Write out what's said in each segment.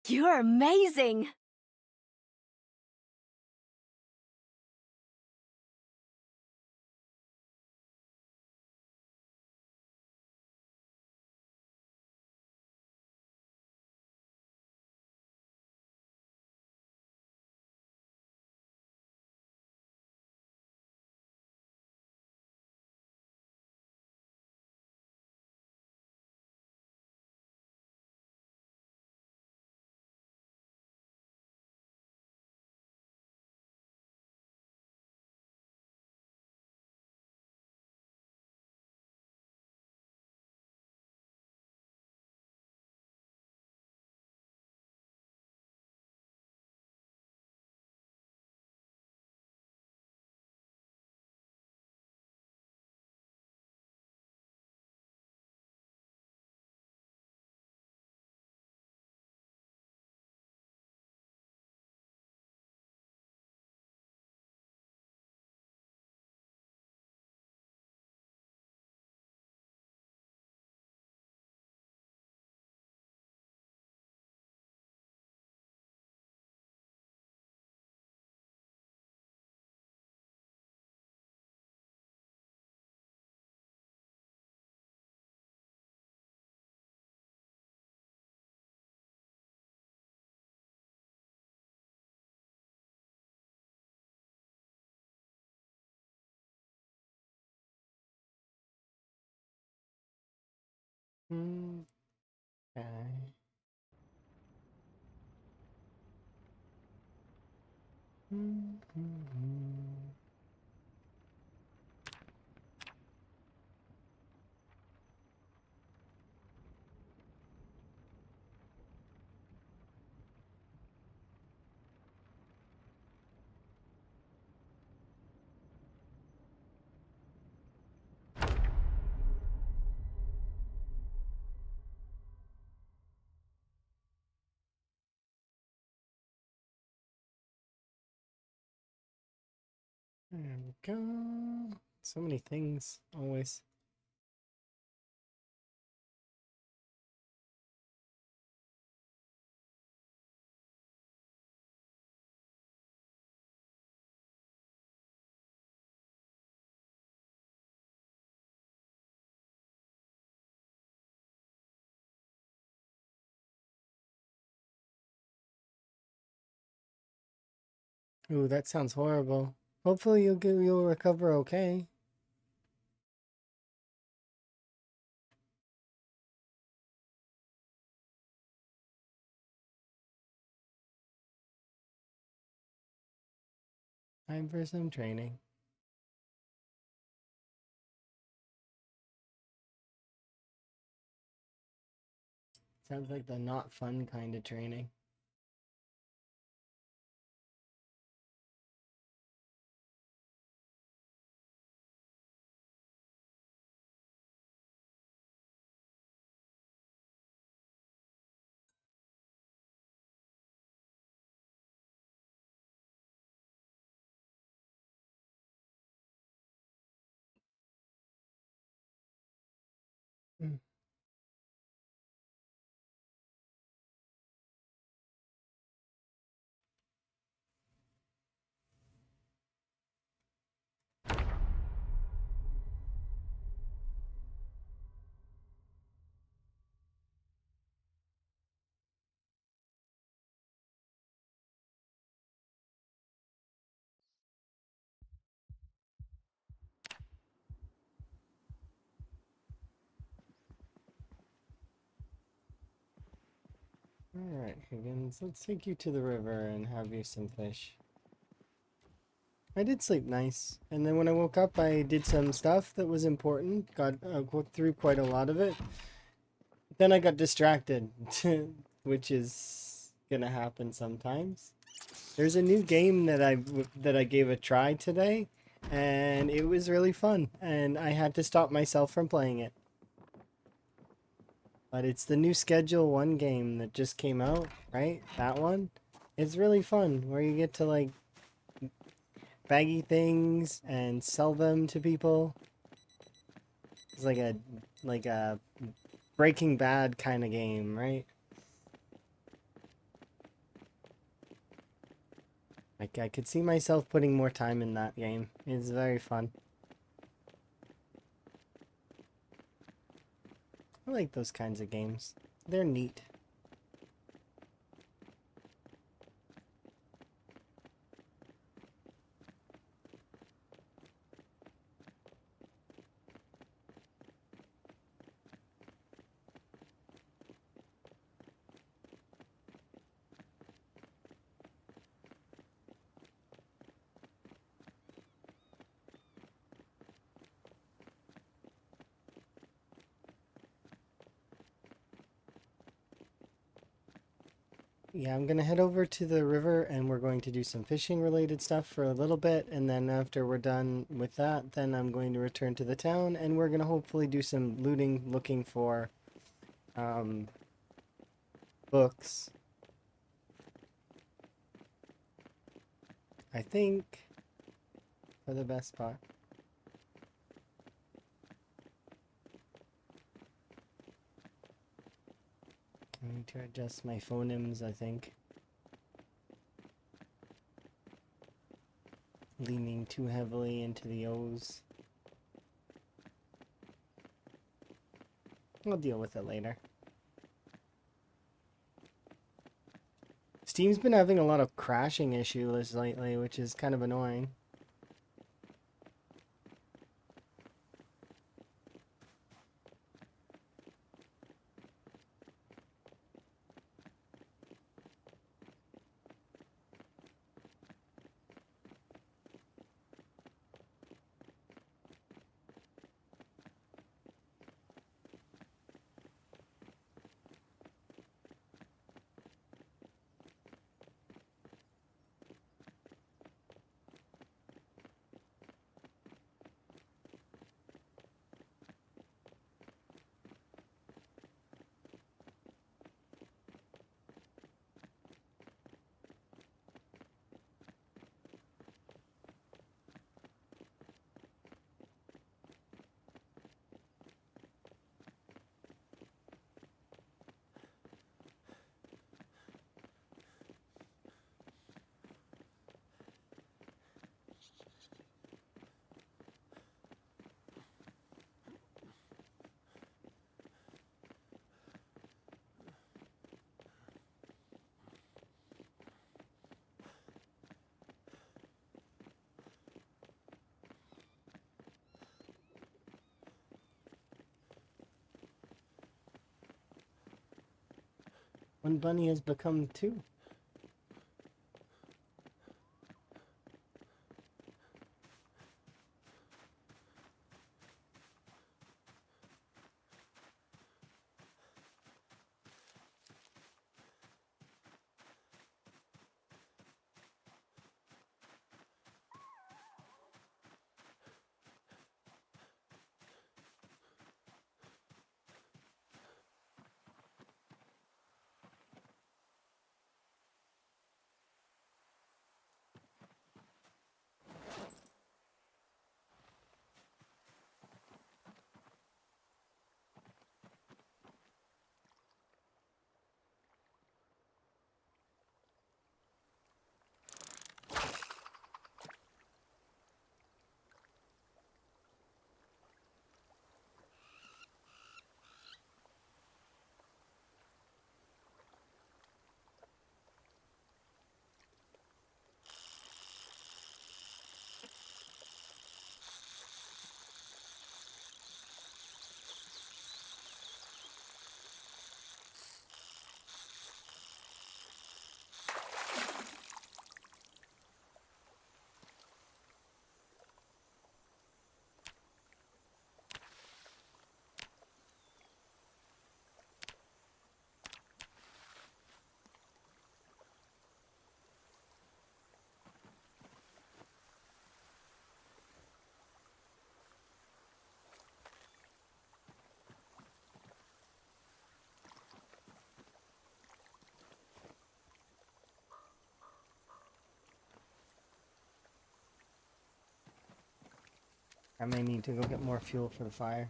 You're amazing! Okay. There we go. So many things, always. Ooh, that sounds horrible. Hopefully you'll recover okay. Time for some training. Sounds like the not fun kind of training. Mm. Alright, Higgins, let's take you to the river and have you some fish. I did sleep nice, and then when I woke up, I did some stuff that was important. Got through quite a lot of it. Then I got distracted, which is gonna happen sometimes. There's a new game that I gave a try today, and it was really fun, and I had to stop myself from playing it. But it's the new Schedule 1 game that just came out, right? That one. It's really fun, where you get to like baggy things and sell them to people. It's like a Breaking Bad kind of game, right? I could see myself putting more time in that game. It's very fun. I like those kinds of games. They're neat. Yeah, I'm gonna head over to the river and we're going to do some fishing related stuff for a little bit, and then after we're done with that, then I'm going to return to the town and we're gonna hopefully do some looting, looking for um, books. I think for the best part. I need to adjust my phonemes, I think. Leaning too heavily into the O's. I'll deal with it later. Steam's been having a lot of crashing issues lately, which is kind of annoying. One bunny has become two. I may need to go get more fuel for the fire.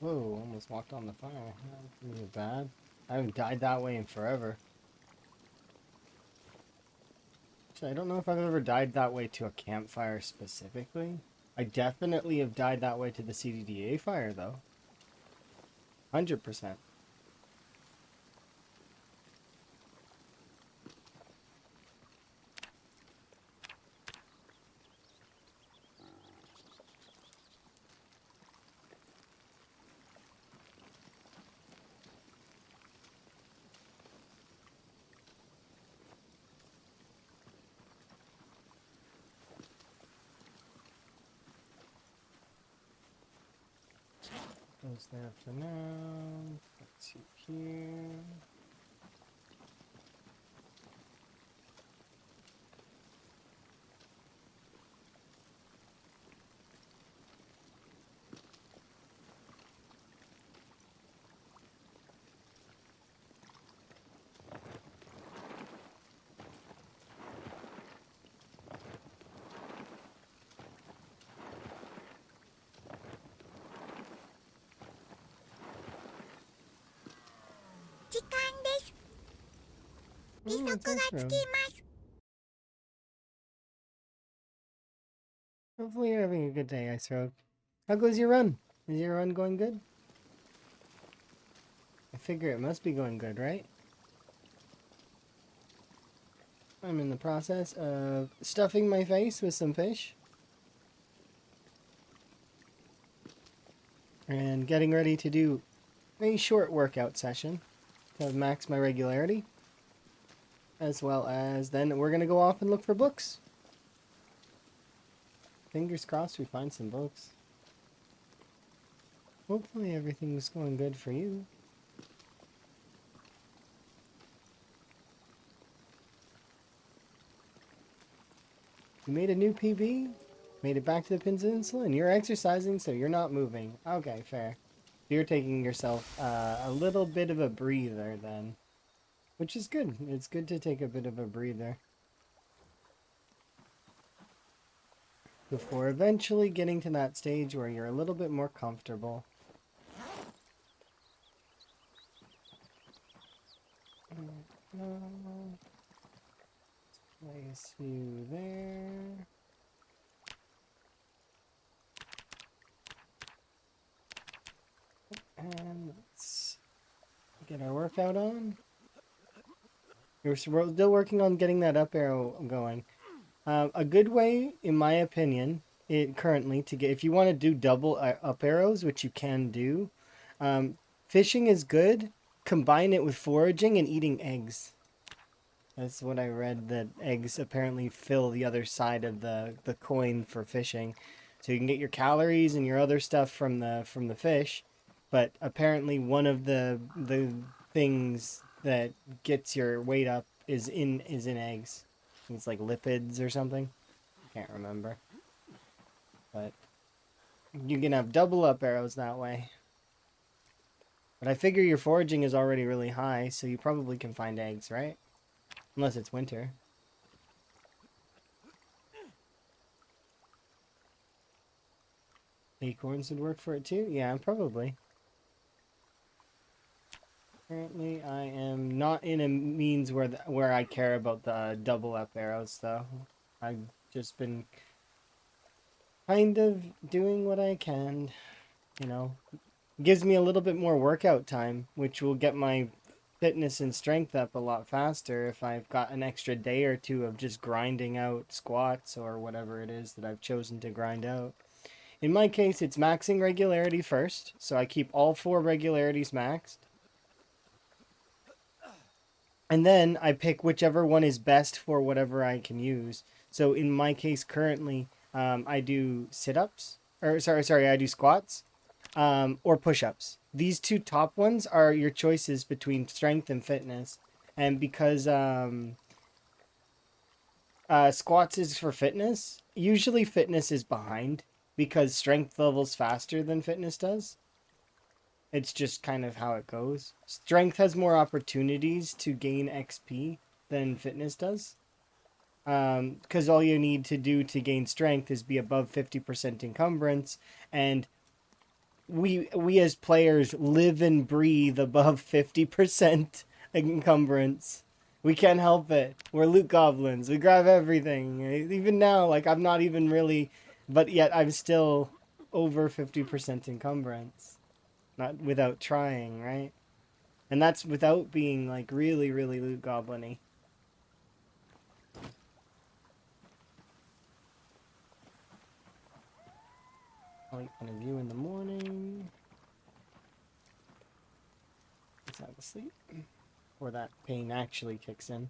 Whoa, almost walked on the fire. That wasn't bad. I haven't died that way in forever. Actually, I don't know if I've ever died that way to a campfire specifically. I definitely have died that way to the CDDA fire, though. 100%. Goes there for now. Let's see here. It's Ice Road. Hopefully you're having a good day, Ice Road. How goes your run? Is your run going good? I figure it must be going good, right? I'm in the process of stuffing my face with some fish. And getting ready to do a short workout session to max my regularity. As well as then we're going to go off and look for books. Fingers crossed we find some books. Hopefully everything's going good for you. You made a new PB? Made it back to the peninsula and you're exercising so you're not moving. Okay, fair. You're taking yourself a little bit of a breather then. Which is good. It's good to take a bit of a breather. Before eventually getting to that stage where you're a little bit more comfortable. Place you there. And let's get our workout on. We're still working on getting that up arrow going. A good way, in my opinion, currently to get, if you want to do double up arrows, which you can do, fishing is good. Combine it with foraging and eating eggs. That's what I read, that eggs apparently fill the other side of the coin for fishing. So you can get your calories and your other stuff from the fish, but apparently one of the things that gets your weight up is in eggs. It's like lipids or something. Can't remember. But you can have double up arrows that way. But I figure your foraging is already really high, so you probably can find eggs, right? Unless it's winter. Acorns would work for it too? Yeah, probably. Currently, I am not in a means where I care about the double up arrows, though. I've just been kind of doing what I can, you know. Gives me a little bit more workout time, which will get my fitness and strength up a lot faster if I've got an extra day or two of just grinding out squats or whatever it is that I've chosen to grind out. In my case, it's maxing regularity first, so I keep all 4 regularities maxed. And then I pick whichever one is best for whatever I can use. So in my case currently, I do sit-ups, or sorry, I do squats, or push-ups. These 2 top ones are your choices between strength and fitness. And because squats is for fitness, usually fitness is behind because strength levels faster than fitness does. It's just kind of how it goes. Strength has more opportunities to gain XP than fitness does. Because all you need to do to gain strength is be above 50% encumbrance, and we as players live and breathe above 50% encumbrance. We can't help it. We're loot goblins. We grab everything. Even now, like, I'm not even really, but yet I'm still over 50% encumbrance. Not without trying, right? And that's without being, like, really, really loot goblin-y. Point of view in the morning. Let's have a sleep. Or that pain actually kicks in.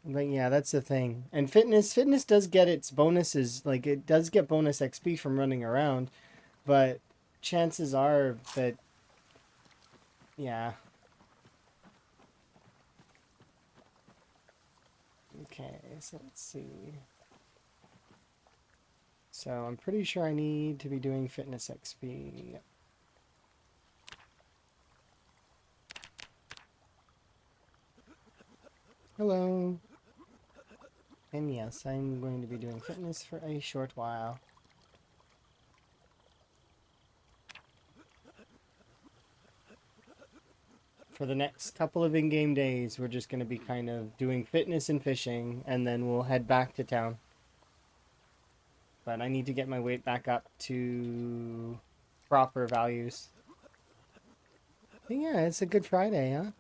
But yeah, that's the thing. And fitness does get its bonuses. Like, it does get bonus XP from running around. But chances are that, yeah. Okay, so let's see. So I'm pretty sure I need to be doing fitness XP. Yep. Hello. And yes, I'm going to be doing fitness for a short while. For the next couple of in-game days, we're just going to be kind of doing fitness and fishing, and then we'll head back to town. But I need to get my weight back up to proper values. But yeah, it's a good Friday, huh?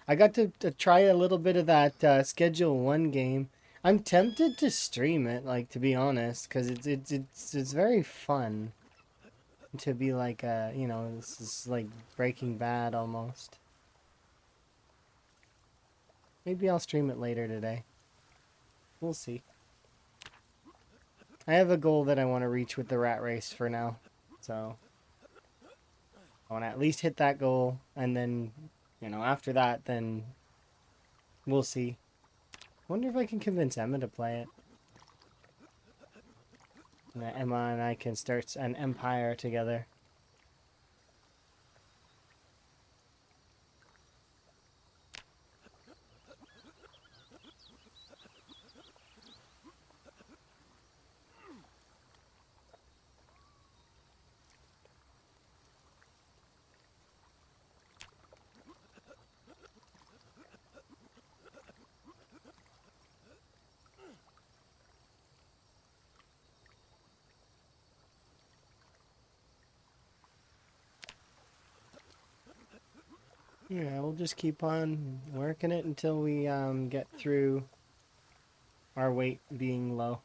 I got to try a little bit of that Schedule 1 game. I'm tempted to stream it, like, to be honest, because it's very fun to be like, you know, this is like Breaking Bad almost. Maybe I'll stream it later today. We'll see. I have a goal that I want to reach with the rat race for now, so I want to at least hit that goal, and then, you know, after that, then we'll see. Wonder if I can convince Emma to play it. And Emma and I can start an empire together. Yeah, we'll just keep on working it until we get through our weight being low.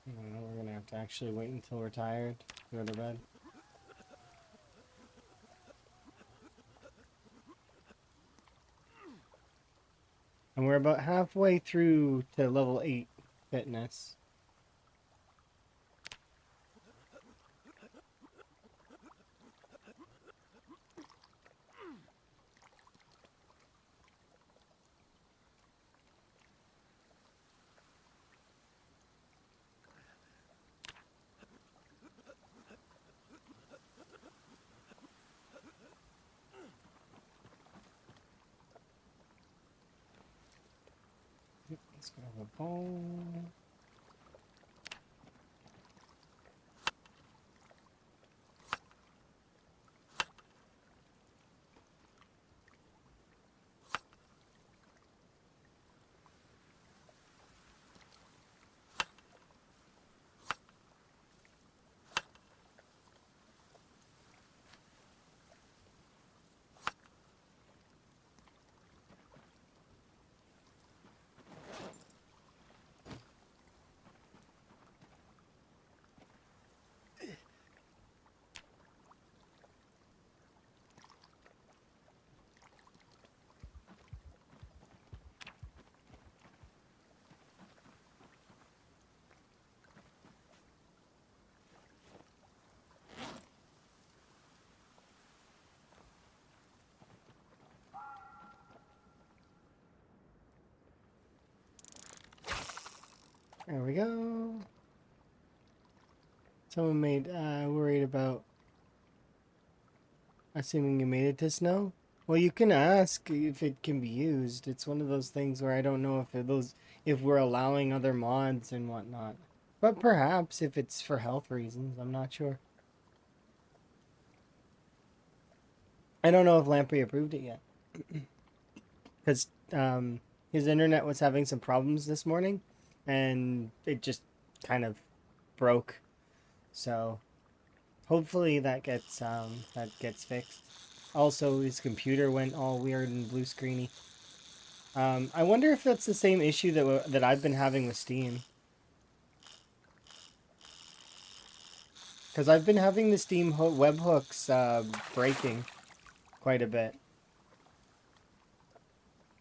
I don't know, we're gonna have to actually wait until we're tired to go to bed. And we're about halfway through to level 8 fitness. Let's go have a bowl. There we go. Someone made worried about assuming you made it to snow. Well, you can ask if it can be used. It's one of those things where I don't know if we're allowing other mods and whatnot. But perhaps if it's for health reasons, I'm not sure. I don't know if Lamprey approved it yet. Because his internet was having some problems this morning, and it just kind of broke. So hopefully that gets fixed. Also, his computer went all weird and blue screeny. I wonder if that's the same issue that I've been having with Steam. Because I've been having the Steam webhooks breaking quite a bit.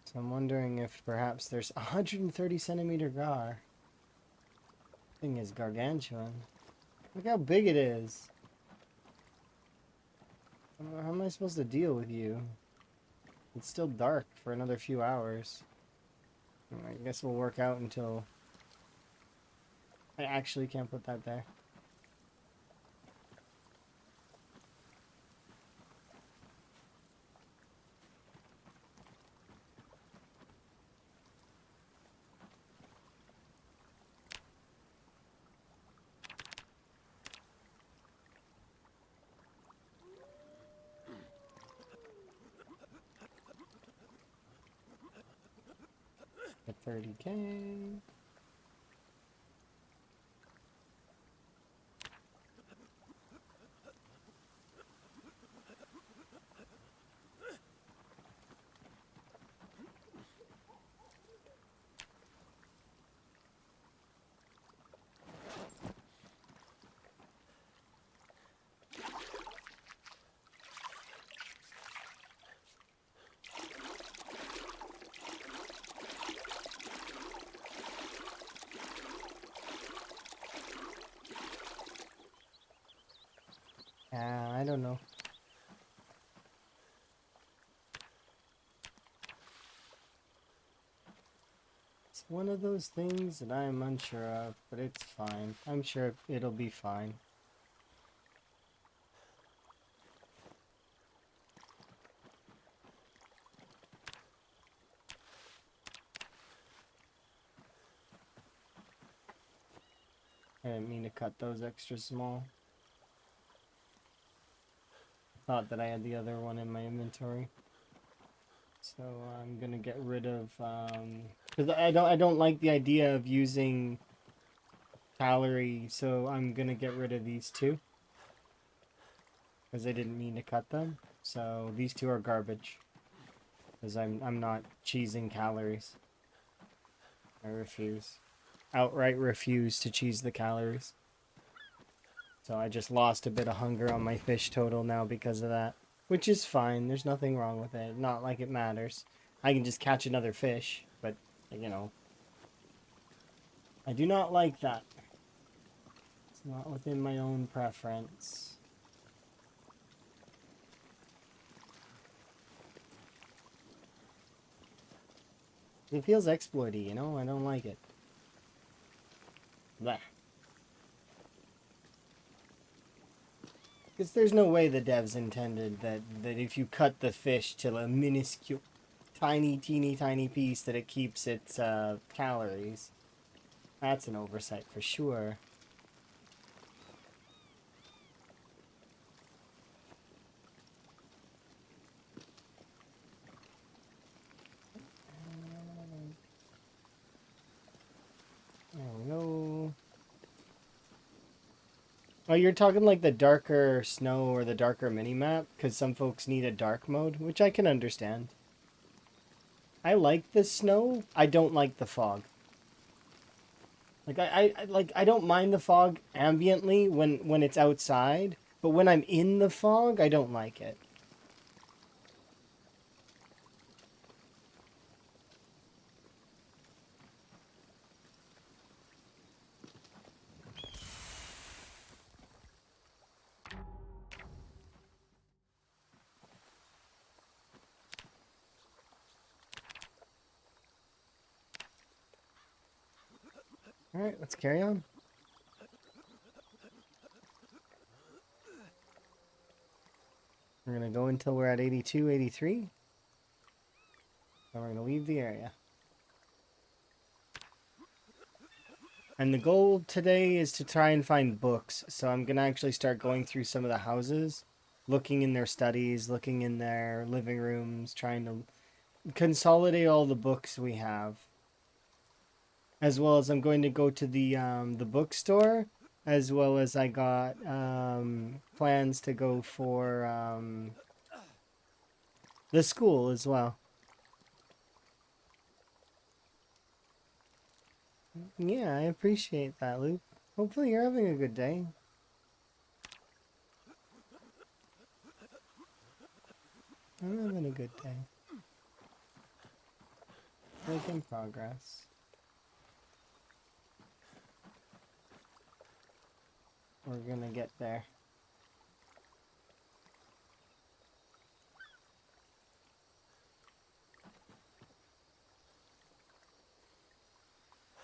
So I'm wondering if perhaps there's 130 centimeter gar. Thing is gargantuan. Look how big it is. How am I supposed to deal with you? It's still dark for another few hours. I guess we'll work out until I actually can't put that there. At 30K. I don't know. It's one of those things that I'm unsure of, but it's fine. I'm sure it'll be fine. I didn't mean to cut those extra small. Thought that I had the other one in my inventory. So I'm gonna get rid of because I don't like the idea of using calorie, so I'm gonna get rid of these two. Because I didn't mean to cut them. So these two are garbage. Because I'm not cheesing calories. I refuse. Outright refuse to cheese the calories. So I just lost a bit of hunger on my fish total now because of that. Which is fine. There's nothing wrong with it. Not like it matters. I can just catch another fish. But, you know. I do not like that. It's not within my own preference. It feels exploity, you know? I don't like it. Blah. Because there's no way the devs intended that if you cut the fish to a minuscule, teeny tiny piece that it keeps its calories. That's an oversight for sure. There we go. Oh, you're talking like the darker snow or the darker mini-map? Because some folks need a dark mode, which I can understand. I like the snow. I don't like the fog. Like I don't mind the fog ambiently when it's outside, but when I'm in the fog, I don't like it. Alright, let's carry on. We're gonna go until we're at 82, 83. And we're gonna leave the area. And the goal today is to try and find books. So I'm gonna actually start going through some of the houses, looking in their studies, looking in their living rooms, trying to consolidate all the books we have. As well as I'm going to go to the bookstore, as well as I got plans to go for the school as well. Yeah, I appreciate that, Luke. Hopefully you're having a good day. I'm having a good day. Making progress. We're gonna get there.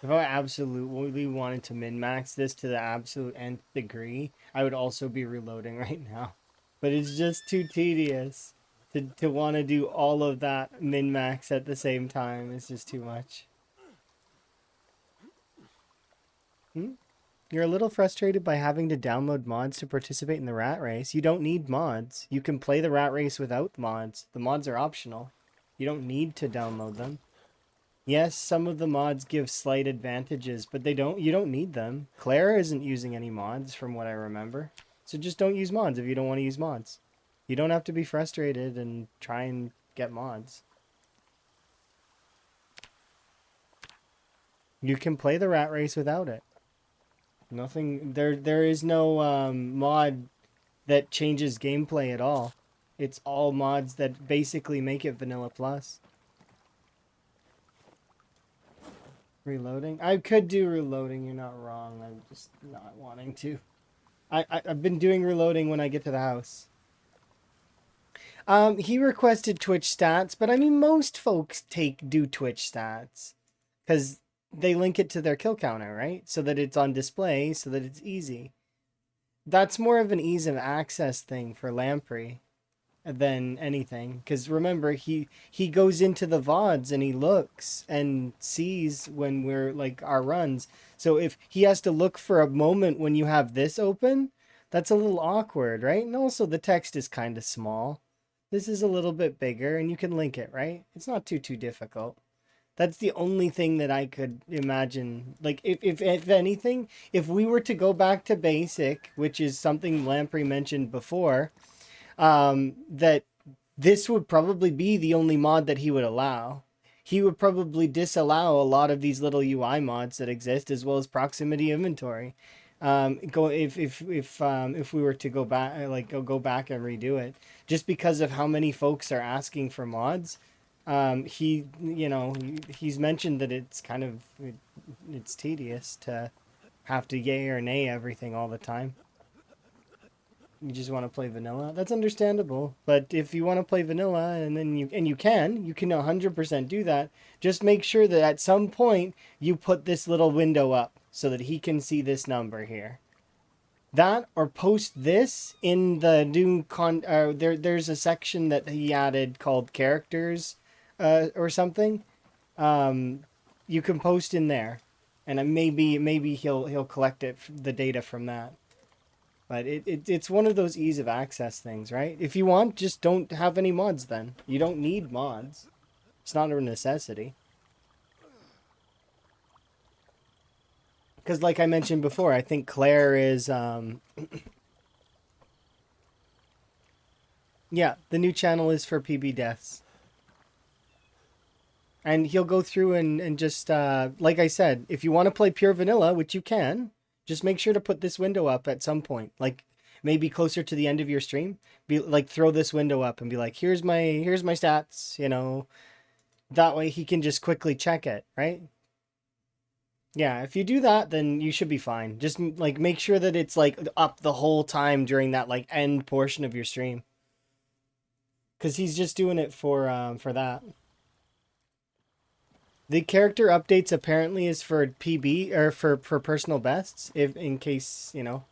If I absolutely wanted to min-max this to the absolute nth degree, I would also be reloading right now. But it's just too tedious to want to do all of that min-max at the same time. It's just too much. You're a little frustrated by having to download mods to participate in the rat race. You don't need mods. You can play the rat race without mods. The mods are optional. You don't need to download them. Yes, some of the mods give slight advantages, but you don't need them. Claire isn't using any mods from what I remember. So just don't use mods if you don't want to use mods. You don't have to be frustrated and try and get mods. You can play the rat race without it. Nothing, there is no mod that changes gameplay at all. It's all mods that basically make it vanilla plus. Reloading? I could do reloading, you're not wrong. I'm just not wanting to. I've been doing reloading when I get to the house. He requested Twitch stats, but I mean most folks do Twitch stats. Because they link it to their kill counter, right? So that it's on display, so that it's easy. That's more of an ease of access thing for Lamprey than anything, because remember he goes into the VODs and he looks and sees when we're like our runs. So if he has to look for a moment when you have this open, that's a little awkward, right? And also the text is kind of small. This is a little bit bigger and you can link it, right? It's not too difficult. That's the only thing that I could imagine. Like if anything, if we were to go back to basic, which is something Lamprey mentioned before, that this would probably be the only mod that he would allow. He would probably disallow a lot of these little UI mods that exist, as well as proximity inventory. If we were to go back, go back and redo it, just because of how many folks are asking for mods. He's mentioned that it's kind of it's tedious to have to yay or nay everything all the time. You just want to play vanilla. That's understandable. But if you want to play vanilla and then you can 100% do that. Just make sure that at some point you put this little window up so that he can see this number here. That or post this in the new there's a section that he added called characters or something. You can post in there and maybe he'll collect the data from that. But it's one of those ease of access things, right? If you want, just don't have any mods then. You don't need mods. It's not a necessity. Because like I mentioned before, I think Claire is... yeah, the new channel is for PB deaths. And he'll go through and just... like I said, if you want to play pure vanilla, which you can... Just make sure to put this window up at some point, like maybe closer to the end of your stream. Be like, throw this window up and be like, here's my stats, you know. That way he can just quickly check it, right? Yeah, if you do that, then you should be fine. Just like make sure that it's like up the whole time during that like end portion of your stream. Cause he's just doing it for that. The character updates apparently is for PB or for personal bests, if in case, you know.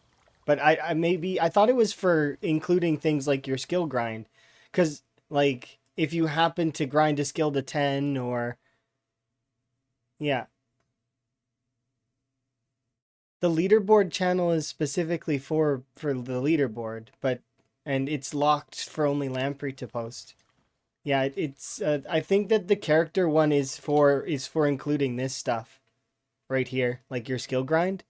But I maybe I thought it was for including things like your skill grind. Cuz like if you happen to grind a skill to 10 or yeah, the leaderboard channel is specifically for the leaderboard, but and it's locked for only Lamprey to post. Yeah, it's I think that the character one is for including this stuff right here, like your skill grind.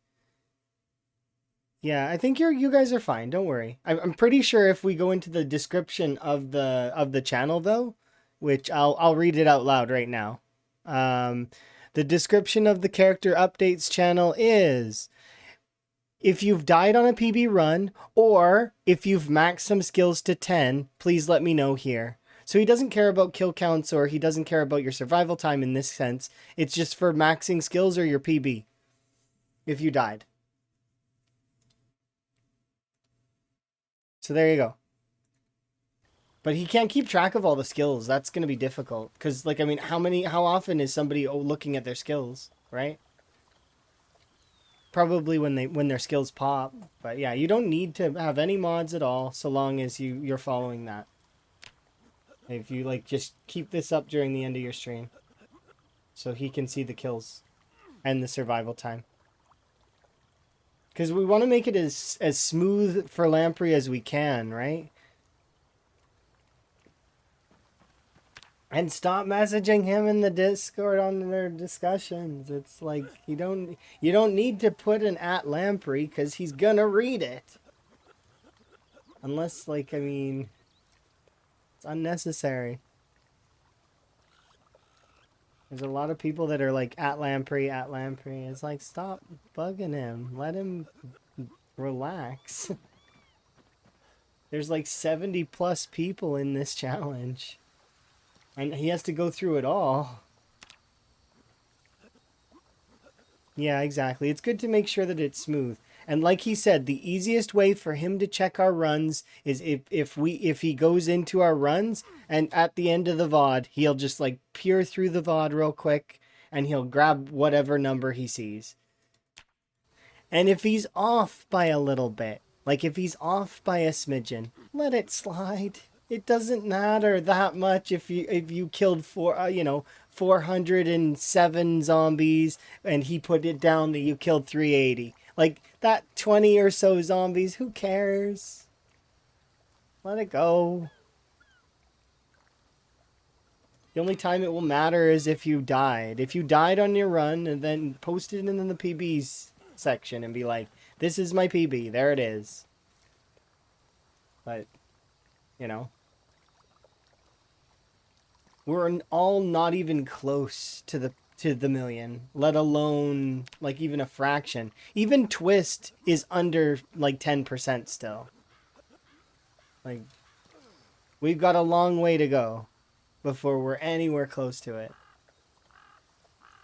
Yeah, I think you guys are fine. Don't worry. I'm pretty sure if we go into the description of the channel though, which I'll read it out loud right now. Um, the description of the character updates channel is if you've died on a PB run or if you've maxed some skills to 10, please let me know here. So he doesn't care about kill counts or he doesn't care about your survival time in this sense. It's just for maxing skills or your PB if you died. So there you go. But he can't keep track of all the skills. That's going to be difficult cuz like I mean, how often is somebody looking at their skills, right? Probably when their skills pop. But yeah, you don't need to have any mods at all so long as you're following that. If you like just keep this up during the end of your stream so he can see the kills and the survival time. Cuz we want to make it as smooth for Lamprey as we can, right? And stop messaging him in the Discord on their discussions. It's like you don't need to put an at Lamprey because he's gonna read it. Unless like I mean it's unnecessary. There's a lot of people that are like at Lamprey, at Lamprey. It's like stop bugging him. Let him relax. There's like 70 plus people in this challenge. And he has to go through it all. Yeah, exactly. It's good to make sure that it's smooth. And like he said, the easiest way for him to check our runs is if he goes into our runs and at the end of the VOD, he'll just like peer through the VOD real quick and he'll grab whatever number he sees. And if he's off by a little bit, like if he's off by a smidgen, let it slide. It doesn't matter that much if you killed 407 zombies and he put it down that you killed 380. Like that 20 or so zombies, who cares? Let it go. The only time it will matter is if you died. If you died on your run and then post it in the PBs section and be like, this is my PB, there it is. But, you know, we're all not even close to the million, let alone like even a fraction. Even Twist is under like 10% still. Like we've got a long way to go before we're anywhere close to it.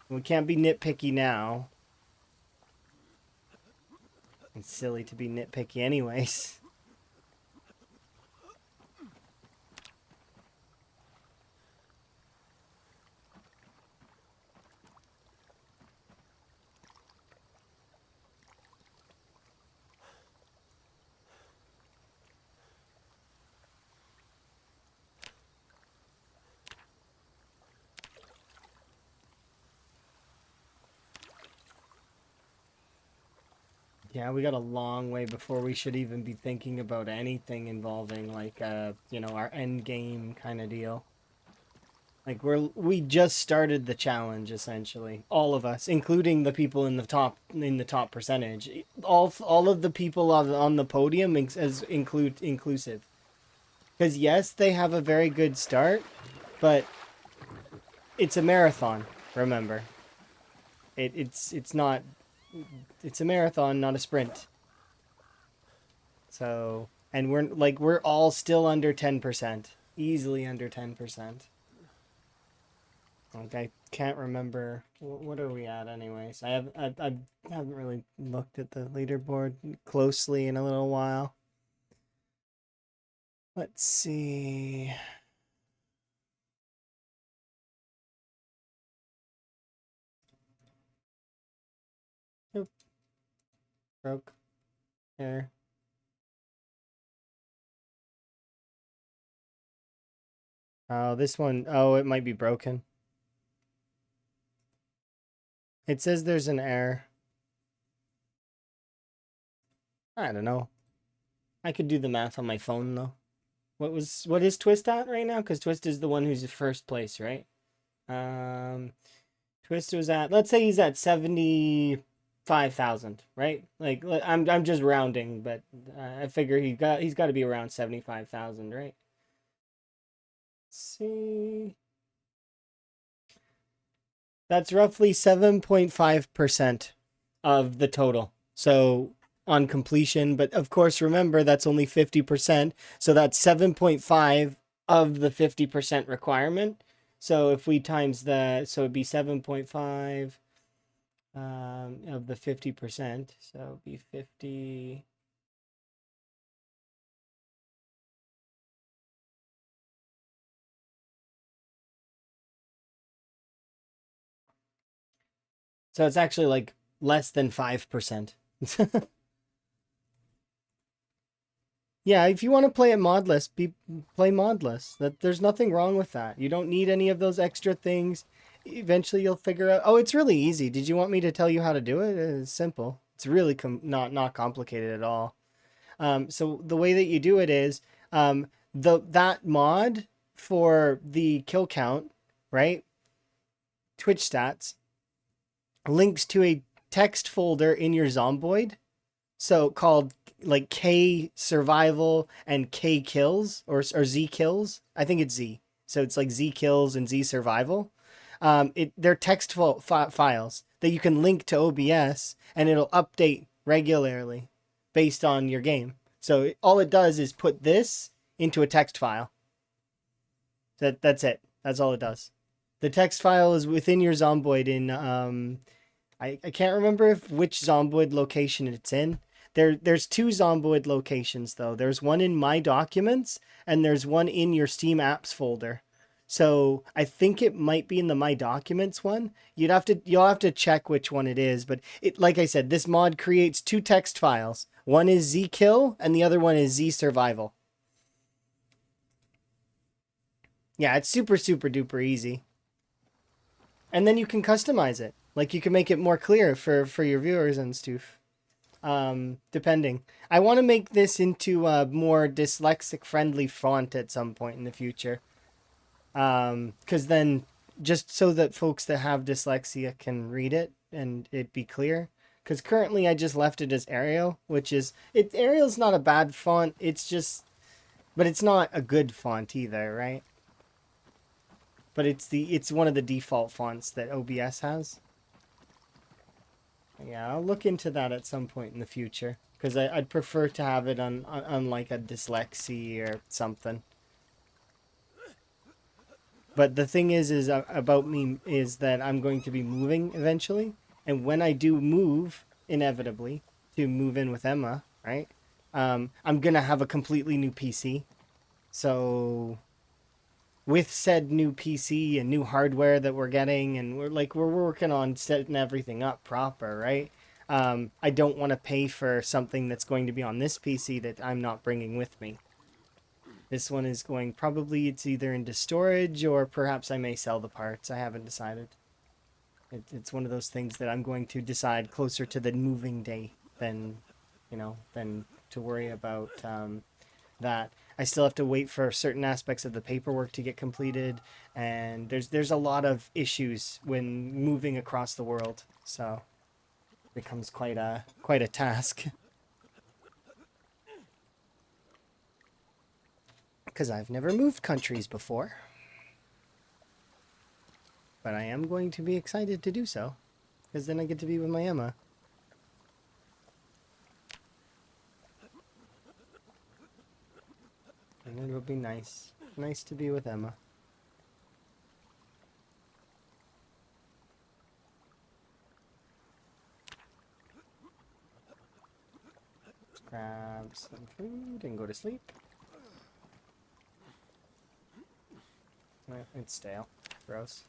We can't be nitpicky now. It's silly to be nitpicky anyways. Yeah, we got a long way before we should even be thinking about anything involving like our end game kind of deal. Like we just started the challenge essentially. All of us, including the people in the top percentage. All of the people on the podium as inclusive. Cuz yes, they have a very good start, but it's a marathon, remember. It's not it's a marathon, not a sprint. So, and we're all still under 10%, easily under 10%. Like I can't remember what are we at anyways. I haven't really looked at the leaderboard closely in a little while. Let's see. Broke. There. Oh, this one. Oh, it might be broken. It says there's an error. I don't know. I could do the math on my phone though. What is Twist at right now? Because Twist is the one who's in first place, right? Um, Twist was at, let's say he's at 75,000, right? Like I'm just rounding, but I figure he's got to be around 75,000, right? Let's see. That's roughly 7.5% of the total. So on completion, but of course, remember that's only 50%. So that's 7.5 of the 50% requirement. So if we times that, so it'd be 7.5 of the 50%. So it'd be 50. So it's actually like less than 5%. Yeah, if you want to play it modless, play modless. There's nothing wrong with that. You don't need any of those extra things. Eventually, you'll figure out. Oh, it's really easy. Did you want me to tell you how to do it? It's simple. It's really not complicated at all. So the way that you do it is that mod for the kill count, right? Twitch stats links to a text folder in your Zomboid, so called like K survival and K kills or Z kills. I think it's Z. So it's like Z kills and Z survival. They're text files that you can link to OBS and it'll update regularly based on your game. So all it does is put this into a text file. That's it. That's all it does. The text file is within your Zomboid in I can't remember which Zomboid location it's in. There's two Zomboid locations though. There's one in My Documents and there's one in your Steam Apps folder. So I think it might be in the My Documents one. You'll have to check which one it is, but it, like I said, this mod creates two text files. One is zkill and the other one is zsurvival. Yeah, it's super duper easy. And then you can customize it. Like you can make it more clear for your viewers and stuff. Depending. I want to make this into a more dyslexic friendly font at some point in the future. Because then just so that folks that have dyslexia can read it and it be clear. Because currently I just left it as Arial, which is Arial's not a bad font. It's just, but it's not a good font either, right? But it's one of the default fonts that OBS has. Yeah, I'll look into that at some point in the future because I'd prefer to have it on like a dyslexia or something. But the thing is about me is that I'm going to be moving eventually, and when I do move, inevitably to move in with Emma, right? I'm gonna have a completely new PC, so with said new PC and new hardware that we're getting, and we're working on setting everything up proper, right? I don't want to pay for something that's going to be on this PC that I'm not bringing with me. This one is going, probably it's either into storage or perhaps I may sell the parts. I haven't decided. It's one of those things that I'm going to decide closer to the moving day than, than to worry about that. I still have to wait for certain aspects of the paperwork to get completed, and there's a lot of issues when moving across the world, so it becomes quite a task. Because I've never moved countries before, but I am going to be excited to do so, because then I get to be with my Emma. And it'll be nice to be with Emma. Grab some food and go to sleep. It's stale. Gross.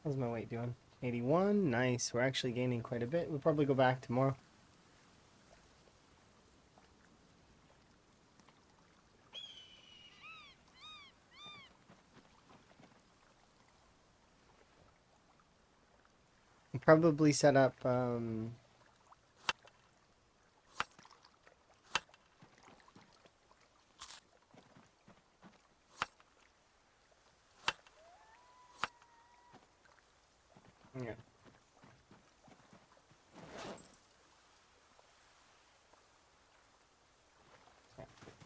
How's my weight doing? 81. Nice. We're actually gaining quite a bit. We'll probably go back tomorrow. We'll probably set up yeah.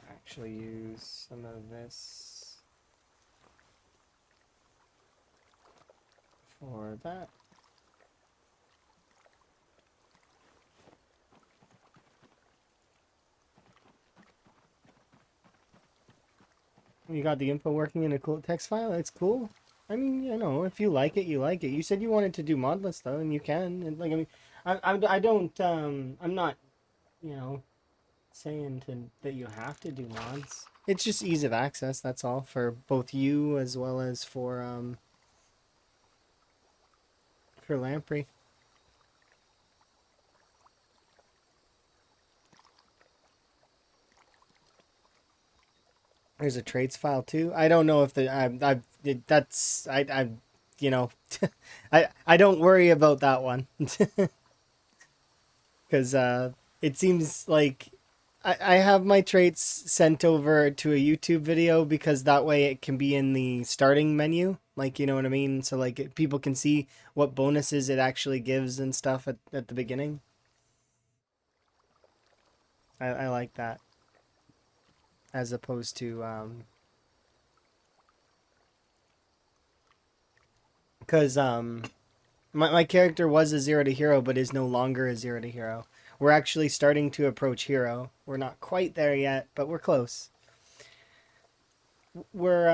Actually use some of this for that. You got the info working in a cool text file? It's cool. I mean, you know, if you like it, you like it. You said you wanted to do modless though, and you can. And like, I mean, I don't, I'm not, you know, saying that you have to do mods. It's just ease of access. That's all for both you as well as for Lamprey. There's a trades file too. I don't know if that's you know, I don't worry about that one because it seems like I have my traits sent over to a YouTube video because that way it can be in the starting menu. Like, you know what I mean? So like people can see what bonuses it actually gives and stuff at the beginning. I like that as opposed to because my character was a 0 to hero, but is no longer a 0 to hero. We're actually starting to approach hero. We're not quite there yet, but we're close. We're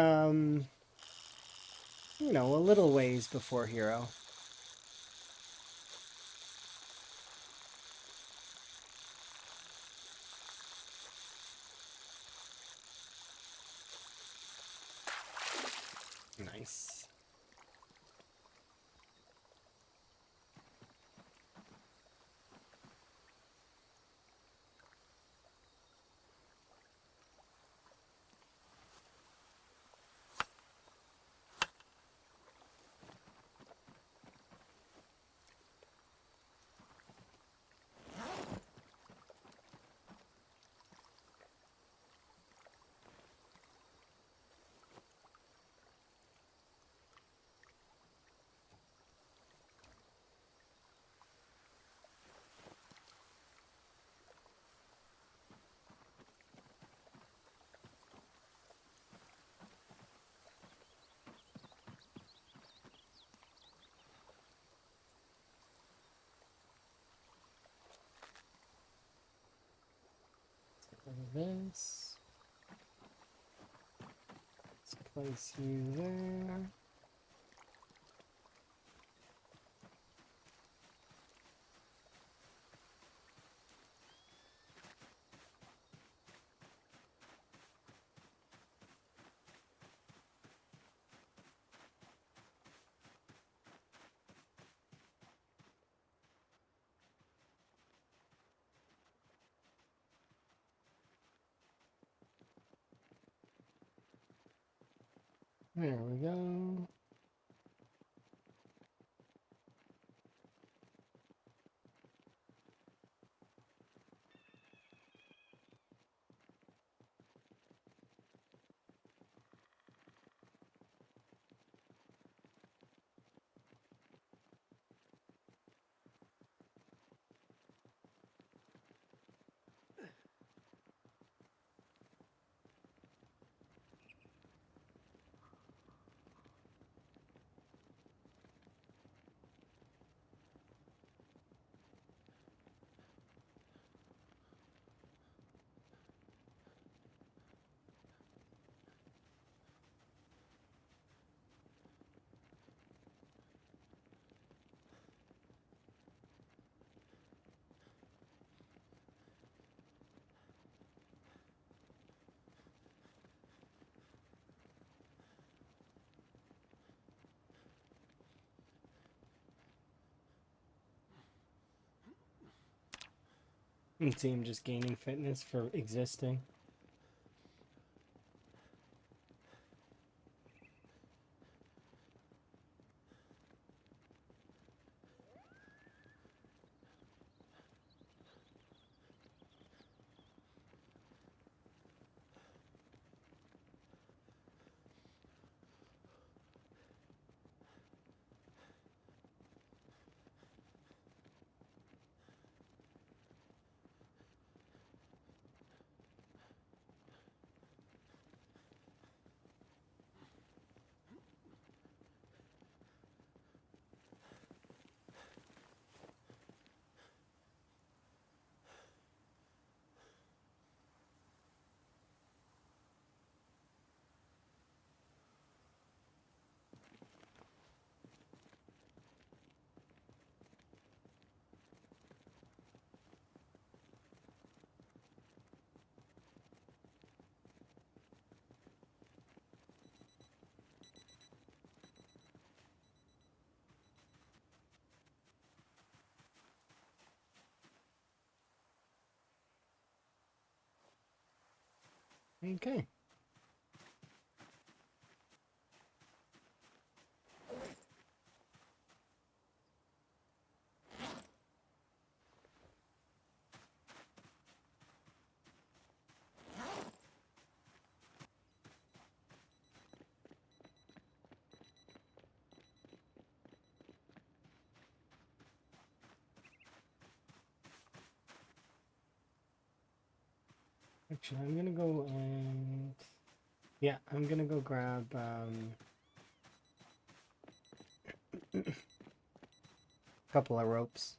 you know, a little ways before hero. Nice. This. Let's place you there. There we go. And see him just gaining fitness for existing. Okay. Actually, I'm gonna go and yeah, I'm gonna go grab a couple of ropes.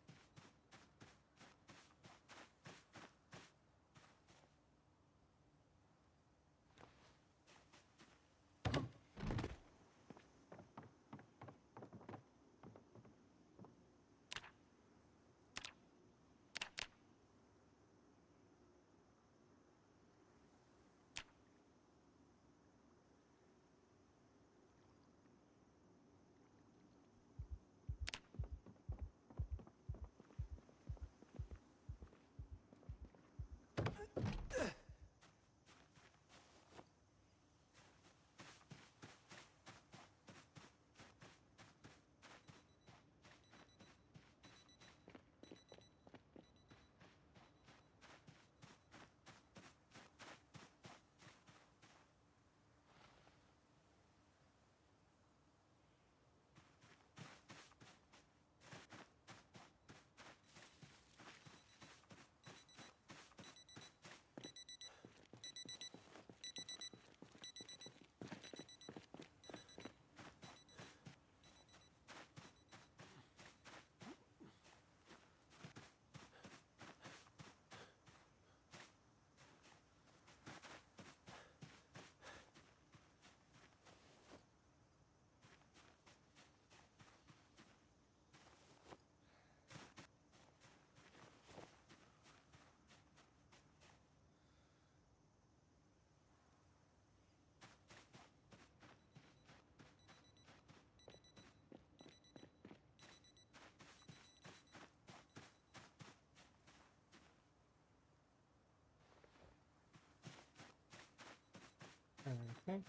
Okay.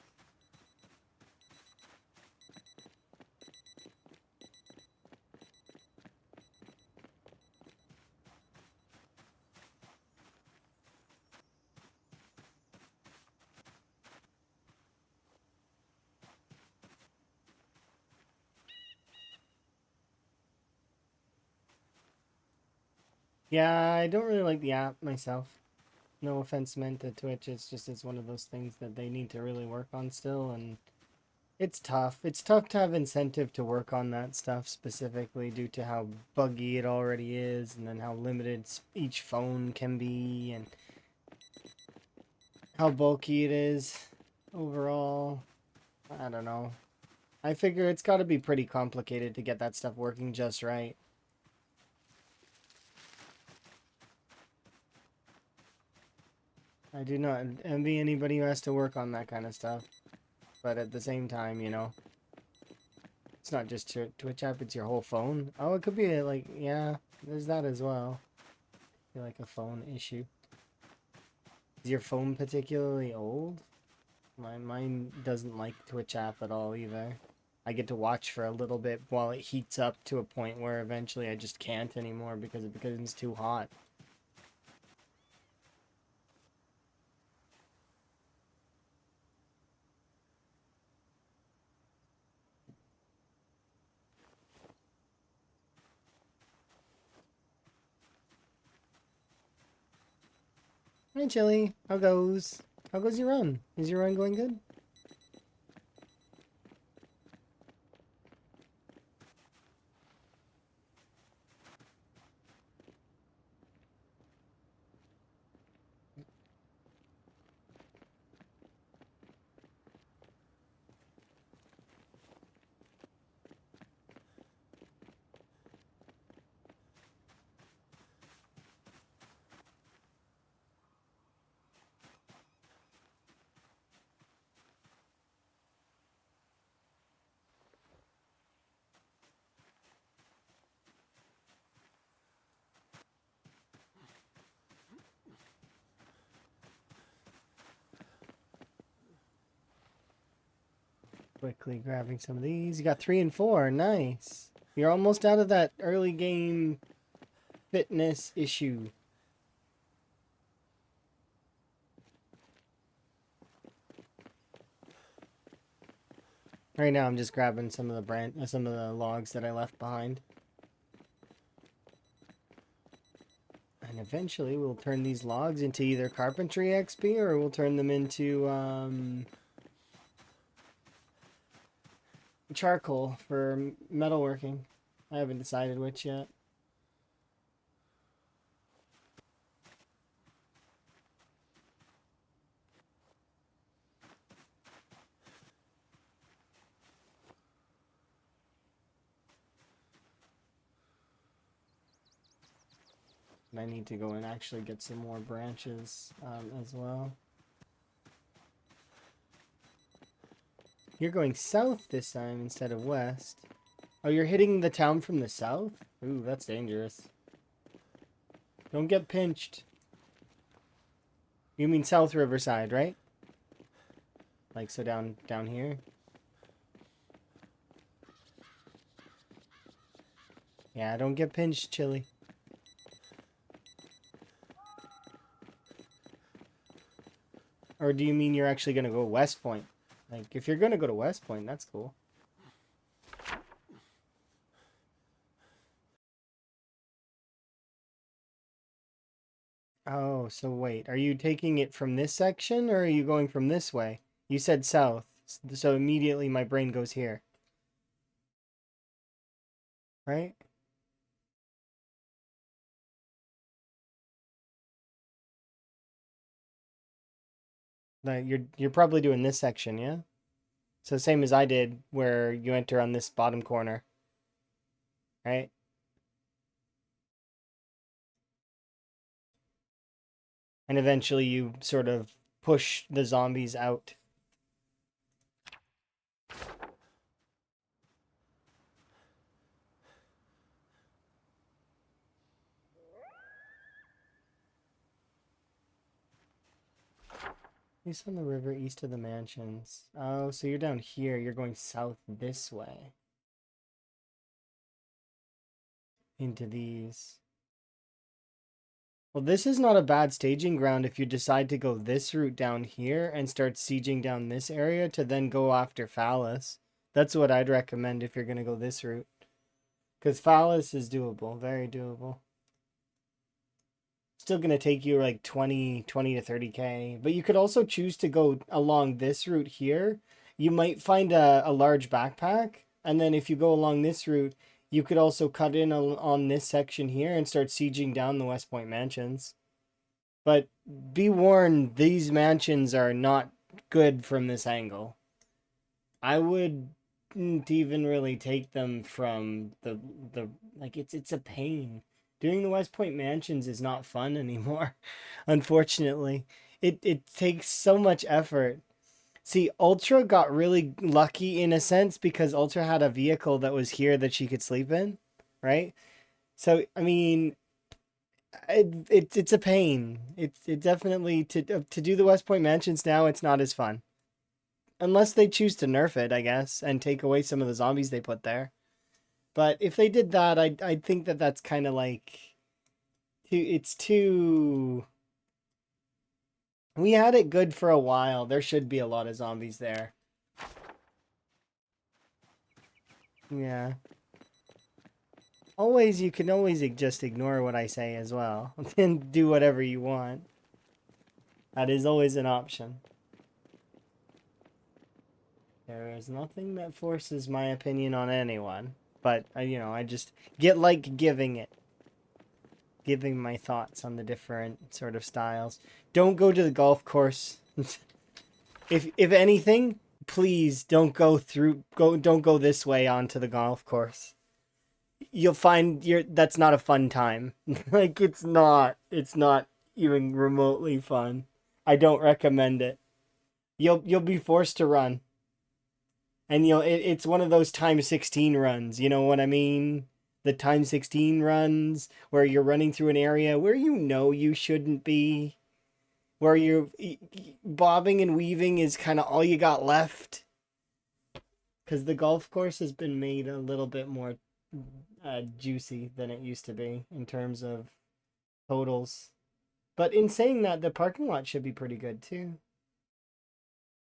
Yeah, I don't really like the app myself. No offense meant to Twitch. It's one of those things that they need to really work on still, and it's tough. It's tough to have incentive to work on that stuff specifically due to how buggy it already is, and then how limited each phone can be, and how bulky it is overall. I don't know. I figure it's got to be pretty complicated to get that stuff working just right. I do not envy anybody who has to work on that kind of stuff. But at the same time, you know, it's not just your Twitch app, it's your whole phone. Oh, it could be like, yeah, there's that as well. be like a phone issue. Is your phone particularly old? Mine doesn't like Twitch app at all either. I get to watch for a little bit while it heats up to a point where eventually I just can't anymore because it becomes too hot. Hi, Chili. How goes? How goes your run? Is your run going good? Quickly grabbing some of these. You got 3 and 4. Nice. You're almost out of that early game fitness issue. Right now I'm just grabbing some of the logs that I left behind. And eventually we'll turn these logs into either carpentry XP or we'll turn them into charcoal for metalworking. I haven't decided which yet. And I need to go and actually get some more branches as well. You're going south this time instead of west. Oh, you're hitting the town from the south? Ooh, that's dangerous. Don't get pinched. You mean South Riverside, right? Like, so down here? Yeah, don't get pinched, Chili. Or do you mean you're actually going to go West Point? Like, if you're going to go to West Point, that's cool. Oh, so wait. Are you taking it from this section, or are you going from this way? You said south, so immediately my brain goes here. Right? Like, you're probably doing this section, yeah? So same as I did, where you enter on this bottom corner. Right? And eventually you sort of push the zombies out. East on the river, east of the mansions. Oh, so you're down here. You're going south this way. Into these. Well, this is not a bad staging ground if you decide to go this route down here and start sieging down this area to then go after Phallus. That's what I'd recommend if you're going to go this route. Because Phallus is doable. Very doable. Still going to take you like 20 to 30k. But you could also choose to go along this route here. You might find a large backpack. And then if you go along this route, you could also cut in on this section here and start sieging down the West Point mansions. But be warned, these mansions are not good from this angle. I wouldn't even really take them from the like it's a pain. Doing the West Point mansions is not fun anymore, unfortunately. It takes so much effort. See, Ultra got really lucky in a sense because Ultra had a vehicle that was here that she could sleep in, right? So, I mean, it's a pain. It definitely to do the West Point mansions now. It's not as fun unless they choose to nerf it, I guess, and take away some of the zombies they put there. But if they did that, I'd think that that's kind of like it's too. We had it good for a while. There should be a lot of zombies there. Yeah. Always, you can always just ignore what I say as well and do whatever you want. That is always an option. There is nothing that forces my opinion on anyone, but I just like giving my thoughts on the different sort of styles. Don't go to the golf course. If anything, please don't don't go this way onto the golf course. You'll find that's not a fun time. Like it's not even remotely fun. I don't recommend it. You'll be forced to run. And it's one of those time 16 runs, you know what I mean? The time 16 runs where you're running through an area where you shouldn't be, where you're bobbing and weaving is kind of all you got left. Because the golf course has been made a little bit more juicy than it used to be in terms of totals. But in saying that, the parking lot should be pretty good too.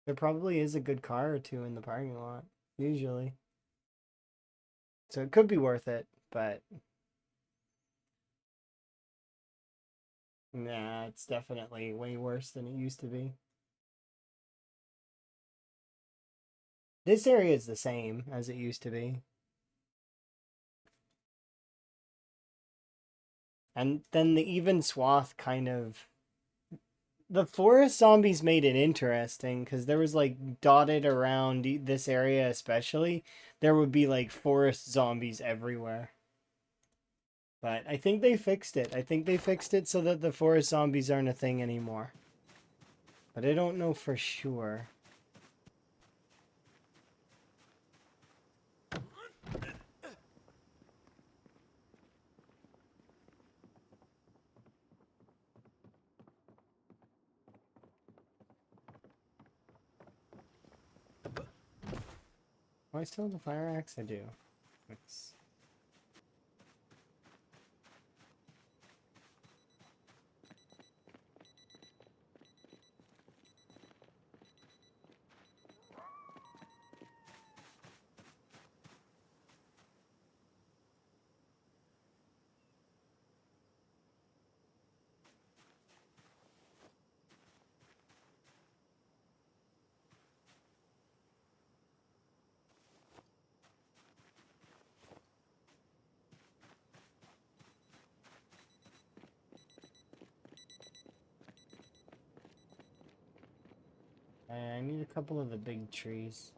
There probably is a good car or two in the parking lot, usually. So it could be worth it, but nah, it's definitely way worse than it used to be. This area is the same as it used to be. And then the even swath kind of the forest zombies made it interesting because there was like dotted around this area especially there would be like forest zombies everywhere, but I think they fixed it. I think they fixed it so that the forest zombies aren't a thing anymore, but I don't know for sure. Oh, I still have the fire axe? I do. Nice. I need a couple of the big trees.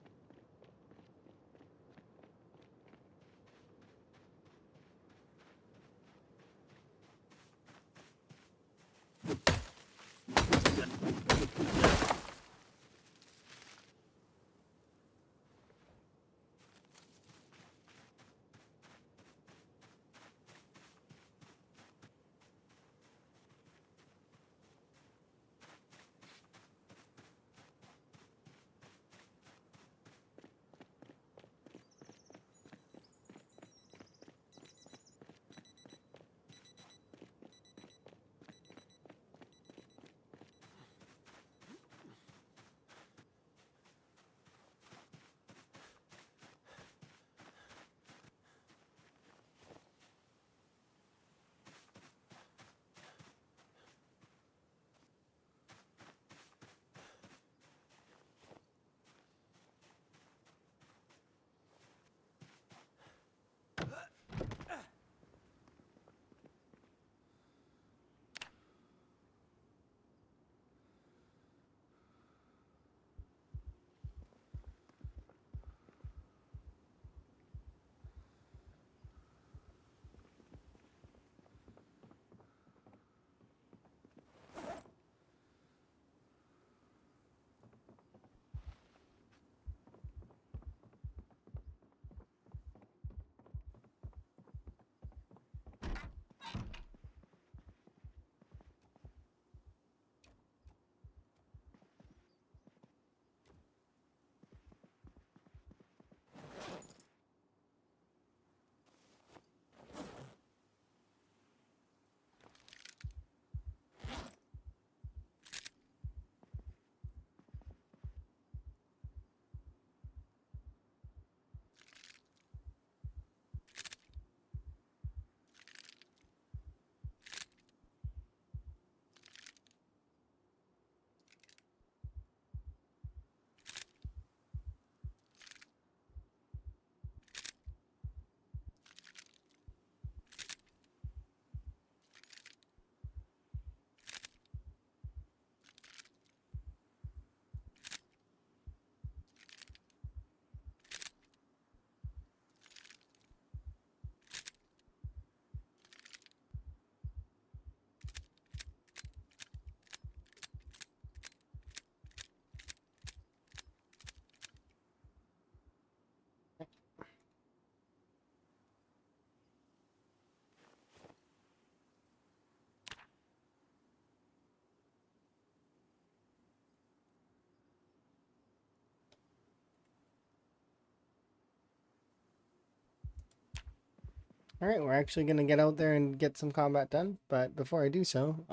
Alright, we're actually gonna get out there and get some combat done, but before I do so,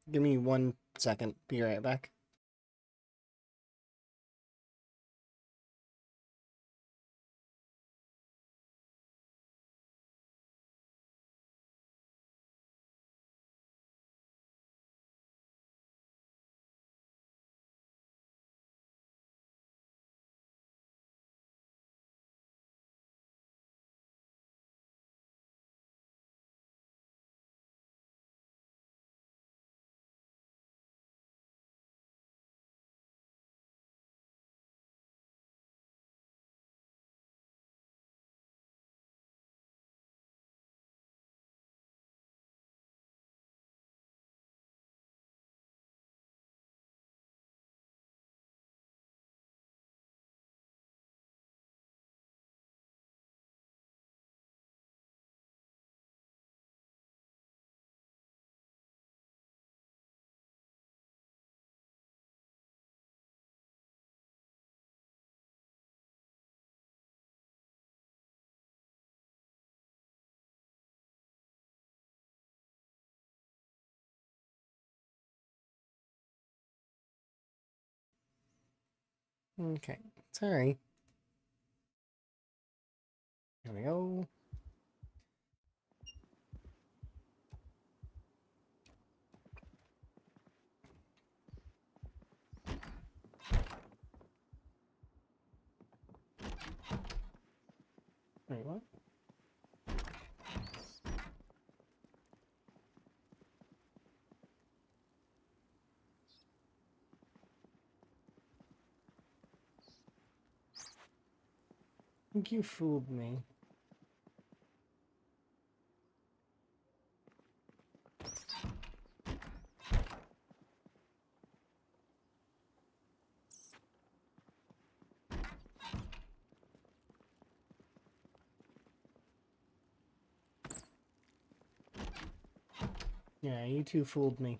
give me 1 second. Be right back. Okay, sorry. Here we go. Wait, what? I think you fooled me. Yeah, you two fooled me.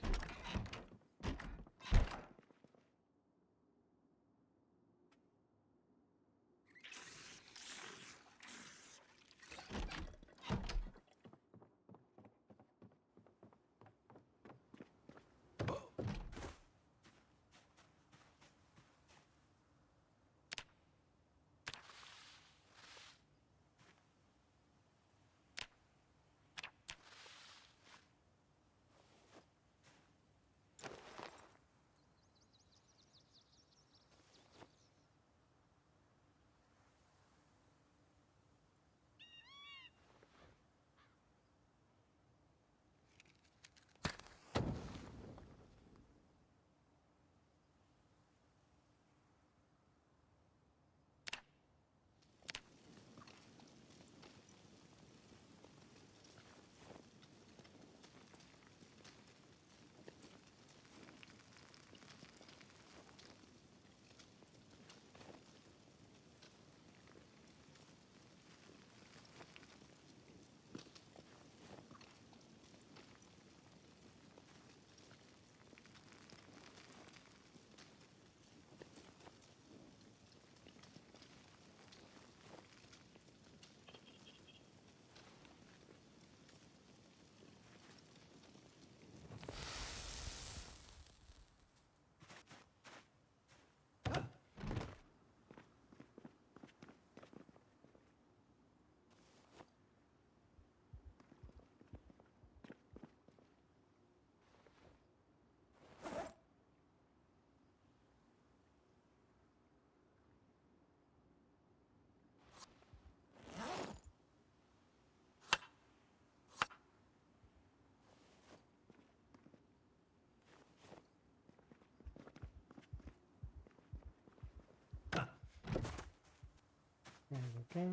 There we go.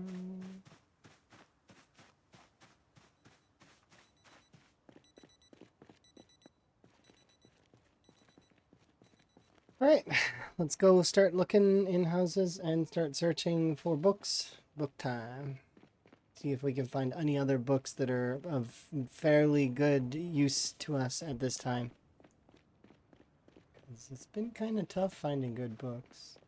Alright, let's go start looking in houses and start searching for books. Book time. See if we can find any other books that are of fairly good use to us at this time. 'Cause it's been kind of tough finding good books.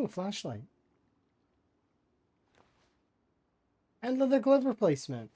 Oh, flashlight. And leather glove replacement.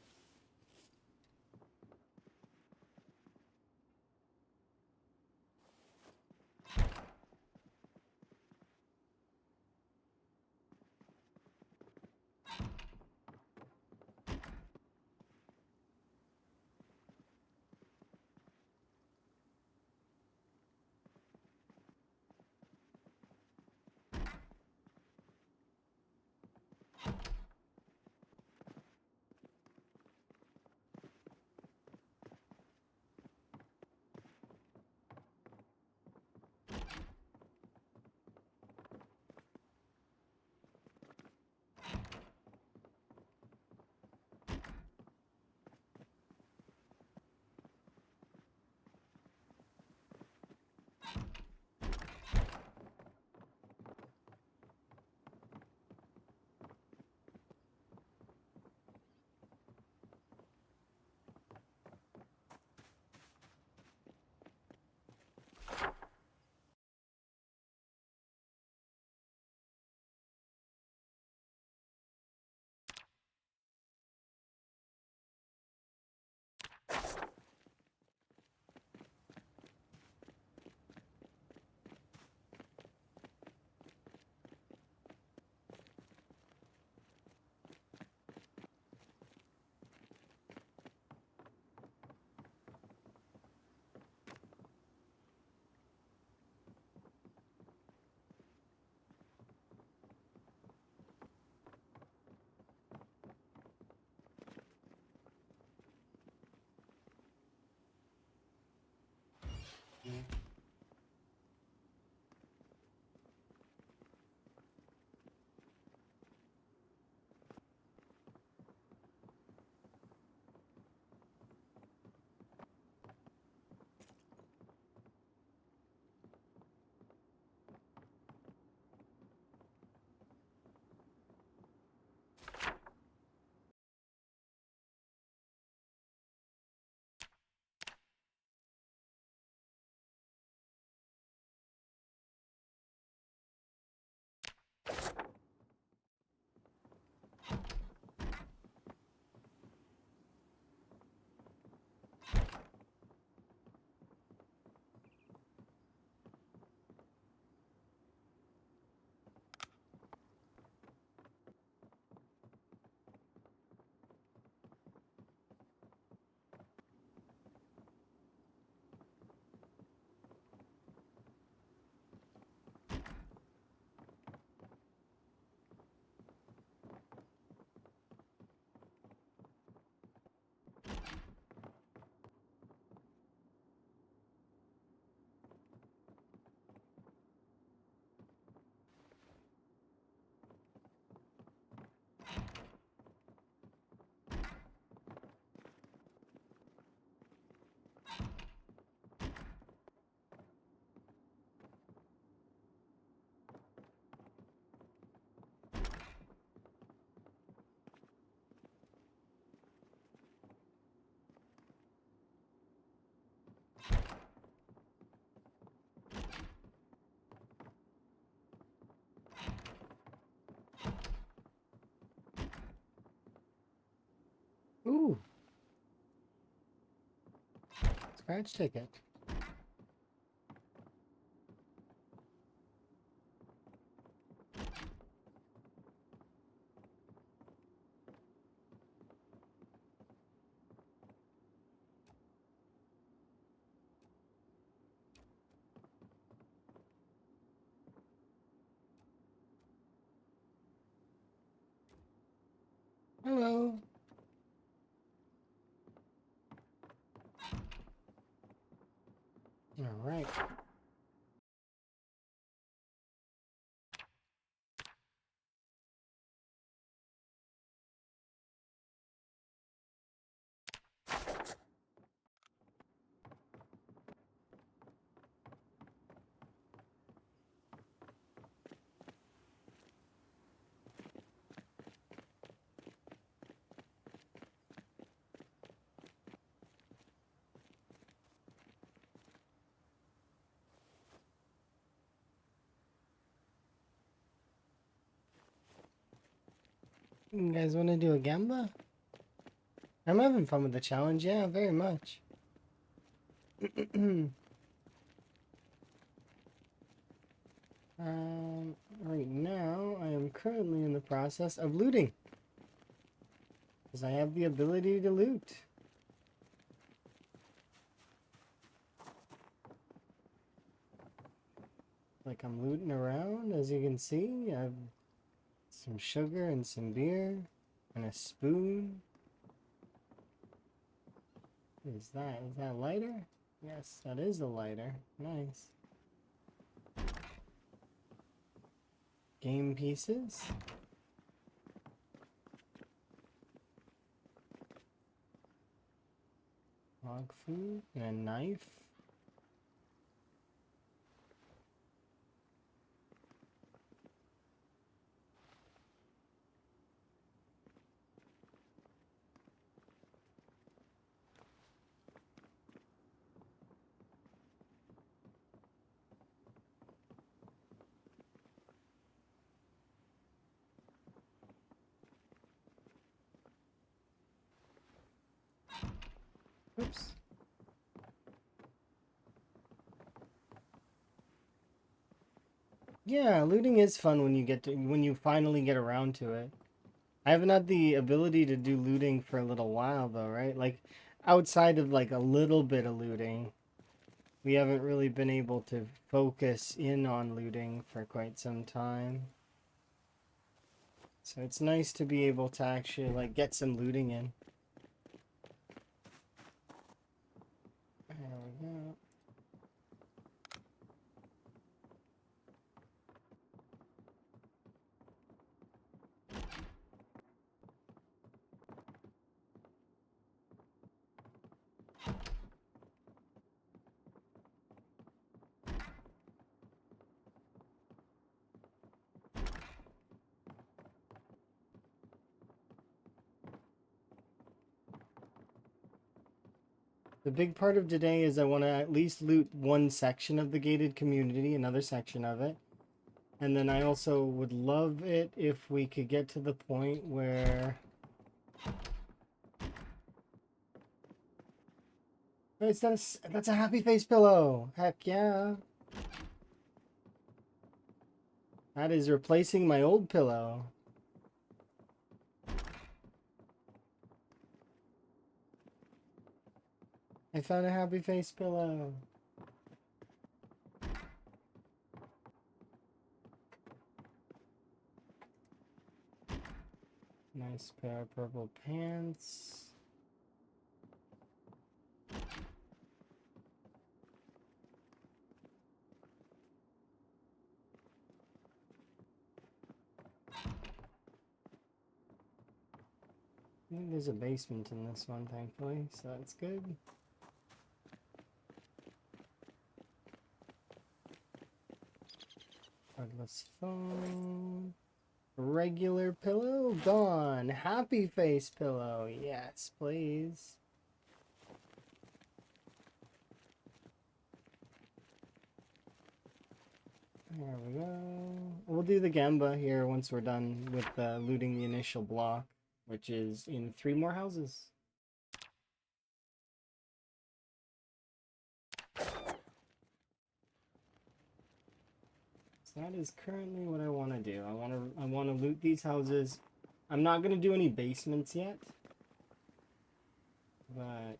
Ooh, scratch ticket. Hello. All right. You guys want to do a gamba? I'm having fun with the challenge, yeah, very much. Right now, I am currently in the process of looting. Because I have the ability to loot. Like I'm looting around, as you can see. I have some sugar and some beer. And a spoon. What is that? Is that a lighter? Yes, that is a lighter. Nice. Game pieces. Dog food. And a knife. Oops. Yeah, looting is fun when you finally get around to it. I haven't had the ability to do looting for a little while though, right? Like outside of like a little bit of looting, we haven't really been able to focus in on looting for quite some time. So it's nice to be able to actually like get some looting in. There we go. The big part of today is I want to at least loot one section of the gated community, another section of it. And then I also would love it if we could get to the point where... That's a happy face pillow! Heck yeah! That is replacing my old pillow. I found a happy face pillow. Nice pair of purple pants. I think there's a basement in this one, thankfully, so that's good. Cordless phone. Regular pillow gone. Happy face pillow. Yes, please. There we go. We'll do the gamba here once we're done with looting the initial block, which is in 3 more houses. So that is currently what I want to do. I want to loot these houses. I'm not going to do any basements yet. But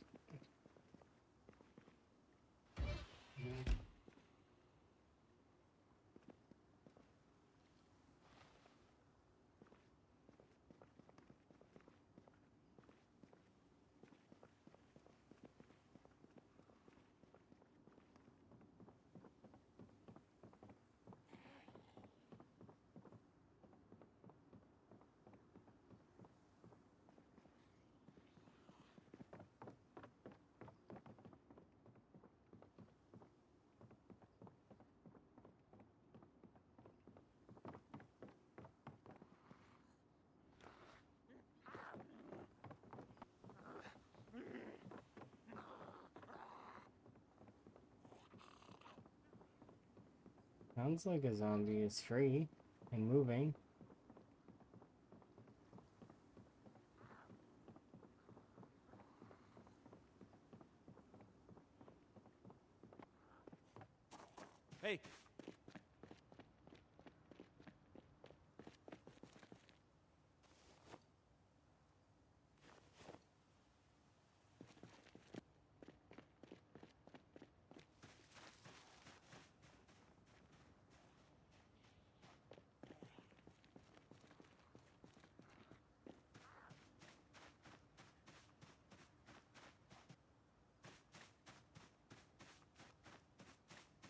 sounds like a zombie is free and moving. Hey.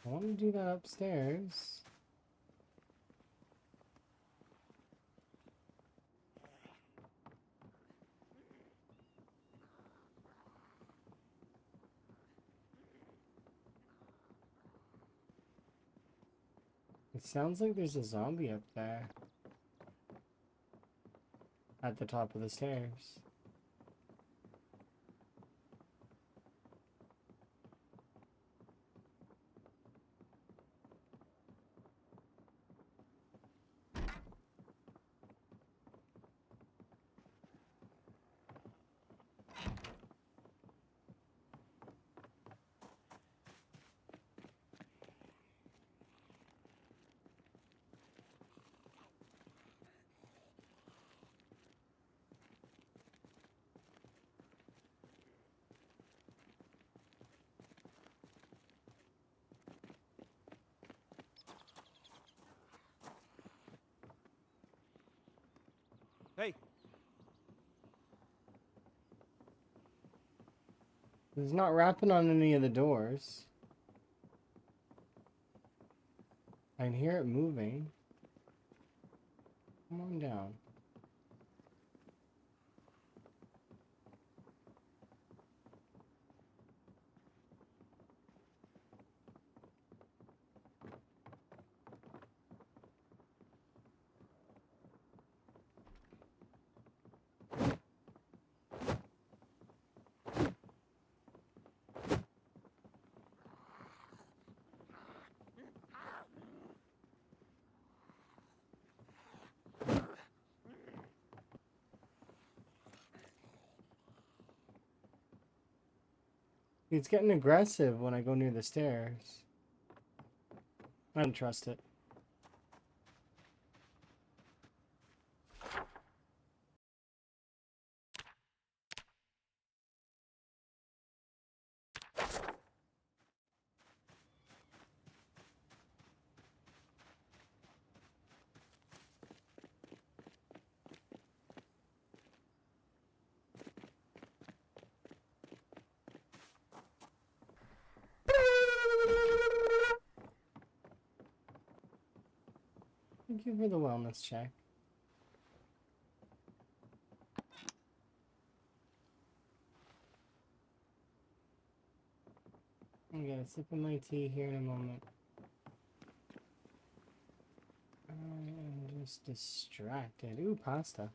I want to do that upstairs. It sounds like there's a zombie up there. At the top of the stairs. Hey. He's not rapping on any of the doors. I can hear it moving. Come on down. He's getting aggressive when I go near the stairs. I don't trust it. Thank you for the wellness check. I'm gonna sip of my tea here in a moment. I am just distracted. Ooh, pasta.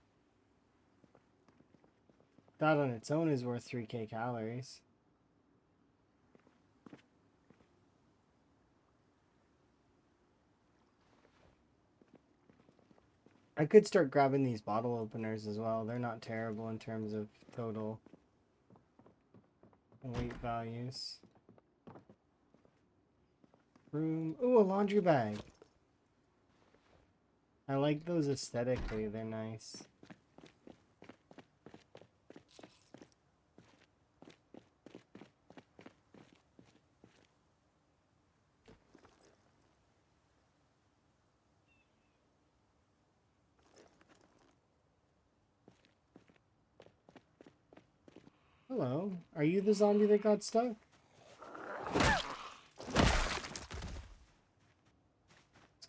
That on its own is worth 3k calories. I could start grabbing these bottle openers as well. They're not terrible in terms of total weight values. Room. Ooh, a laundry bag. I like those aesthetically. They're nice. Hello. Are you the zombie that got stuck? Let's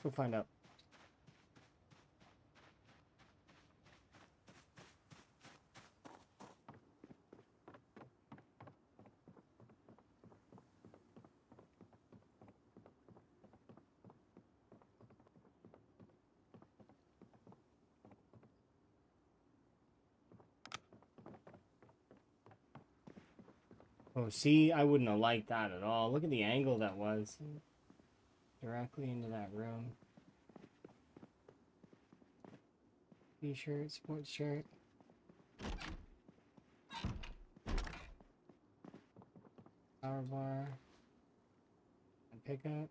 go find out. Oh, see, I wouldn't have liked that at all. Look at the angle that was. Directly into that room. T-shirt, sports shirt. Power bar. And pickup.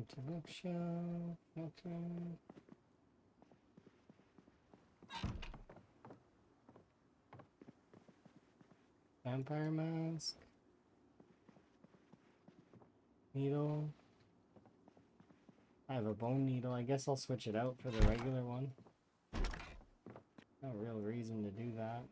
Empty bookshelf. Nothing. Vampire mask. Needle. I have a bone needle. I guess I'll switch it out for the regular one. No real reason to do that.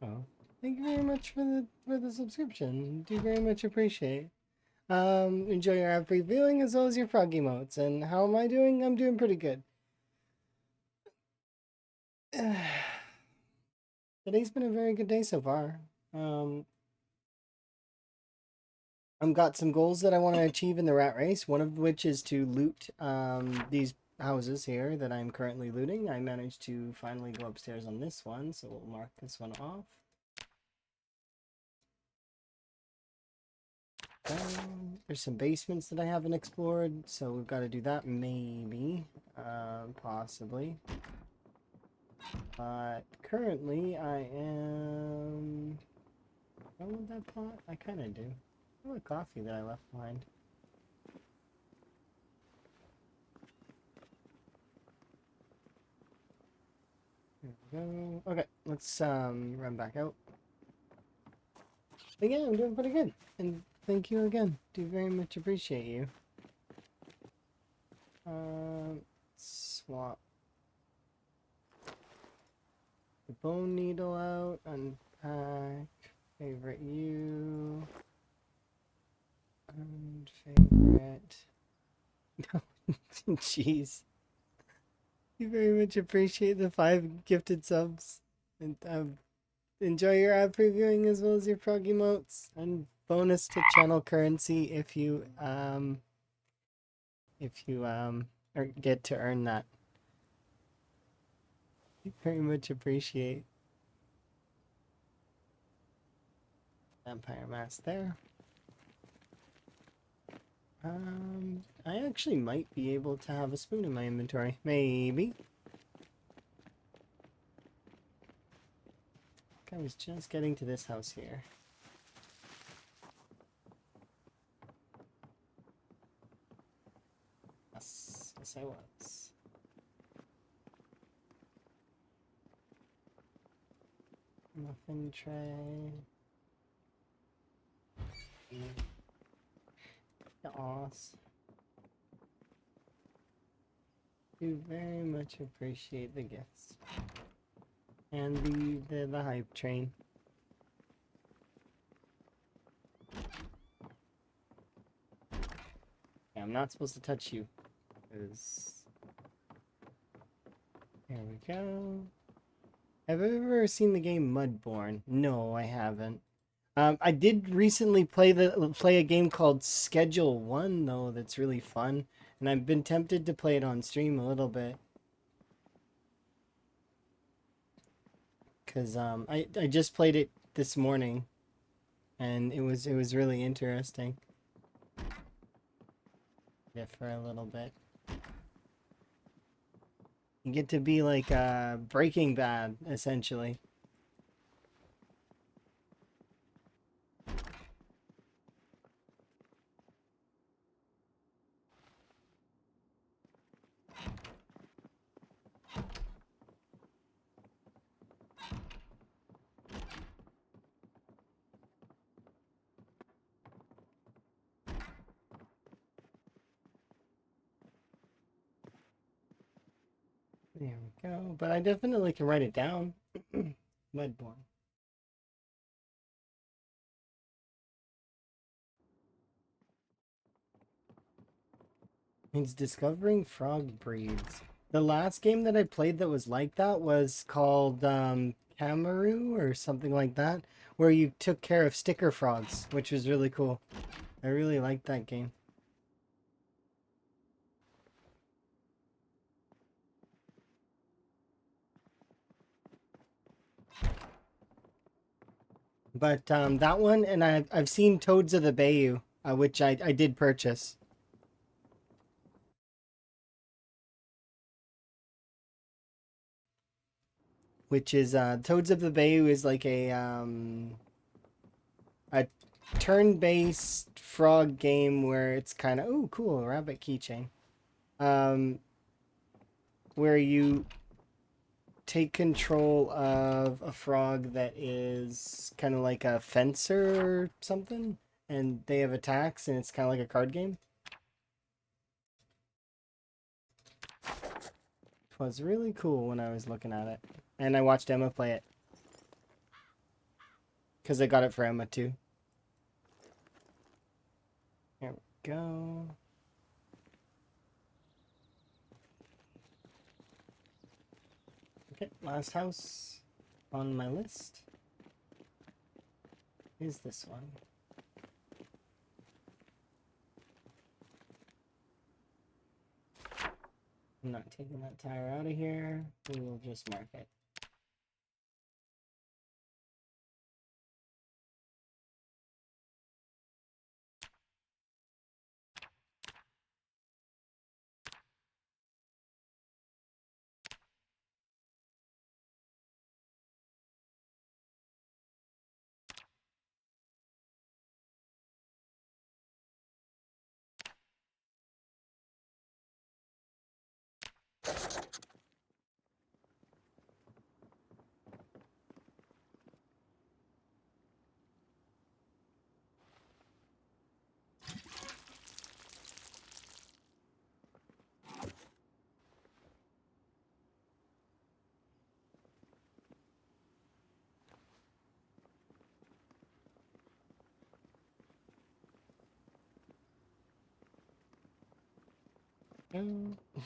Oh, thank you very much for the subscription. Do very much appreciate. Enjoy your ad-free viewing as well as your frog emotes. And how am I doing? I'm doing pretty good. Today's been a very good day so far. I've got some goals that I want to achieve in the rat race, one of which is to loot these houses here that I'm currently looting. I managed to finally go upstairs on this one, so we'll mark this one off. There's some basements that I haven't explored, so we've got to do that, maybe, possibly. But currently I am... I want that pot? I kind of do. I want coffee that I left behind. There we go. Okay, let's run back out. But yeah, I'm doing pretty good. And thank you again. Do very much appreciate you. Swap the bone needle out, unpack, favorite you, and favorite. Jeez. You very much appreciate the 5 gifted subs. And enjoy your ad previewing as well as your frog emotes. And bonus to channel currency if you get to earn that. You very much appreciate. Vampire mask there. I actually might be able to have a spoon in my inventory. Maybe. I was just getting to this house here. Yes, yes I was. Muffin tray. Awesome. Do very much appreciate the gifts. And the hype train. Yeah, I'm not supposed to touch you. Cause there we go. Have you ever seen the game Mudborn? No, I haven't. I did recently play a game called Schedule 1 though that's really fun, and I've been tempted to play it on stream a little bit. Cause I just played it this morning, and it was really interesting. Yeah, for a little bit. You get to be like Breaking Bad essentially. There we go. But I definitely can write it down. Mudborn. Means discovering frog breeds. The last game that I played that was like that was called Camaroo or something like that, where you took care of sticker frogs, which was really cool. I really liked that game. But that one, and I've seen Toads of the Bayou, which I did purchase. which is Toads of the Bayou is like a turn-based frog game where it's kind of cool, rabbit keychain. Um, where you take control of a frog that is kind of like a fencer or something, and they have attacks, and it's kind of like a card game. It was really cool when I was looking at it, and I watched Emma play it because I got it for Emma too. Here we go. Okay, last house on my list is this one. I'm not taking that tire out of here. We will just mark it.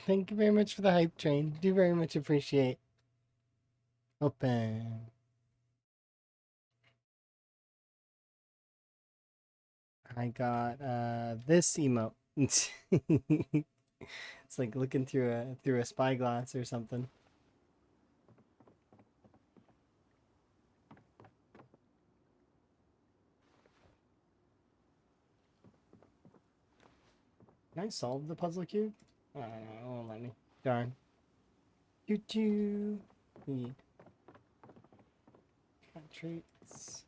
Thank you very much for the hype train. Do very much appreciate. Open. I got this emote. It's like looking through a spyglass or something. Can I solve the puzzle cube? I don't know, it won't let me. Darn. Choo-choo. Need cat traits.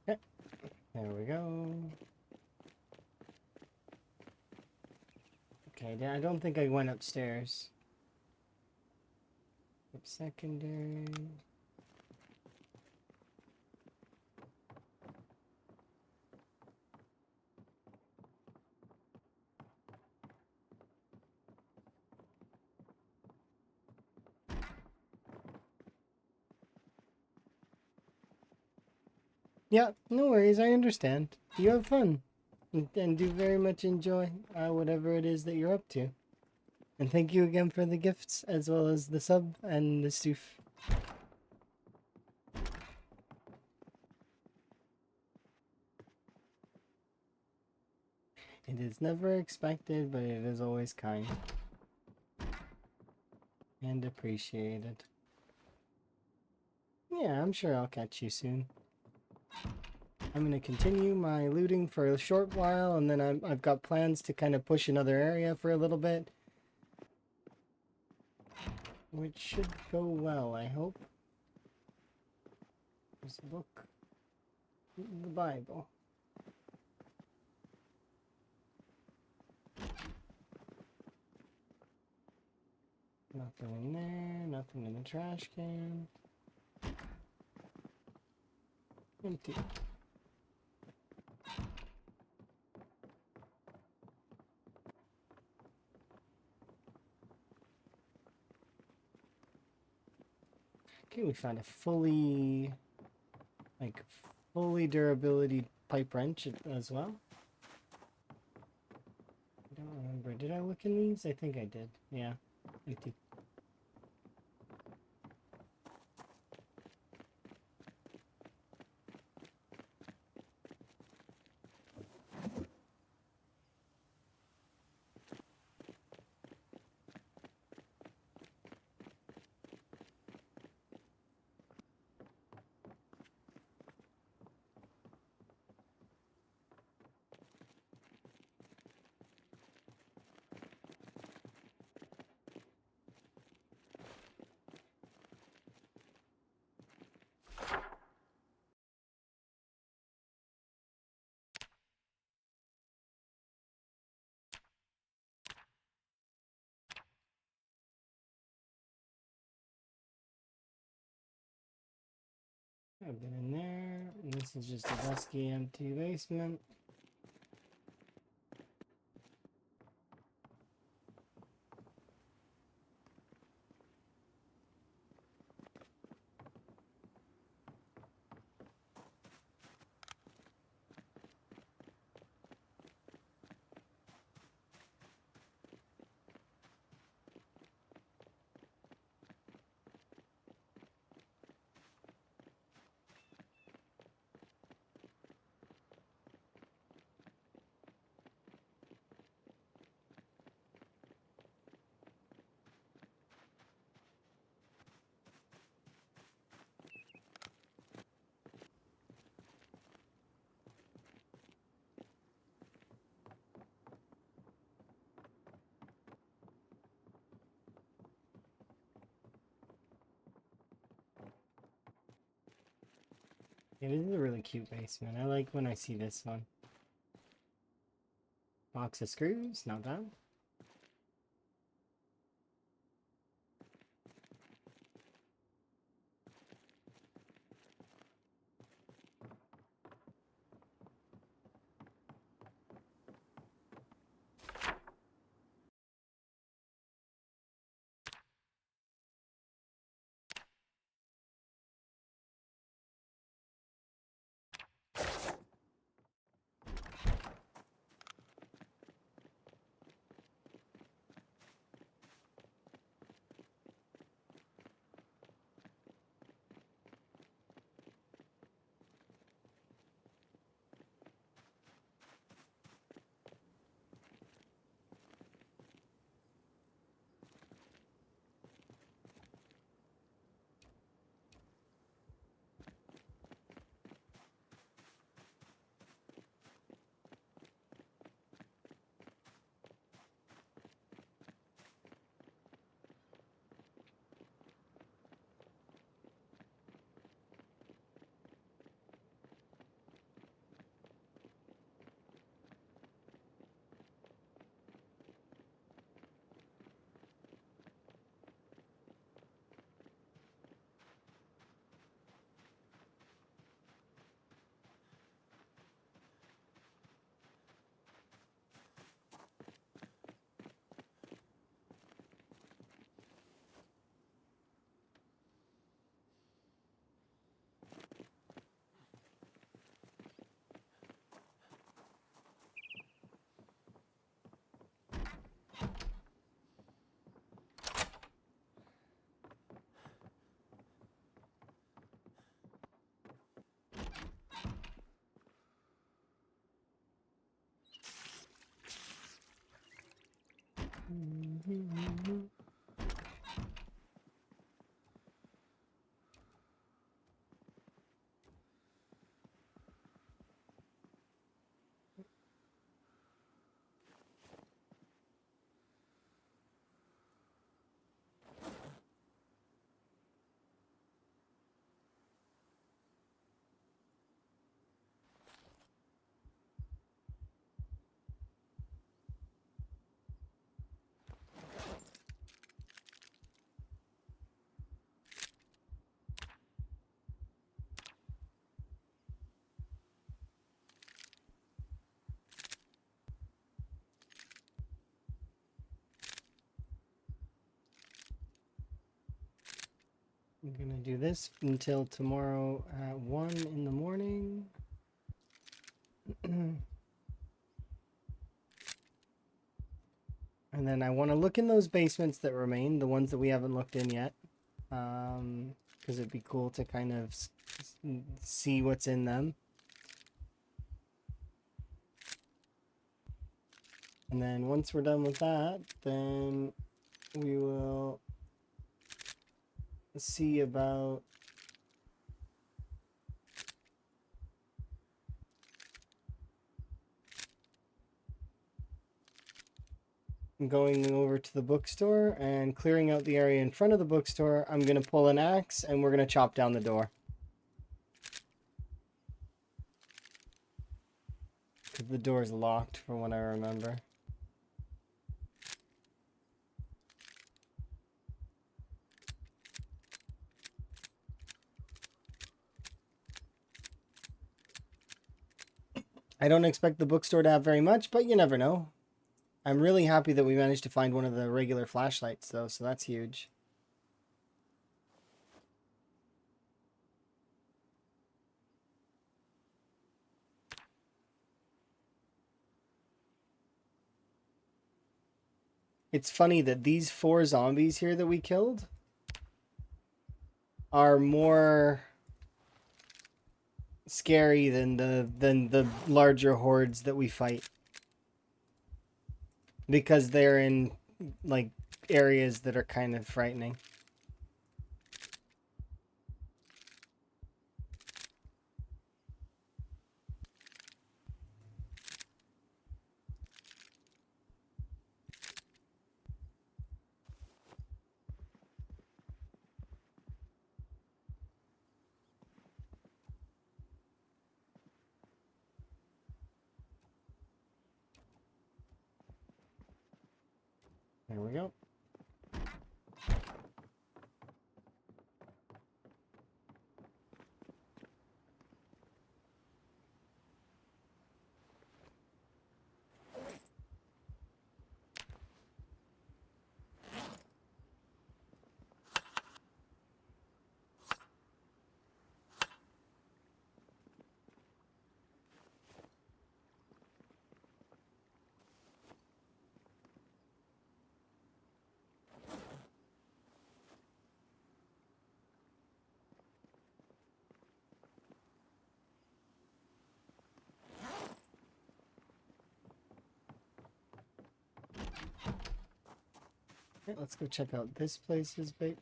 Okay, there we go. Okay, I don't think I went upstairs. Up secondary. Yeah, no worries. I understand. You have fun, and do very much enjoy whatever it is that you're up to. And thank you again for the gifts, as well as the sub and the stoof. It is never expected, but it is always kind. And appreciated. Yeah, I'm sure I'll catch you soon. I'm going to continue my looting for a short while, and then I've got plans to kind of push another area for a little bit. Which should go well, I hope. There's a book. The Bible. Nothing in there, nothing in the trash can. Empty. Okay, we found a fully durability pipe wrench as well. I don't remember. Did I look in these? I think I did. Yeah. Empty. I've been in there, and this is just a dusky, empty basement. Yeah, this is a really cute basement. I like when I see this one. Box of screws, not bad. I'm gonna do this until tomorrow at 1 in the morning. And then I want to look in those basements that remain, the ones that we haven't looked in yet. Because it'd be cool to kind of see what's in them. And then once we're done with that, then we will see about going over to the bookstore and clearing out the area in front of the bookstore. I'm going to pull an axe and we're going to chop down the door. Because the door is locked from what I remember. I don't expect the bookstore to have very much, but you never know. I'm really happy that we managed to find one of the regular flashlights, though, so that's huge. It's funny that these 4 zombies here that we killed are more scary than the larger hordes that we fight, because they're in like areas that are kind of frightening. There we go. Okay, let's go check out this place's bait.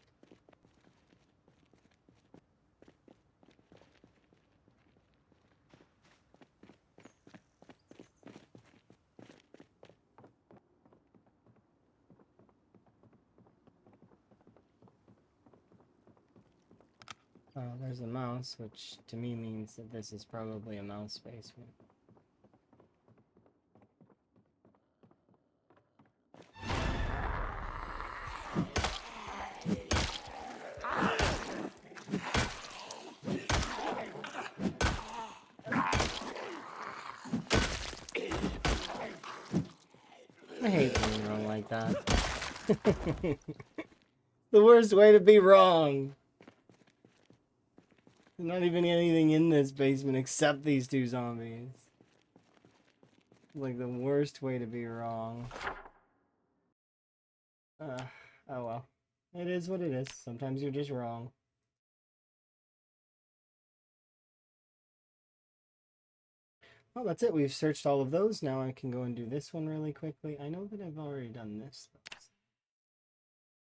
Oh, there's a mouse, which to me means that this is probably a mouse basement. I hate being wrong like that. The worst way to be wrong. There's not even anything in this basement except these 2 zombies. Like the worst way to be wrong. Oh well. It is what it is. Sometimes you're just wrong. Well, that's it. We've searched all of those. Now I can go and do this one really quickly. I know that I've already done this.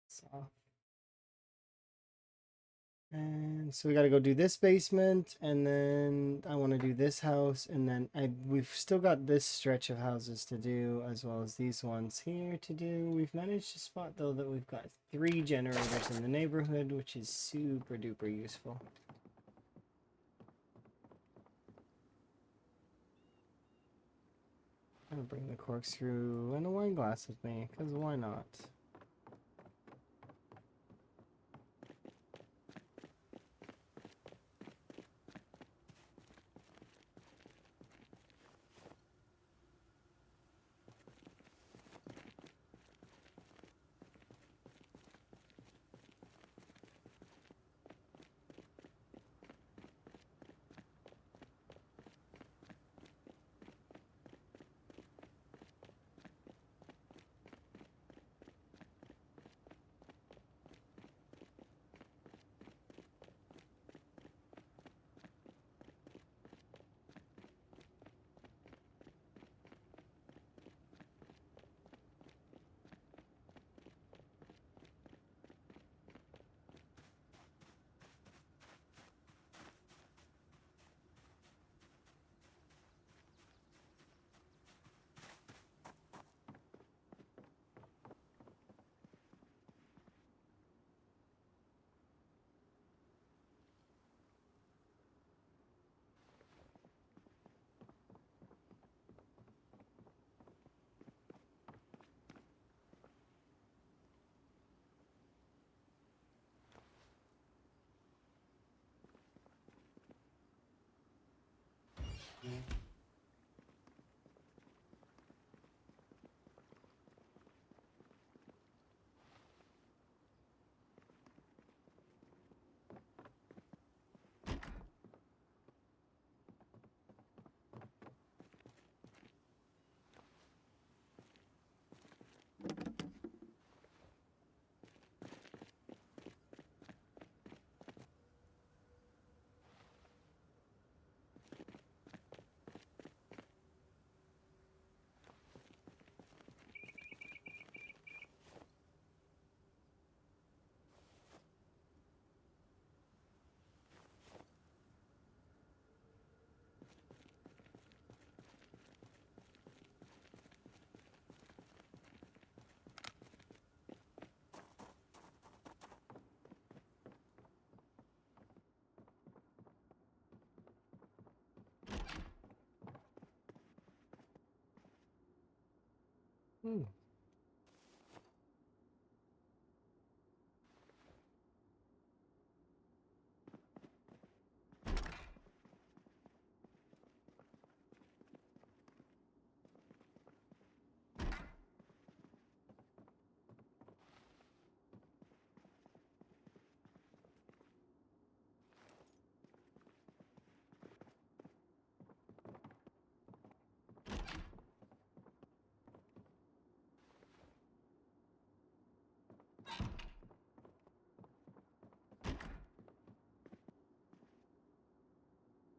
So. And so we got to go do this basement, and then I want to do this house, and then we've still got this stretch of houses to do, as well as these ones here to do. We've managed to spot, though, that we've got 3 generators in the neighborhood, which is super duper useful. I'm gonna bring the corkscrew and a wine glass with me, because why not?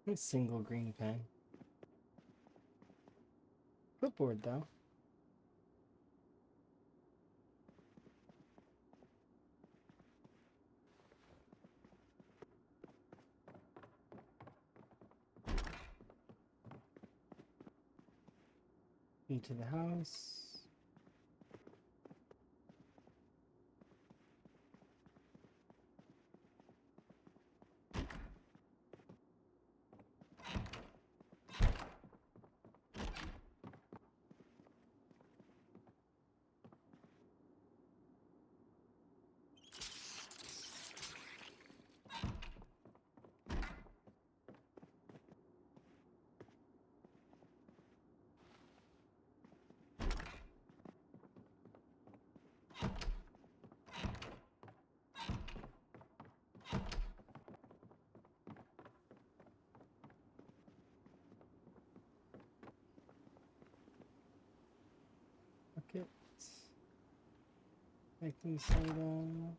A single green pen. Clipboard though. Into the house. Bucket. Baking soda.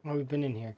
Oh, we've been in here.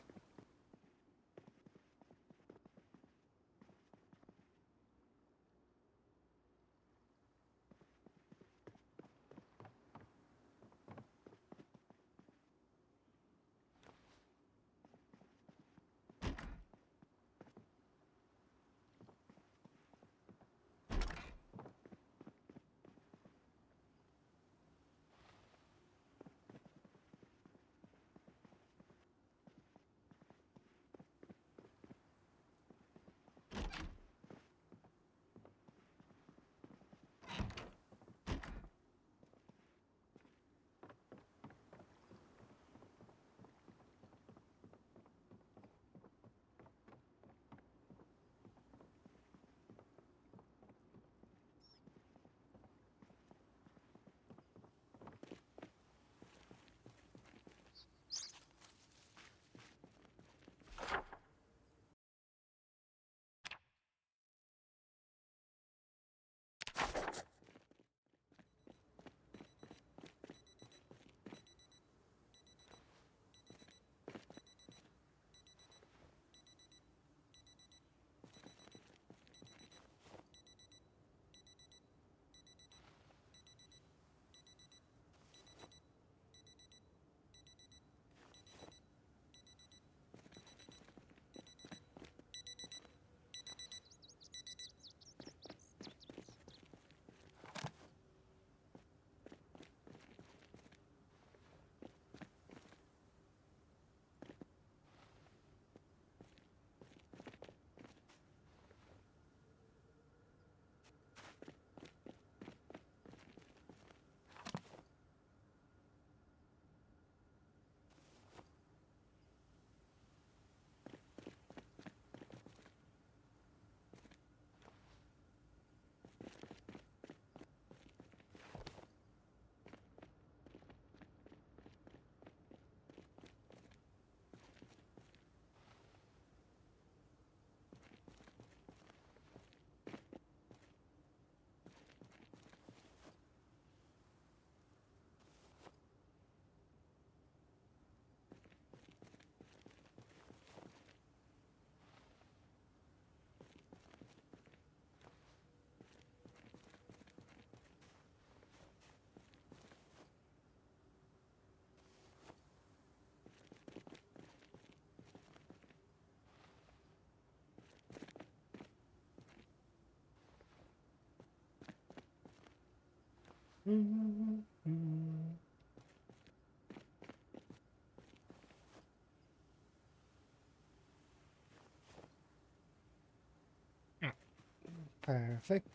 Perfect.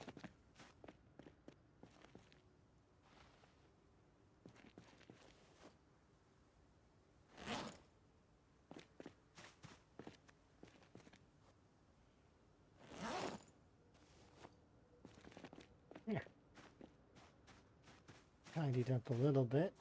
Yeah. Tidied up a little bit.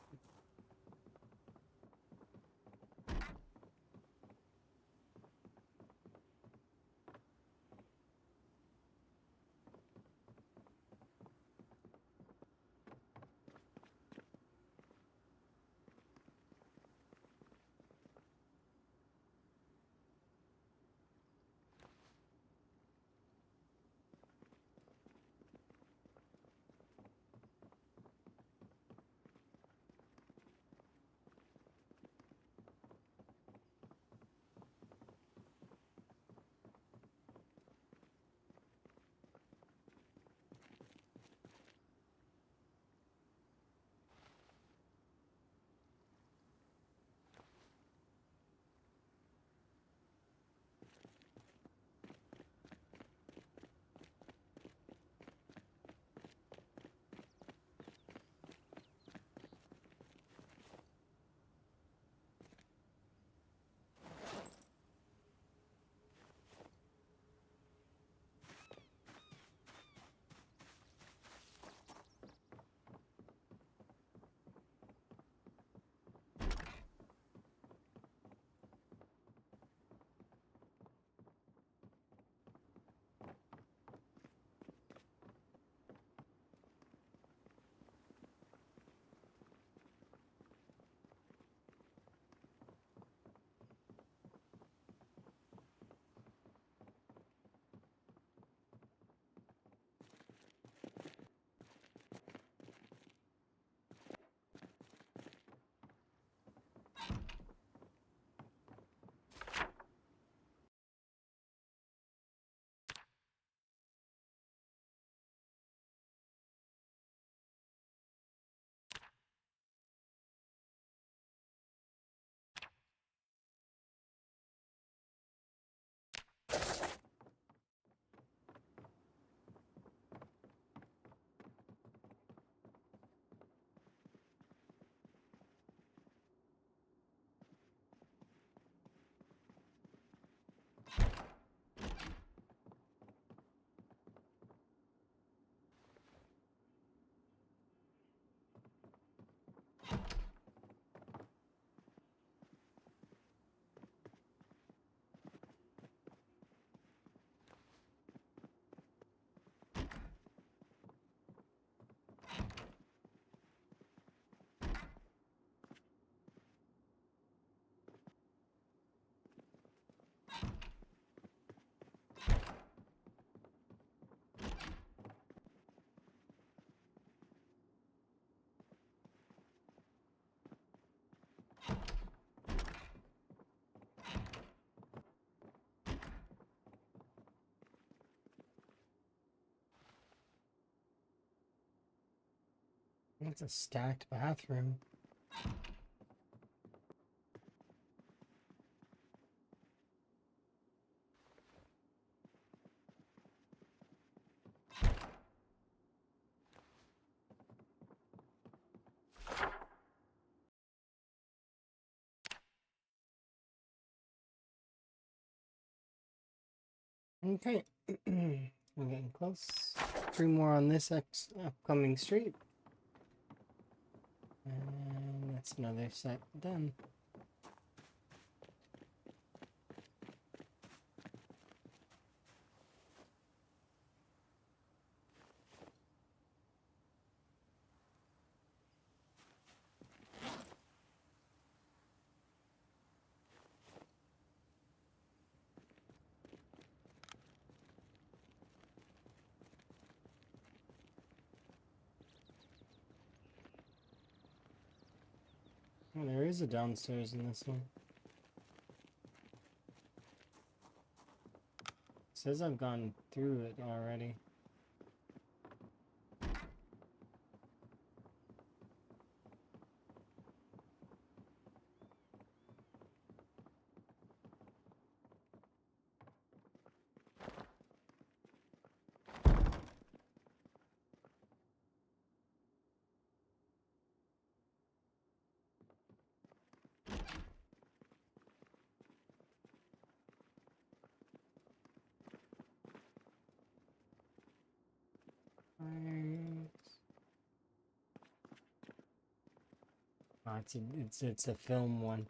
It's a stacked bathroom. Okay. We're getting close. 3 more on this upcoming street. And that's another set done. Oh, there is a downstairs in this one. It says I've gone through it already. Oh, it's a film one.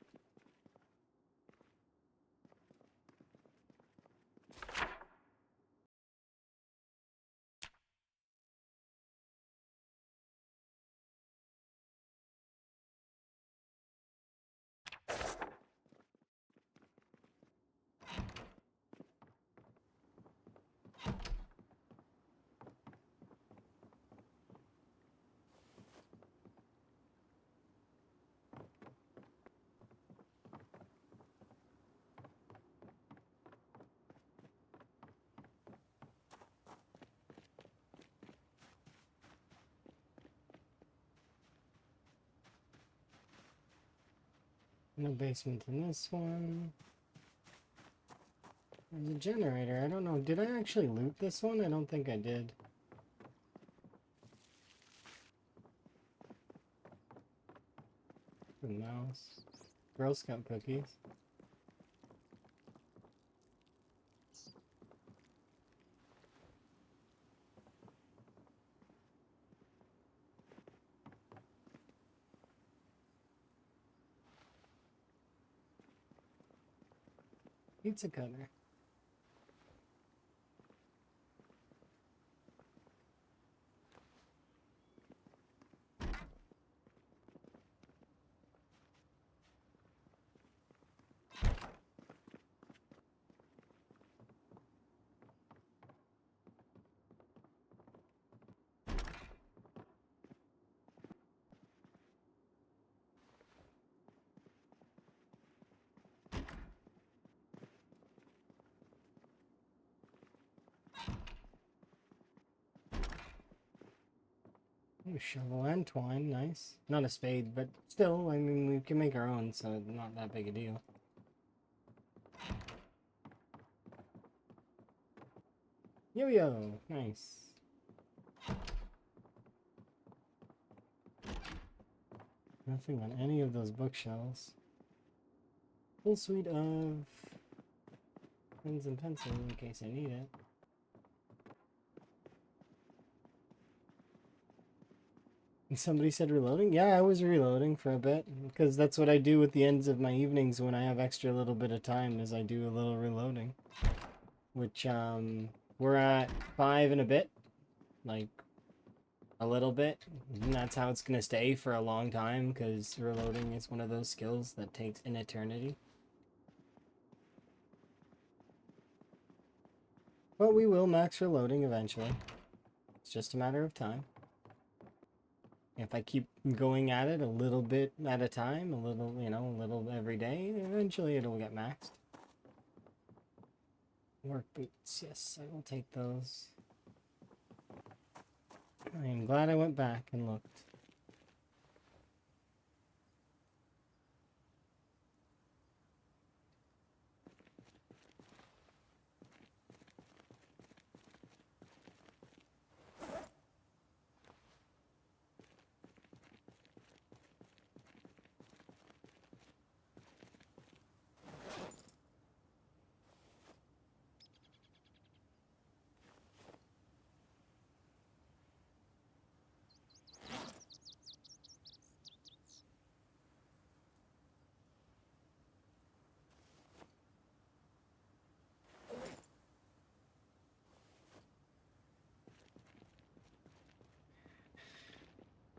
No basement in this one. There's a generator. I don't know. Did I actually loot this one? I don't think I did. The mouse. Girl Scout cookies. Pizza cutter. Ooh, shovel and twine, nice. Not a spade, but still, I mean, we can make our own, so not that big a deal. Yo-yo, nice. Nothing on any of those bookshelves. Full suite of pens and pencils in case I need it. Somebody said reloading? Yeah, I was reloading for a bit, because that's what I do with the ends of my evenings when I have extra little bit of time, is I do a little reloading. Which, we're at 5 and a bit. Like, a little bit. And that's how it's gonna stay for a long time, because reloading is one of those skills that takes an eternity. But we will max reloading eventually. It's just a matter of time. If I keep going at it a little bit at a time, a little, you know, a little every day, eventually it'll get maxed. Work boots, yes, I will take those. I am glad I went back and looked.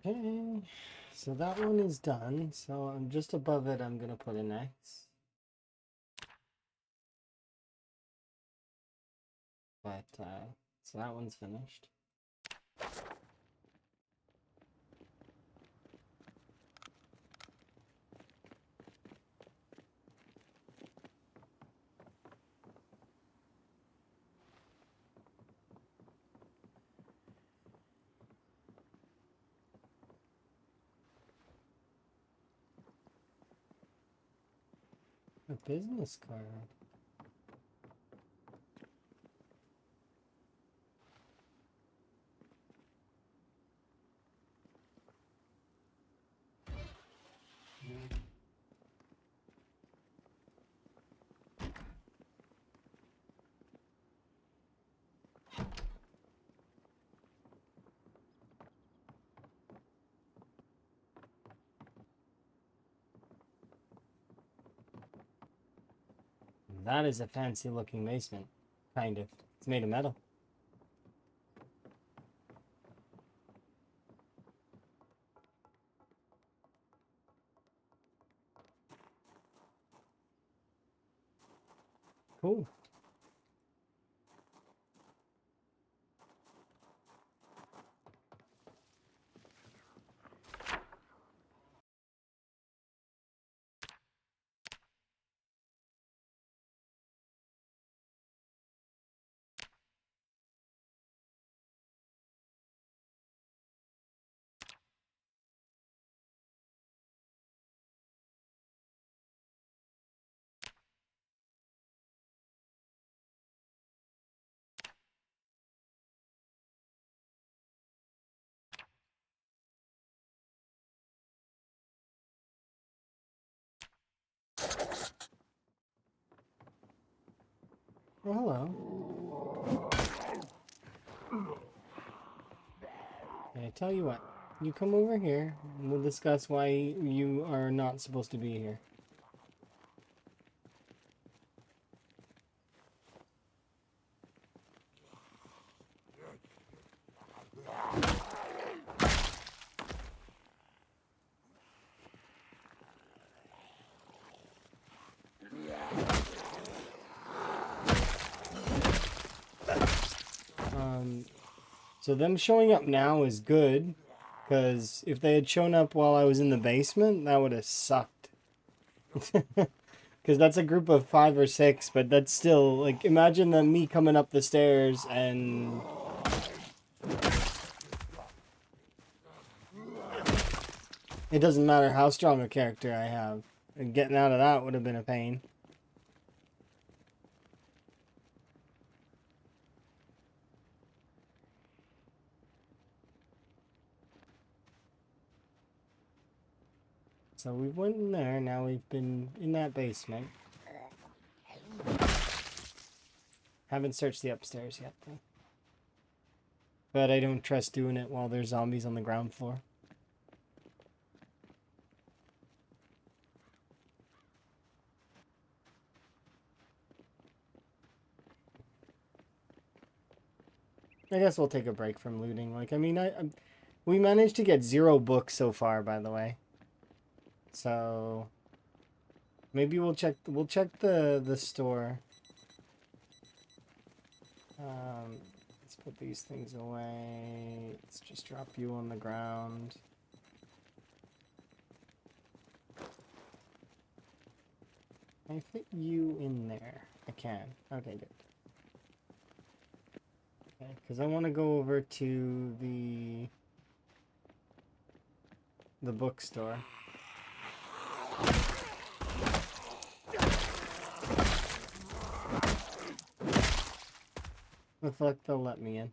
Okay, so that one is done. So I'm just above it, I'm gonna put an X. But, so that one's finished. A business card. that is a fancy looking basement. Kind of. It's made of metal. Cool. Oh, hello. I tell you what, you come over here and we'll discuss why you are not supposed to be here. So them showing up now is good, because if they had shown up while I was in the basement, that would have sucked. Because that's a group of 5 or 6, but that's still, like, imagine me coming up the stairs and... It doesn't matter how strong a character I have. And getting out of that would have been a pain. So we went in there, now we've been in that basement. Haven't searched the upstairs yet, though. But I don't trust doing it while there's zombies on the ground floor. I guess we'll take a break from looting. Like, I mean, we managed to get 0 books so far, by the way. So maybe we'll check the store. Let's put these things away. Let's just drop you on the ground. Can I fit you in there? I can. Okay, good. Okay, because I want to go over to the bookstore. Looks like they'll let me in.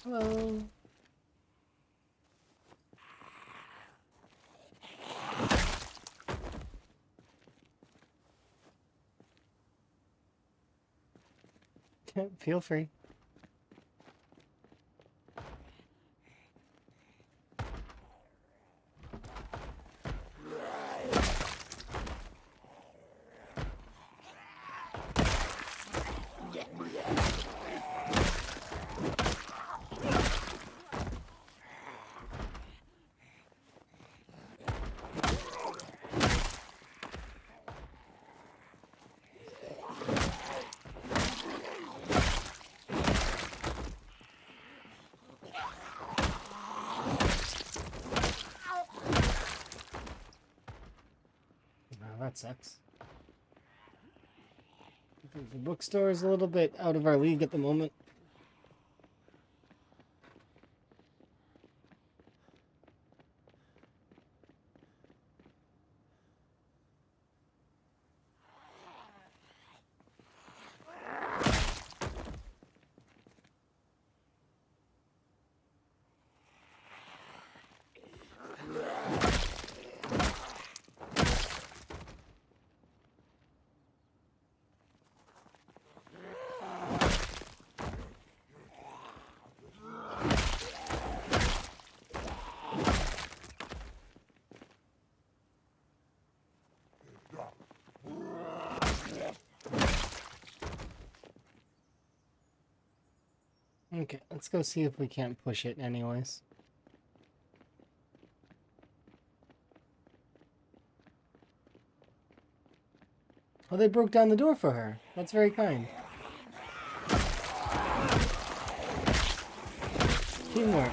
Hello. Feel free. That sucks. The bookstore is a little bit out of our league at the moment. Okay, let's go see if we can't push it anyways. Oh, they broke down the door for her. That's very kind. Teamwork.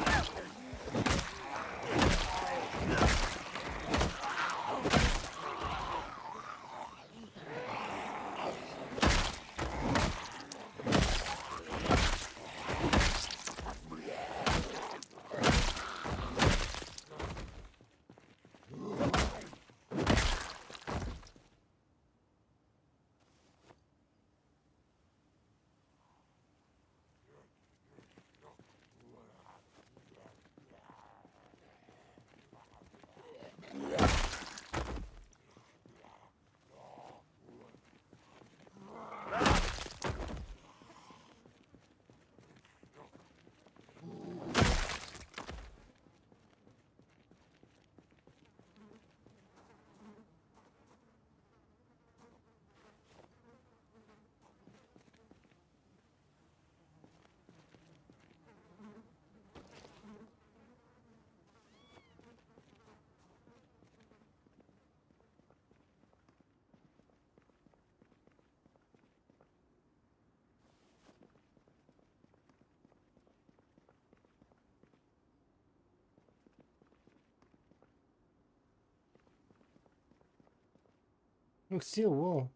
Look, steel wool.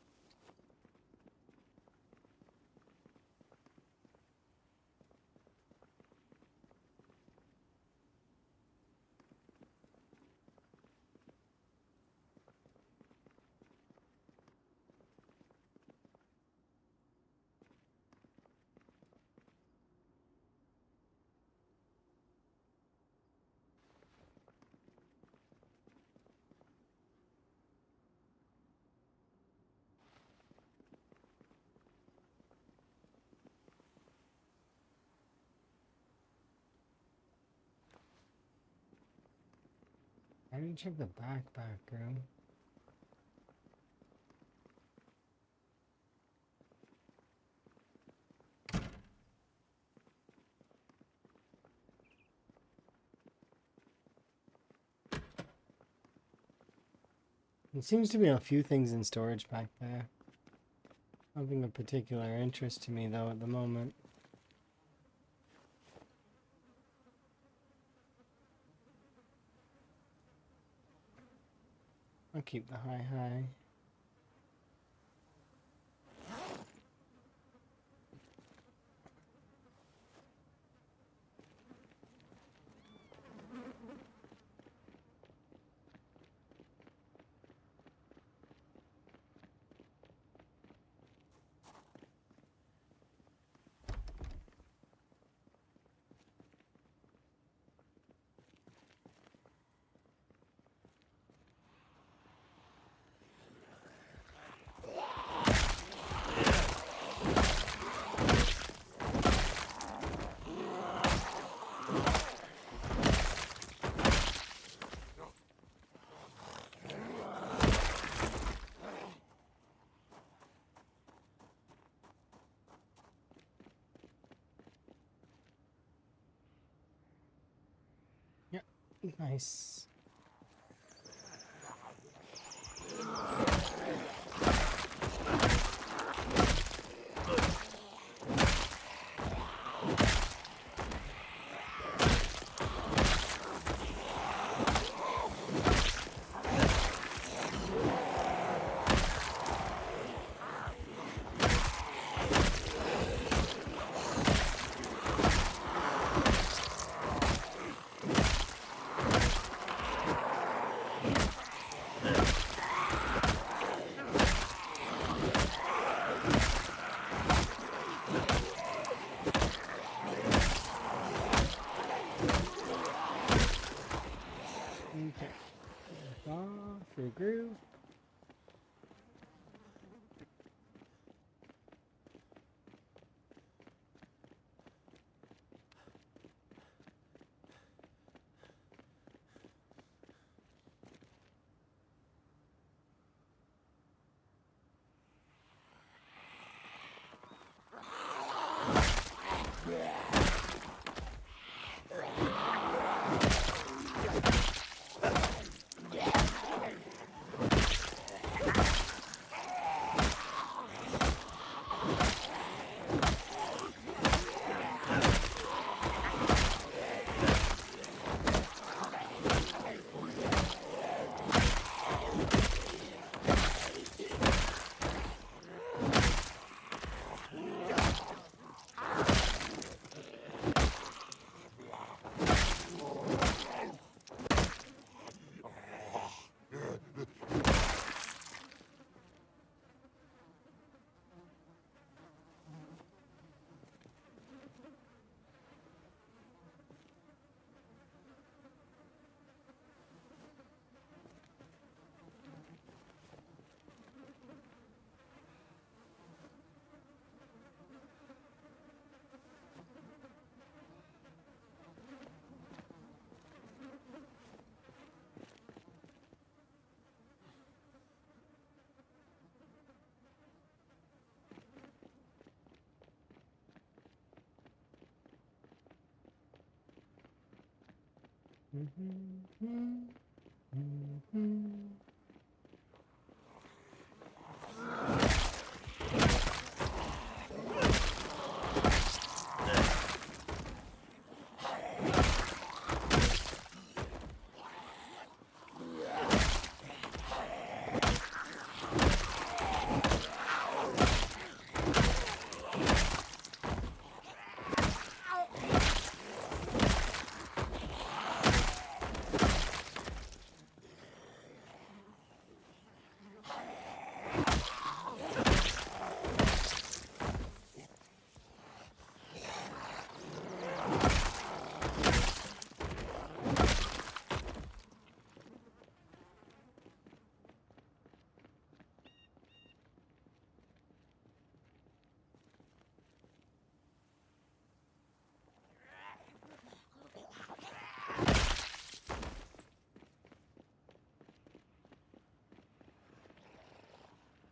I didn't check the back room. There seems to be a few things in storage back there. Nothing of particular interest to me though at the moment. I'll keep the high. Yep, nice. Okay. Off your groove.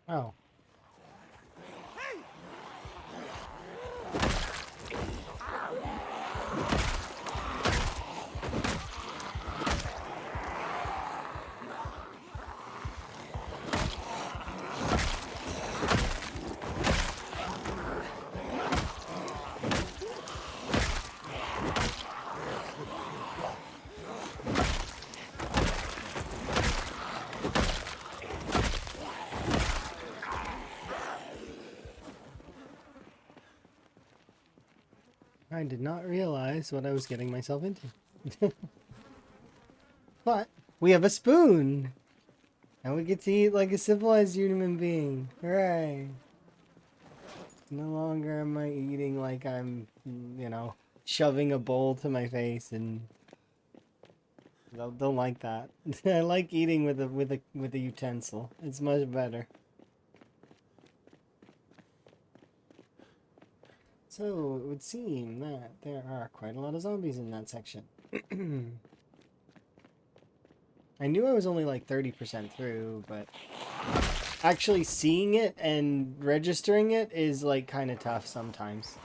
Oh. I did not realize what I was getting myself into. But we have a spoon! And we get to eat like a civilized human being. Hooray! No longer am I eating like I'm, you know, shoving a bowl to my face, and don't like that. I like eating with a utensil. It's much better. So it would seem that there are quite a lot of zombies in that section. I knew I was only like 30% through, but actually seeing it and registering it is like kind of tough sometimes.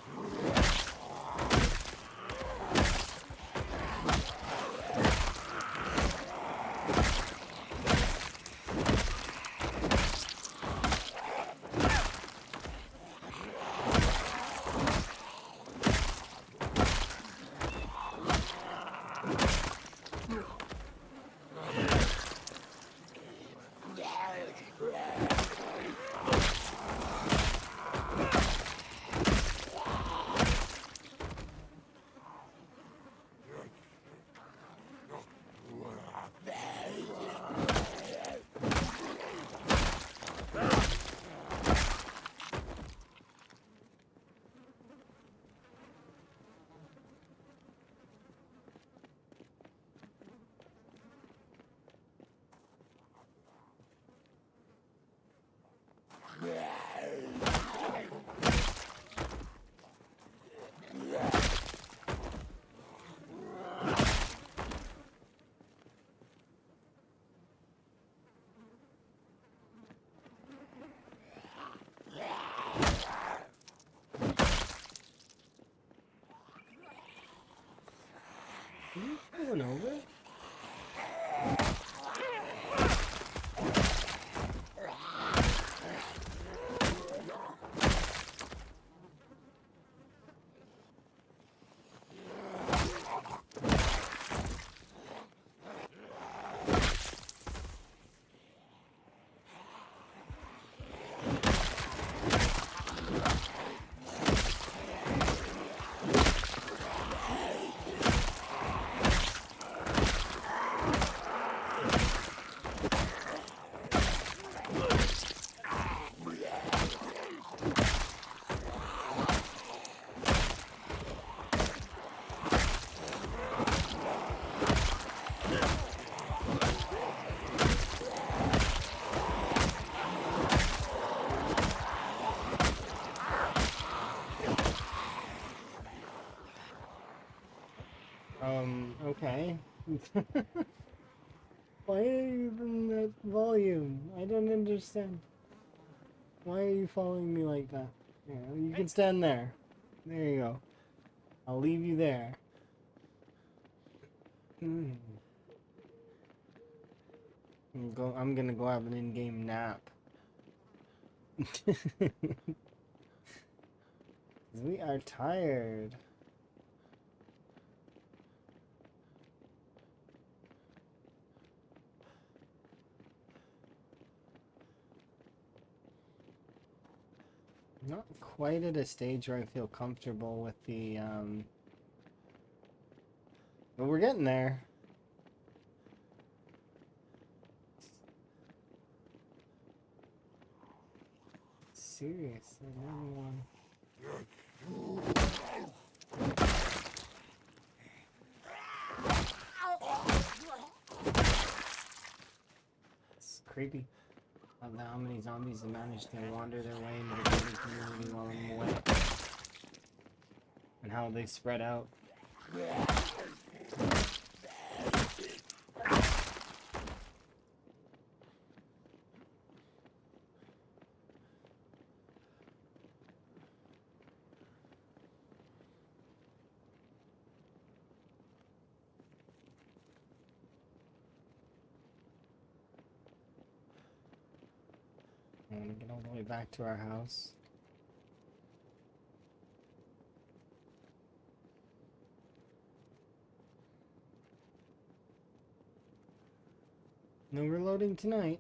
Going over? Okay. Why are you in that volume? I don't understand. Why are you following me like that? Yeah, you can stand there. There you go. I'll leave you there. Mm. I'm gonna go have an in-game nap. We are tired. Not quite at a stage where I feel comfortable with the, but we're getting there. Seriously, everyone. It's creepy. I don't know how many zombies have managed to wander their way into the gaming community while I'm away. And how they spread out. I want to get all the way back to our house. No reloading tonight.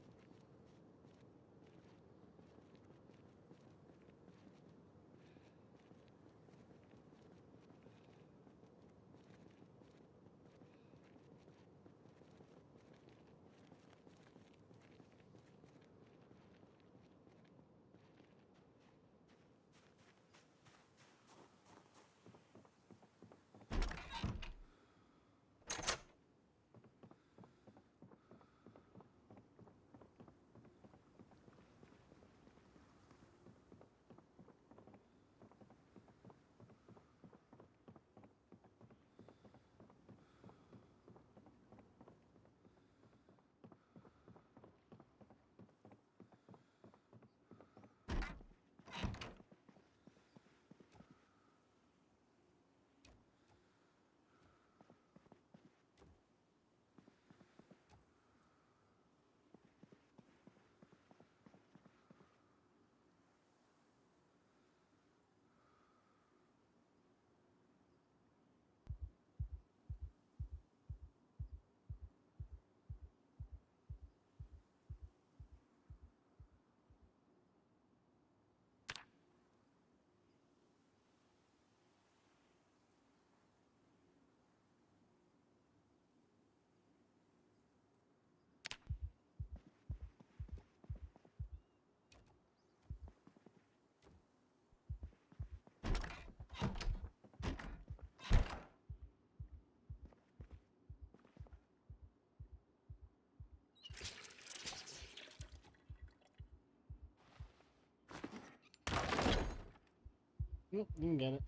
You can get it.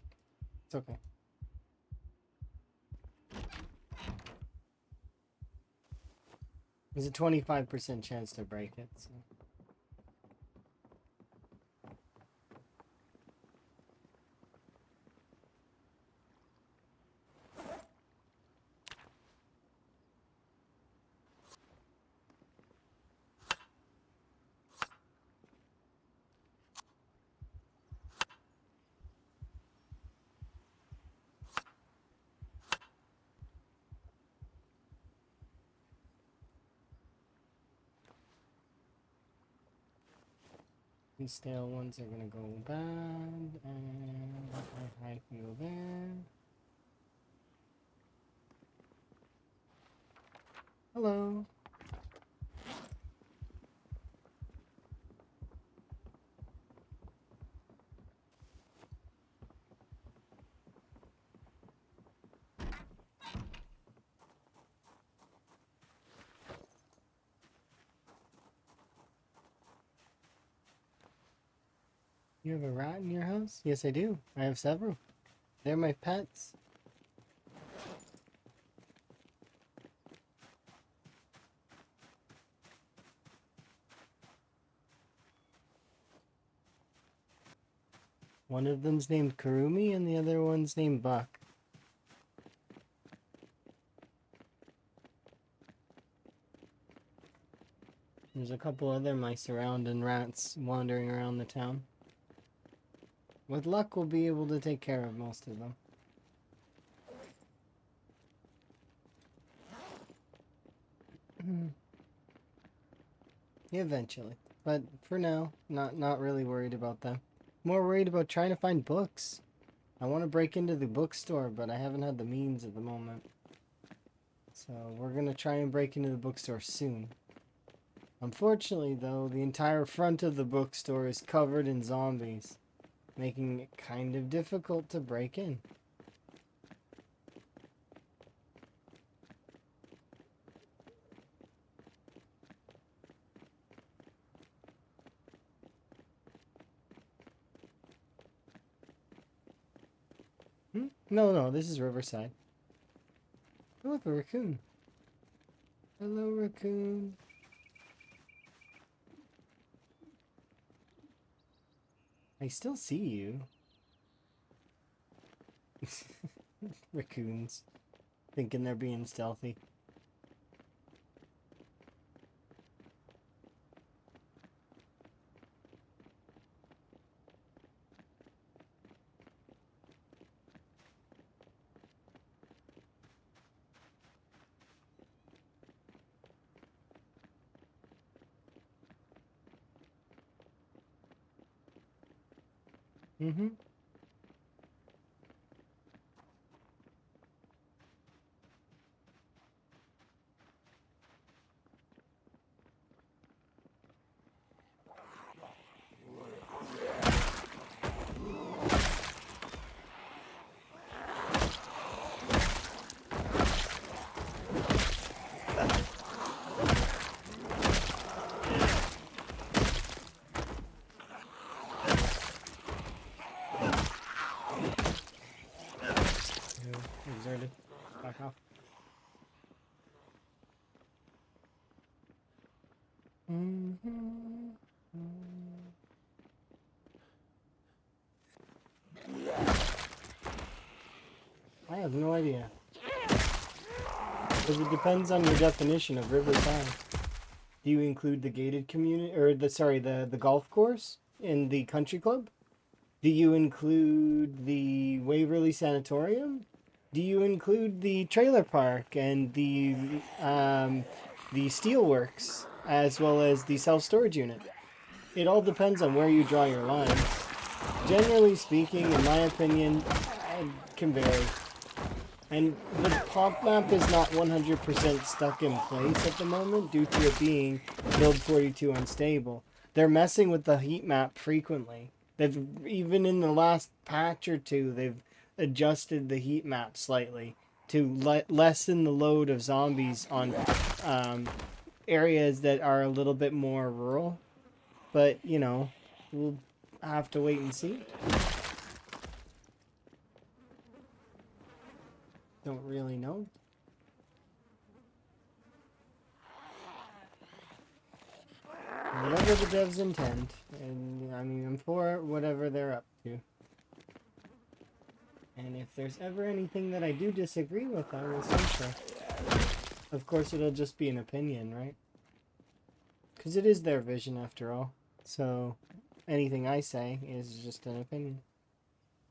It's okay. There's a 25% chance to break it. So. These stale ones are gonna go bad, and I feel there. Hello. You have a rat in your house? Yes, I do. I have several. They're my pets. One of them's named Karumi and the other one's named Buck. There's a couple other mice around and rats wandering around the town. With luck, we'll be able to take care of most of them. Eventually. But for now, not really worried about them. More worried about trying to find books. I want to break into the bookstore, but I haven't had the means at the moment. So we're going to try and break into the bookstore soon. Unfortunately, though, the entire front of the bookstore is covered in zombies, making it kind of difficult to break in. No, this is Riverside. Oh, look, a raccoon. Hello, raccoon. I still see you. Raccoons. Thinking they're being stealthy. Mm-hmm. Exerted. Back off. I have no idea. Because it depends on your definition of Riverside. Do you include the gated community, or the golf course in the country club? Do you include the Waverly Sanatorium? Do you include the trailer park and the steelworks, as well as the self-storage unit? It all depends on where you draw your lines. Generally speaking, in my opinion, it can vary. And the pop map is not 100% stuck in place at the moment due to it being build 42 unstable. They're messing with the heat map frequently. They've, even in the last patch or two, they've adjusted the heat map slightly to lessen the load of zombies on areas that are a little bit more rural. But, you know, we'll have to wait and see. Don't really know. Whatever the devs intend. And, I mean, I'm for whatever they're up to. And if there's ever anything that I do disagree with, I will say so. Of course, it'll just be an opinion, right? Because it is their vision, after all. So, anything I say is just an opinion.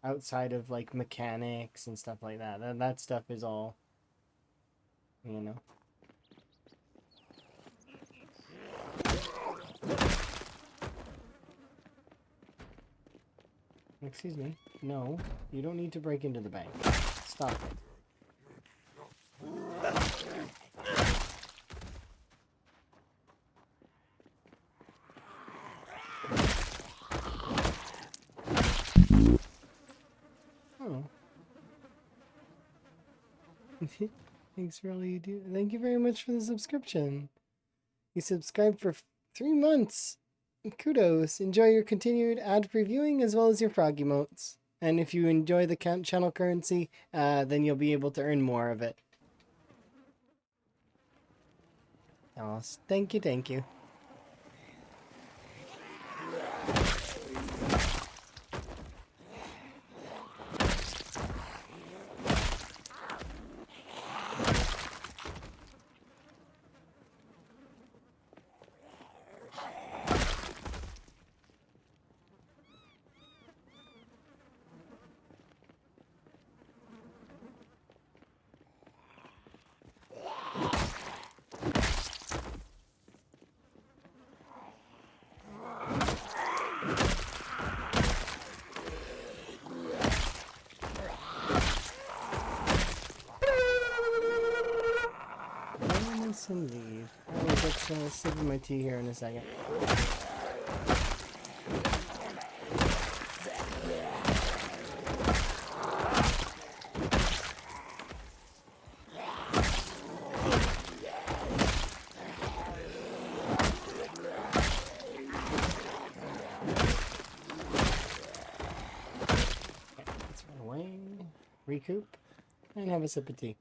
Outside of, like, mechanics and stuff like that. That stuff is all, you know. Excuse me. No, you don't need to break into the bank. Stop it. Oh. Thanks for all you do. Thank you very much for the subscription. You subscribed for 3 months. Kudos. Enjoy your continued ad-free viewing as well as your frog emotes. And if you enjoy the channel currency, then you'll be able to earn more of it. Oh, thank you, thank you. sipping my tea here in a second. Let's run away, recoup, and have a sip of tea.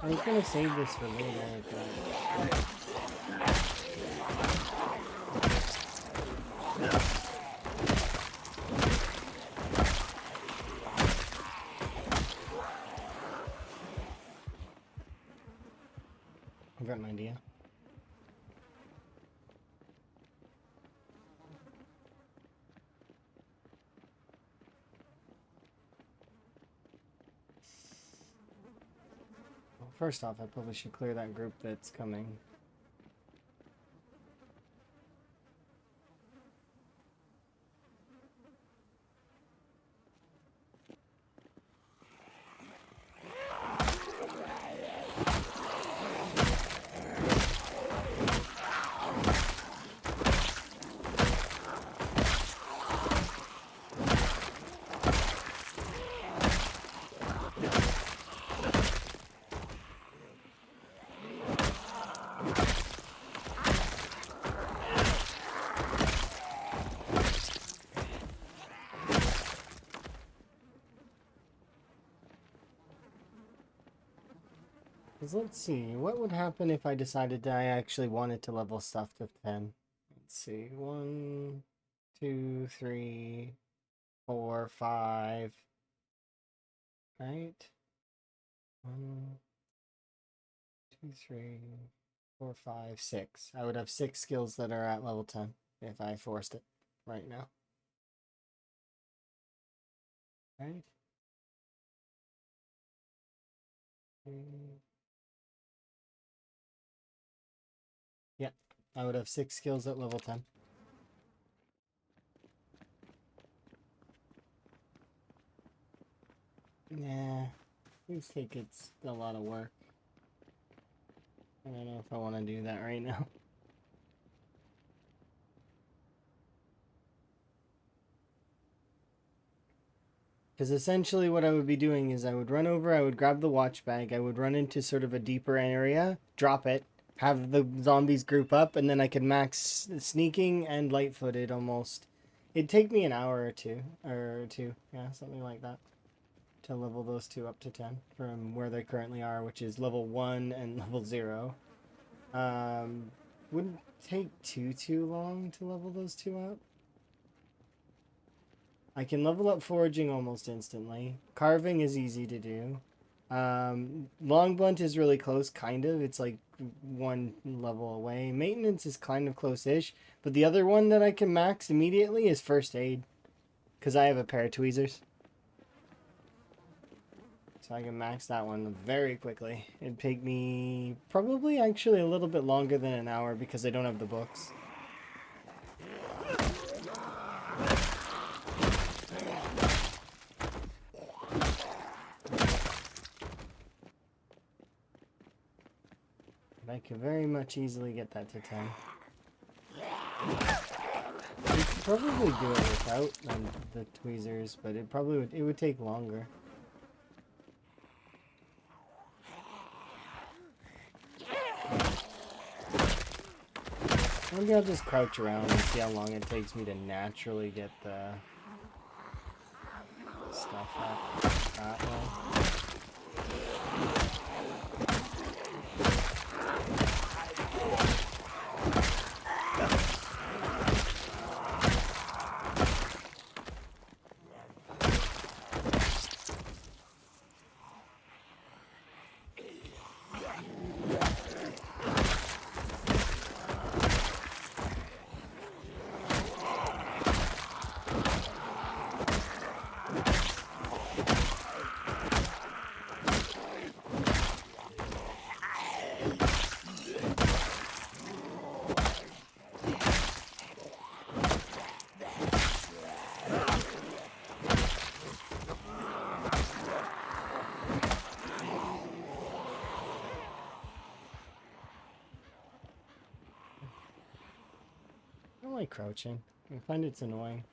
I was gonna save this for later, but... I've got an idea. Well, first off, I probably should clear that group that's coming. Let's see, what would happen if I decided that I actually wanted to level stuff to 10? Let's see, 1, 2, 3, 4, 5. Right? 1, 2, 3, 4, 5, 6. I would have 6 skills that are at level 10 if I forced it right now. Right? Yep, I would have 6 skills at level 10. Nah, these think it's a lot of work. I don't know if I want to do that right now. Because essentially what I would be doing is I would run over, I would grab the watch bag, I would run into sort of a deeper area, drop it, have the zombies group up, and then I could max sneaking and light-footed almost. It'd take me an hour or two, yeah, something like that, to level those two up to 10 from where they currently are, which is level 1 and level 0. Wouldn't take too long to level those two up. I can level up foraging almost instantly. Carving is easy to do. Long blunt is really close, kind of. It's like one level away. Maintenance is kind of close-ish. But the other one that I can max immediately is first aid. Because I have a pair of tweezers. So I can max that one very quickly. It'd take me probably actually a little bit longer than an hour because I don't have the books. I could very much easily get that to 10. You could probably do it without the tweezers, but it would take longer. Maybe I'll just crouch around and see how long it takes me to naturally get the stuff up that way. I don't like crouching. I find it's annoying.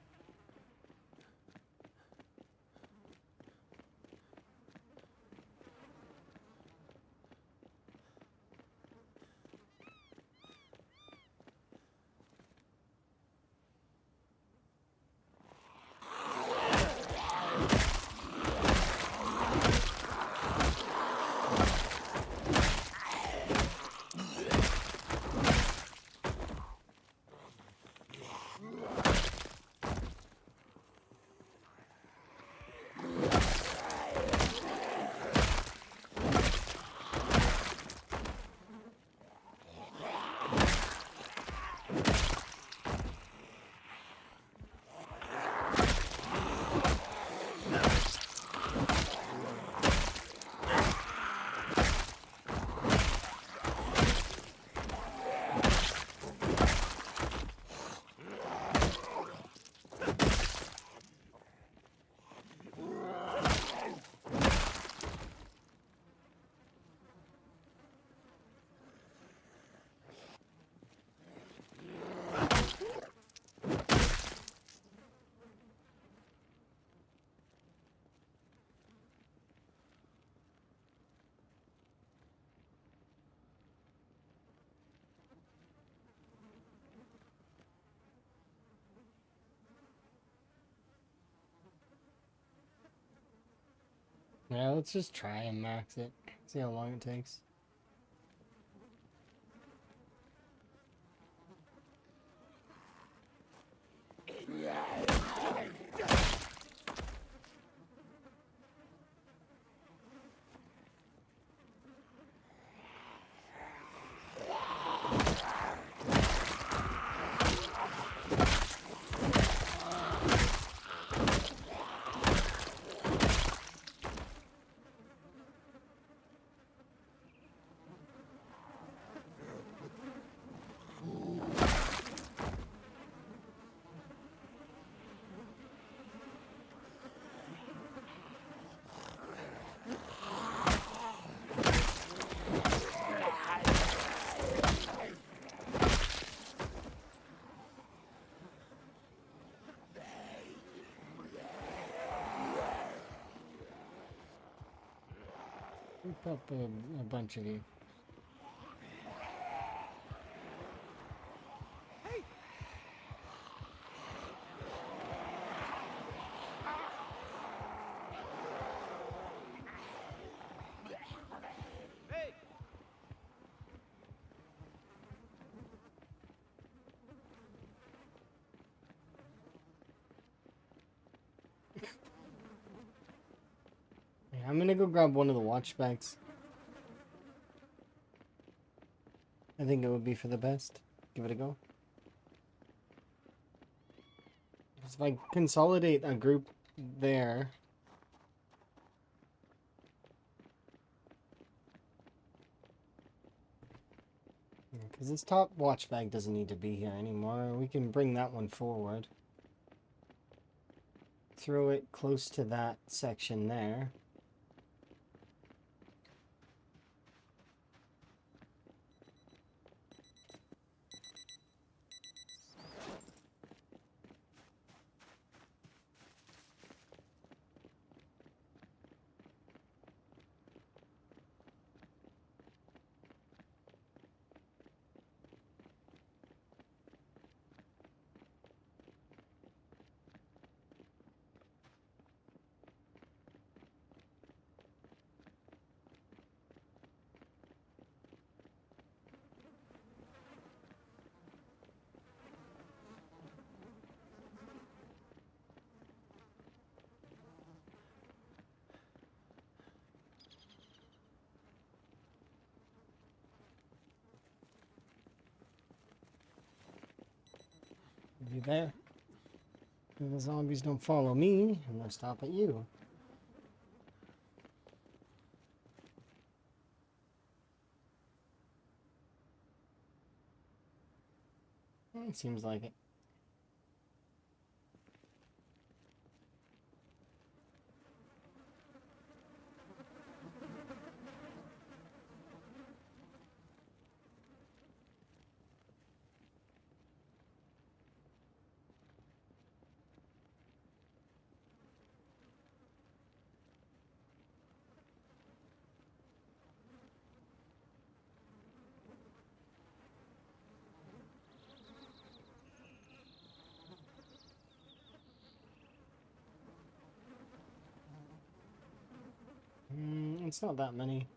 Yeah, let's just try and max it. See how long it takes. up a bunch of you. I'm gonna go grab one of the watch bags. I think it would be for the best. Give it a go. If I consolidate a group there. Because this top watch bag doesn't need to be here anymore. We can bring that one forward. Throw it close to that section there. Be there. If the zombies don't follow me, I'm gonna stop at you. It seems like it. It's not that many.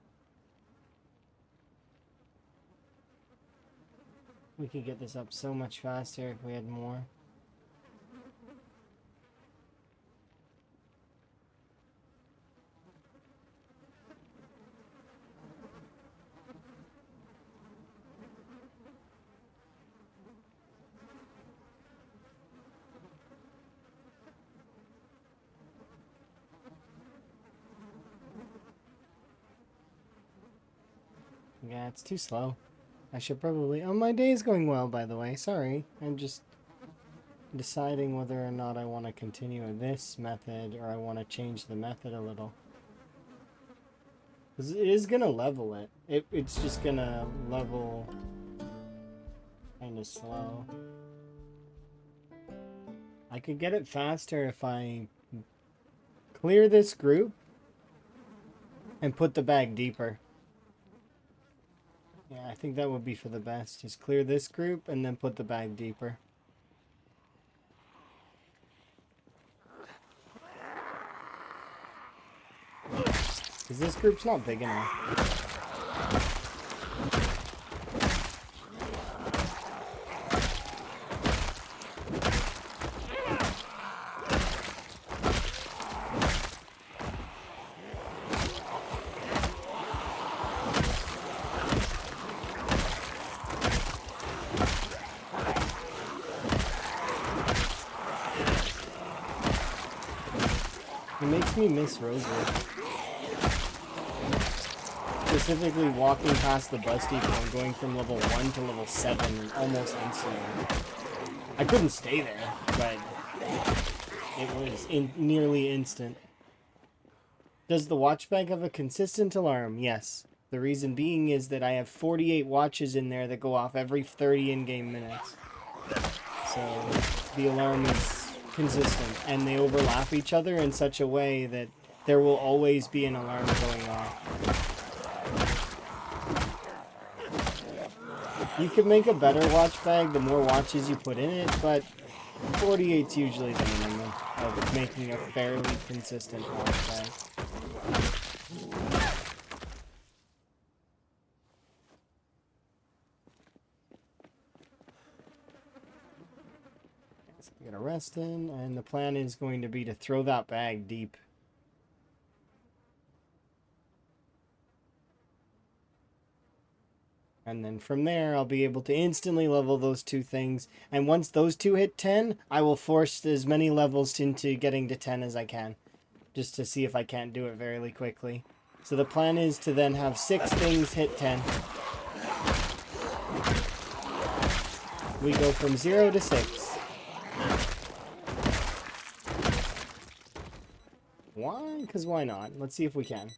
We could get this up so much faster if we had more. Yeah, it's too slow. I should probably... Oh, my day is going well, by the way. Sorry. I'm just deciding whether or not I want to continue with this method or I want to change the method a little. Because it is going to level it. It's just going to level kind of slow. I could get it faster if I clear this group and put the bag deeper. Yeah, I think that would be for the best. Just clear this group and then put the bag deeper. Because this group's not big enough. Me miss Rosewood. Specifically walking past the bus depot and going from level 1 to level 7 almost instantly. I couldn't stay there, but it was nearly instant. Does the watch bag have a consistent alarm? Yes. The reason being is that I have 48 watches in there that go off every 30 in-game minutes. So the alarm is consistent, and they overlap each other in such a way that there will always be an alarm going off. You can make a better watch bag the more watches you put in it, but 48's usually the minimum of making a fairly consistent watch bag. So we get a rest in, and the plan is going to be to throw that bag deep. And then from there, I'll be able to instantly level those two things. And once those two hit 10, I will force as many levels into getting to 10 as I can. Just to see if I can't do it very quickly. So the plan is to then have 6 things hit 10. We go from 0 to 6. Why? Because why not? Let's see if we can.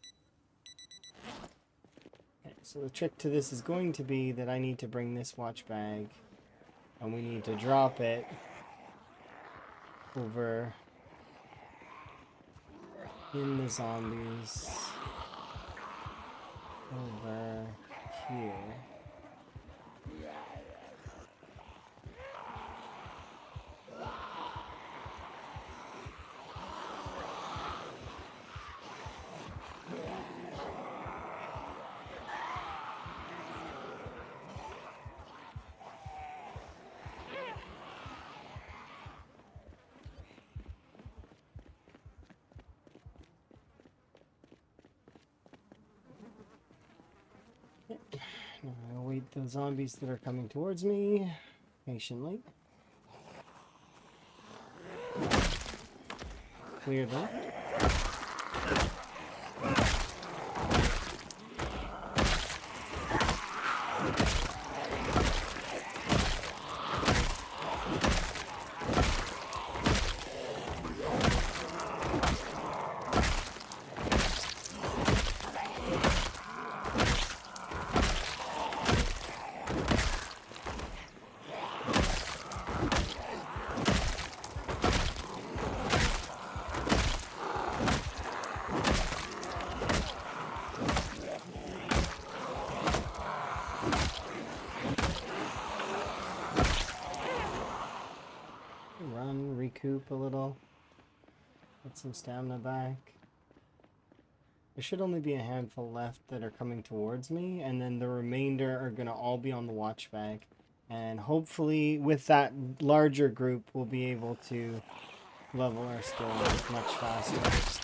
So the trick to this is going to be that I need to bring this watch bag and we need to drop it over in the zombies over here. Now I'll wait the zombies that are coming towards me patiently. Clear them. Run, recoup a little, get some stamina back. There should only be a handful left that are coming towards me, and then the remainder are going to all be on the watch bag. And hopefully with that larger group, we'll be able to level our skills much faster.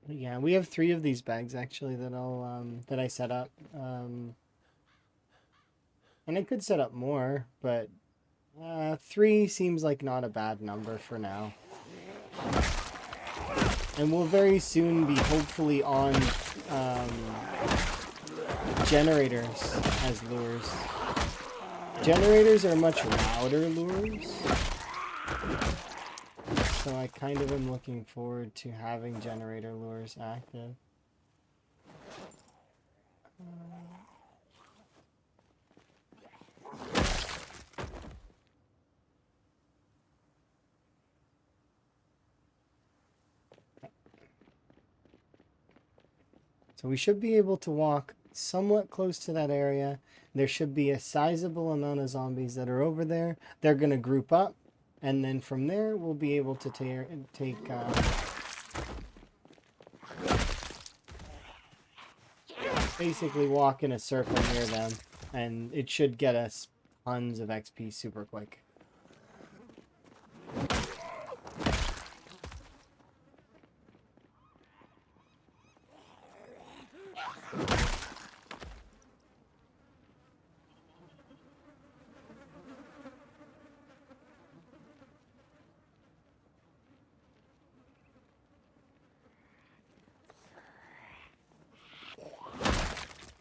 Yeah, we have 3 of these bags actually that that I set up. And I could set up more, but 3 seems like not a bad number for now. And we'll very soon be hopefully on generators as lures. Generators are much louder lures. So I kind of am looking forward to having generator lures active. So we should be able to walk somewhat close to that area. There should be a sizable amount of zombies that are over there. They're going to group up. And then from there, we'll be able to basically walk in a circle near them. And it should get us tons of XP super quick.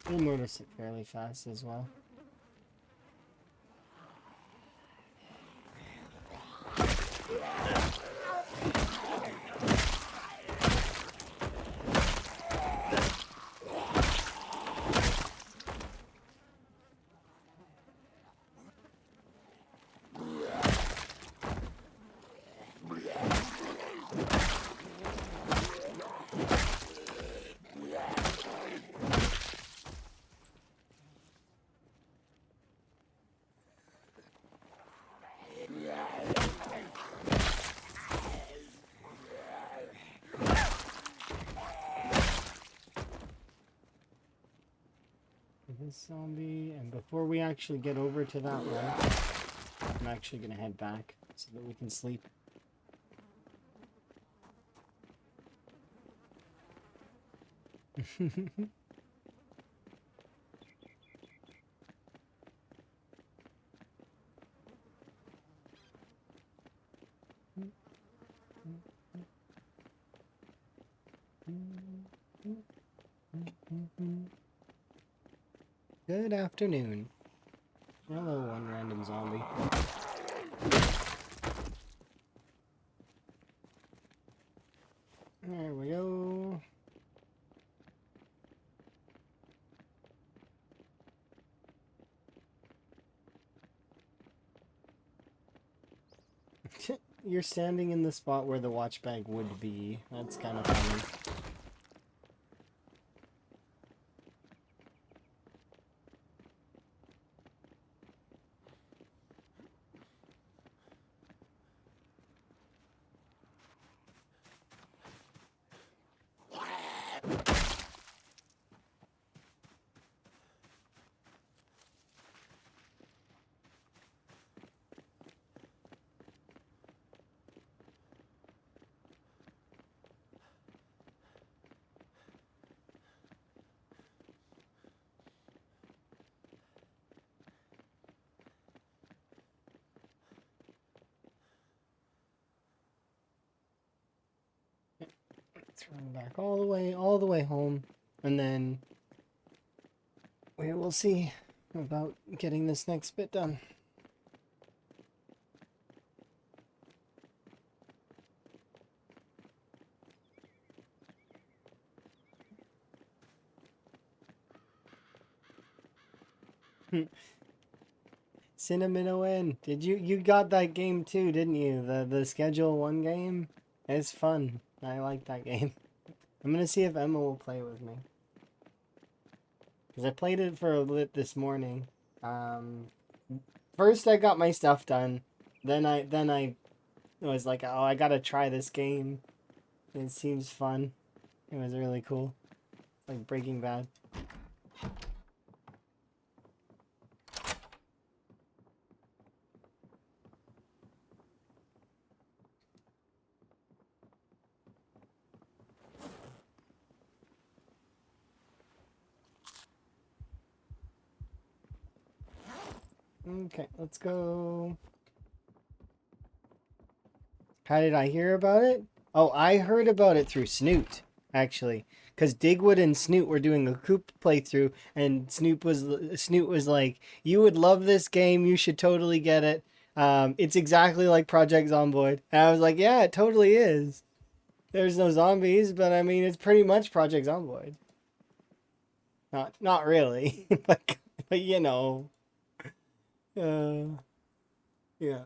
You'll notice it fairly fast as well. this zombie, and before we actually get over to that one, I'm actually gonna head back so that we can sleep. Good afternoon. Hello, one random zombie. There we go. You're standing in the spot where the watch bag would be. That's kind of funny. Let's run back all the way home, and then we will see about getting this next bit done. Cinnamon ON. Did you got that game too, didn't you? The Schedule 1 game? It's fun. I like that game. I'm gonna see if Emma will play with me. Because I played it for a bit this morning. First I got my stuff done. Then I was like, oh, I gotta try this game. It seems fun. It was really cool. It's like Breaking Bad. Okay, let's go. How did I hear about it? Oh, I heard about it through Snoot, actually. Because Digwood and Snoot were doing a Coop playthrough, and Snoot was like, you would love this game, you should totally get it. It's exactly like Project Zomboid. And I was like, yeah, it totally is. There's no zombies, but I mean, it's pretty much Project Zomboid. Not really, but you know. Yeah.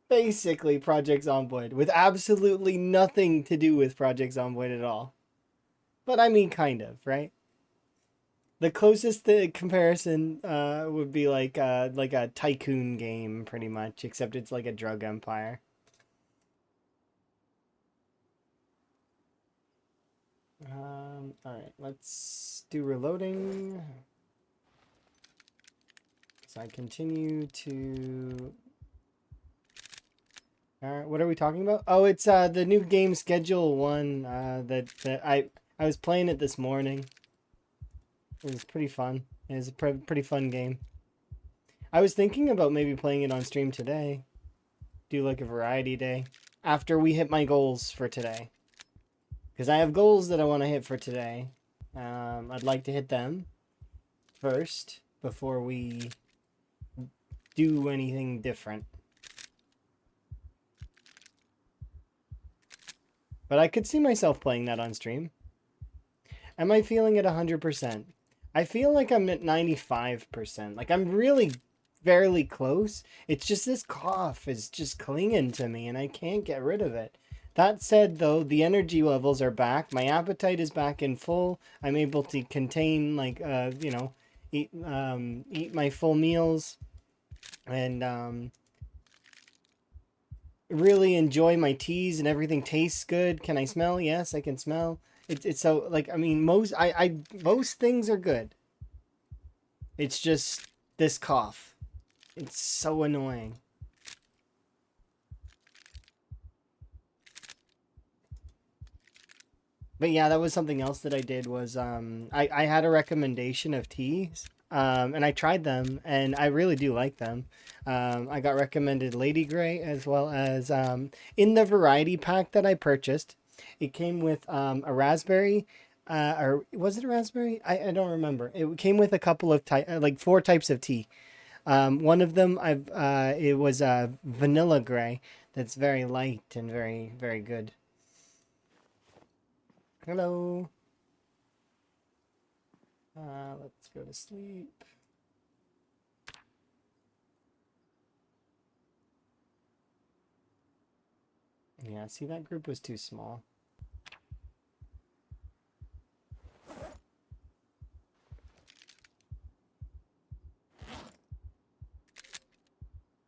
Basically Project Zomboid, with absolutely nothing to do with Project Zomboid at all. But I mean, kind of, right? The closest comparison would be like a tycoon game, pretty much, except it's like a drug empire. All right, let's do reloading. So I continue to. What are we talking about? Oh, it's the new game Schedule 1. That I was playing it this morning. It was pretty fun. It was a pretty fun game. I was thinking about maybe playing it on stream today. Do like a variety day after we hit my goals for today. Because I have goals that I want to hit for today. I'd like to hit them first before we do anything different. But I could see myself playing that on stream. Am I feeling it 100%? I feel like I'm at 95%. Like I'm really fairly close. It's just this cough is just clinging to me and I can't get rid of it. That said, though, the energy levels are back. My appetite is back in full. I'm able to contain, like, you know, eat my full meals and really enjoy my teas and everything tastes good. Can I smell? Yes, I can smell. It's so like I mean most things are good. It's just this cough. It's so annoying. But yeah, that was something else that I did was I had a recommendation of teas. And I tried them and I really do like them. I got recommended Lady Grey as well as in the variety pack that I purchased. It came with a raspberry, or was it a raspberry? I don't remember. It came with a couple of like four types of tea. One of them it was a vanilla gray that's very light and very very good. Hello. Let's go to sleep. Yeah, see, that group was too small.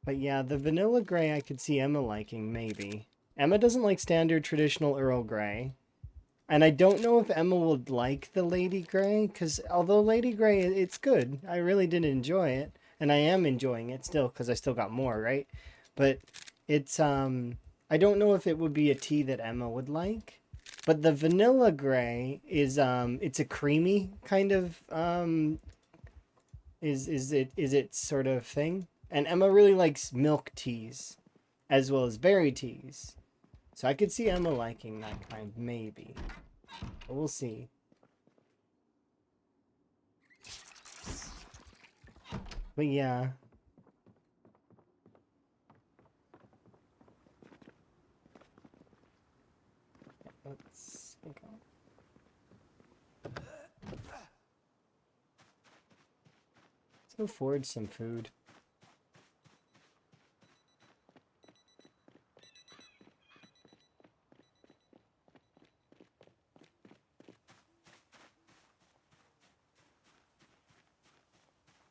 But yeah, the vanilla gray I could see Emma liking, maybe. Emma doesn't like standard traditional Earl Grey. And I don't know if Emma would like the Lady Grey, because although Lady Grey, it's good. I really did enjoy it. And I am enjoying it still, because I still got more, right? But it's, I don't know if it would be a tea that Emma would like. But the vanilla gray is, it's a creamy kind of, is it sort of thing. And Emma really likes milk teas as well as berry teas. So I could see Emma liking that kind, maybe. But we'll see. But yeah. Let's go forward some food.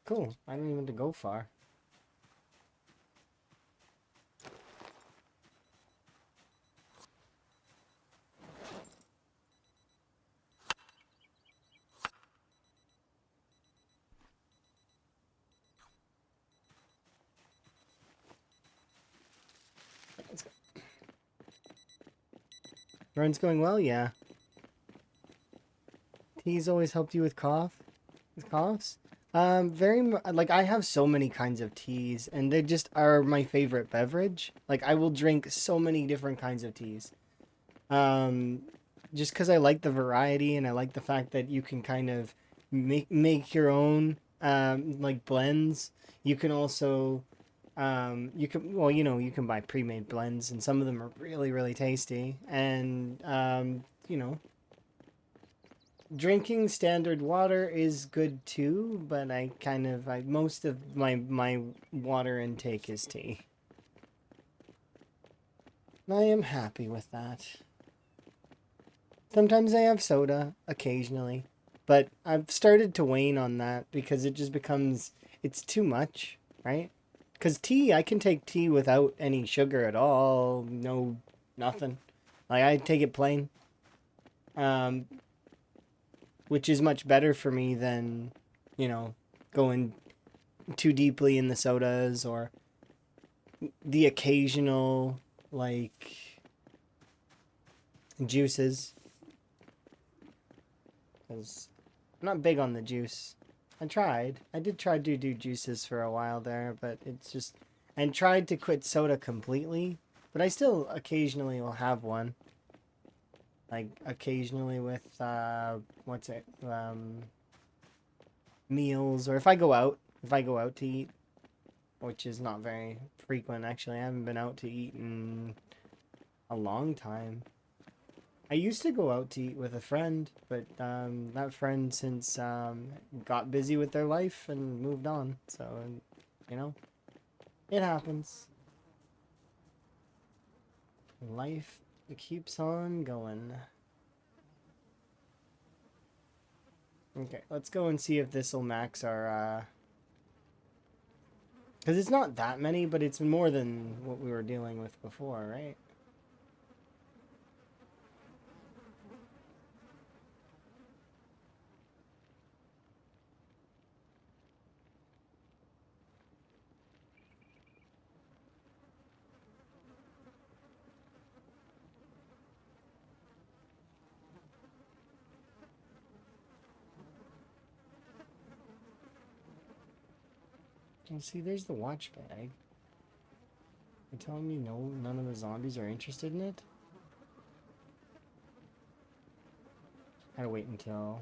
Cool. I don't even have to go far. Let's go. Run's going well, yeah. Tea's always helped you with coughs. Like I have so many kinds of teas, and they just are my favorite beverage. Like I will drink so many different kinds of teas. Um, just because I like the variety and I like the fact that you can kind of make your own like blends. You can also you can well you can buy pre-made blends and some of them are really really tasty and drinking standard water is good too, but I most of my water intake is tea. I am happy with that. Sometimes I have soda, occasionally. But I've started to wane on that because it just becomes, it's too much, right? Because tea, I can take tea without any sugar at all. No, nothing. Like, I take it plain. Um, which is much better for me than, you know, going too deeply in the sodas or the occasional, like, juices. Because I'm not big on the juice. I tried. I did try to do juices for a while there, but it's just... And tried to quit soda completely, but I still occasionally will have one. Like, occasionally with, what's it? Meals, or if I go out. If I go out to eat, which is not very frequent, actually. I haven't been out to eat in a long time. I used to go out to eat with a friend, but that friend since got busy with their life and moved on. So, you know, it happens. Life keeps on going. Okay, let's go and see if this will max our... Because it's not that many, but it's more than what we were dealing with before, right? Well, see, there's the watch bag. You're telling me no, none of the zombies are interested in it? Gotta wait until...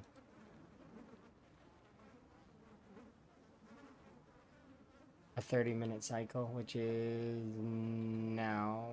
a 30-minute cycle, which is now.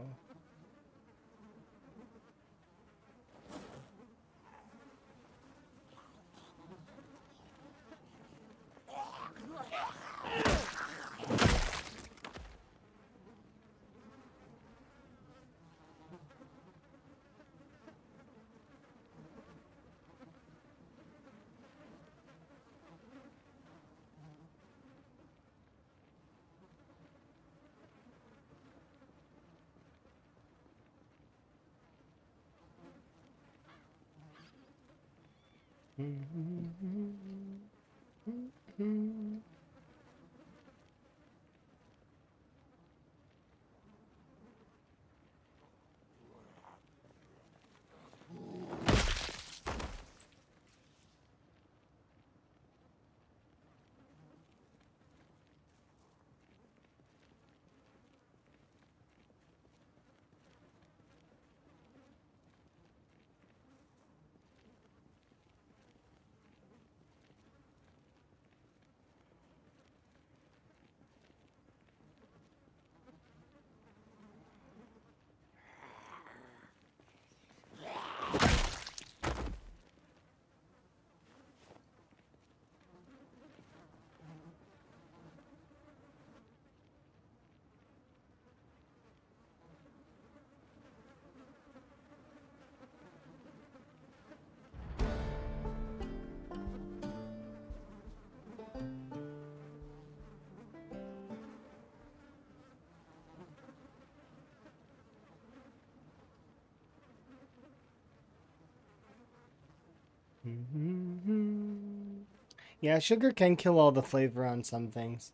Yeah, sugar can kill all the flavor on some things.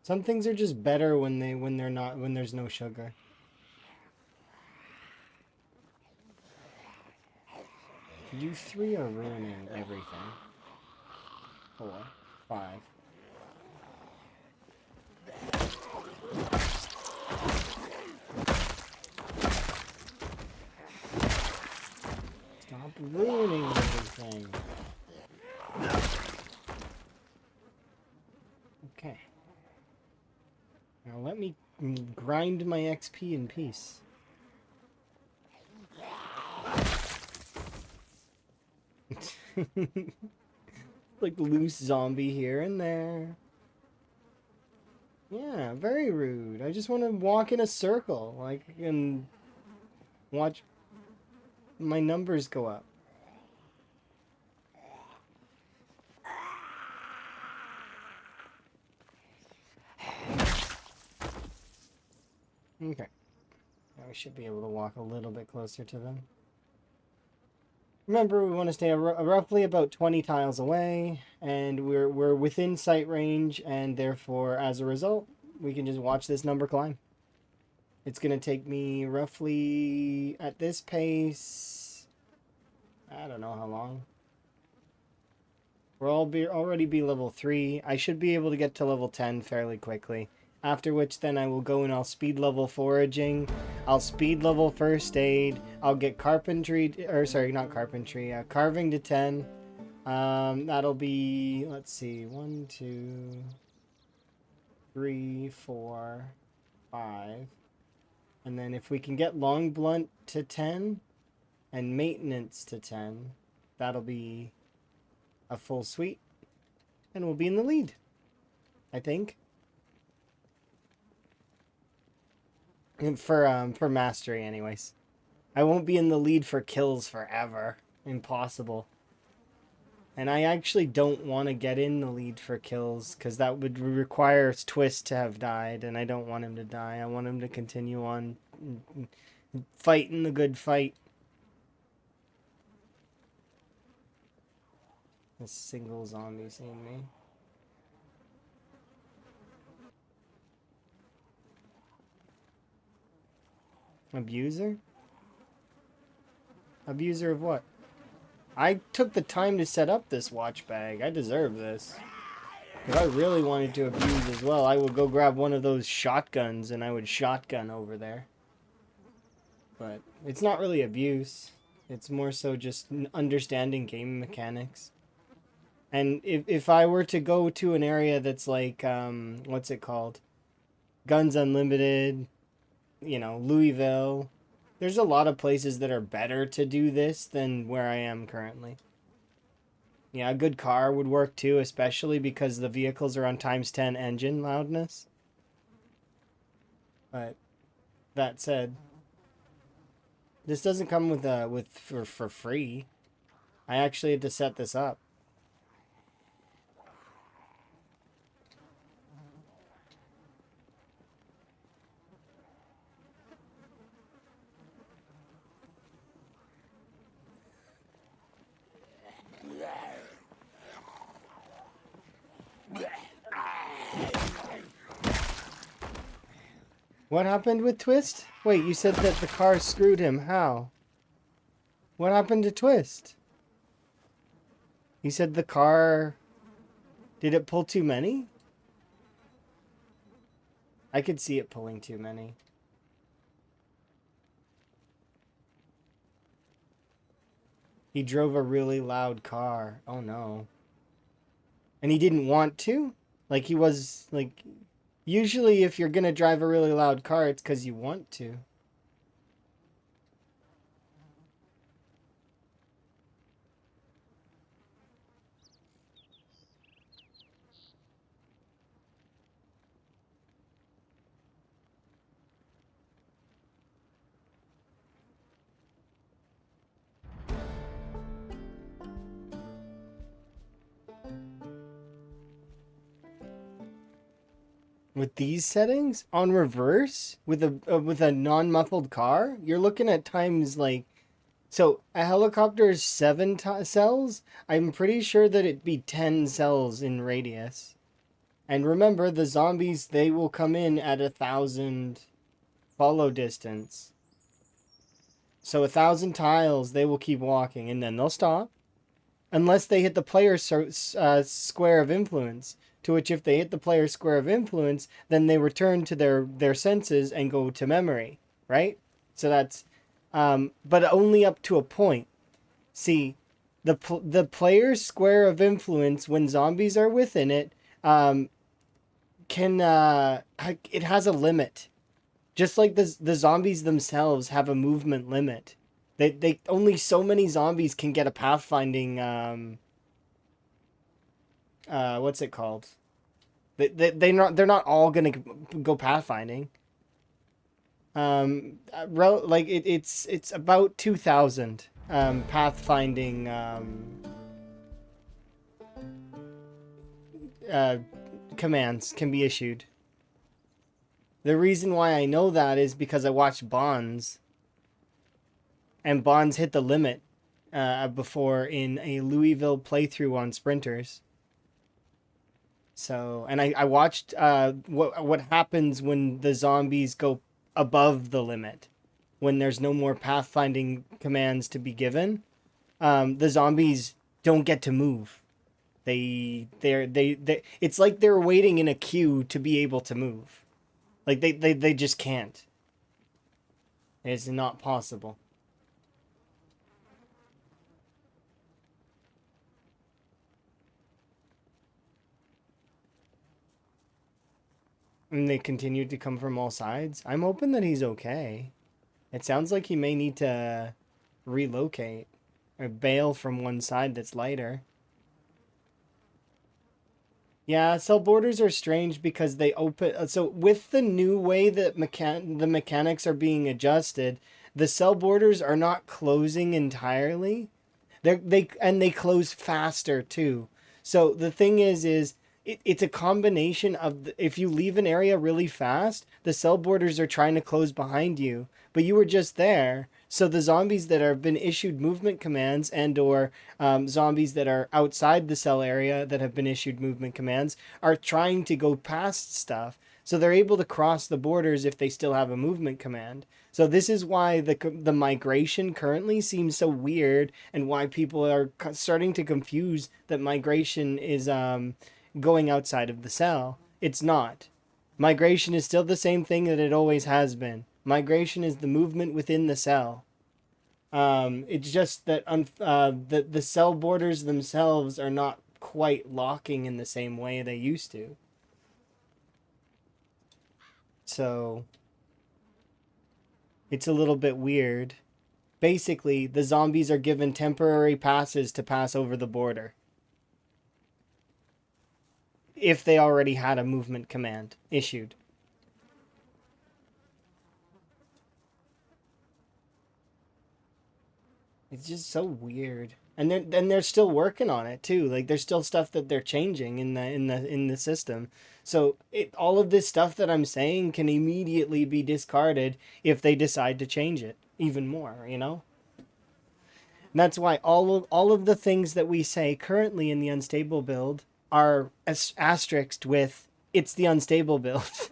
Some things are just better when there's no sugar. You three are ruining everything. 4, 5. Stop ruining everything. Okay. Now let me grind my XP in peace. Like loose zombie here and there. Yeah, very rude. I just want to walk in a circle, like, and watch my numbers go up. Okay. Now we should be able to walk a little bit closer to them. Remember, we want to stay roughly about 20 tiles away, and we're within sight range, and therefore, as a result, we can just watch this number climb. It's going to take me roughly, at this pace, I don't know how long. We'll already be level 3. I should be able to get to level 10 fairly quickly. After which, then I will go and I'll speed level foraging. I'll speed level first aid. I'll get carpentry, or sorry, not carpentry, carving to 10. That'll be, let's see, 1, 2, 3, 4, 5. And then if we can get long blunt to 10 and maintenance to 10, that'll be a full suite. And we'll be in the lead, I think. For mastery, anyways. I won't be in the lead for kills forever. Impossible. And I actually don't want to get in the lead for kills, because that would require Twist to have died, and I don't want him to die. I want him to continue on fighting the good fight. A single zombie seeing me. Abuser? Abuser of what? I took the time to set up this watch bag. I deserve this. If I really wanted to abuse as well, I would go grab one of those shotguns and I would shotgun over there. But it's not really abuse. It's more so just understanding game mechanics. And if I were to go to an area that's like, what's it called? Guns Unlimited, you know, Louisville. There's a lot of places that are better to do this than where I am currently. Yeah, a good car would work too, especially because the vehicles are on times 10 engine loudness. But that said, this doesn't come for free. I actually had to set this up. What happened with Twist? Wait, you said that the car screwed him. How? What happened to Twist? You said the car... Did it pull too many? I could see it pulling too many. He drove a really loud car. Oh no. And he didn't want to? Like he was, like... Usually if you're gonna drive a really loud car, it's because you want to. With these settings on reverse with a non-muffled car, you're looking at times like so a helicopter is 7 cells. I'm pretty sure that it'd be 10 cells in radius. And remember, the zombies they will come in at 1,000 follow distance. So 1,000 tiles, they will keep walking and then they'll stop, unless they hit the player square of influence. To which, if they hit the player square of influence, then they return to their senses and go to memory, right? So that's, but only up to a point. See, the player's square of influence when zombies are within it, it has a limit, just like the zombies themselves have a movement limit. They only so many zombies can get a pathfinding what's it called? They're not all gonna go pathfinding. It's about 2,000 pathfinding commands can be issued. The reason why I know that is because I watched Bonds, and Bonds hit the limit before in a Louisville playthrough on Sprinters. So, and I watched what happens when the zombies go above the limit, when there's no more pathfinding commands to be given. The zombies don't get to move. They it's like they're waiting in a queue to be able to move. Like they just can't. It's not possible. And they continued to come from all sides. I'm hoping that he's okay. It sounds like he may need to relocate or bail from one side that's lighter. Yeah, cell borders are strange because they open. So with the new way that the mechanics are being adjusted, the cell borders are not closing entirely. They close faster too. So the thing is it's a combination of if you leave an area really fast, the cell borders are trying to close behind you, but you were just there. So the zombies that have been issued movement commands and/or zombies that are outside the cell area that have been issued movement commands are trying to go past stuff. So they're able to cross the borders if they still have a movement command. So this is why the migration currently seems so weird, and why people are starting to confuse that migration going outside of the cell. It's not. Migration is still the same thing that it always has been. Migration is the movement within the cell. It's just that the cell borders themselves are not quite locking in the same way they used to. So it's a little bit weird. Basically, the zombies are given temporary passes to pass over the border if they already had a movement command issued. It's just so weird. And they're still working on it too. Like there's still stuff that they're changing in the system. So all of this stuff that I'm saying can immediately be discarded if they decide to change it even more, you know? And that's why all of the things that we say currently in the unstable build are asterisked with it's the unstable build.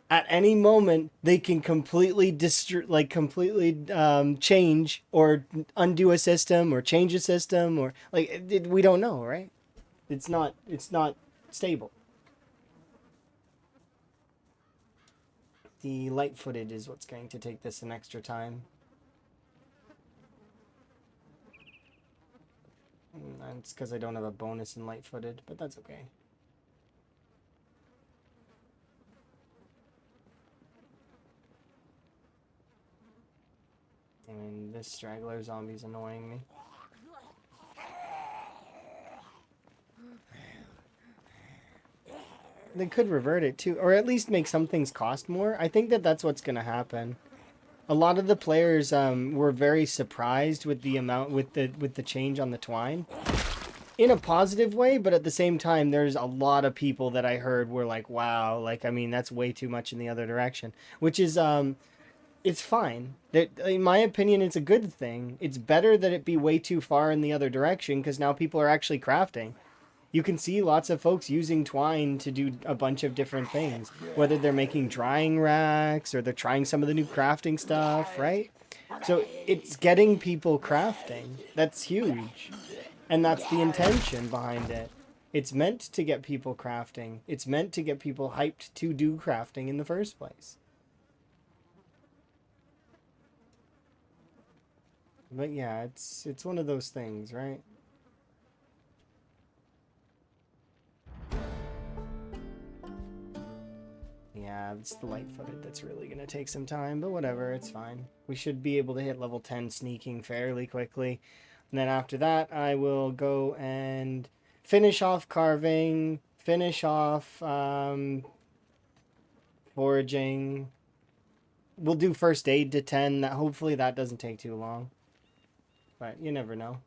At any moment they can completely completely change or undo a system or change a system or we don't know, right? It's not stable. The light footed is what's going to take this an extra time. And it's because I don't have a bonus in light footed, but that's okay. I mean, this straggler zombie's annoying me. They could revert it too, or at least make some things cost more. I think that that's what's going to happen. A lot of the players were very surprised with the amount with the change on the twine in a positive way, but at the same time there's a lot of people that I heard were like, wow, like I mean that's way too much in the other direction, which is it's fine. That in my opinion it's a good thing. It's better that it be way too far in the other direction because now people are actually crafting. You can see lots of folks using twine to do a bunch of different things, whether they're making drying racks or they're trying some of the new crafting stuff, right? So it's getting people crafting. That's huge. And that's the intention behind it. It's meant to get people crafting. It's meant to get people hyped to do crafting in the first place. But yeah, it's one of those things, right? Yeah, it's the light-footed that's really going to take some time, but whatever, it's fine. We should be able to hit level 10 sneaking fairly quickly. And then after that, I will go and finish off carving, finish off foraging. We'll do first aid to 10. Hopefully that doesn't take too long. But you never know.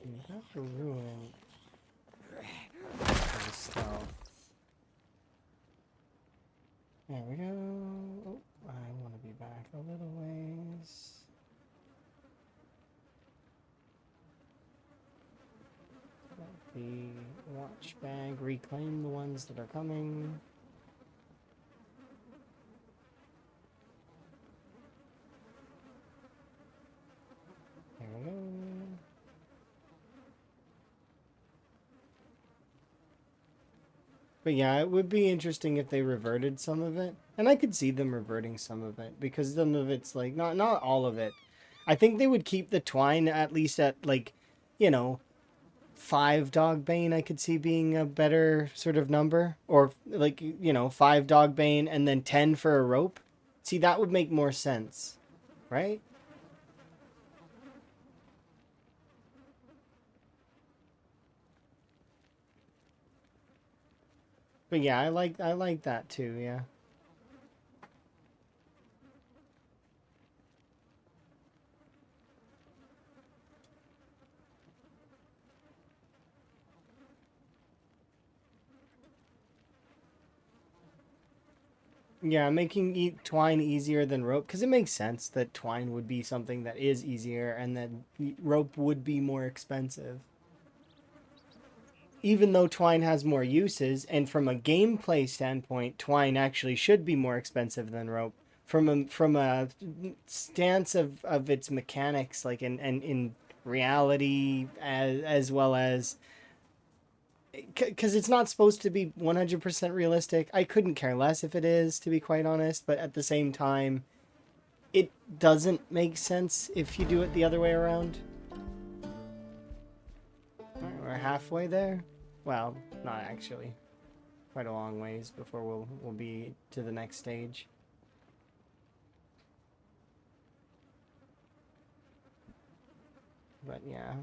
You have to ruin the stealth. There we go. Oh, I want to be back a little ways. The watch bag, reclaim the ones that are coming. There we go. But yeah, it would be interesting if they reverted some of it. And I could see them reverting some of it because some of it's like not all of it. I think they would keep the twine at least at like, you know, 5 dog bane I could see being a better sort of number, or like, you know, 5 dog bane and then 10 for a rope. See, that would make more sense, right? But yeah, I like that too, yeah. Yeah, making twine easier than rope because it makes sense that twine would be something that is easier and that rope would be more expensive. Even though twine has more uses, and from a gameplay standpoint, twine actually should be more expensive than rope. From a stance of its mechanics, like in reality, as well as because it's not supposed to be 100% realistic. I couldn't care less if it is, to be quite honest, but at the same time, it doesn't make sense if you do it the other way around. Alright, we're halfway there. Well, not actually. Quite a long ways before we'll be to the next stage. But yeah.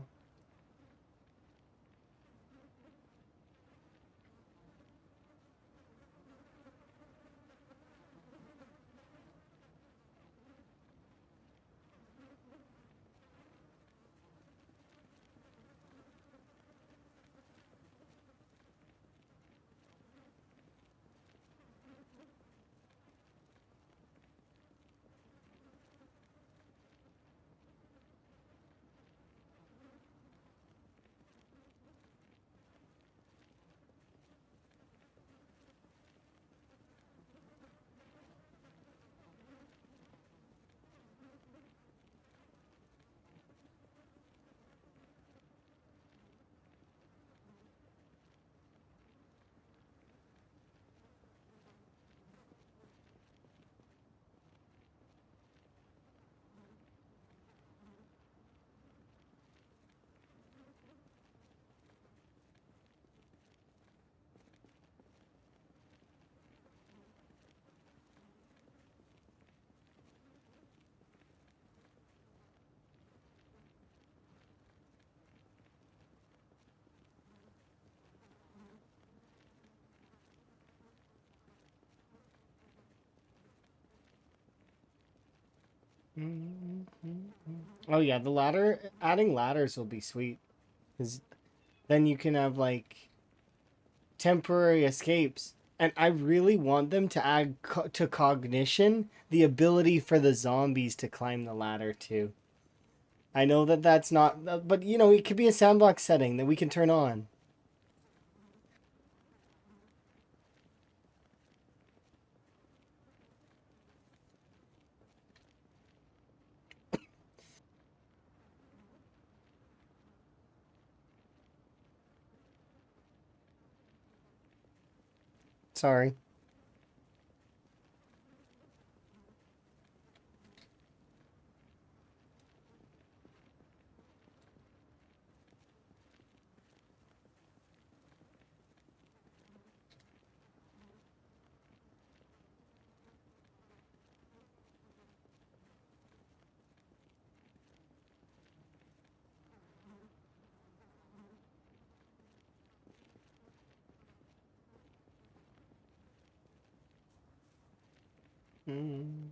Oh yeah, the ladder adding ladders will be sweet because then you can have like temporary escapes. And I really want them to add to cognition the ability for the zombies to climb the ladder too. I know that that's not, but you know, it could be a sandbox setting that we can turn on. Sorry. Mm.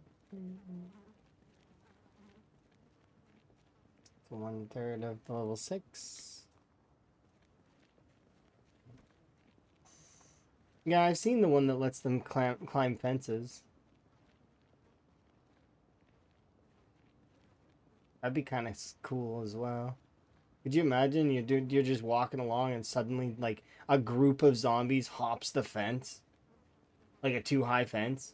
So 1/3 of the level 6. Yeah, I've seen the one that lets them climb fences. That'd be kind of cool as well. Could you imagine you're just walking along and suddenly like a group of zombies hops the fence, like a too high fence?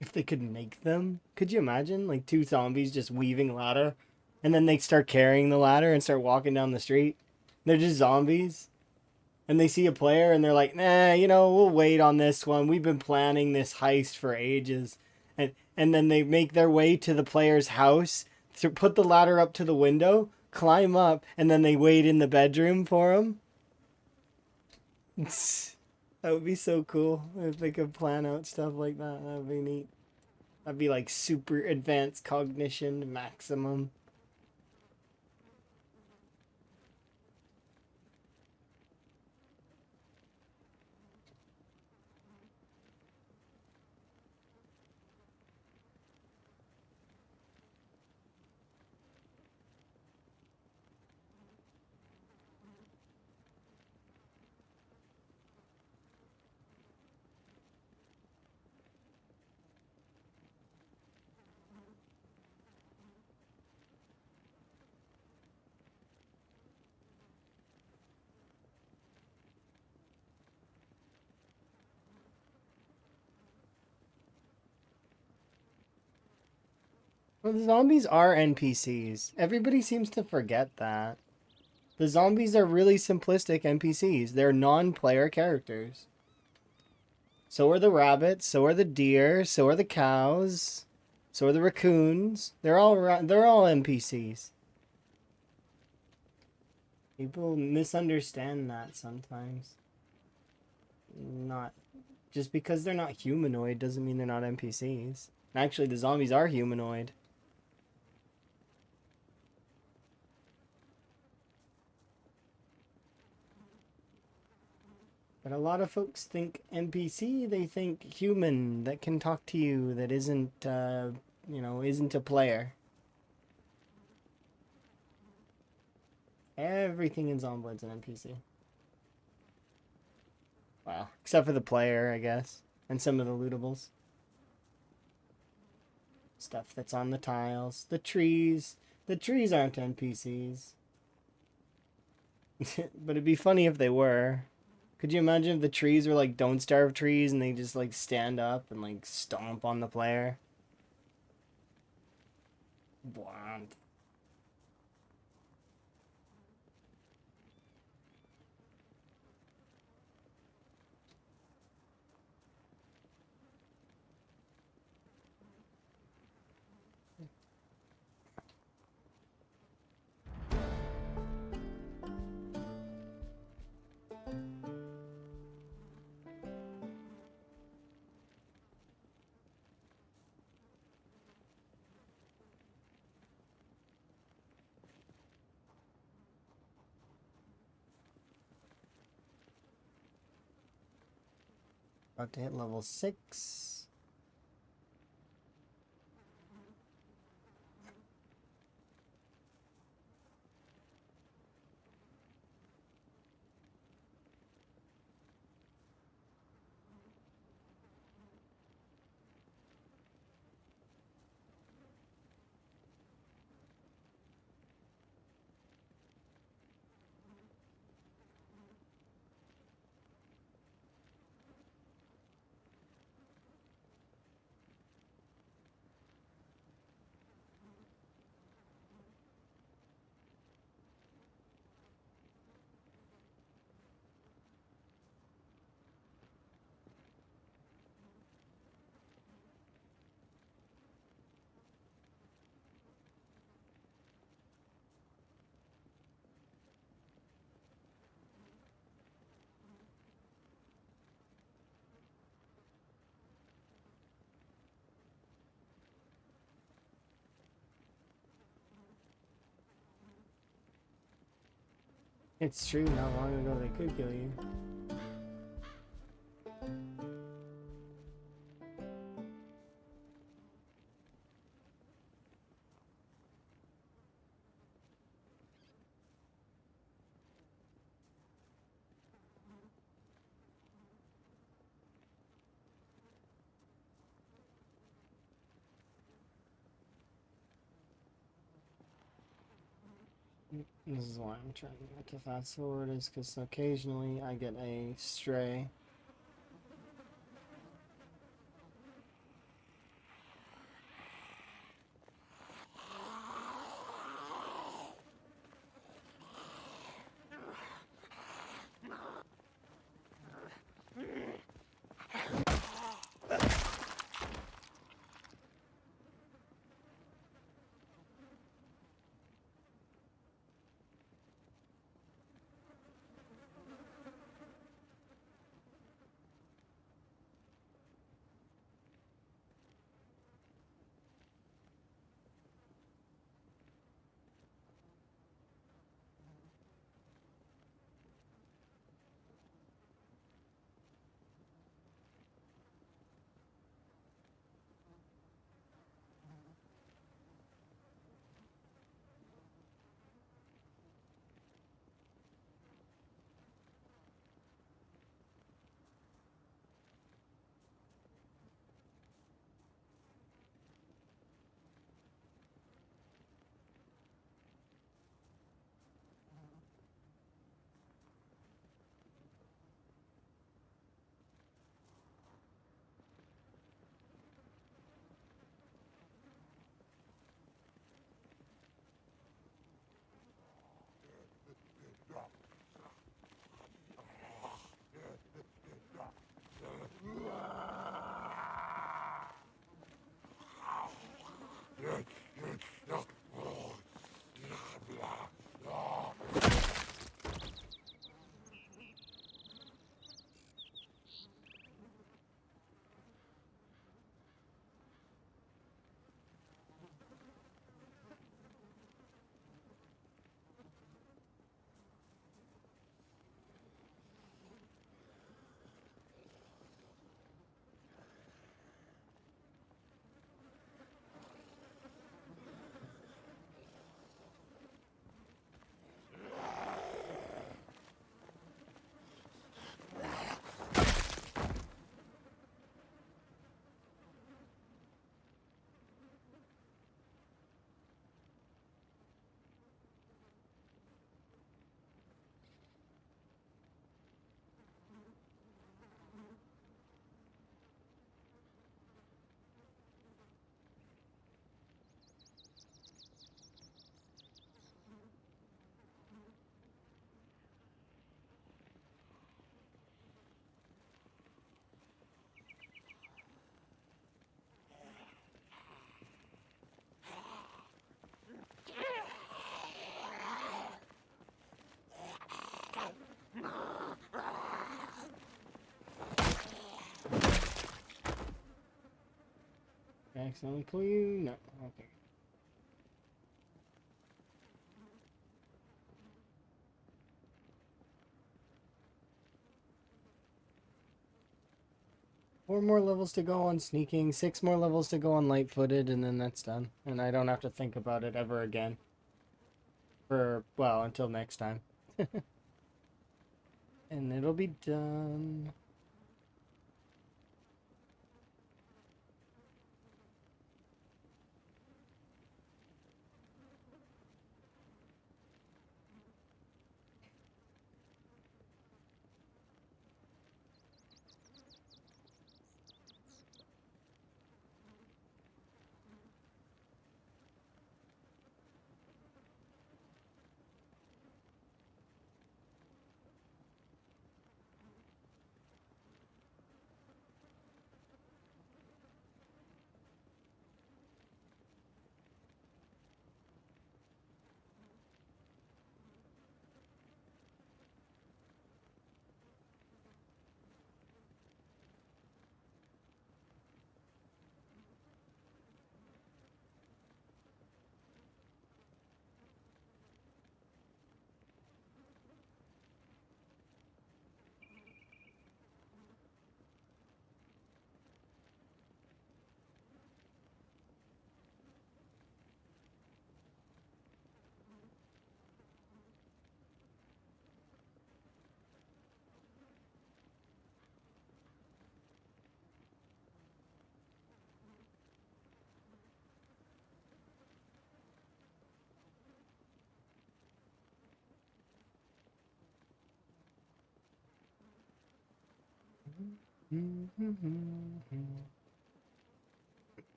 If they could make them, could you imagine like two zombies just weaving ladder? and then they start carrying the ladder and start walking down the street. They're just zombies. And they see a player and they're like, nah, we'll wait on this one. We've been planning this heist for ages. And then they make their way to the player's house to put the ladder up to the window, climb up, and then they wait in the bedroom for him. That would be so cool if they could plan out stuff like that. That would be neat. That'd be like super advanced cognition maximum. Well, the zombies are NPCs. Everybody seems to forget that. The zombies are really simplistic NPCs. They're non-player characters. So are the rabbits, so are the deer, so are the cows, so are the raccoons. They're all NPCs. People misunderstand that sometimes. Not just because they're not humanoid doesn't mean they're not NPCs. Actually, the zombies are humanoid. But a lot of folks think NPC, they think human that can talk to you, that isn't a player. Everything in Zombie's an NPC. Wow. Except for the player, I guess. And some of the lootables. Stuff that's on the tiles. The trees. The trees aren't NPCs. But it'd be funny if they were. Could you imagine if the trees were like Don't Starve trees and they just like stand up and like stomp on the player? Blonde. About to hit level 6. It's true, not long ago they could kill you. This is why I'm trying to fast forward, is because occasionally I get a stray. accidentally pull you? No. Okay. Four more levels to go on sneaking, 6 more levels to go on light-footed, and then that's done. And I don't have to think about it ever again. For, well, until next time. And it'll be done.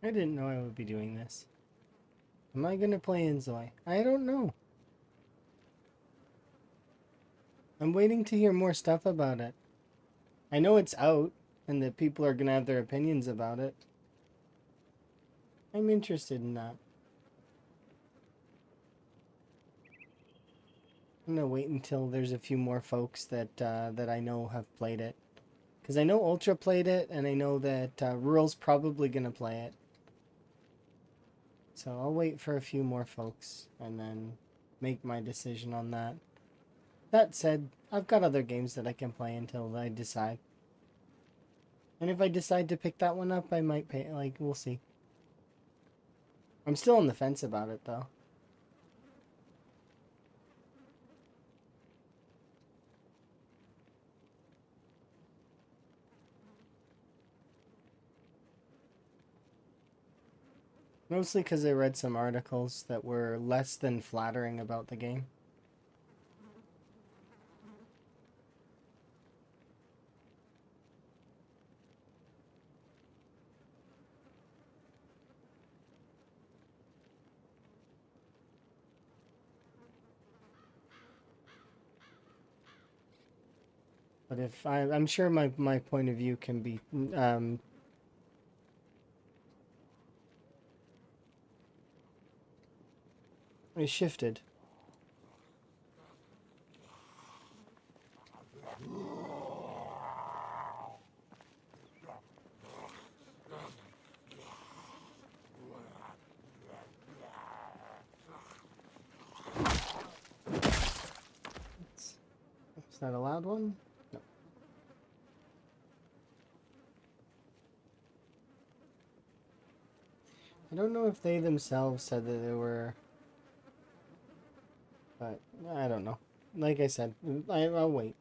I didn't know I would be doing this. Am I gonna play Inzoi? I don't know. I'm waiting to hear more stuff about it. I know it's out, and that people are gonna have their opinions about it. I'm interested in that. I'm gonna wait until there's a few more folks that that I know have played it. Because I know Ultra played it, and I know that Rural's probably gonna play it. So I'll wait for a few more folks, and then make my decision on that. That said, I've got other games that I can play until I decide. And if I decide to pick that one up, I might pay, like, we'll see. I'm still on the fence about it, though. Mostly because I read some articles that were less than flattering about the game. But if I'm sure my point of view can be shifted. Is that a loud one? No. I don't know if they themselves said that they were, but I don't know. Like I said, I'll wait.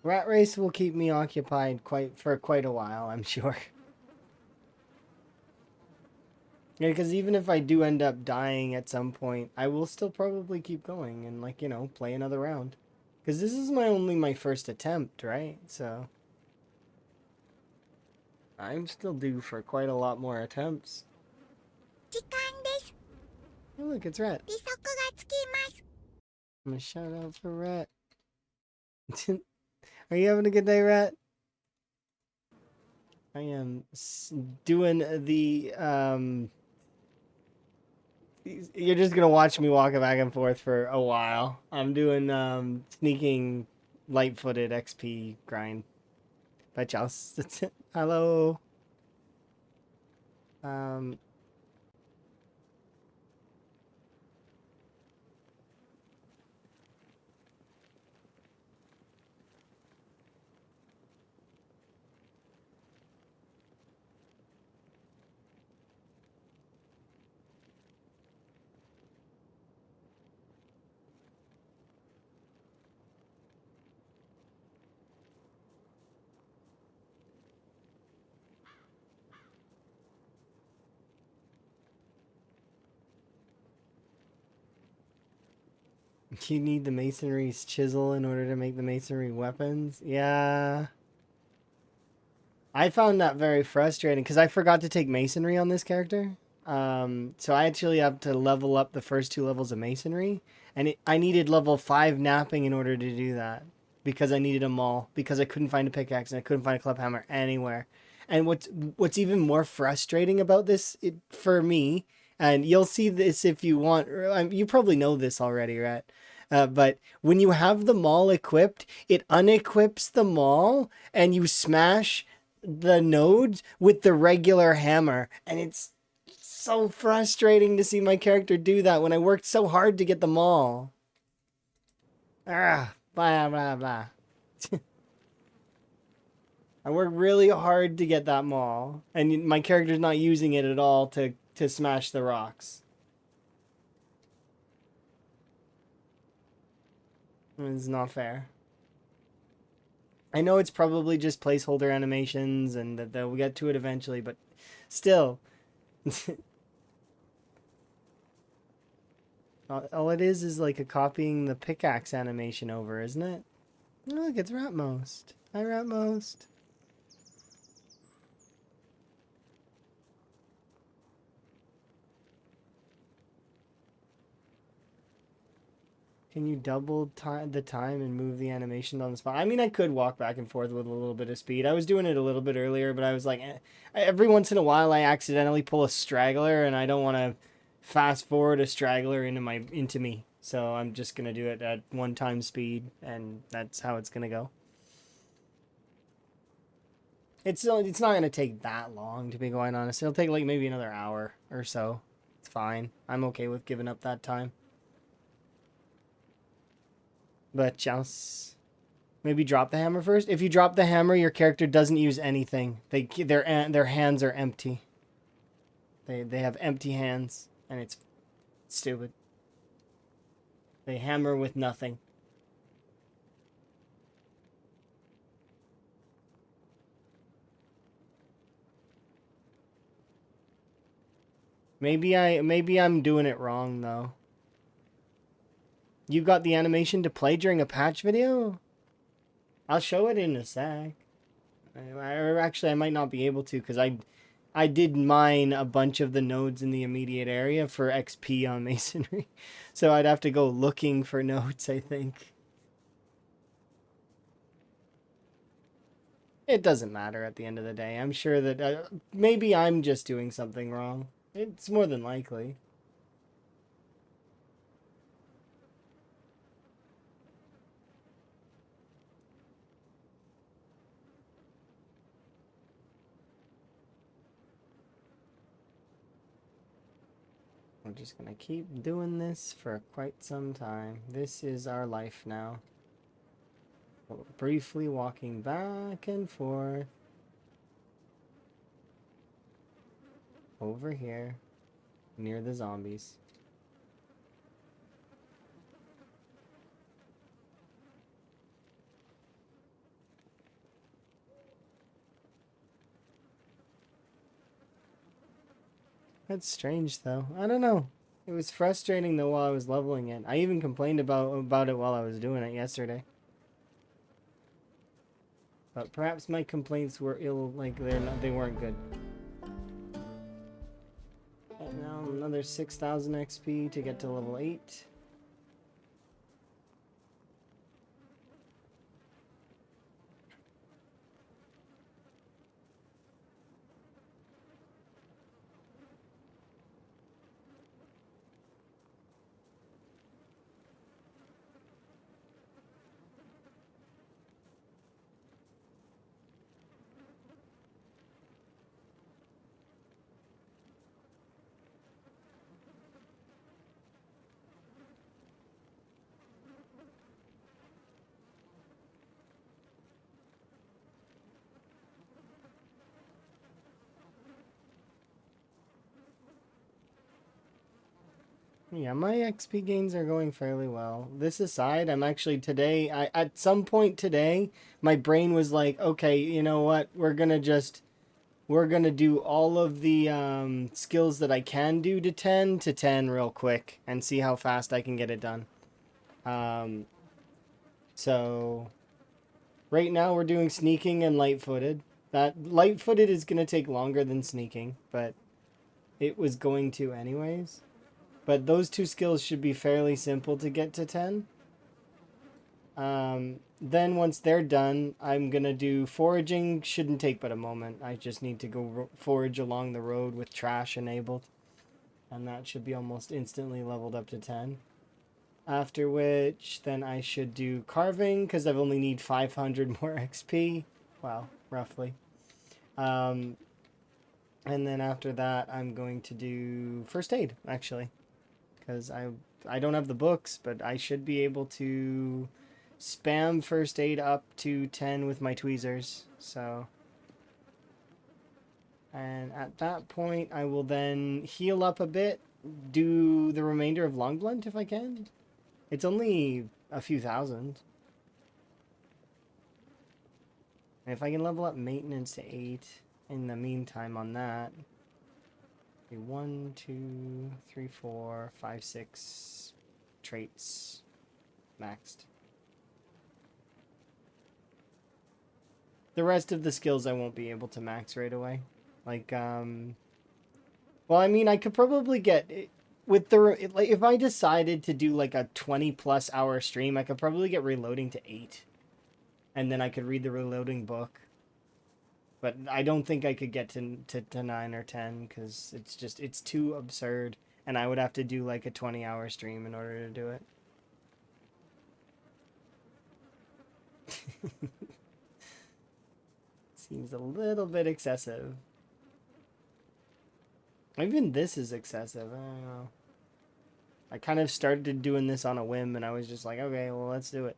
Rat Race will keep me occupied for quite a while, I'm sure. Yeah, because even if I do end up dying at some point, I will still probably keep going and, like, you know, play another round. Because this is my first attempt, right? So I'm still due for quite a lot more attempts. Oh, look, it's Rat. I'm gonna shout out for Rat. Are you having a good day, Rat? I am doing the You're just gonna watch me walk back and forth for a while. I'm doing sneaking light-footed XP grind. But just hello. Um, you need the masonry's chisel in order to make the masonry weapons. Yeah. I found that very frustrating because I forgot to take masonry on this character. So I actually have to level up the first two levels of masonry, and I needed level 5 napping in order to do that because I needed a maul because I couldn't find a pickaxe and I couldn't find a club hammer anywhere. And what's even more frustrating about this for me, and you'll see this if you want. You probably know this already, right? But when you have the maul equipped, it unequips the maul, and you smash the nodes with the regular hammer, and it's so frustrating to see my character do that when I worked so hard to get them all. Ah, blah blah blah. I worked really hard to get that maul, and my character's not using it at all to smash the rocks. It's not fair. I know it's probably just placeholder animations and that they'll get to it eventually, but still. All it is like a copying the pickaxe animation over, isn't it? Oh, look, it's Ratmost. Hi, Ratmost. Can you double the time and move the animation on the spot? I mean, I could walk back and forth with a little bit of speed. I was doing it a little bit earlier, but I was like, every once in a while, I accidentally pull a straggler, and I don't want to fast forward a straggler into me. So I'm just gonna do it at 1 time speed, and that's how it's gonna go. It's not gonna take that long, to be quite honest. It'll take like maybe another hour or so. It's fine. I'm okay with giving up that time. But just maybe drop the hammer first. If you drop the hammer, your character doesn't use anything. Their hands are empty. They have empty hands, and it's stupid. They hammer with nothing. Maybe I'm doing it wrong though. You got the animation to play during a patch video? I'll show it in a sec. Actually, I might not be able to because I did mine a bunch of the nodes in the immediate area for XP on masonry. So I'd have to go looking for nodes, I think. It doesn't matter at the end of the day. I'm sure that maybe I'm just doing something wrong. It's more than likely. We're just gonna keep doing this for quite some time. This is our life now. Briefly walking back and forth. Over here. Near the zombies. That's strange though. I don't know. It was frustrating though while I was leveling it. I even complained about it while I was doing it yesterday. But perhaps my complaints were they weren't good. And now another 6,000 XP to get to level 8. Yeah, my XP gains are going fairly well. This aside, I'm actually today, at some point today, my brain was like, okay, you know what? We're gonna do all of the skills that I can do to 10 real quick and see how fast I can get it done. Um, so right now we're doing sneaking and light-footed. That light-footed is gonna take longer than sneaking, but it was going to anyways. But those two skills should be fairly simple to get to 10. Then once they're done, I'm gonna do foraging. Shouldn't take but a moment. I just need to go forage along the road with trash enabled, and that should be almost instantly leveled up to 10. After which, then I should do carving because I've only need 500 more XP. Well, roughly. Um, and then after that, I'm going to do first aid actually, because I don't have the books, but I should be able to spam first aid up to 10 with my tweezers. So, and at that point, I will then heal up a bit, do the remainder of long blunt if I can. It's only a few thousand. And if I can level up maintenance to 8 in the meantime on that. 1, 2, 3, 4, 5, 6 traits maxed. The rest of the skills I won't be able to max right away. Like, well, I mean, I could probably get with the like if I decided to do like a 20 plus hour stream, I could probably get reloading to 8, and then I could read the reloading book. But I don't think I could get to 9 or 10 because it's too absurd, and I would have to do like a 20-hour stream in order to do it. Seems a little bit excessive. Even this is excessive. I don't know. I kind of started doing this on a whim, and I was just like, okay, well, let's do it.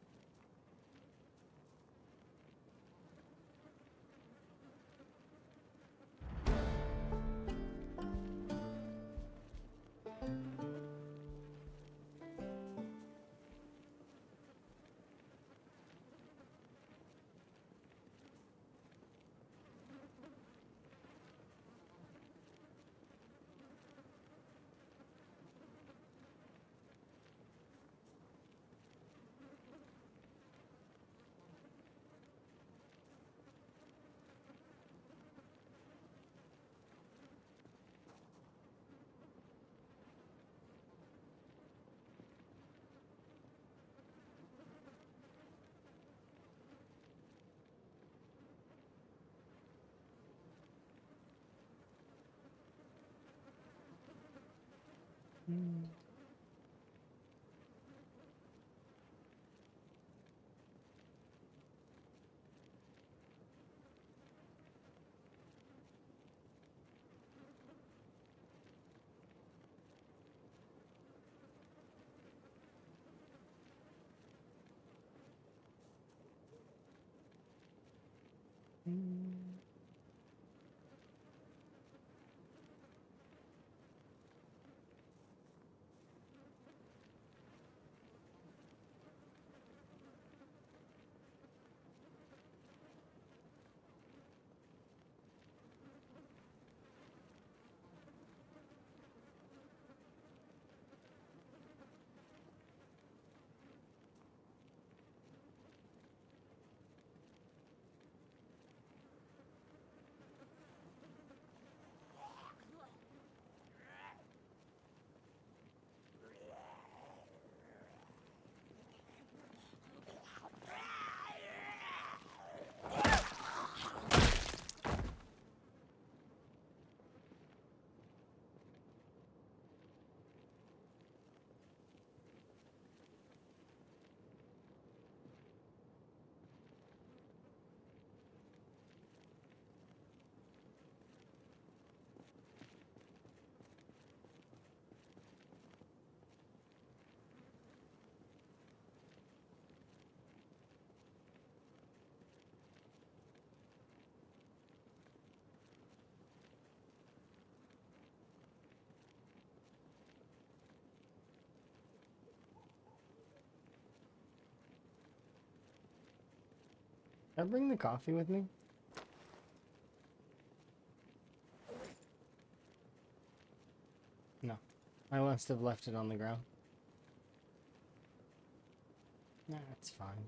Can I bring the coffee with me? No. I must have left it on the ground. Nah, it's fine.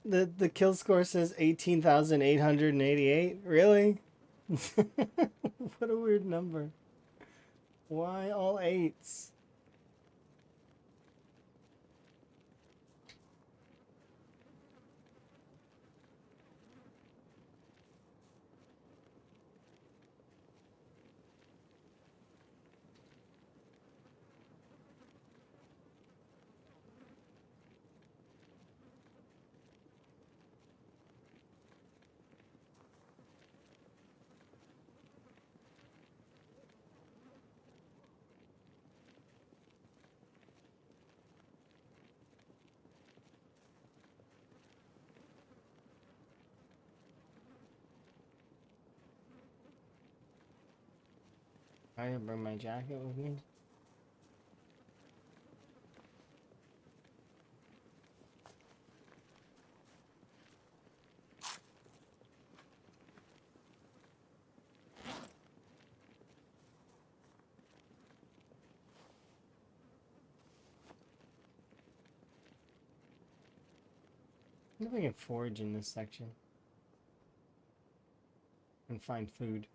The kill score says 18,888. Really? What a weird number. Why all eights? I didn't bring my jacket with me. I wonder if I can forage in this section and find food.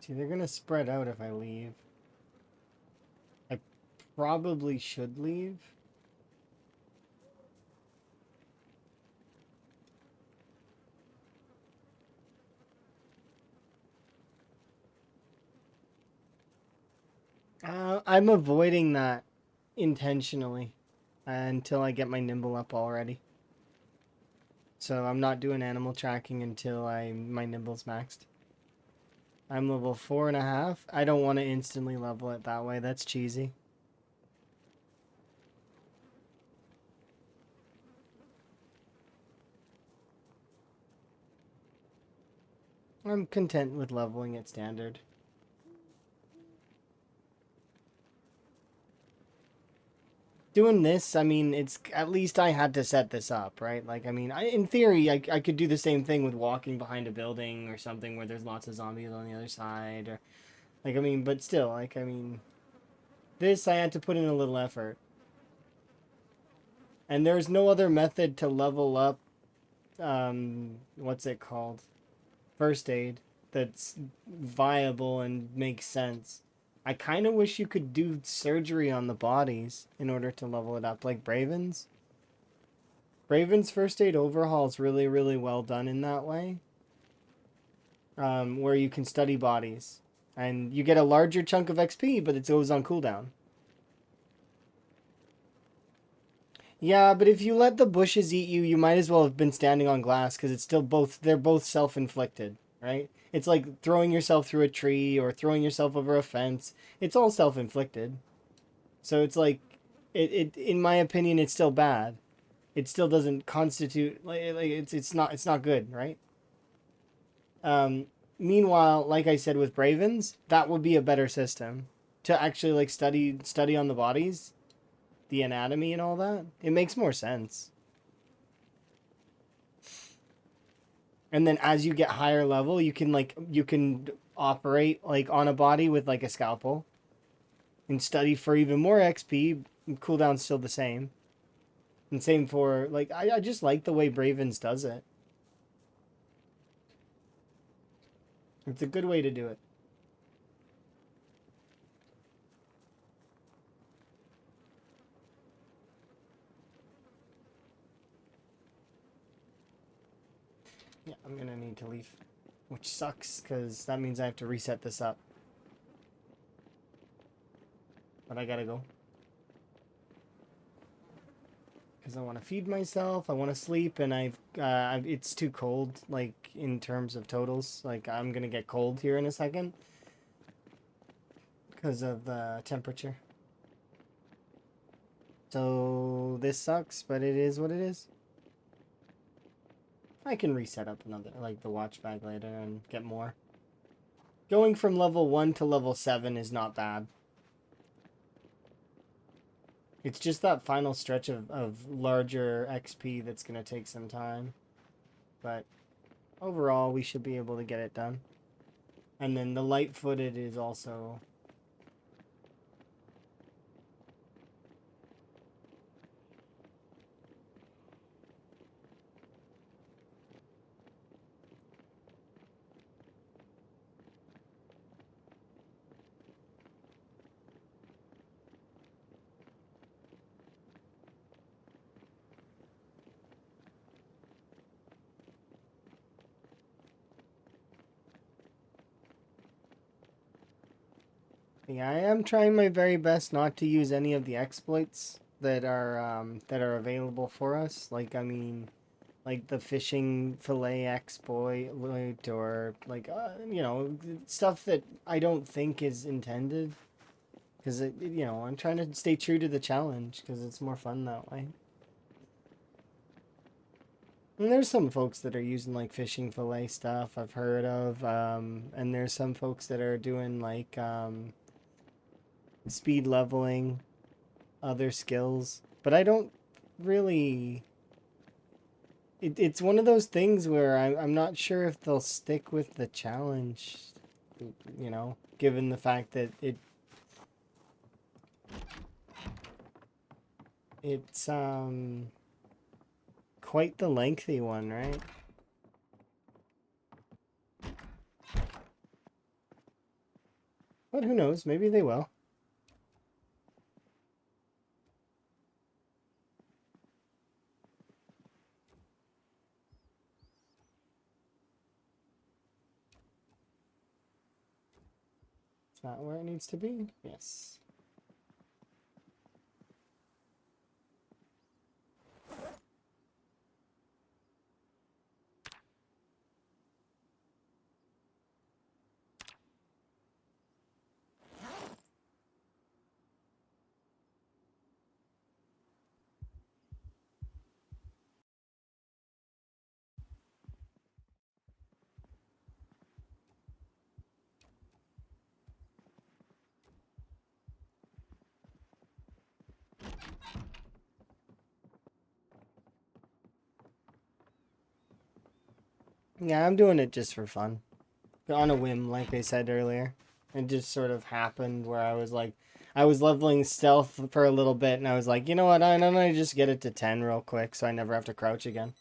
See, they're gonna spread out if I leave. I probably should leave. I'm avoiding that intentionally until I get my nimble up already. So I'm not doing animal tracking until my nimble's maxed. I'm level 4.5. I don't want to instantly level it that way. That's cheesy. I'm content with leveling it standard. Doing this, I mean, it's at least I had to set this up, right? Like, I mean, in theory, I could do the same thing with walking behind a building or something where there's lots of zombies on the other side, or like, I mean, but still, like, I mean, this I had to put in a little effort, and there's no other method to level up. What's it called? First aid that's viable and makes sense. I kind of wish you could do surgery on the bodies in order to level it up, like Braven's. Braven's first aid overhaul is really, really well done in that way. Where you can study bodies. And you get a larger chunk of XP, but it goes on cooldown. Yeah, but if you let the bushes eat you, you might as well have been standing on glass, because it's still they're both self-inflicted, right? It's like throwing yourself through a tree or throwing yourself over a fence. It's all self-inflicted. So it's like, in my opinion, it's still bad. It still doesn't constitute, like it's not good, right? Meanwhile, like I said with Bravens, that would be a better system to actually like study on the bodies, the anatomy and all that. It makes more sense. And then as you get higher level, you can operate like on a body with like a scalpel and study for even more XP. Cooldown's still the same. And same for like I just like the way Bravens does it. It's a good way to do it. Yeah, I'm gonna need to leave. Which sucks, because that means I have to reset this up. But I gotta go. Because I want to feed myself, I want to sleep, and it's too cold, like, in terms of totals. Like, I'm gonna get cold here in a second. Because of the temperature. So, this sucks, but it is what it is. I can reset up another, like, the watch bag later and get more. Going from level 1 to level 7 is not bad. It's just that final stretch of larger XP that's going to take some time. But overall, we should be able to get it done. And then the light-footed is also... Yeah, I am trying my very best not to use any of the exploits that are available for us. Like, I mean, like the fishing fillet exploit, or like you know, stuff that I don't think is intended. Because you know, I'm trying to stay true to the challenge because it's more fun that way. And there's some folks that are using like fishing fillet stuff I've heard of, and there's some folks that are doing like speed leveling, other skills. But I don't really. It's one of those things where I'm not sure if they'll stick with the challenge, you know, given the fact that it's quite the lengthy one, right? But who knows? Maybe they will. It's not where it needs to be. Yes. Yeah, I'm doing it just for fun. On a whim, like I said earlier. It just sort of happened where I was like, I was leveling stealth for a little bit, and I was like, you know what, I'm gonna just get it to 10 real quick so I never have to crouch again.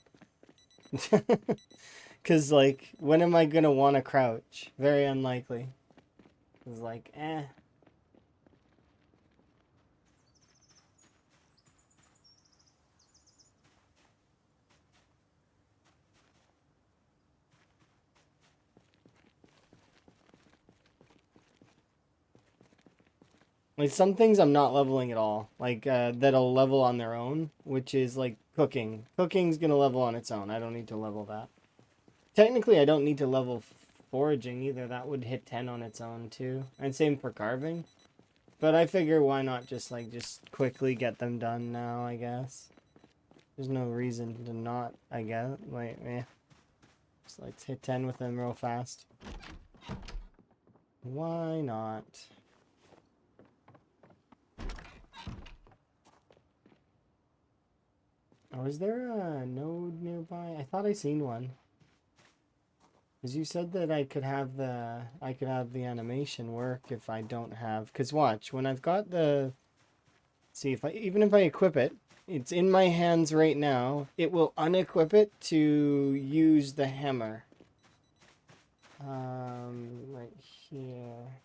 Because, like, when am I gonna want to crouch? Very unlikely. It's like, eh. Like, some things I'm not leveling at all. Like, that'll level on their own, which is, like, cooking. Cooking's gonna level on its own. I don't need to level that. Technically, I don't need to level foraging either. That would hit 10 on its own, too. And same for carving. But I figure why not just quickly get them done now, I guess. There's no reason to not, I guess. Like, eh. Just let's hit 10 with them real fast. Why not? Oh, is there a node nearby? I thought I seen one. Because you said that I could have the animation work if I don't have. Because watch, when I've got the, see if I even if I equip it, it's in my hands right now. It will unequip it to use the hammer. Right here.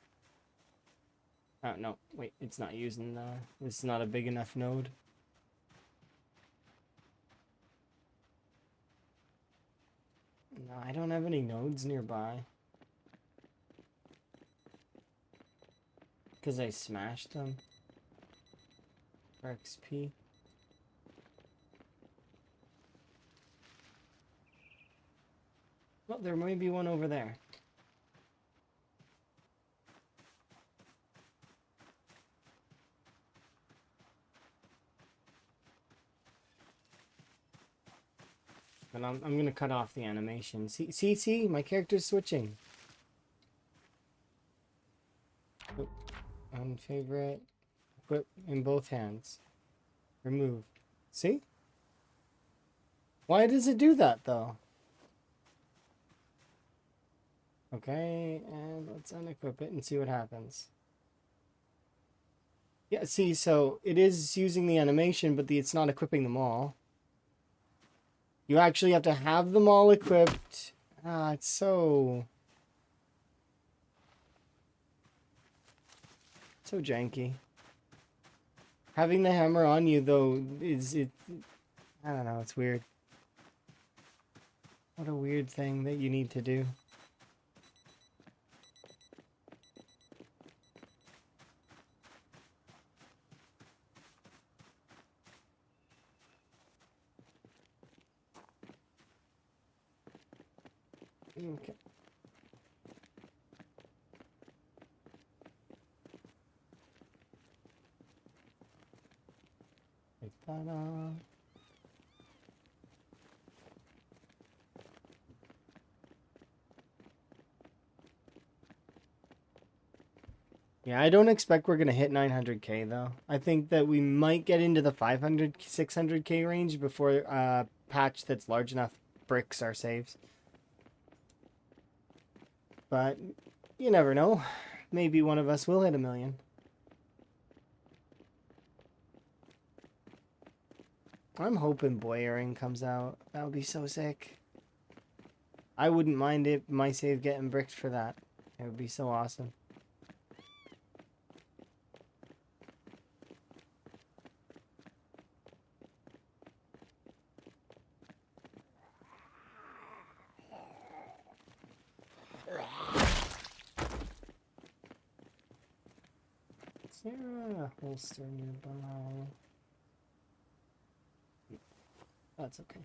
Oh no, wait, it's not using the. This is not a big enough node. No, I don't have any nodes nearby. Because I smashed them. For XP. Well, there might be one over there. But I'm gonna cut off the animation. See, my character's switching. Oh, unfavorite. Equip in both hands. Remove. See? Why does it do that though? Okay, and let's unequip it and see what happens. Yeah, see, so it is using the animation, but it's not equipping them all. You actually have to have them all equipped. Ah, it's so janky. Having the hammer on you though is it. I don't know. It's weird. What a weird thing that you need to do. Okay. Take that off. Yeah, I don't expect we're going to hit 900k though. I think that we might get into the 500, 600k range before a patch that's large enough bricks our saves. But you never know. Maybe one of us will hit 1 million. I'm hoping Boyering comes out. That would be so sick. I wouldn't mind it, my save getting bricked for that. It would be so awesome. Is there a holster nearby? That's okay.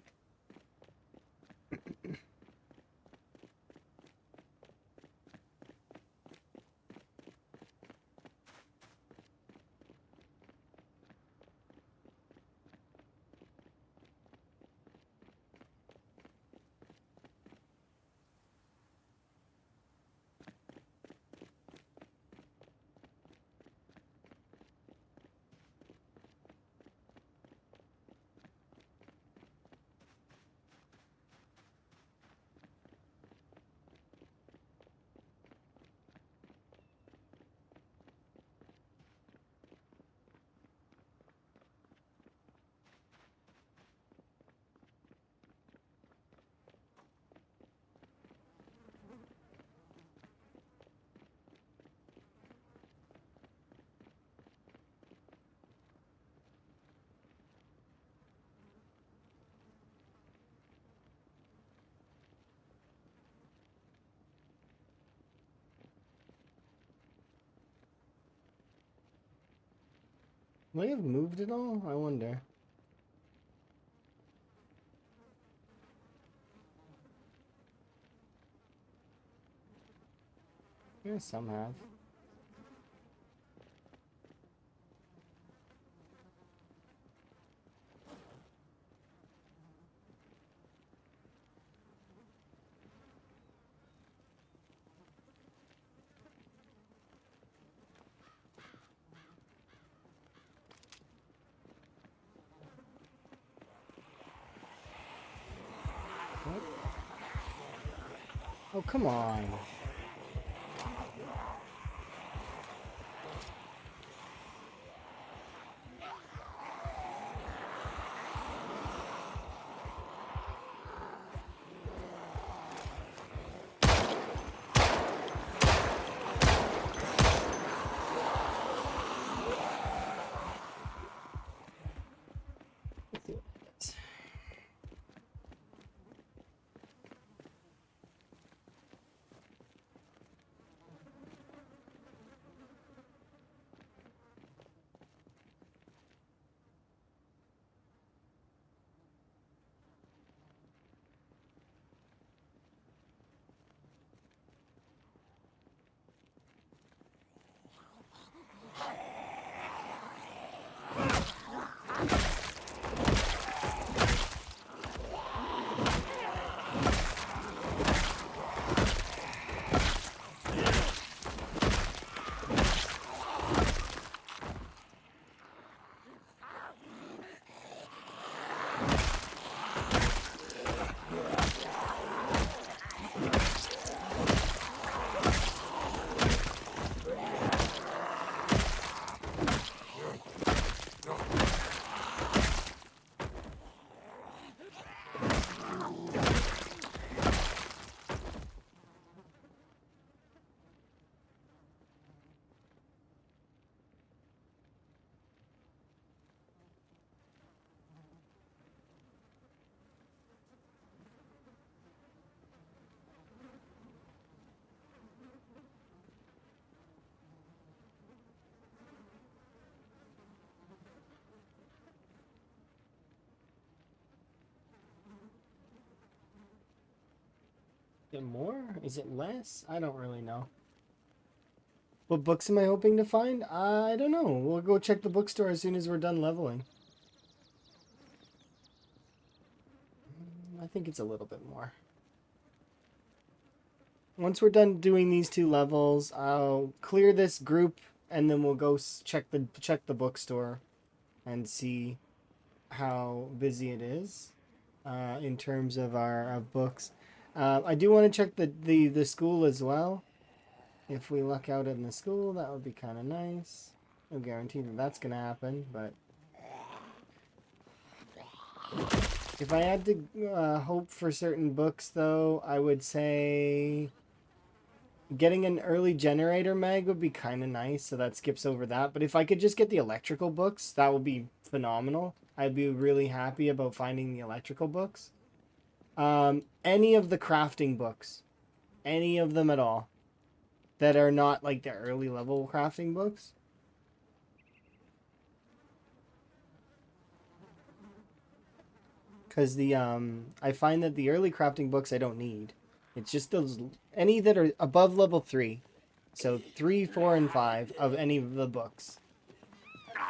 May have moved it all? I wonder. Yeah, some have. What? Oh, come on. Let's see what it does. Is it more? Is it less? I don't really know. What books am I hoping to find? I don't know. We'll go check the bookstore as soon as we're done leveling. I think it's a little bit more. Once we're done doing these 2 levels, I'll clear this group and then we'll go check the bookstore and see how busy it is in terms of our books. I do want to check the school as well. If we luck out in the school, that would be kind of nice. No guarantee that that's going to happen, but if I had to hope for certain books, though, I would say getting an early generator mag would be kind of nice, so that skips over that. But if I could just get the electrical books, that would be phenomenal. I'd be really happy about finding the electrical books. Any of the crafting books, any of them at all, that are not like the early level crafting books. Because I find that the early crafting books I don't need. It's just those, any that are above level 3. So 3, 4, and 5 of any of the books.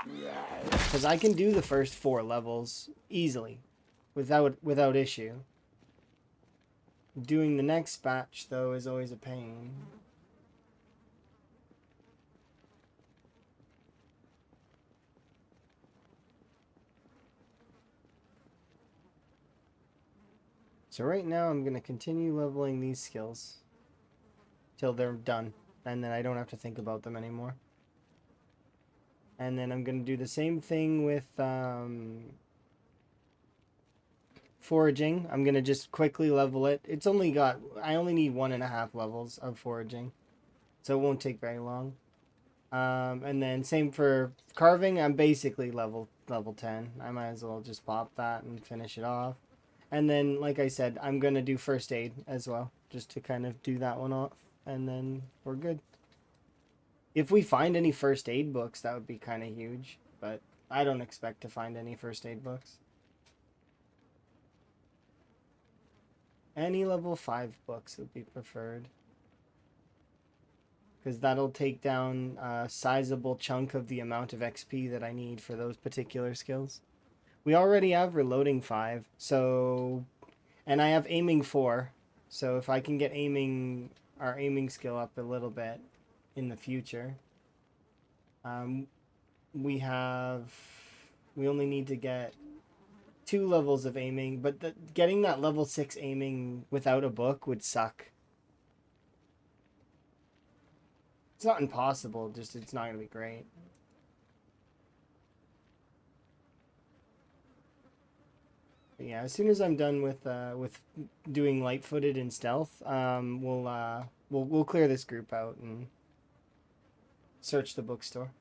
Because I can do the first 4 levels easily, without issue. Doing the next batch, though, is always a pain. So right now I'm going to continue leveling these skills till they're done, and then I don't have to think about them anymore. And then I'm going to do the same thing with foraging. I'm going to just quickly level it. I only need 1.5 levels of foraging, so it won't take very long. And then same for carving. I'm basically level 10. I might as well just pop that and finish it off. And then, like I said, I'm going to do first aid as well, just to kind of do that one off, and then we're good. If we find any first aid books, that would be kind of huge, but I don't expect to find any first aid books. Any level 5 books would be preferred, because that'll take down a sizable chunk of the amount of XP that I need for those particular skills. We already have reloading 5, so, and I have aiming 4, so if I can get our aiming skill up a little bit in the future, we only need to get 2 levels of aiming, but getting that level 6 aiming without a book would suck. It's not impossible, just it's not gonna be great. But yeah, as soon as I'm done with doing light-footed and stealth, we'll clear this group out and search the bookstore.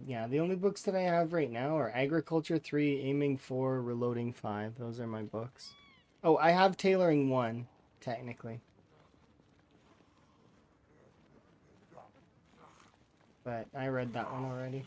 Yeah, the only books that I have right now are Agriculture 3, Aiming 4, Reloading 5. Those are my books. Oh, I have Tailoring 1, technically. But I read that one already.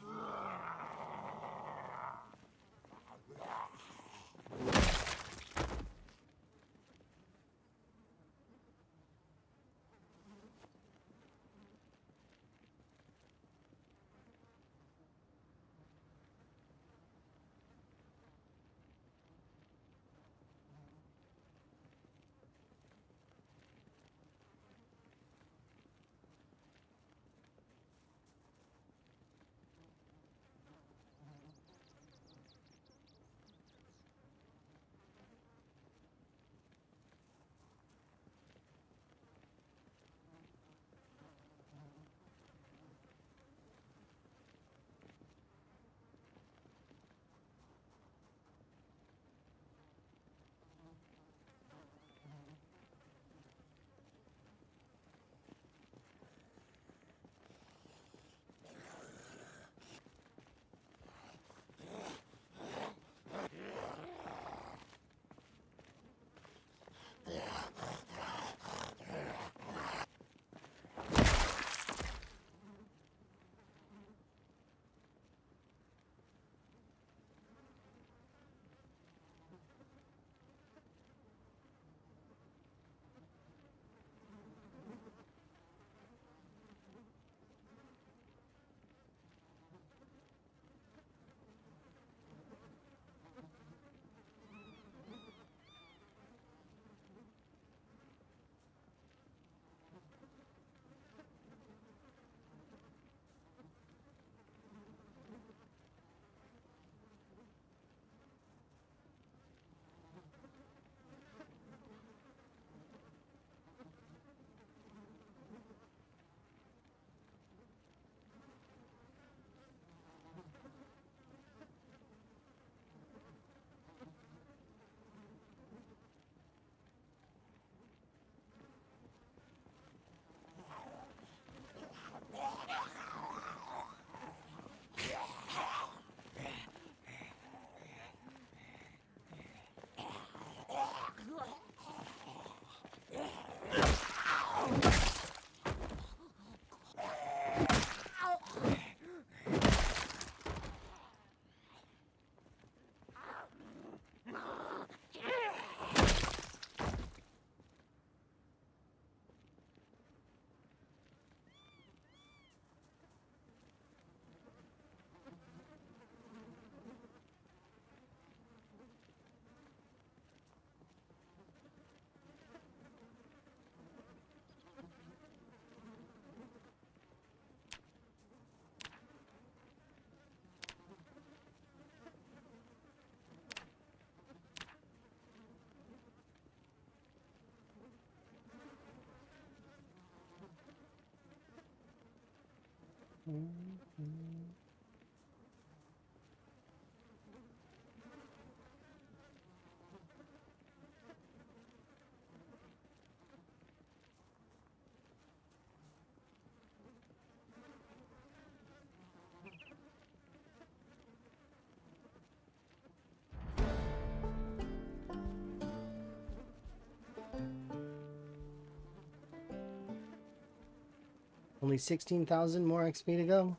Only 16,000 more XP to go.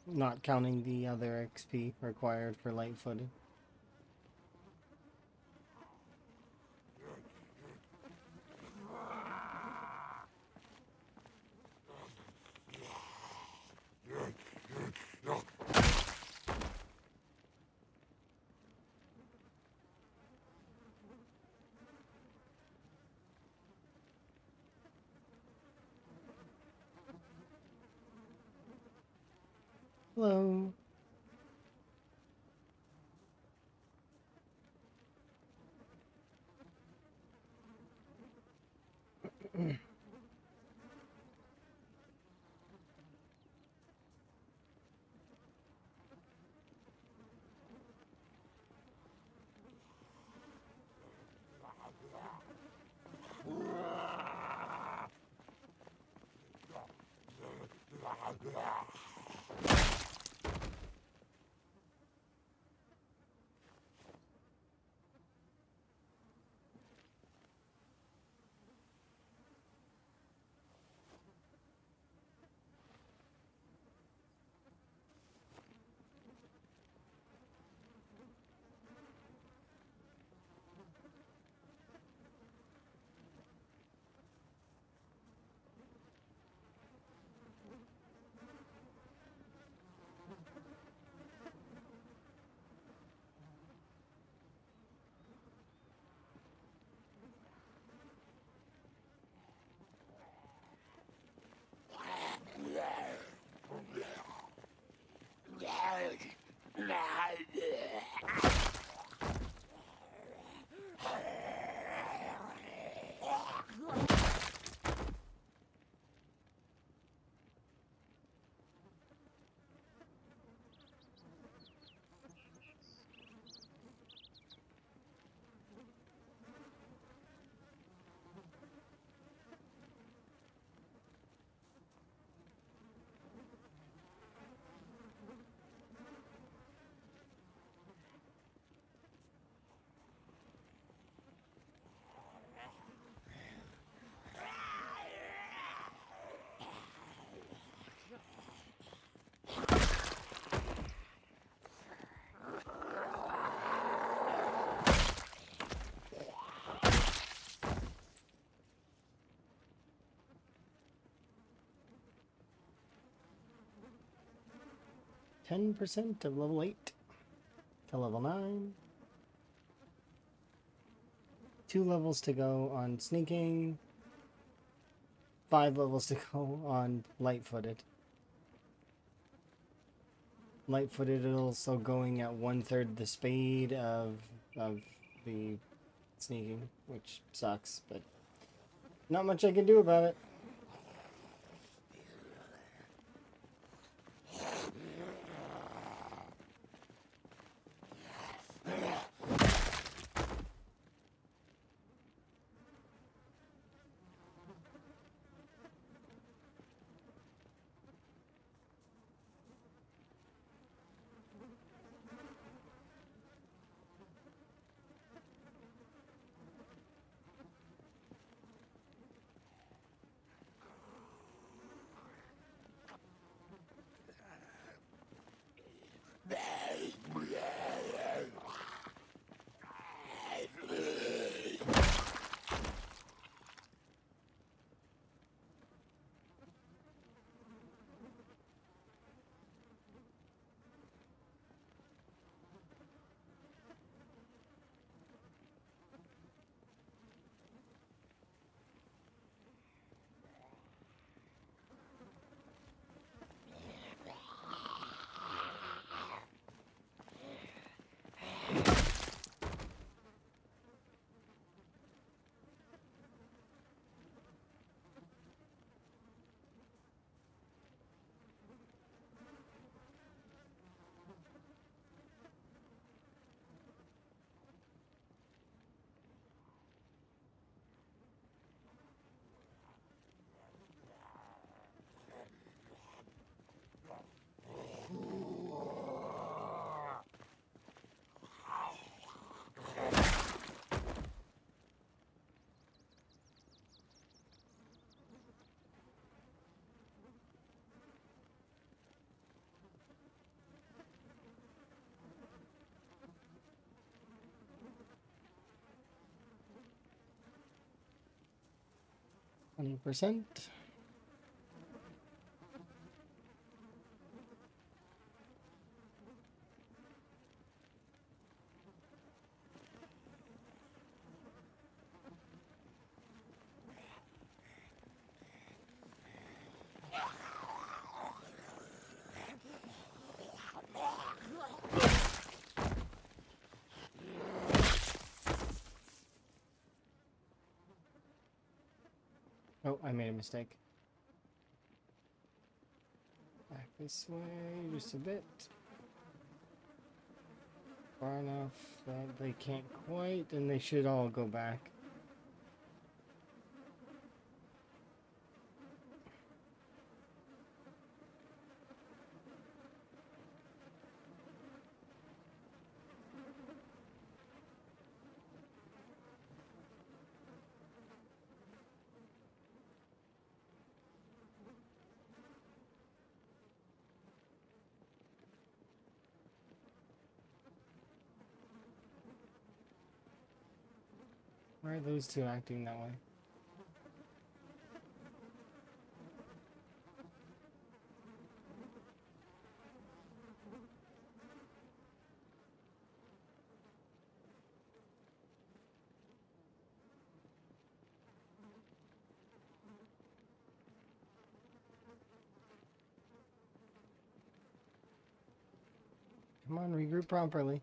Not counting the other XP required for light-footed. Hello. %, of level 8 to level 9. 2 levels to go on sneaking. 5 levels to go on light-footed. Light-footed is also going at 1/3 the speed of the sneaking, which sucks, but not much I can do about it. 20%. Oh, I made a mistake. Back this way just a bit. Far enough that they can't quite, and they should all go back. Why are those two acting that way? Come on, regroup properly.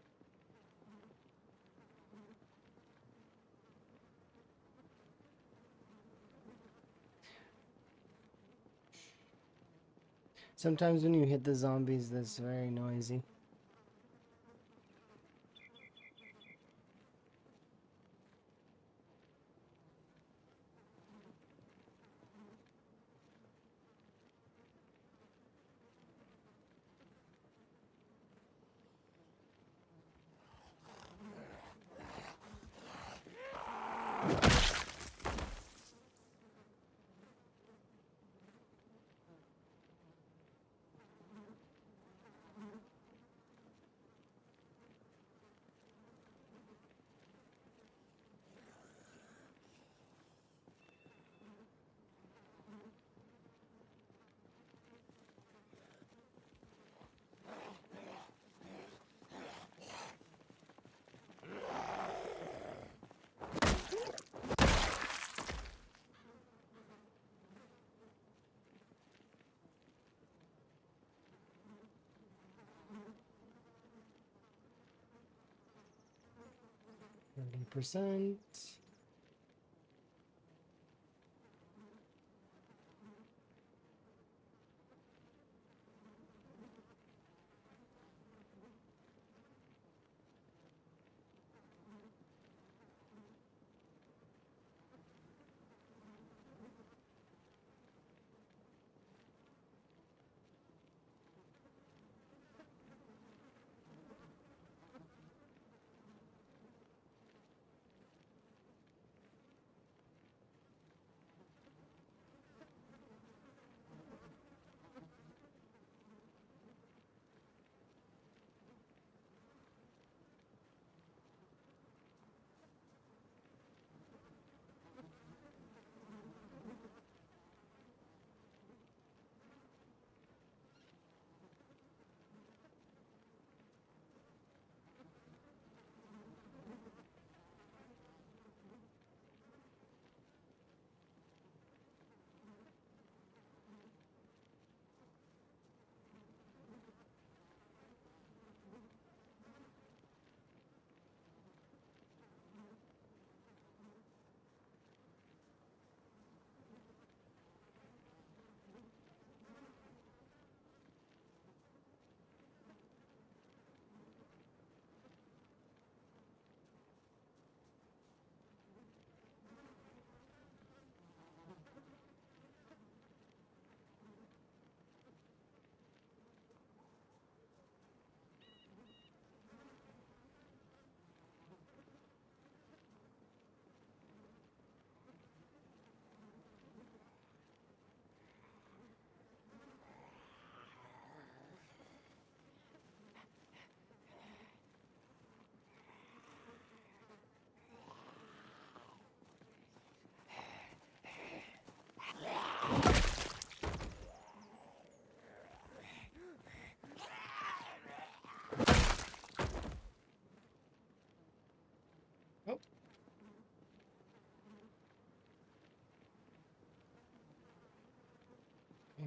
Sometimes when you hit the zombies, that's very noisy. %.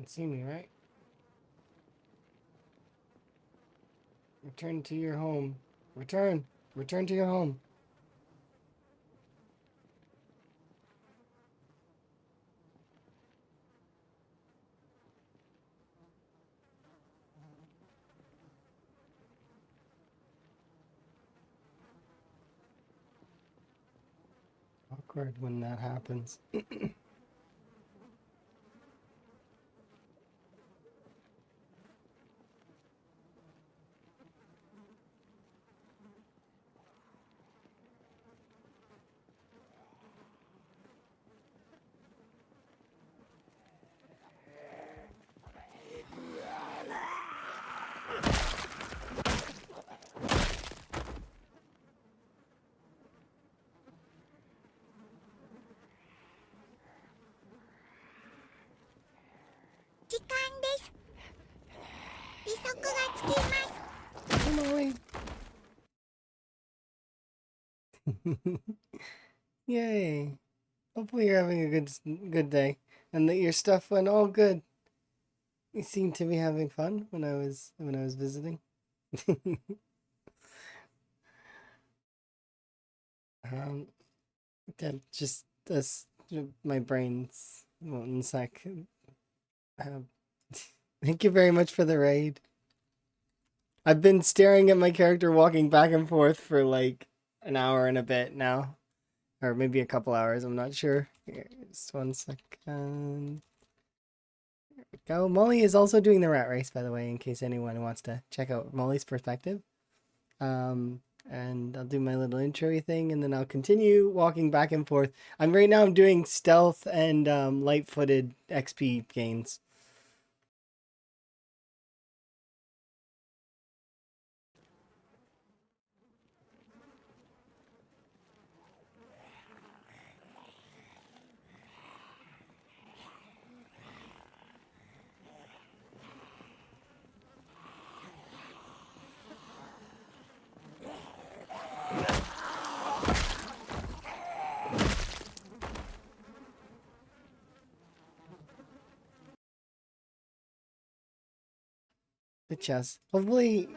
can't see me, right? Return to your home. Return. Return to your home. Awkward when that happens. Yay. Hopefully you're having a good day and that your stuff went all good. You seemed to be having fun when I was visiting. um that just that's my brain's one sec. Um, thank you very much for the raid. I've been staring at my character walking back and forth for like an hour and a bit now. Or maybe a couple hours, I'm not sure. Here, just one second. There we go. Molly is also doing the rat race, by the way, in case anyone wants to check out Molly's perspective. And I'll do my little intro thing, and then I'll continue walking back and forth. Right now I'm doing stealth and light-footed XP gains. The chest. Hopefully,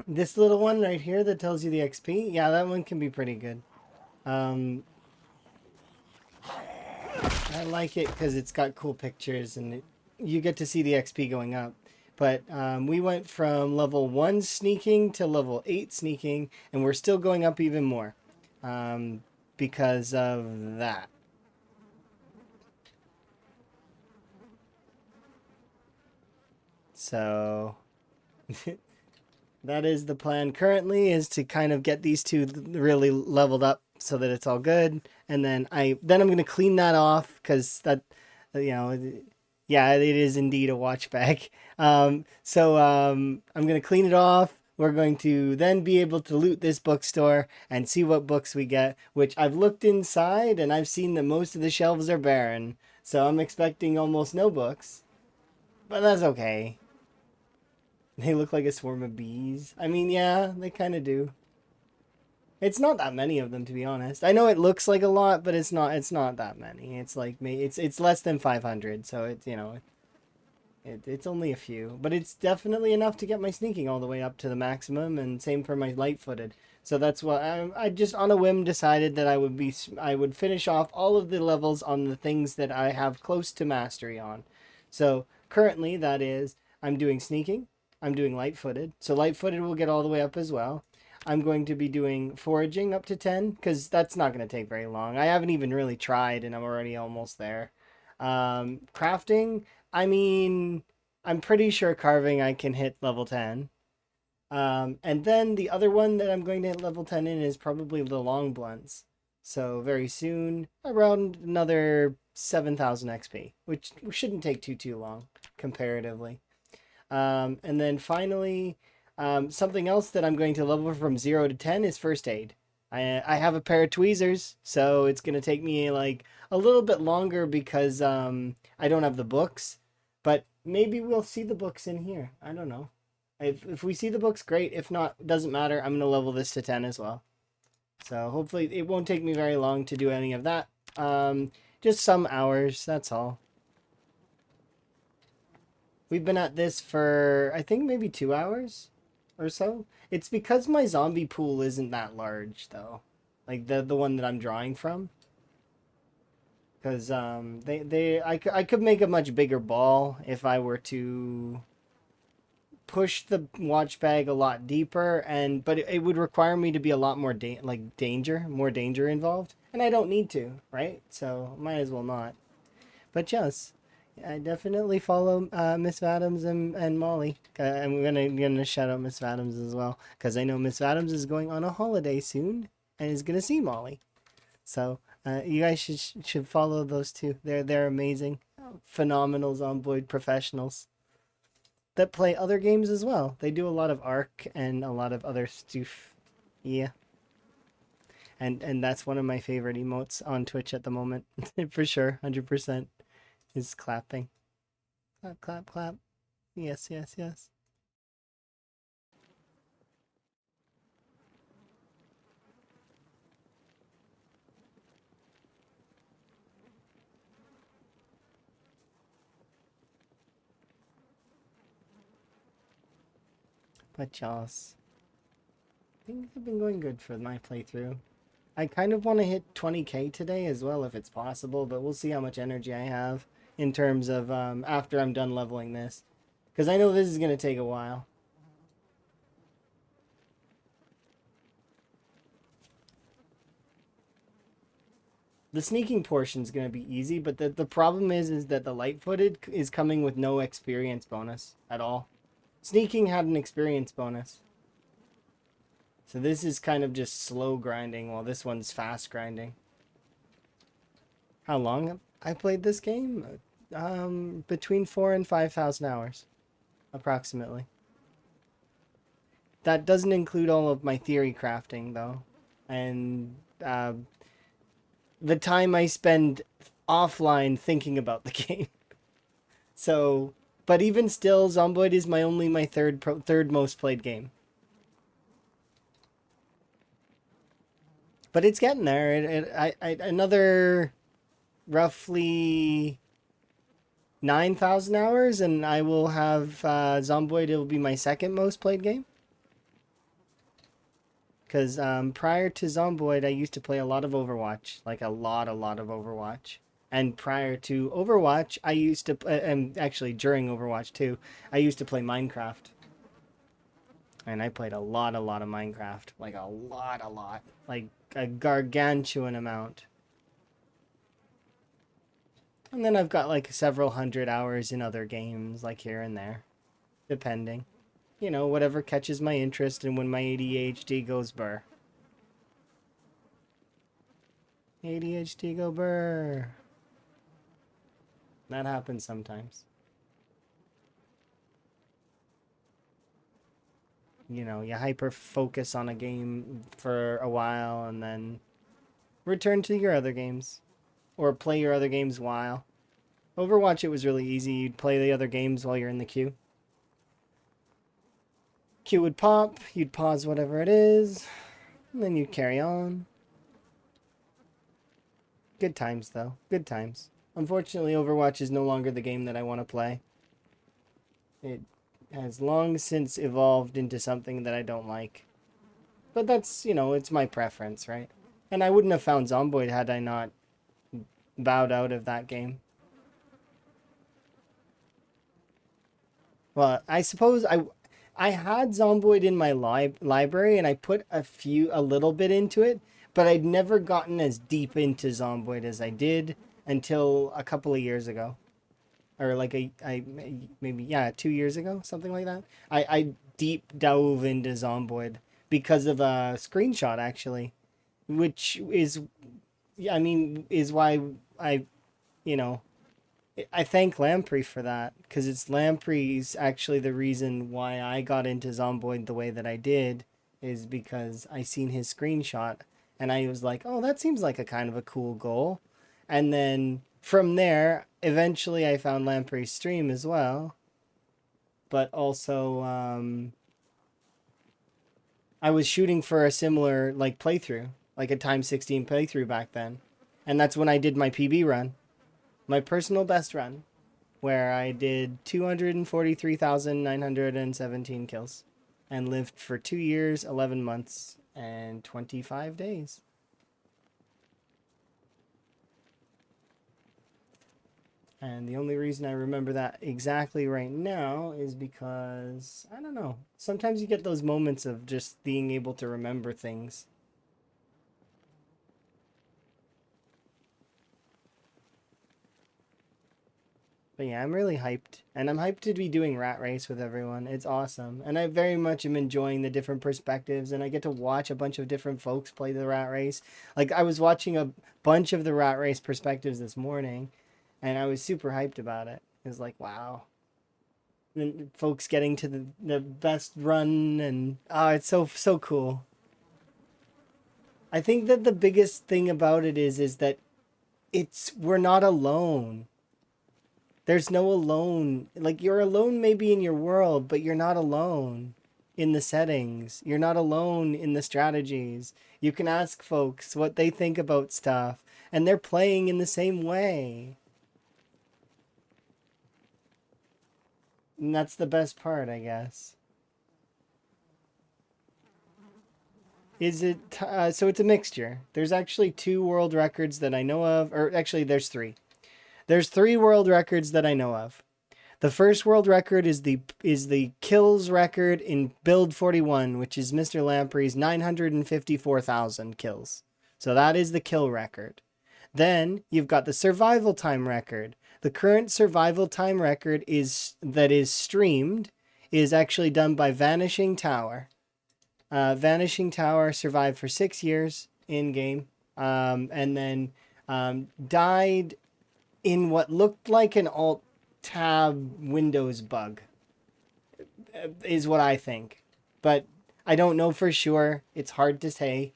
this little one right here that tells you the XP, yeah, that one can be pretty good. I like it because it's got cool pictures and you get to see the XP going up. But we went from level 1 sneaking to level 8 sneaking, and we're still going up even more because of that. So that is the plan currently, is to kind of get these two really leveled up so that it's all good. And then I'm going to clean that off because that, yeah, it is indeed a watch bag. I'm going to clean it off. We're going to then be able to loot this bookstore and see what books we get, which I've looked inside and I've seen that most of the shelves are barren. So I'm expecting almost no books, but that's okay. They look like a swarm of bees. I mean, yeah, they kind of do. It's not that many of them, to be honest. I know it looks like a lot, but it's not. It's not that many. It's like it's less than 500. So it's it's only a few, but it's definitely enough to get my sneaking all the way up to the maximum, and same for my light-footed. So that's why I just on a whim decided that I would finish off all of the levels on the things that I have close to mastery on. So currently that is I'm doing sneaking, I'm doing light-footed. So light-footed will get all the way up as well. I'm going to be doing foraging up to 10 because that's not going to take very long. I haven't even really tried and I'm already almost there. Crafting, I mean, I'm pretty sure carving I can hit level 10. And then the other one that I'm going to hit level 10 in is probably the long blunts. So very soon, around another 7,000 XP, which shouldn't take too long comparatively. And then finally, something else that I'm going to level from 0 to 10 is first aid. I have a pair of tweezers, so it's going to take me like a little bit longer because I don't have the books. But maybe we'll see the books in here. I don't know. If we see the books, great. If not, it doesn't matter. I'm going to level this to 10 as well. So hopefully it won't take me very long to do any of that. Just some hours, that's all. We've been at this for, I think, maybe 2 hours or so. It's because my zombie pool isn't that large, though. Like, the one that I'm drawing from. Because, I could make a much bigger ball if I were to push the watch bag a lot deeper, but it would require me to be a lot more more danger involved, and I don't need to, right? So might as well not. But yes, I definitely follow Miss Adams and Molly. I'm gonna shout out Miss Adams as well because I know Miss Adams is going on a holiday soon and is gonna see Molly. So you guys should follow those two. They're amazing, phenomenal Zomboid professionals that play other games as well. They do a lot of Ark and a lot of other stuff. Yeah. And that's one of my favorite emotes on Twitch at the moment. For sure, 100% is clapping. Clap, clap, clap. Yes, yes, yes. But y'all's, things have been going good for my playthrough. I kind of want to hit 20k today as well if it's possible, but we'll see how much energy I have in terms of after I'm done leveling this. Because I know this is going to take a while. The sneaking portion is going to be easy, but the problem is that the light-footed is coming with no experience bonus at all. Sneaking had an experience bonus. So this is kind of just slow grinding while this one's fast grinding. How long have I played this game? Between 4 and 5,000 hours, approximately. That doesn't include all of my theory crafting, though. And the time I spend offline thinking about the game. So, but even still, Zomboid is my third most played game. But it's getting there. Another roughly 9,000 hours, and I will have Zomboid. It will be my second most played game. Because prior to Zomboid, I used to play a lot of Overwatch, like a lot of Overwatch. And prior to Overwatch, I used to, and actually during Overwatch too, I used to play Minecraft. And I played a lot of Minecraft, like a lot, like a gargantuan amount. And then I've got like several hundred hours in other games, like here and there, depending. You know, whatever catches my interest and when my ADHD goes burr. ADHD go burr. That happens sometimes. You know, you hyper focus on a game for a while and then return to your other games. Or play your other games while. Overwatch, it was really easy. You'd play the other games while you're in the queue. Queue would pop, you'd pause whatever it is, and then you'd carry on. Good times, though. Good times. Unfortunately, Overwatch is no longer the game that I want to play. It has long since evolved into something that I don't like. But that's, you know, it's my preference, right? And I wouldn't have found Zomboid had I not bowed out of that game. Well, I suppose I had Zomboid in my library and I put a little bit into it, but I'd never gotten as deep into Zomboid as I did until a couple of years ago. Or like maybe, yeah, 2 years ago, something like that. I deep dove into Zomboid because of a screenshot actually, which is, I mean, is why I, you know, I thank Lamprey for that because it's Lamprey's actually the reason why I got into Zomboid the way that I did is because I seen his screenshot and I was like, oh, that seems like a kind of a cool goal. And then from there, eventually I found Lamprey's stream as well. But also, I was shooting for a similar like playthrough, like a time 16 playthrough back then. And that's when I did my PB run. My personal best run. where I did 243,917 kills and lived for 2 years, 11 months, and 25 days. And the only reason I remember that exactly right now is because, I don't know, sometimes you get those moments of just being able to remember things. But yeah, I'm really hyped. And I'm hyped to be doing Rat Race with everyone. It's awesome. And I very much am enjoying the different perspectives. And I get to watch a bunch of different folks play the Rat Race. Like, I was watching a bunch of the Rat Race perspectives this morning. And I was super hyped about it. It was like, wow. And folks getting to the best run. And, oh, it's so cool. I think that the biggest thing about it is that we're not alone. There's no alone. Like, you're alone maybe in your world, but you're not alone in the settings. You're not alone in the strategies. You can ask folks what they think about stuff, and they're playing in the same way. And that's the best part, I guess. Is it so it's a mixture. There's actually two world records that I know of, or actually there's three. There's three world records that I know of. The first world record is the kills record in build 41, which is Mr. Lamprey's 954,000 kills. So that is the kill record. Then you've got the survival time record. The current survival time record is streamed is actually done by Vanishing Tower. Vanishing Tower survived for 6 years in game, and then died in what looked like an alt tab Windows bug, is what I think. But I don't know for sure. It's hard to say,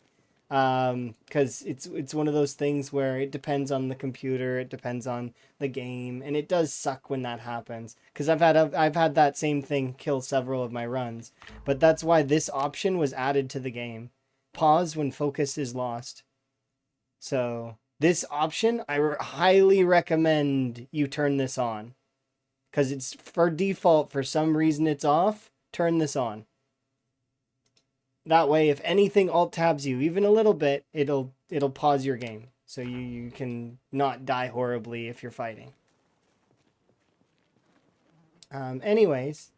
because it's one of those things where it depends on the computer, it depends on the game, and it does suck when that happens. Because I've had that same thing kill several of my runs, but that's why this option was added to the game. Pause when focus is lost. So this option, I highly recommend you turn this on, because it's for default. For some reason it's off. Turn this on. That way, if anything alt tabs you even a little bit, it'll pause your game, so you can not die horribly if you're fighting. Anyways,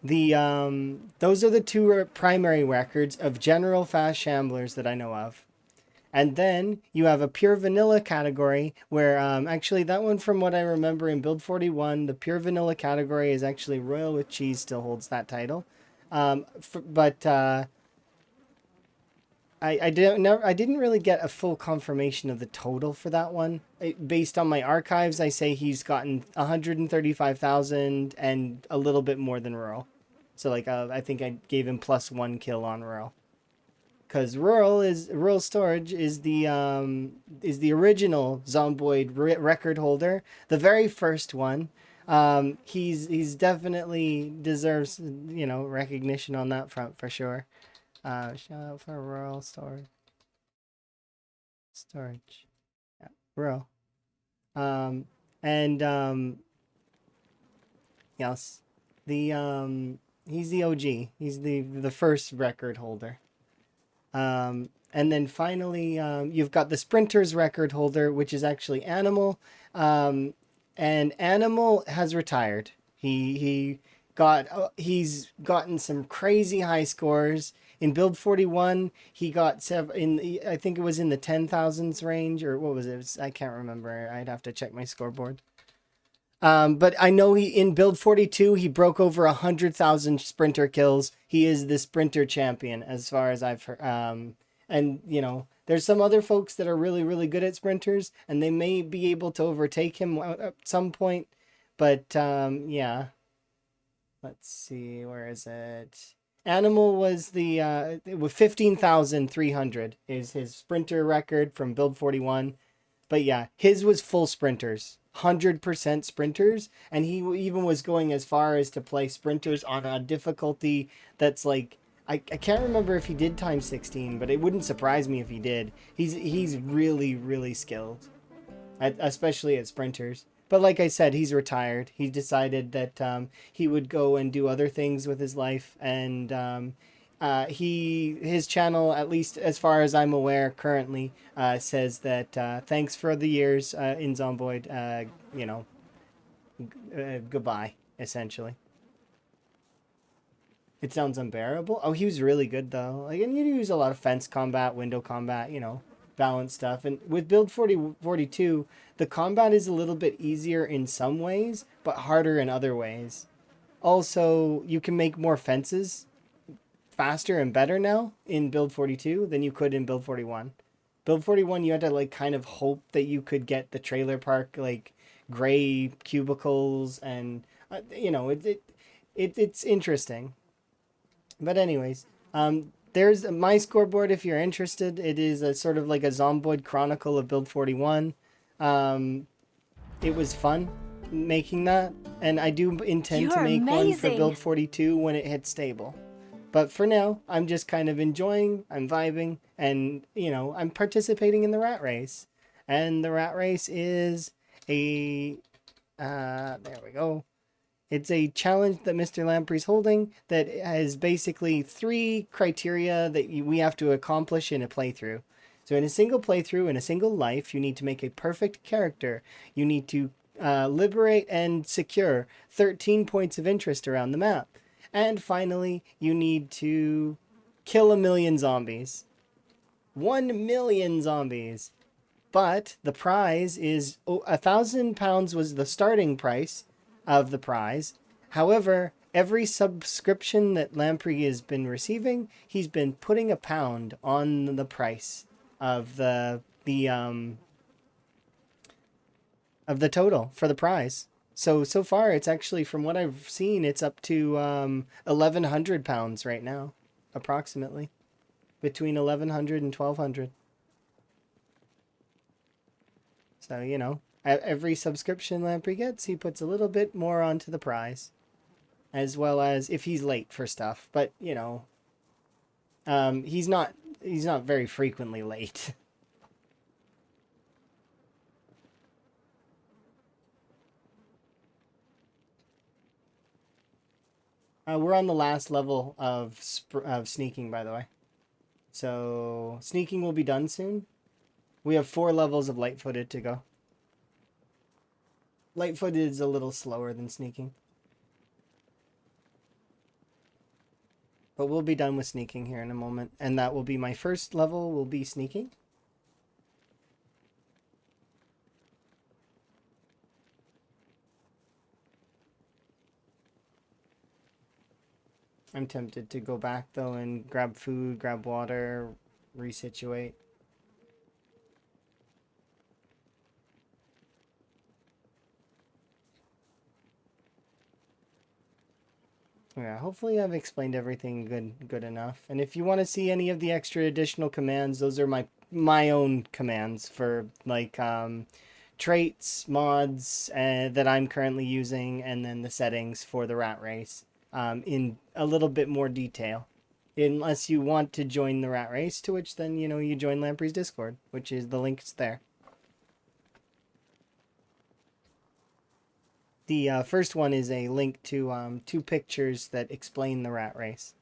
the those are the two primary records of general fast shamblers that I know of. And then you have a pure vanilla category where, actually, that one, from what I remember in build 41, the pure vanilla category is actually Royal with Cheese still holds that title. But I didn't really get a full confirmation of the total for that one. Based on my archives, I say he's gotten 135,000 and a little bit more than Rural. So like, I think I gave him +1 kill on Rural. Because Rural Storage is the original Zomboid record holder, the very first one. He's definitely deserves recognition on that front for sure. Shout out for Rural Storage. Yeah, Rural. And yes, he's the OG. He's the first record holder. And then finally, you've got the Sprinters record holder, which is actually Animal. And Animal has retired. He's gotten some crazy high scores. In build 41, he got I think it was in the 10,000s range, or what was it? I can't remember. I'd have to check my scoreboard. But I know in build 42, he broke over 100,000 sprinter kills. He is the sprinter champion, as far as I've heard. And there's some other folks that are really, really good at sprinters, and they may be able to overtake him at some point. But yeah, let's see, where is it? Animal was with 15,300 is his sprinter record from build 41. But yeah, his was full sprinters. 100% sprinters, and he even was going as far as to play sprinters on a difficulty that's like, I can't remember if he did times 16, but it wouldn't surprise me if he did. He's really, really skilled, especially at sprinters. But like I said, he's retired. He decided that he would go and do other things with his life, and his channel, at least as far as I'm aware currently, says that thanks for the years in Zomboid. You know, goodbye, essentially. It sounds unbearable. Oh, he was really good though. Like, and you use a lot of fence combat, window combat, you know, balance stuff. And with build 4042, the combat is a little bit easier in some ways, but harder in other ways. Also, you can make more fences faster and better now in build 42 than you could in build 41. Build 41, you had to like kind of hope that you could get the trailer park like gray cubicles, and you know, it's interesting. But anyways, there's my scoreboard if you're interested. It is a sort of like a Zomboid Chronicle of Build 41. Um, it was fun making that, and I do intend to You're make one for amazing. Build 42 when it hits stable. But for now, I'm just kind of enjoying, I'm vibing, and, you know, I'm participating in the rat race. And the rat race is a, there we go. It's a challenge that Mr. Lamprey's holding that has basically 3 criteria that we have to accomplish in a playthrough. So, in a single playthrough, in a single life, you need to make a perfect character. You need to liberate and secure 13 points of interest around the map. And finally, you need to kill 1,000,000 zombies. 1,000,000 zombies. But the prize is £1,000 was the starting price of the prize. However, every subscription that Lamprey has been receiving, he's been putting £1 on the price of the total for the prize. So far, it's actually, from what I've seen, it's up to £1,100 right now, approximately between 1,100 and 1,200. So, you know, every subscription Lamprey gets, he puts a little bit more onto the prize, as well as if he's late for stuff. But, you know, he's not very frequently late. We're on the last level of sneaking, by the way. So sneaking will be done soon. We have 4 levels of light-footed to go. Light-footed is a little slower than sneaking. But we'll be done with sneaking here in a moment. And that will be my first level, will be sneaking. I'm tempted to go back, though, and grab food, grab water, resituate. Yeah, hopefully I've explained everything good enough. And if you want to see any of the extra additional commands, those are my own commands for like traits, mods that I'm currently using, and then the settings for the rat race in a little bit more detail. Unless you want to join the rat race, to which then, you know, you join Lamprey's Discord, which is the link's there. The first one is a link to 2 pictures that explain the rat race.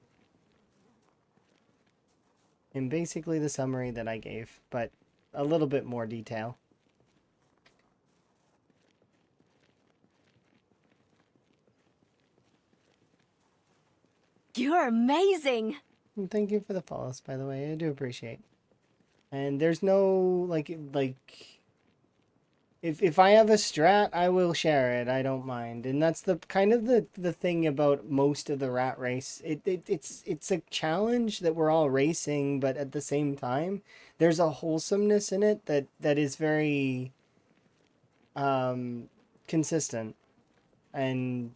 And basically the summary that I gave, but a little bit more detail. You're amazing. And thank you for the follows, by the way. I do appreciate. And there's no like if I have a strat, I will share it. I don't mind. And that's the kind of the thing about most of the rat race. It's a challenge that we're all racing, but at the same time, there's a wholesomeness in it that is very consistent. And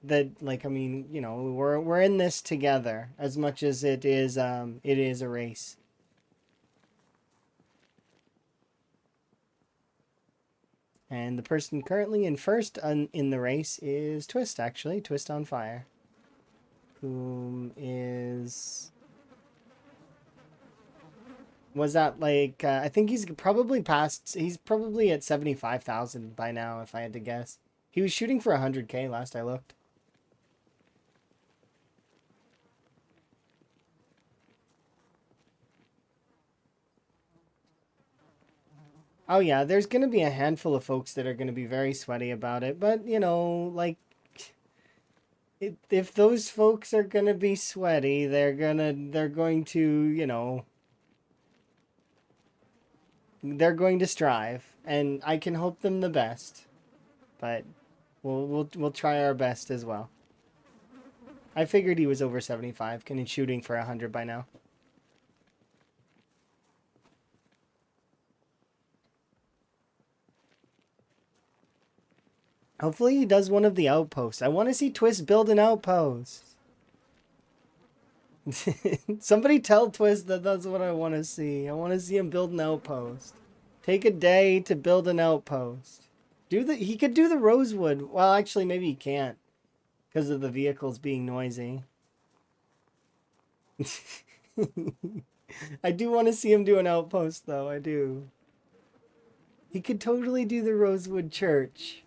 that, like, I mean, you know, we're in this together as much as it is a race. And the person currently in first in the race is Twist, actually. Twist on Fire. Whom is Was that like I think he's probably at 75,000 by now if I had to guess. He was shooting for 100K last I looked. Oh yeah, there's going to be a handful of folks that are going to be very sweaty about it, but you know, like if those folks are going to be sweaty, they're going to, you know, they're going to strive and I can hope them the best. But we'll try our best as well. I figured he was over 75 and he's shooting for 100 by now. Hopefully he does one of the outposts. I want to see Twist build an outpost. Somebody tell Twist that that's what I want to see. I want to see him build an outpost. Take a day to build an outpost. He could do the rosewood. Well, actually maybe he can't because of the vehicles being noisy. I do want to see him do an outpost though. I do. He could totally do the Rosewood Church.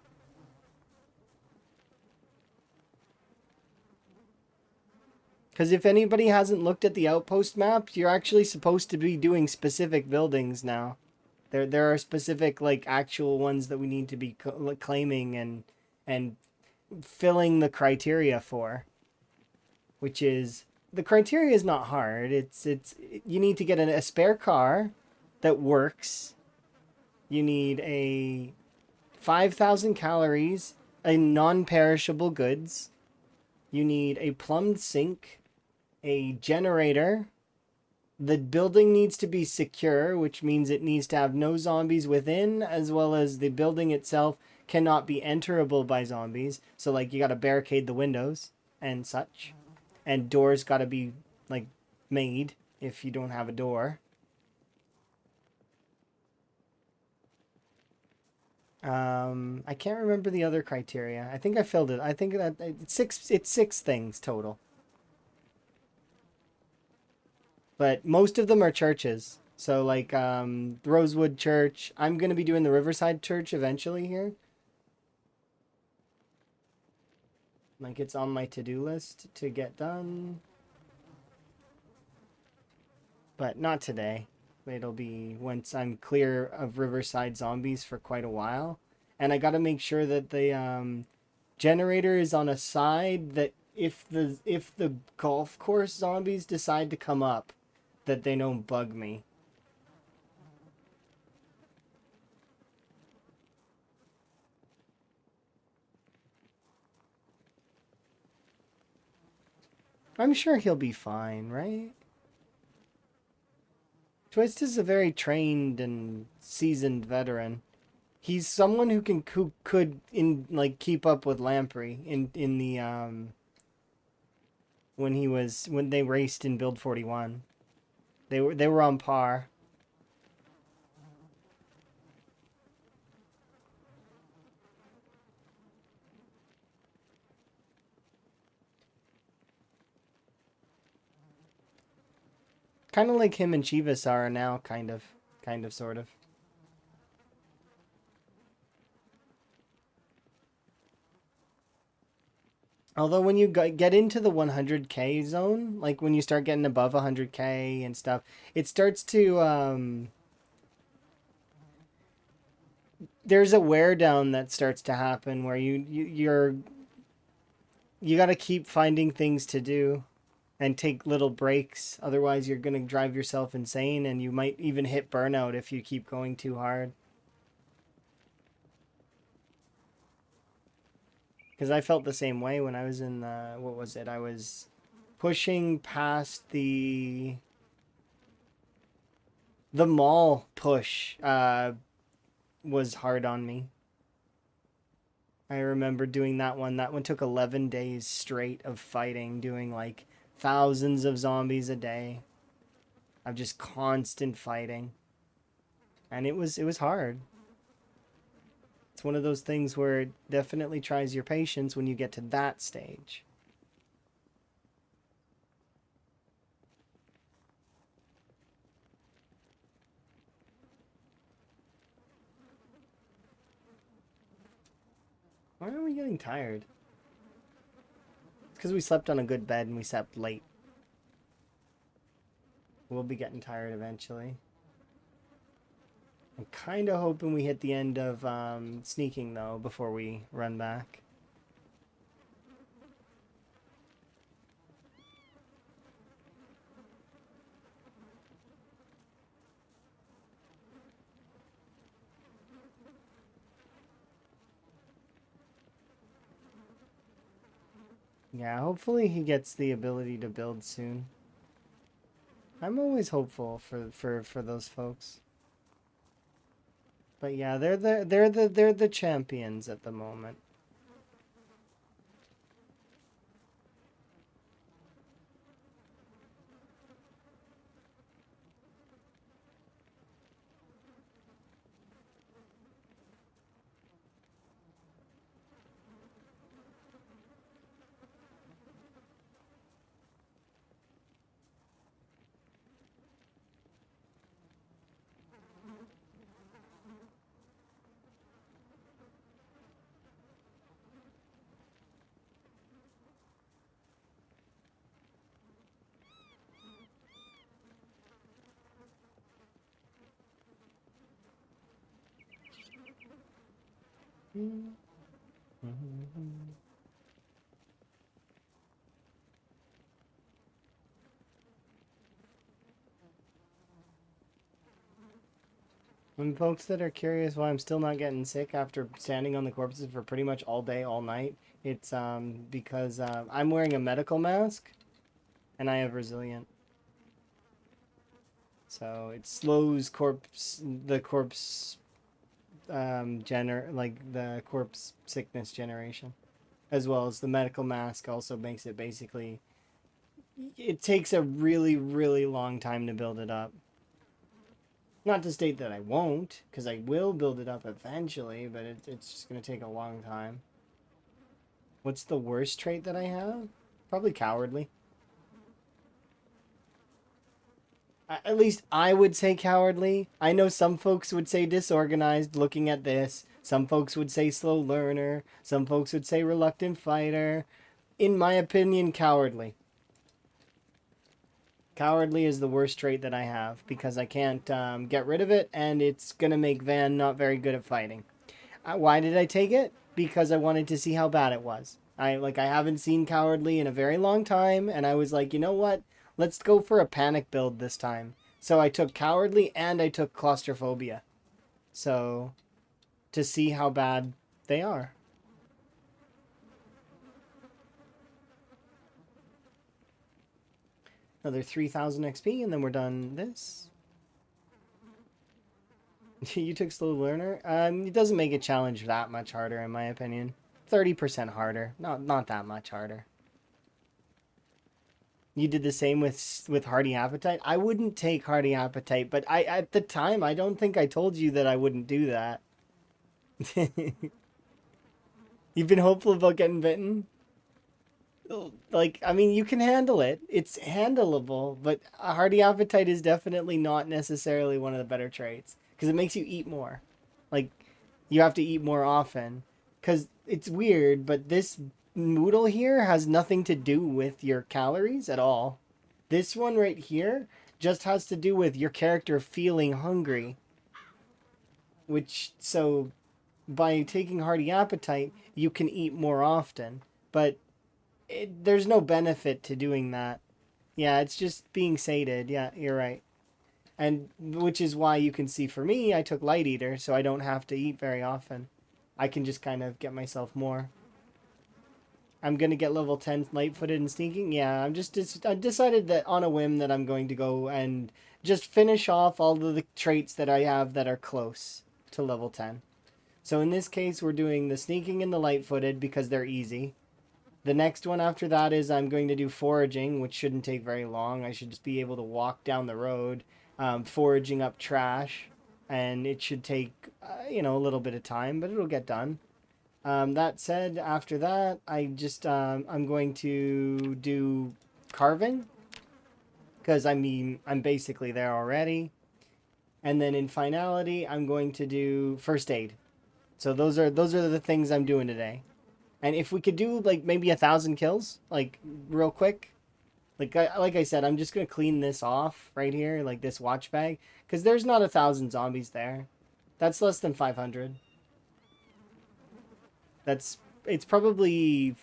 Because if anybody hasn't looked at the outpost map, you're actually supposed to be doing specific buildings now. There are specific like actual ones that we need to be claiming and filling the criteria for, which is the criteria is not hard. It's you need to get a spare car that works. You need a 5,000 calories in non-perishable goods. You need a plumbed sink, a generator. The building needs to be secure, which means it needs to have no zombies within, as well as the building itself cannot be enterable by zombies. So, like, you gotta barricade the windows and such. And doors gotta be, like, made if you don't have a door. I can't remember the other criteria. I think I filled it. I think that it's six things total. But most of them are churches. So like the Rosewood Church. I'm gonna be doing the Riverside Church eventually here. Like it's on my to-do list to get done. But not today. It'll be once I'm clear of Riverside zombies for quite a while. And I gotta make sure that the generator is on a side that if the golf course zombies decide to come up, that they don't bug me. I'm sure he'll be fine, right? Twist is a very trained and seasoned veteran. He's someone who could in like keep up with Lamprey in the when they raced in Build 41. They were on par. Kind of like him and Chivas are now, kind of, sort of. Although when you get into the 100K zone, like when you start getting above 100K and stuff, it starts to there's a wear down that starts to happen where you got to keep finding things to do and take little breaks. Otherwise, you're going to drive yourself insane and you might even hit burnout if you keep going too hard. Because I felt the same way when I was in the, what was it? I was pushing past the mall push was hard on me. I remember doing that one. That one took 11 days straight of fighting, doing like thousands of zombies a day of just constant fighting. And it was hard. It's one of those things where it definitely tries your patience when you get to that stage. Why are we getting tired? It's because we slept on a good bed and we slept late. We'll be getting tired eventually. I'm kind of hoping we hit the end of sneaking, though, before we run back. Yeah, hopefully he gets the ability to build soon. I'm always hopeful for those folks. But yeah, they're the champions at the moment. And folks that are curious why I'm still not getting sick after standing on the corpses for pretty much all day, all night, it's because I'm wearing a medical mask and I have resilient. So it slows the corpse the corpse sickness generation, as well as the medical mask also makes it basically, it takes a really, really long time to build it up. Not to state that I won't, because I will build it up eventually, but it's just going to take a long time. What's the worst trait that I have? Probably cowardly. At least I would say cowardly. I know some folks would say disorganized looking at this. Some folks would say slow learner. Some folks would say reluctant fighter. In my opinion, cowardly. Cowardly is the worst trait that I have because I can't get rid of it, and it's going to make Van not very good at fighting. Why did I take it? Because I wanted to see how bad it was. I haven't seen cowardly in a very long time, and I was like, you know what? Let's go for a panic build this time. So I took cowardly and I took claustrophobia. So to see how bad they are. Another 3,000 XP and then we're done this. You took slow learner? It doesn't make a challenge that much harder in my opinion. 30% harder. Not that much harder. You did the same with Hardy Appetite. I wouldn't take Hardy Appetite, but I at the time I don't think I told you that I wouldn't do that. You've been hopeful about getting bitten? Like, I mean, you can handle it. It's handleable, but a Hardy Appetite is definitely not necessarily one of the better traits because it makes you eat more. Like, you have to eat more often. Because it's weird, but this noodle here has nothing to do with your calories at all. This one right here just has to do with your character feeling hungry. Which, so by taking Hearty Appetite, you can eat more often. But there's no benefit to doing that. Yeah, it's just being sated. Yeah, you're right. And which is why you can see for me, I took Light Eater, so I don't have to eat very often. I can just kind of get myself more. I'm going to get level 10 light-footed and sneaking. Yeah, I decided that on a whim that I'm going to go and just finish off all of the traits that I have that are close to level 10. So in this case, we're doing the sneaking and the light-footed because they're easy. The next one after that is I'm going to do foraging, which shouldn't take very long. I should just be able to walk down the road, foraging up trash, and it should take, a little bit of time, but it'll get done. That said, after that, I'm going to do carving, because I'm basically there already. And then in finality, I'm going to do first aid. So those are the things I'm doing today. And if we could do like maybe 1,000 kills, like real quick, like I said, I'm just gonna clean this off right here, like this watch bag, because there's not 1,000 zombies there. That's less than 500. It's probably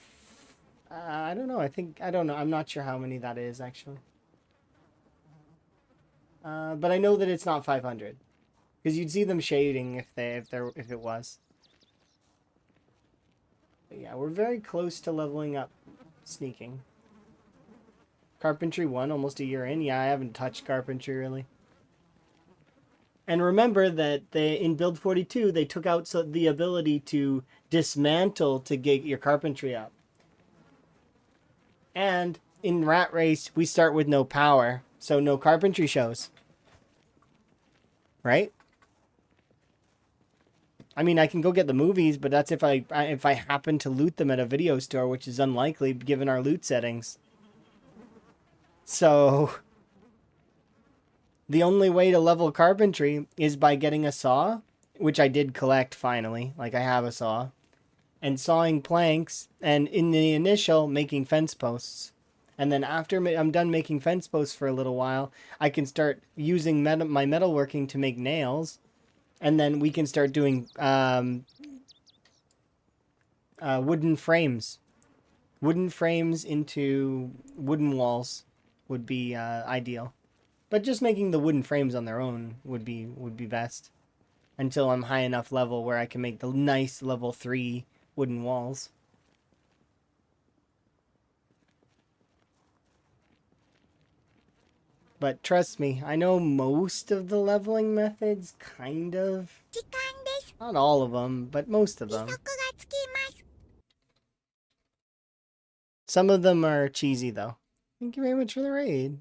I don't know. I don't know. I'm not sure how many that is actually. But I know that it's not 500 because you'd see them shading if it was. But yeah, we're very close to leveling up sneaking. Carpentry 1, almost a year in. Yeah, I haven't touched carpentry really. And remember that in build 42 they took out the ability to dismantle to get your carpentry up. And in Rat Race we start with no power, so no carpentry shows. Right? I mean, I can go get the movies, but that's if I happen to loot them at a video store, which is unlikely given our loot settings. So the only way to level carpentry is by getting a saw, which I did collect finally. Like I have a saw, and sawing planks, and in the initial making fence posts. And then after I'm done making fence posts for a little while, I can start using my metalworking to make nails. And then we can start doing wooden frames. Wooden frames into wooden walls would be ideal. But just making the wooden frames on their own would be best. Until I'm high enough level where I can make the nice level 3 wooden walls. But trust me, I know most of the leveling methods, kind of. Not all of them, but most of them. Some of them are cheesy, though. Thank you very much for the raid.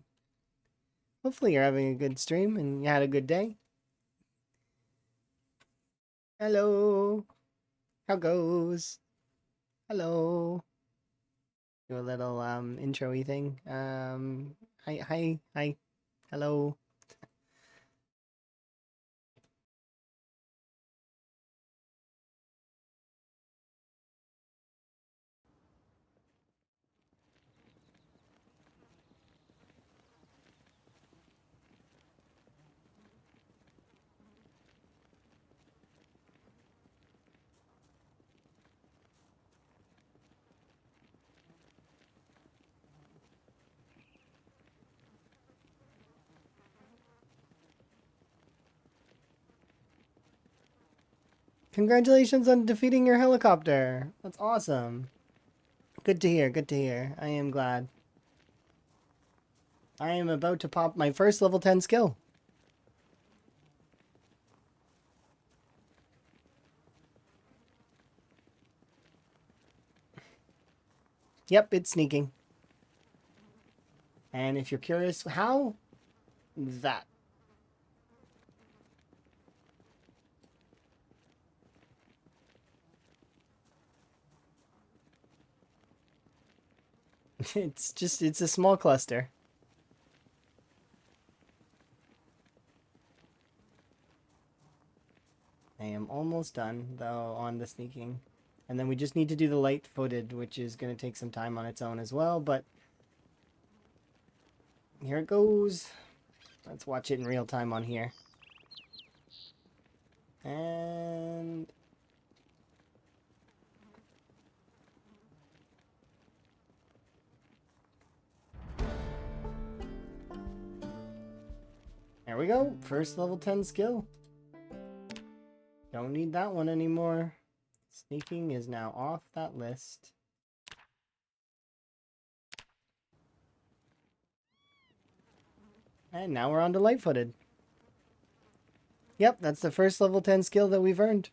Hopefully you're having a good stream and you had a good day. Hello. How goes? Hello. Do a little intro-y thing. Hi. Hello. Congratulations on defeating your helicopter. That's awesome. Good to hear, good to hear. I am glad. I am about to pop my first level 10 skill. Yep, it's sneaking. And if you're curious how, that. It's a small cluster. I am almost done, though, on the sneaking. And then we just need to do the light-footed, which is going to take some time on its own as well, but here it goes. Let's watch it in real time on here. And there we go. First level 10 skill. Don't need that one anymore. Sneaking is now off that list. And now we're on to light-footed. Yep, that's the first level 10 skill that we've earned.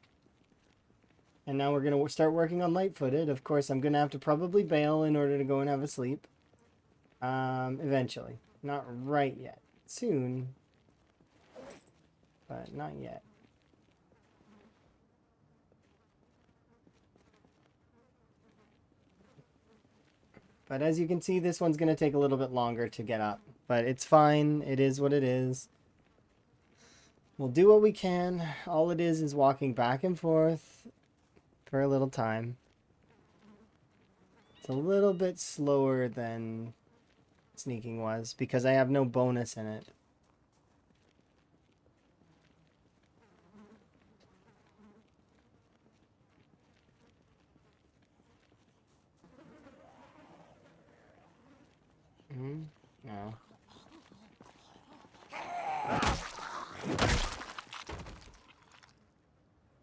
And now we're going to start working on light-footed. Of course, I'm going to have to probably bail in order to go and have a sleep. Eventually. Not right yet. Soon. But not yet. But as you can see, this one's going to take a little bit longer to get up. But it's fine. It is what it is. We'll do what we can. All it is walking back and forth for a little time. It's a little bit slower than sneaking was because I have no bonus in it. No.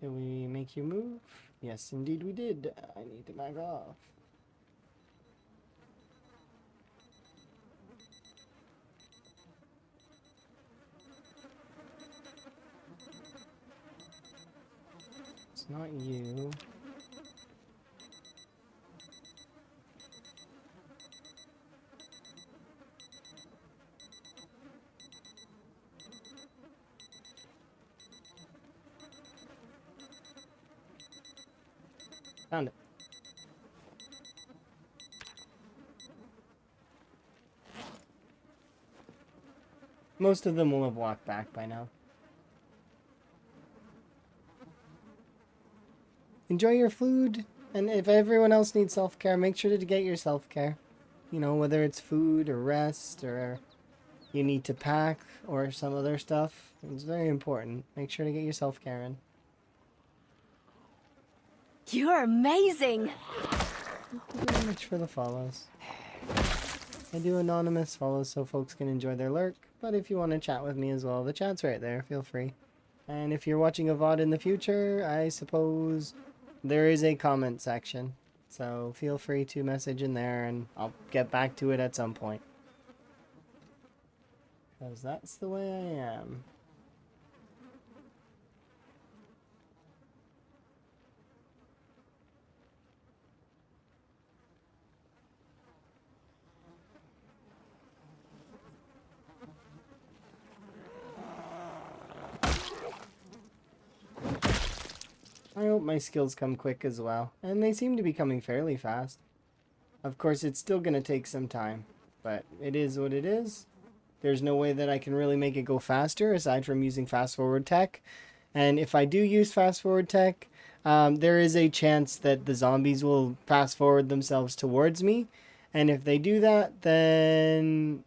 Did we make you move? Yes, indeed we did. I need to back off. It's not you. Found it. Most of them will have walked back by now. Enjoy your food, and if everyone else needs self-care, make sure to get your self-care. You know, whether it's food or rest or you need to pack or some other stuff. It's very important. Make sure to get your self-care in. You're amazing! Thank you very much for the follows. I do anonymous follows so folks can enjoy their lurk, but if you want to chat with me as well, the chat's right there, feel free. And if you're watching a VOD in the future, I suppose there is a comment section. So feel free to message in there and I'll get back to it at some point. Because that's the way I am. I hope my skills come quick as well, and they seem to be coming fairly fast. Of course, it's still going to take some time, but it is what it is. There's no way that I can really make it go faster aside from using fast forward tech. And if I do use fast forward tech, there is a chance that the zombies will fast forward themselves towards me. And if they do that, then...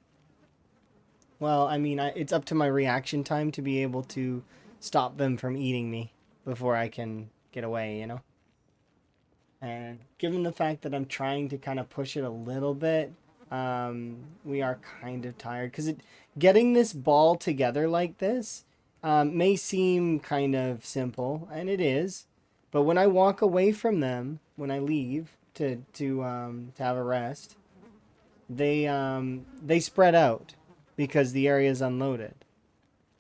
well, I mean, it's up to my reaction time to be able to stop them from eating me before I can get away, you know? And given the fact that I'm trying to kind of push it a little bit, we are kind of tired. Because getting this ball together like this may seem kind of simple, and it is. But when I walk away from them, when I leave to have a rest, they spread out because the area is unloaded.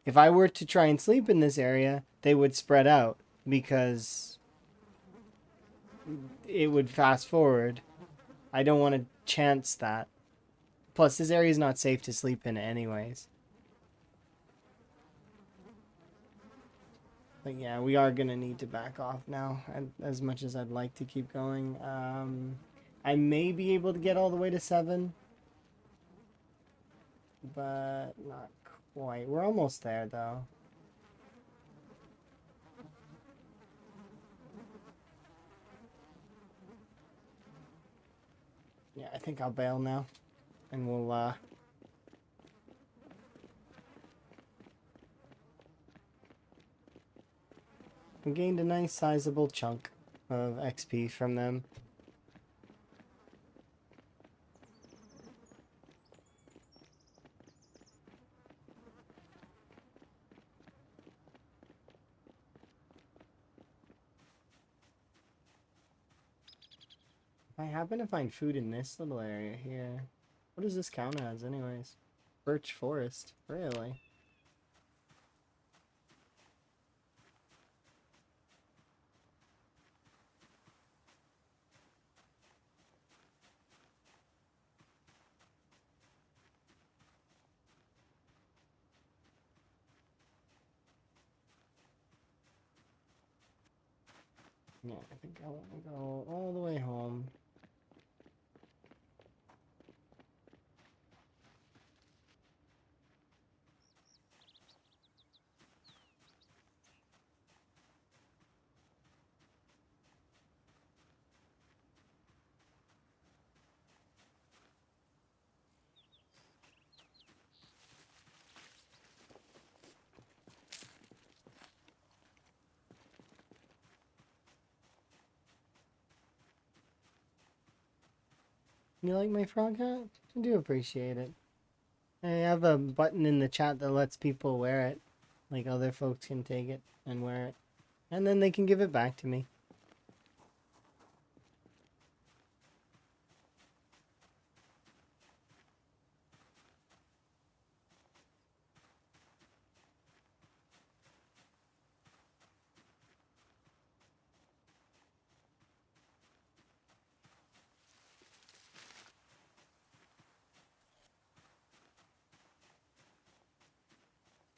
If I were to try and sleep in this area, they would spread out because it would fast forward. I don't want to chance that. Plus, this area is not safe to sleep in anyways. But yeah, we are going to need to back off now, as much as I'd like to keep going. I may be able to get all the way to 7. But not quite. We're almost there, though. Yeah, I think I'll bail now. And we'll, we gained a nice sizable chunk of XP from them. If I happen to find food in this little area here, what does this count as anyways? Birch forest, really? Yeah, I think I want to go all the way home. You like my frog hat? I do appreciate it. I have a button in the chat that lets people wear it. Like other folks can take it and wear it. And then they can give it back to me.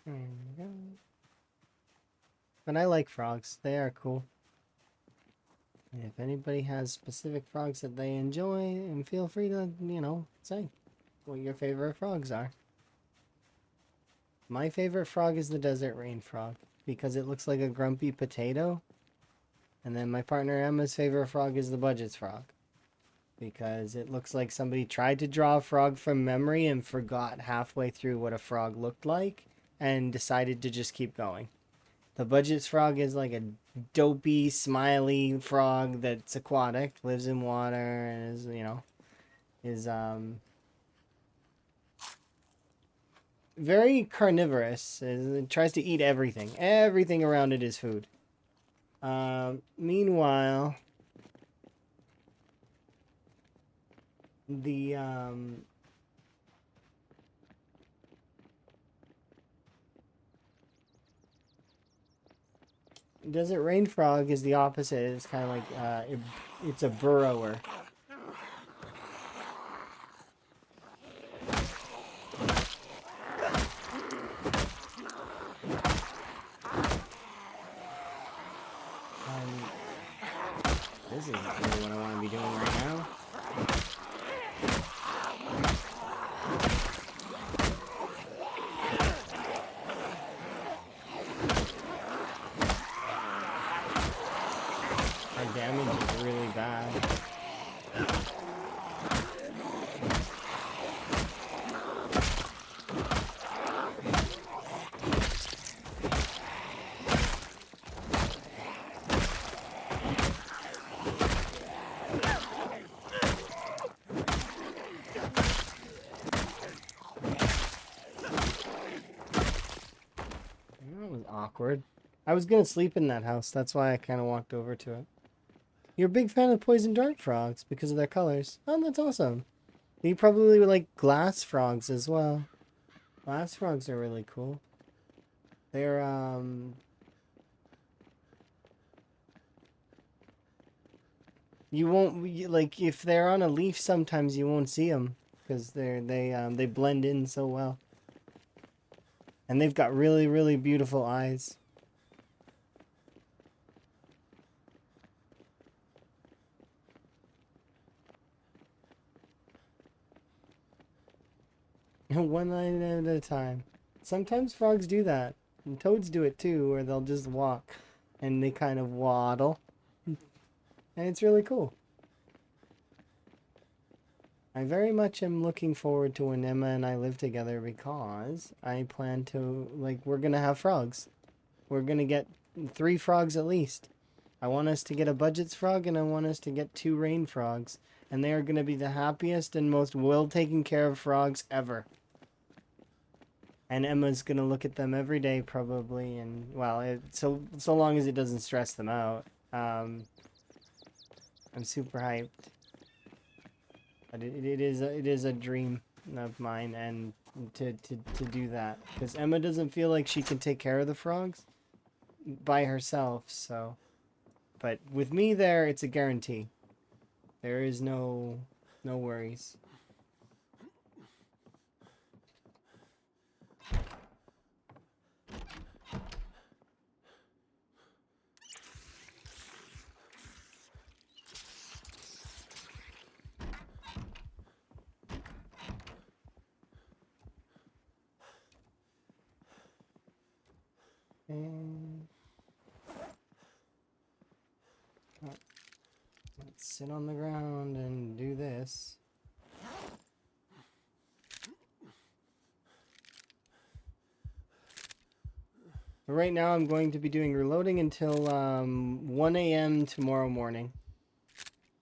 There we go. But I like frogs. They are cool. And if anybody has specific frogs that they enjoy, and feel free to, you know, say what your favorite frogs are. My favorite frog is the desert rain frog because it looks like a grumpy potato. And then my partner Emma's favorite frog is the budget's frog because it looks like somebody tried to draw a frog from memory and forgot halfway through what a frog looked like and decided to just keep going. The budget's frog is like a dopey, smiley frog that's aquatic, lives in water, and is, you know, is very carnivorous. It tries to eat everything. Everything around it is food. Meanwhile, the desert rain frog is the opposite. It's kind of like it's a burrower. This isn't really what I want to be doing right now. Our damage is really bad. That was awkward. I was gonna sleep in that house. That's why I kind of walked over to it. You're a big fan of poison dart frogs because of their colors. Oh, that's awesome. You probably would like glass frogs as well. Glass frogs are really cool. They're you won't like if they're on a leaf. Sometimes you won't see them because they blend in so well. And they've got really, really beautiful eyes. One line at a time. Sometimes frogs do that. And toads do it too, where they'll just walk. And they kind of waddle. And it's really cool. I very much am looking forward to when Emma and I live together because I plan to, like, we're going to have frogs. We're going to get 3 frogs at least. I want us to get a budget's frog and I want us to get 2 rain frogs. And they are going to be the happiest and most well taken care of frogs ever. And Emma's going to look at them every day probably. And, well, so long as it doesn't stress them out. I'm super hyped. But it is a dream of mine and to do that. Because Emma doesn't feel like she can take care of the frogs by herself, so. But with me there, it's a guarantee. There is no worries. And let's sit on the ground and do this. But right now I'm going to be doing reloading until 1 a.m. tomorrow morning.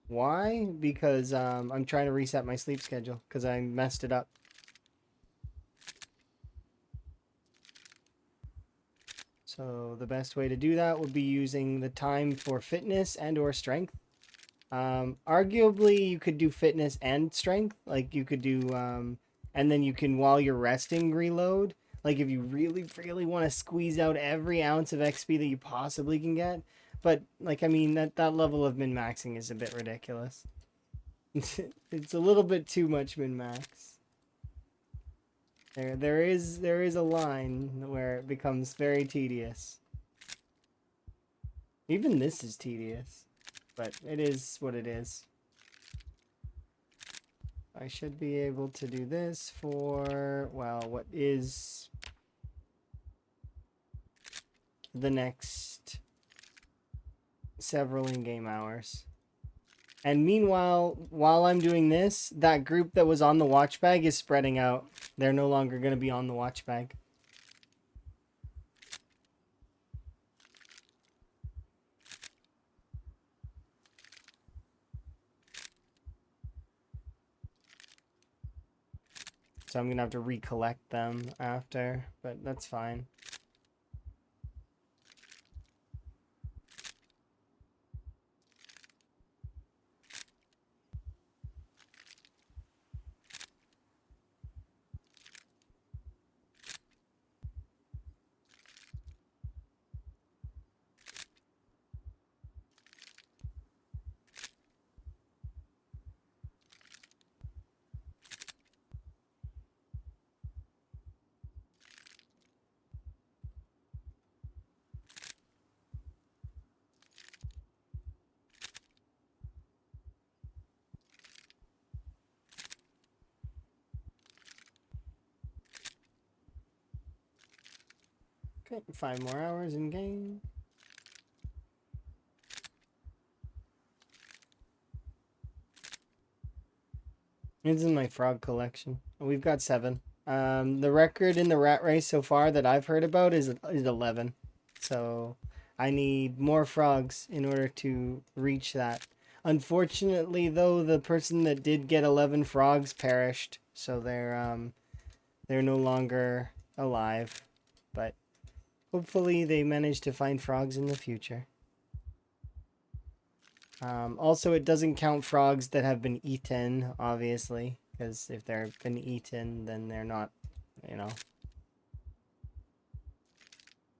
Why? Because I'm trying to reset my sleep schedule because I messed it up. So the best way to do that would be using the time for fitness and or strength. Arguably, you could do fitness and strength. Like you could do, and then you can, while you're resting, reload. Like if you really, really want to squeeze out every ounce of XP that you possibly can get. But like, I mean, that level of min maxing is a bit ridiculous. It's a little bit too much min max. There is a line where it becomes very tedious. Even this is tedious, but it is what it is. I should be able to do this for, well, what is the next several in-game hours. And meanwhile, while I'm doing this, that group that was on the watch bag is spreading out. They're no longer going to be on the watch bag. So I'm going to have to recollect them after, but that's fine. Okay, 5 more hours in game. This is my frog collection. We've got 7. The record in the rat race so far that I've heard about is 11. So I need more frogs in order to reach that. Unfortunately, though, the person that did get 11 frogs perished, so they're no longer alive. But hopefully they manage to find frogs in the future. Also, it doesn't count frogs that have been eaten, obviously, because if they've been eaten, then they're not, you know.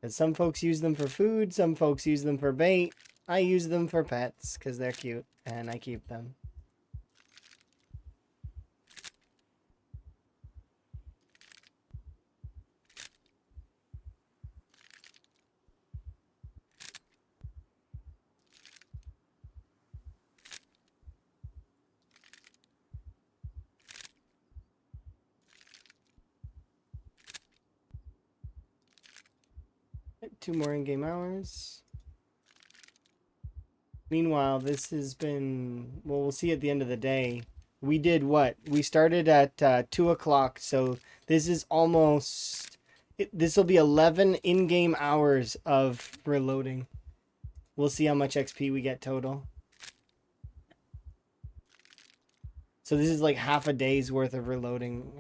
Because some folks use them for food, some folks use them for bait. I use them for pets because they're cute, and I keep them. Okay, 2 more in-game hours. Meanwhile, this has been, well, we'll see at the end of the day. We did what? We started at 2 o'clock, so this is almost, this will be 11 in-game hours of reloading. We'll see how much XP we get total. So this is like half a day's worth of reloading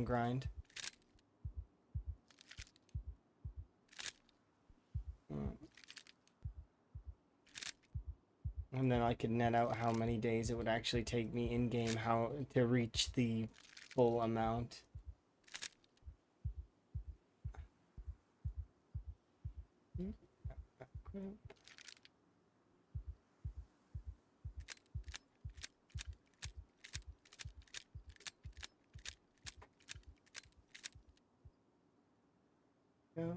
grind. And then I could net out how many days it would actually take me in game how to reach the full amount. Go.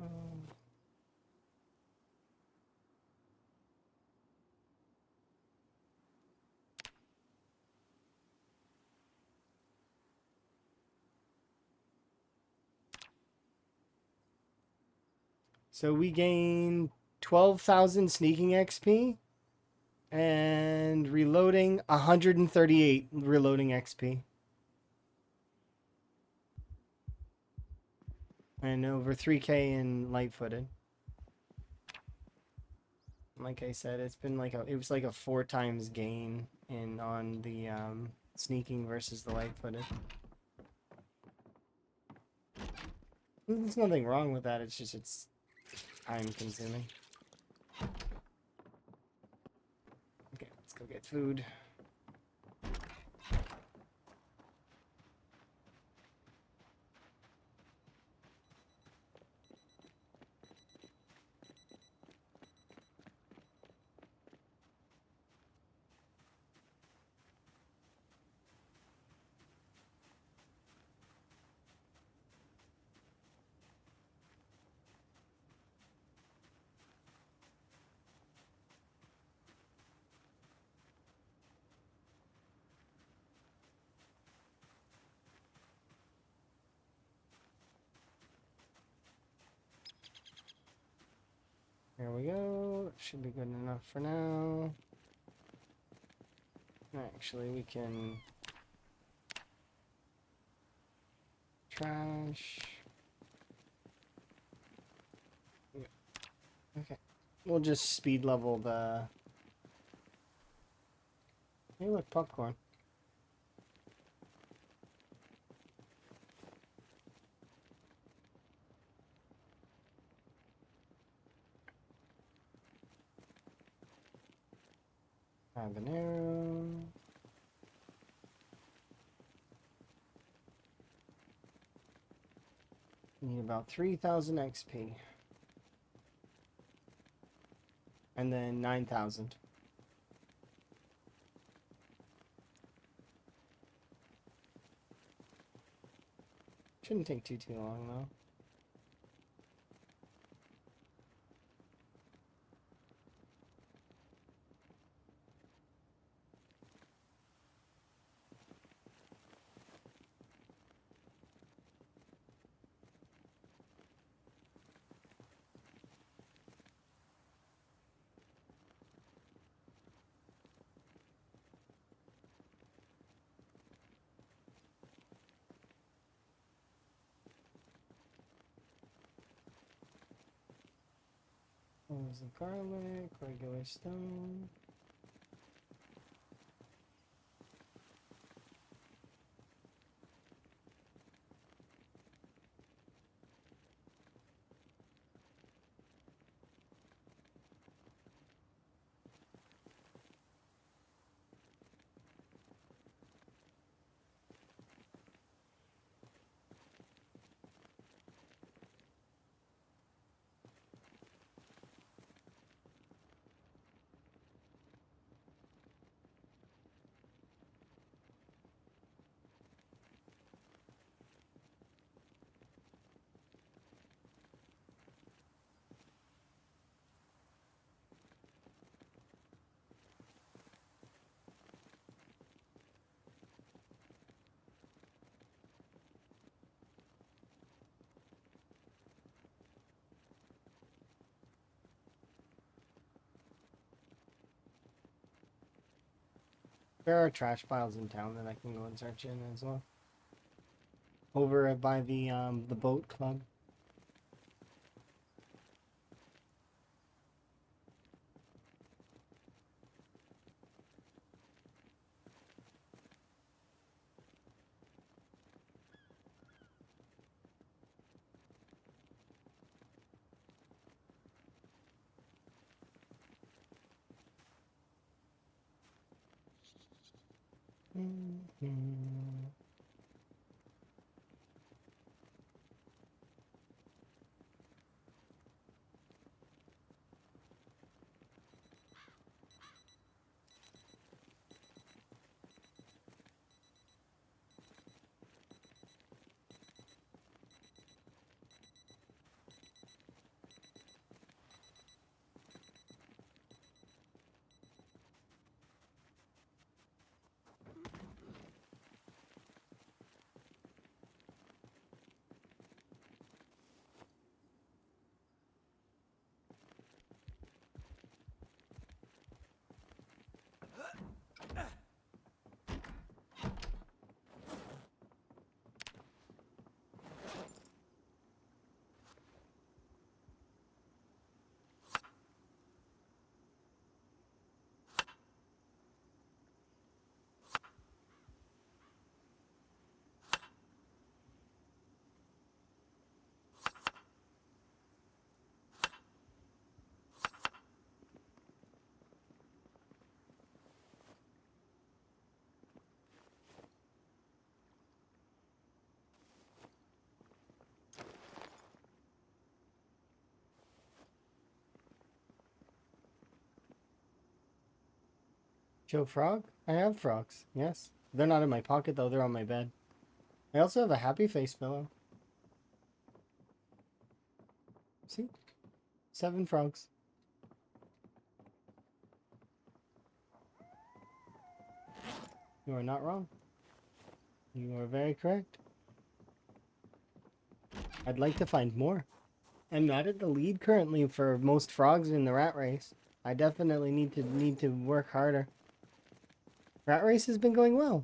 So we gain 12,000 sneaking XP and reloading 138 reloading XP. And over 3k in light footed. Like I said, it's been like it was like a 4 times gain in on the sneaking versus the light-footed. There's nothing wrong with that. It's just it's time consuming. Okay, let's go get food. There we go. Should be good enough for now. Actually, we can trash. Yeah. Okay. We'll just speed level the... Hey, look, popcorn. Habanero. Need about 3,000 XP. And then 9,000. Shouldn't take too long though. There's the garlic, regular stone. There are trash piles in town that I can go and search in as well. Over by the boat club. Mhm. Joe Frog? I have frogs, yes. They're not in my pocket though, they're on my bed. I also have a happy face pillow. See? 7 frogs. You are not wrong. You are very correct. I'd like to find more. I'm not at the lead currently for most frogs in the rat race. I definitely need to work harder. Rat race has been going well.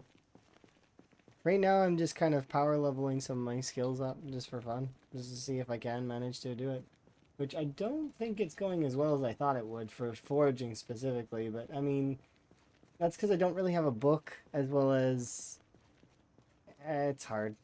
Right now I'm just kind of power leveling some of my skills up just for fun. Just to see if I can manage to do it. Which I don't think it's going as well as I thought it would for foraging specifically, but I mean, that's because I don't really have a book as well as... it's hard.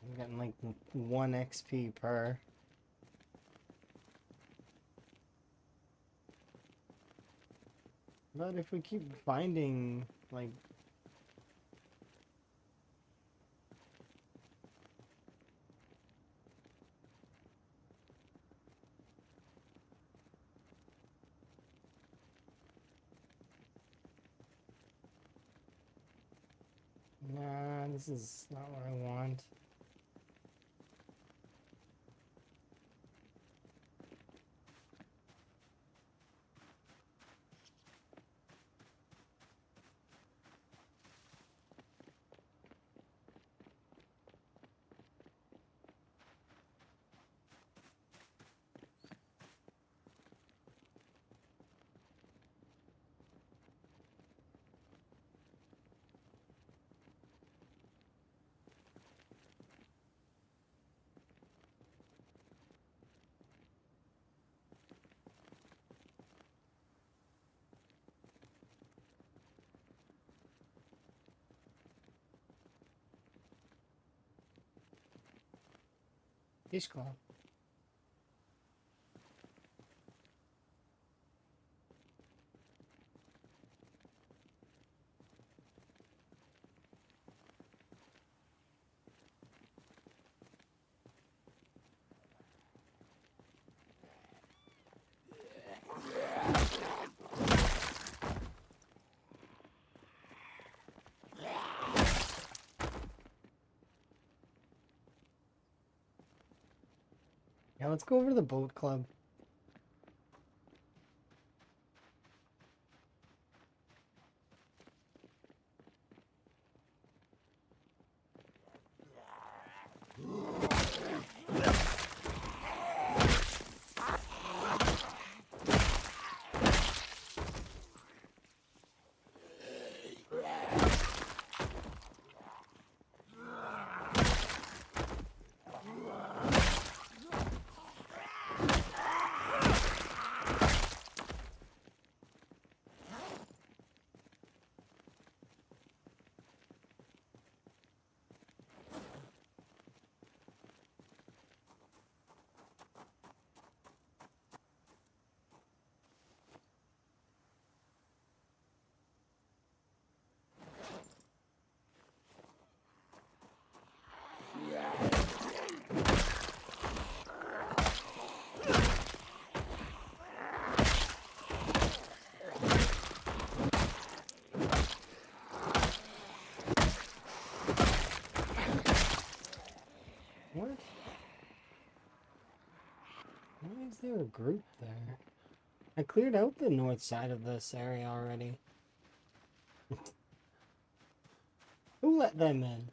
I'm getting like 1 XP per. But if we keep finding, like... Nah, this is not what I want. Dishcloth. Yeah, let's go over to the boat club. What? Why is there a group there? I cleared out the north side of this area already. Who let them in?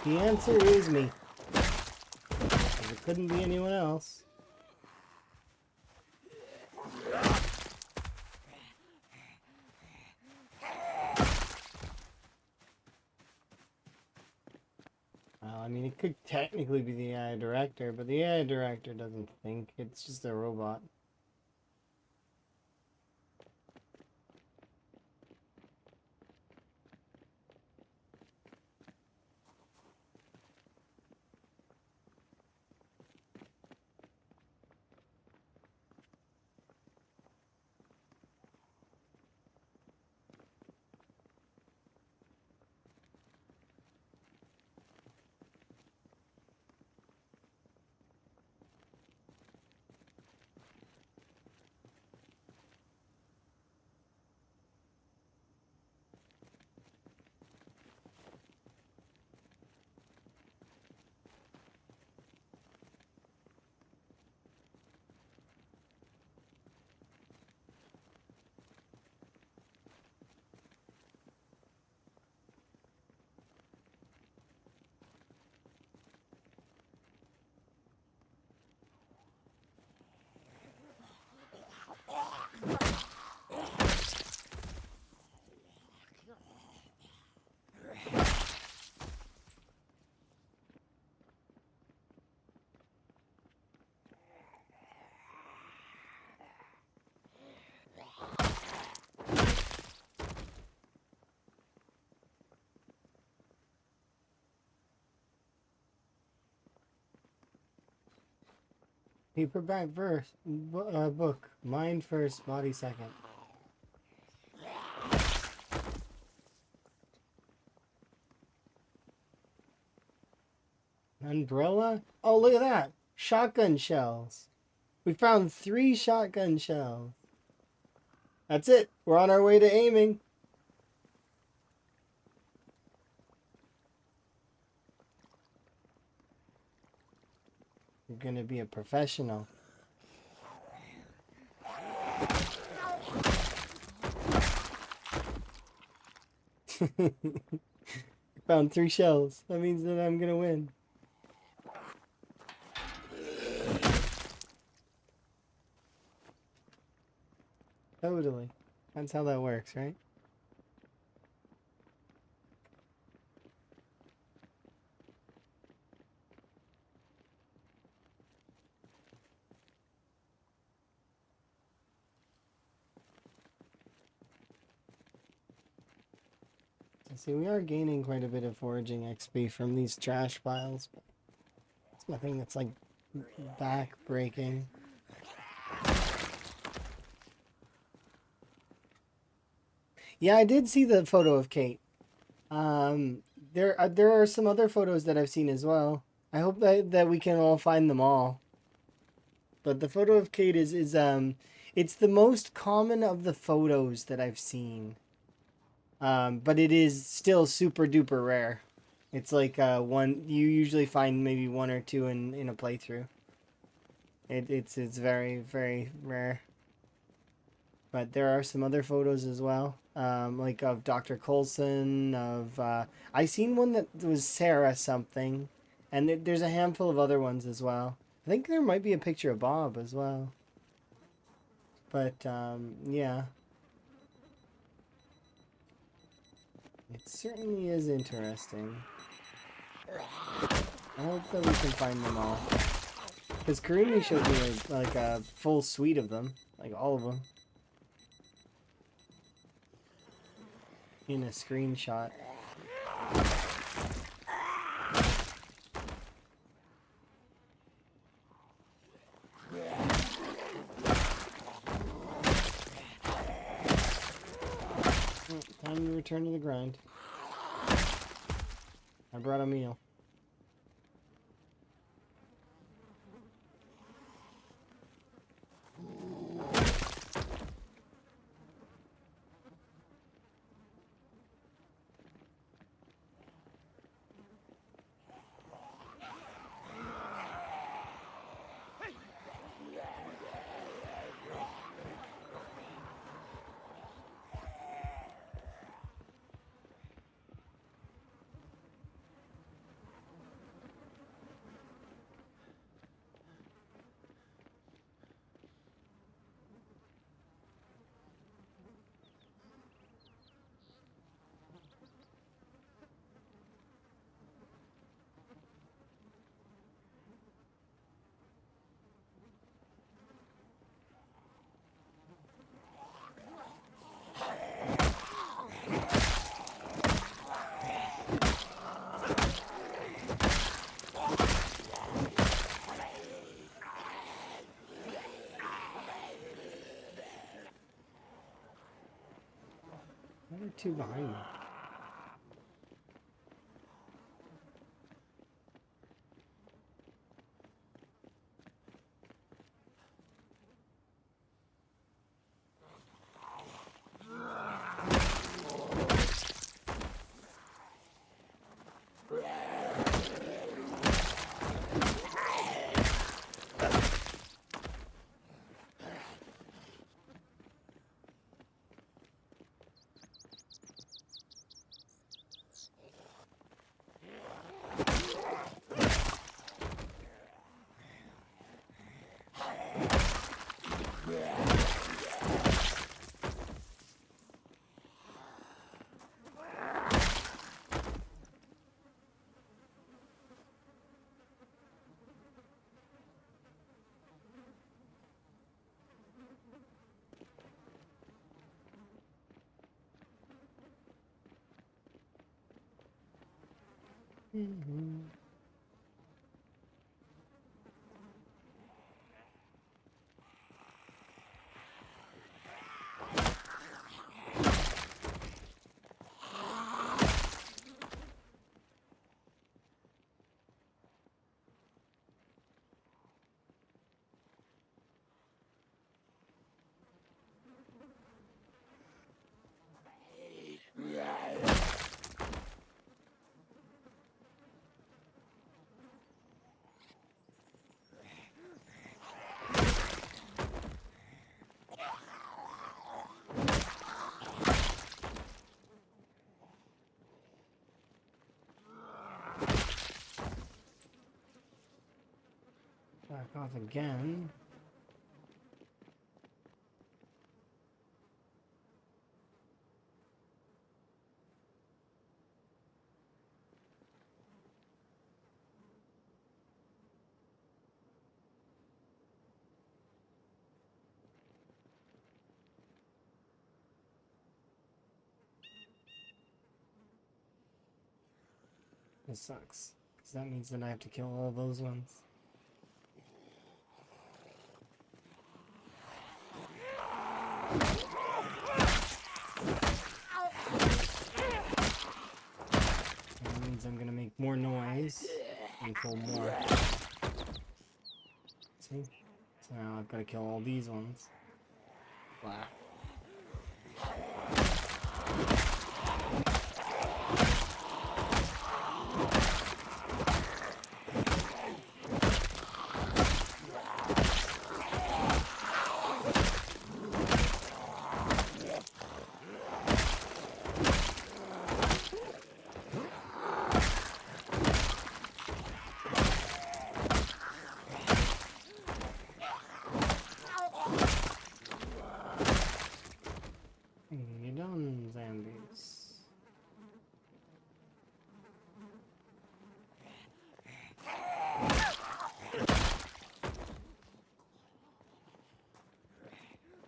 The answer is me. It couldn't be anyone else. Well, I mean, it could technically be the AI director, but the AI director doesn't think. It's just a robot. Paperback book. Mind first, body second. Umbrella? Oh, look at that. Shotgun shells. We found 3 shotgun shells. That's it. We're on our way to aiming. You're gonna be a professional. Found 3 shells. That means that I'm gonna win. Totally. That's how that works, right? See, we are gaining quite a bit of foraging XP from these trash piles, but it's nothing that's like back breaking. Yeah, I did see the photo of Kate. There are some other photos that I've seen as well. I hope that we can all find them all. But the photo of Kate is it's the most common of the photos that I've seen. But it is still super duper rare. It's like one you usually find maybe 1 or 2 in a playthrough. It's very very rare. But there are some other photos as well, like of Dr. Coulson. I seen one that was Sarah something, and there's a handful of other ones as well. I think there might be a picture of Bob as well. But yeah, it certainly is interesting. I hope that we can find them all. Because Karumi showed me like a full suite of them, like all of them, in a screenshot. Time to return to the grind. I brought a meal. There are 2 behind me. Back off again. This sucks. Because that means that I have to kill all those ones. That means I'm gonna make more noise and kill more. See? So now I've got to kill all these ones. Blah. You done, zombies.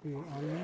You on me?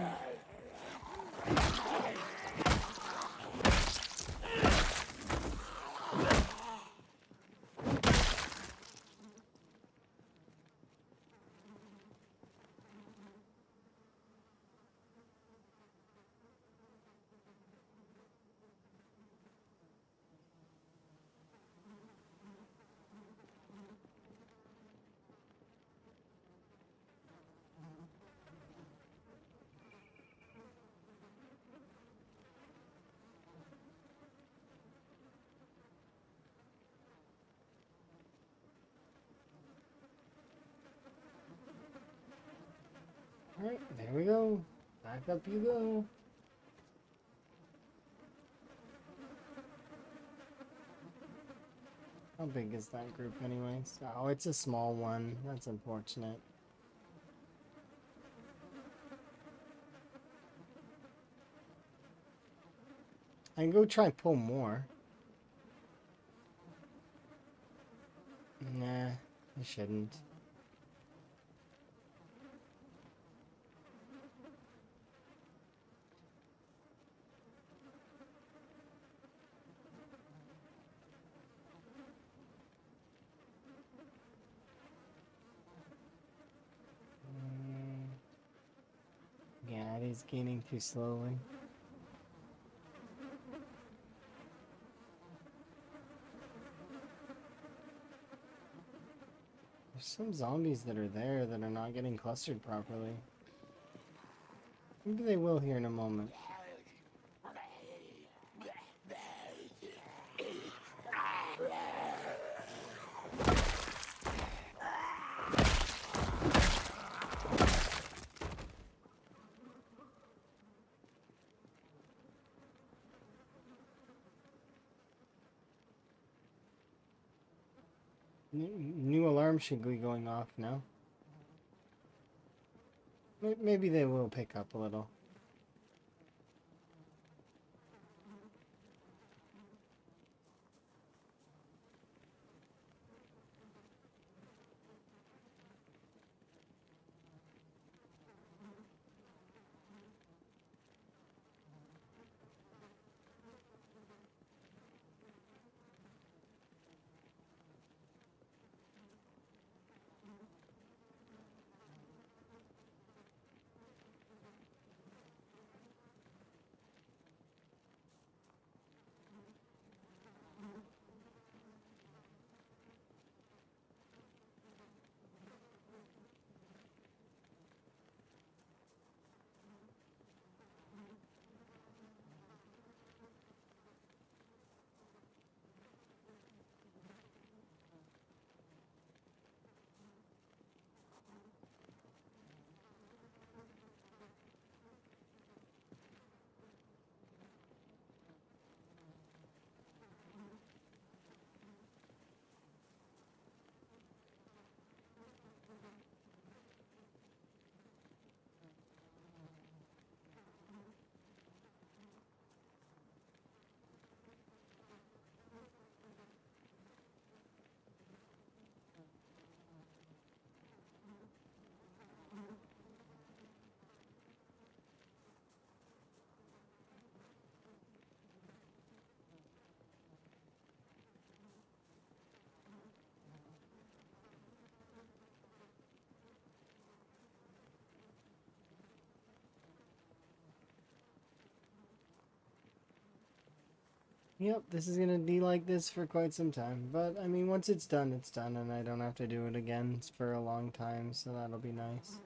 Alright, there we go. Back up you go. How big is that group anyways? Oh, it's a small one. That's unfortunate. I can go try and pull more. Nah, I shouldn't. Yeah, it is gaining too slowly. There's some zombies that are there that are not getting clustered properly. Maybe they will here in a moment. New alarm should be going off now. Maybe they will pick up a little. Yep, this is gonna be like this for quite some time. But, I mean, once it's done, and I don't have to do it again for a long time, so that'll be nice.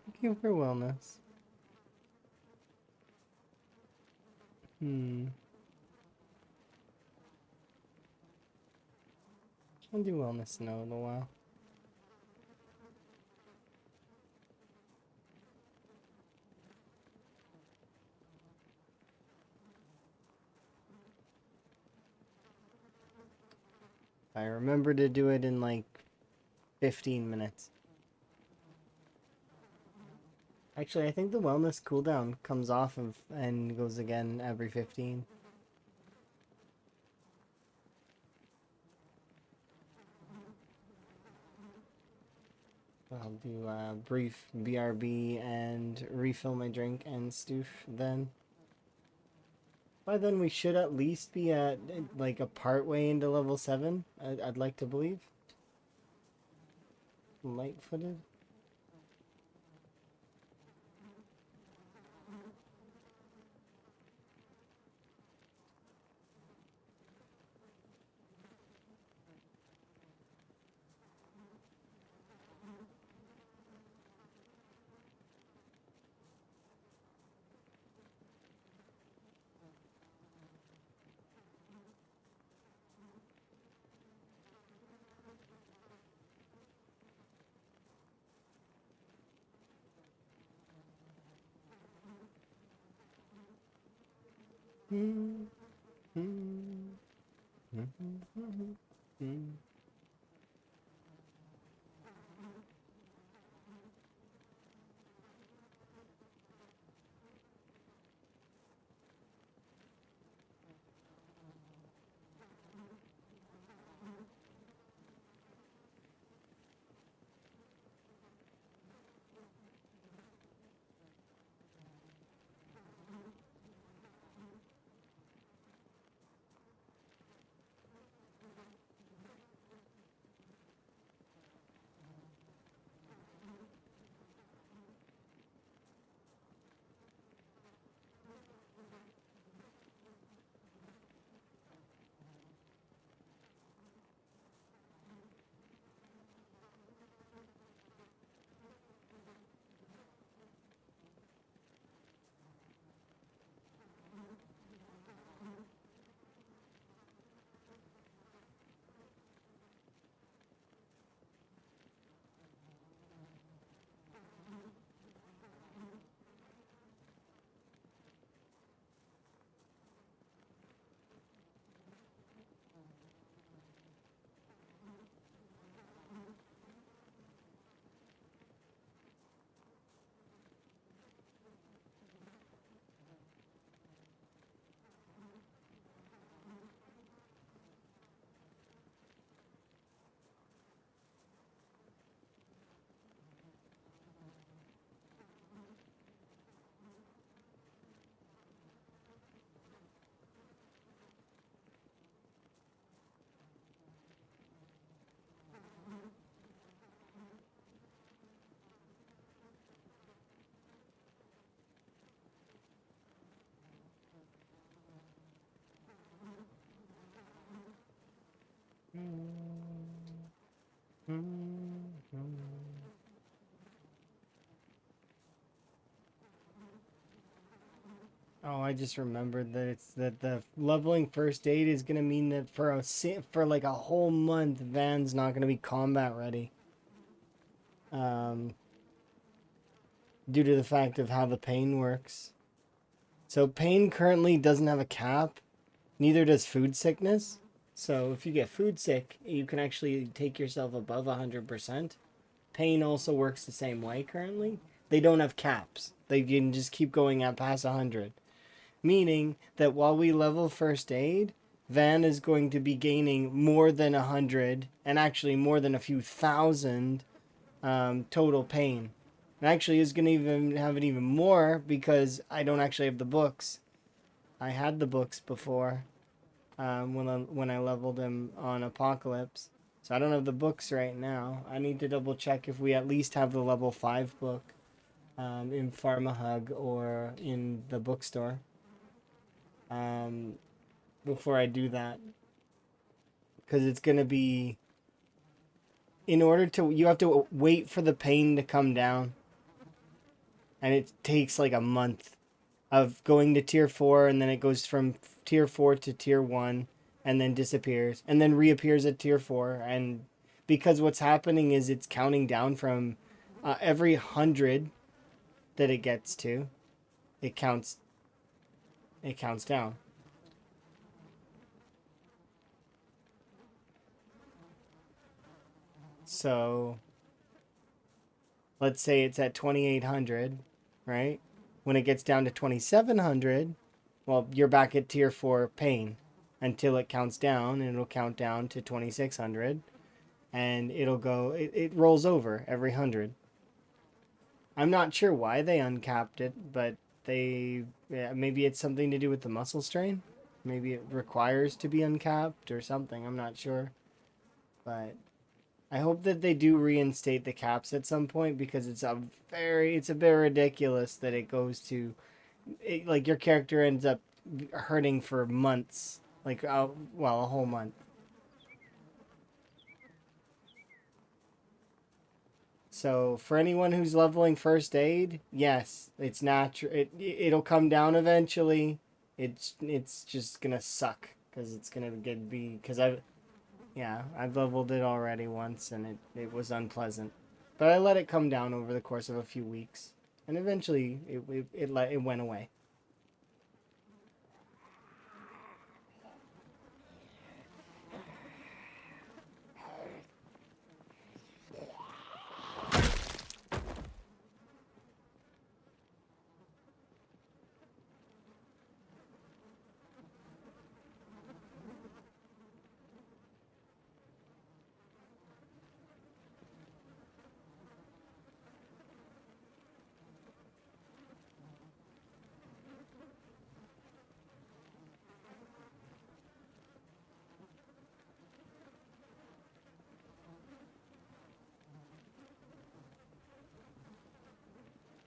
Thank you for wellness. I'll do wellness in a little while. I remember to do it in like 15 minutes. Actually, I think the wellness cooldown comes off of and goes again every 15. I'll do a brief BRB and refill my drink and stoof then. By then we should at least be at like a part way into level 7, I'd like to believe. Light-footed. Oh, I just remembered that it's that the leveling first aid is gonna mean that for like a whole month, Van's not gonna be combat ready. Um, due to the fact of how the pain works. So pain currently doesn't have a cap, neither does food sickness. So if you get food sick, you can actually take yourself above 100%. Pain also works the same way currently. They don't have caps. They can just keep going at past 100. Meaning that while we level first aid, Van is going to be gaining more than 100 and actually more than a few thousand total pain. And actually is going to even have it even more because I don't actually have the books. I had the books before when I leveled him on Apocalypse. So I don't have the books right now. I need to double check if we at least have the level 5 book in Pharmahug or in the bookstore before I do that. Because it's going to be... In order to... You have to wait for the pain to come down. And it takes like a month of going to tier 4, and then it goes from tier 4 to tier 1, and then disappears, and then reappears at tier 4. And because what's happening is it's counting down from every 100 that it gets to, it counts down. So let's say it's at 2800, right? When it gets down to 2700, well, you're back at tier 4 pain until it counts down, and it'll count down to 2600, and it rolls over every 100. I'm not sure why they uncapped it, but maybe it's something to do with the muscle strain. Maybe it requires to be uncapped or something. I'm not sure. But I hope that they do reinstate the caps at some point, because it's a bit ridiculous that it goes to like your character ends up hurting for months, like a whole month. So for anyone who's leveling first aid, yes, it's natural. It'll come down eventually. It's just gonna suck because it's gonna because I've leveled it already once, and it was unpleasant, but I let it come down over the course of a few weeks, and eventually it went away.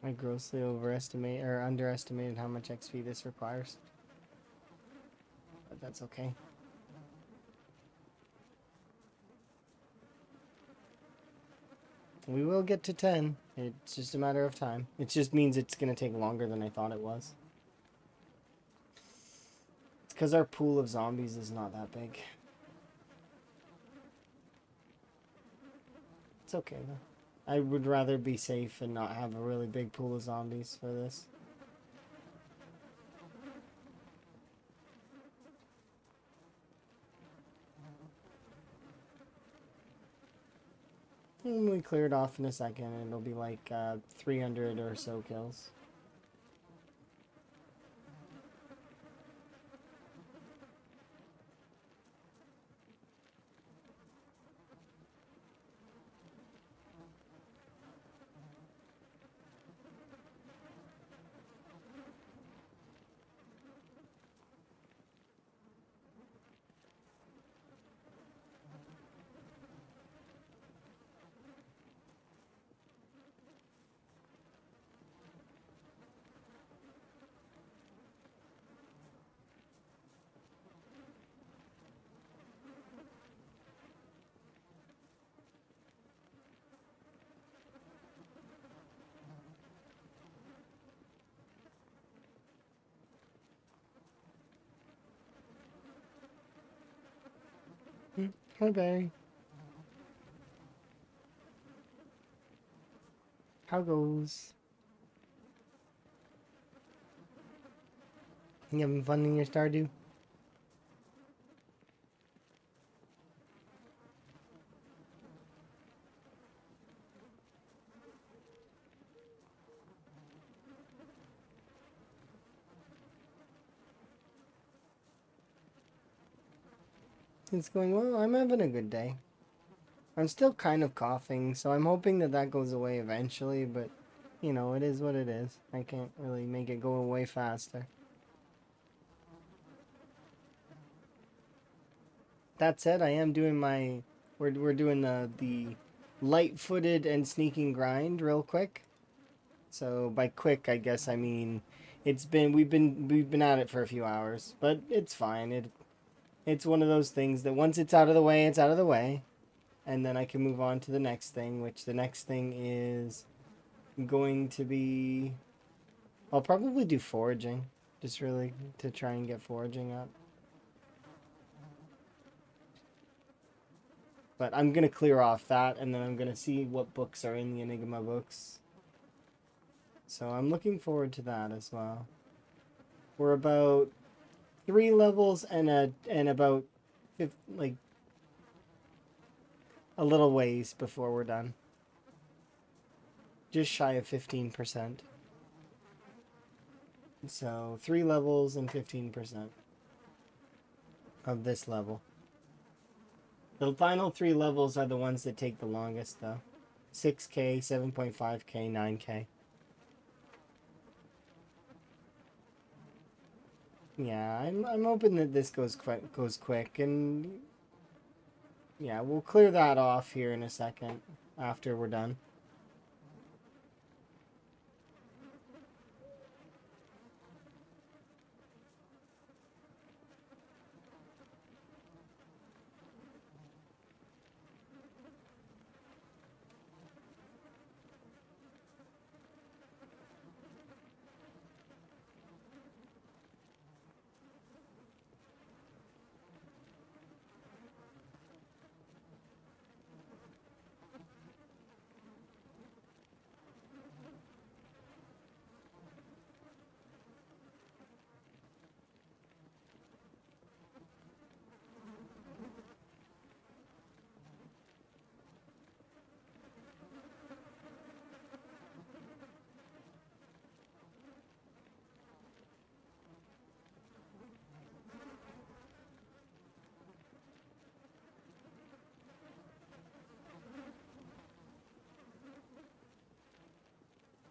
I grossly underestimated how much XP this requires, but that's okay. We will get to 10. It's just a matter of time. It just means it's going to take longer than I thought it was. It's because our pool of zombies is not that big. It's okay, though. I would rather be safe and not have a really big pool of zombies for this. And we clear it off in a second, and it'll be like 300 or so kills. Hi, Barry. How goes? You having fun in your Stardew? It's going well. I'm having a good day. I'm still kind of coughing, so I'm hoping that that goes away eventually, but, you know, it is what it is. I can't really make it go away faster. That said, I am doing my... We're doing the light-footed and sneaking grind real quick. So by quick, I guess I mean we've been at it for a few hours, but it's fine. It's one of those things that once it's out of the way, it's out of the way, and then I can move on to the next thing, which the next thing is going to be I'll probably do foraging, just really to try and get foraging up. But I'm gonna clear off that, and then I'm gonna see what books are in the Enigma books. So I'm looking forward to that as well. We're about 3 levels and about like a little ways before we're done. Just shy of 15%. So 3 levels and 15% of this level. The final 3 levels are the ones that take the longest though. 6K, 7.5K, 9K. Yeah, I'm hoping that this goes quick, and yeah, we'll clear that off here in a second after we're done.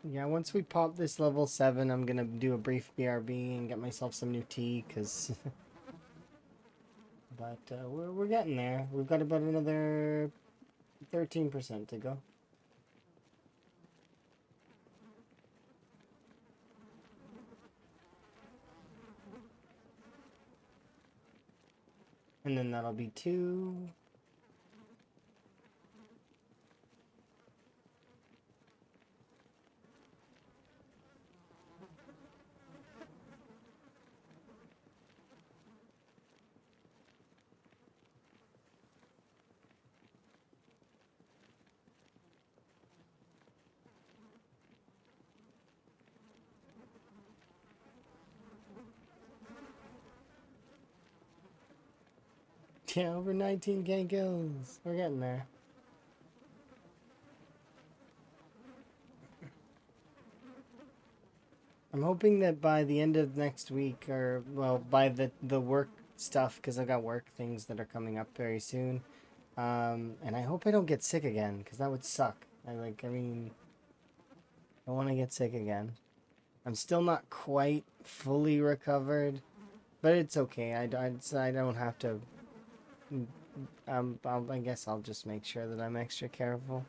Yeah, once we pop this level 7, I'm gonna do a brief BRB and get myself some new tea, cause. But we're getting there. We've got about another 13% to go. And then that'll be 2. Yeah, over 19K kills. We're getting there. I'm hoping that by the end of next week, or well, by the work stuff, because I got work things that are coming up very soon. And I hope I don't get sick again, because that would suck. I mean, I want to get sick again. I'm still not quite fully recovered, but it's okay. I don't have to. I guess I'll just make sure that I'm extra careful.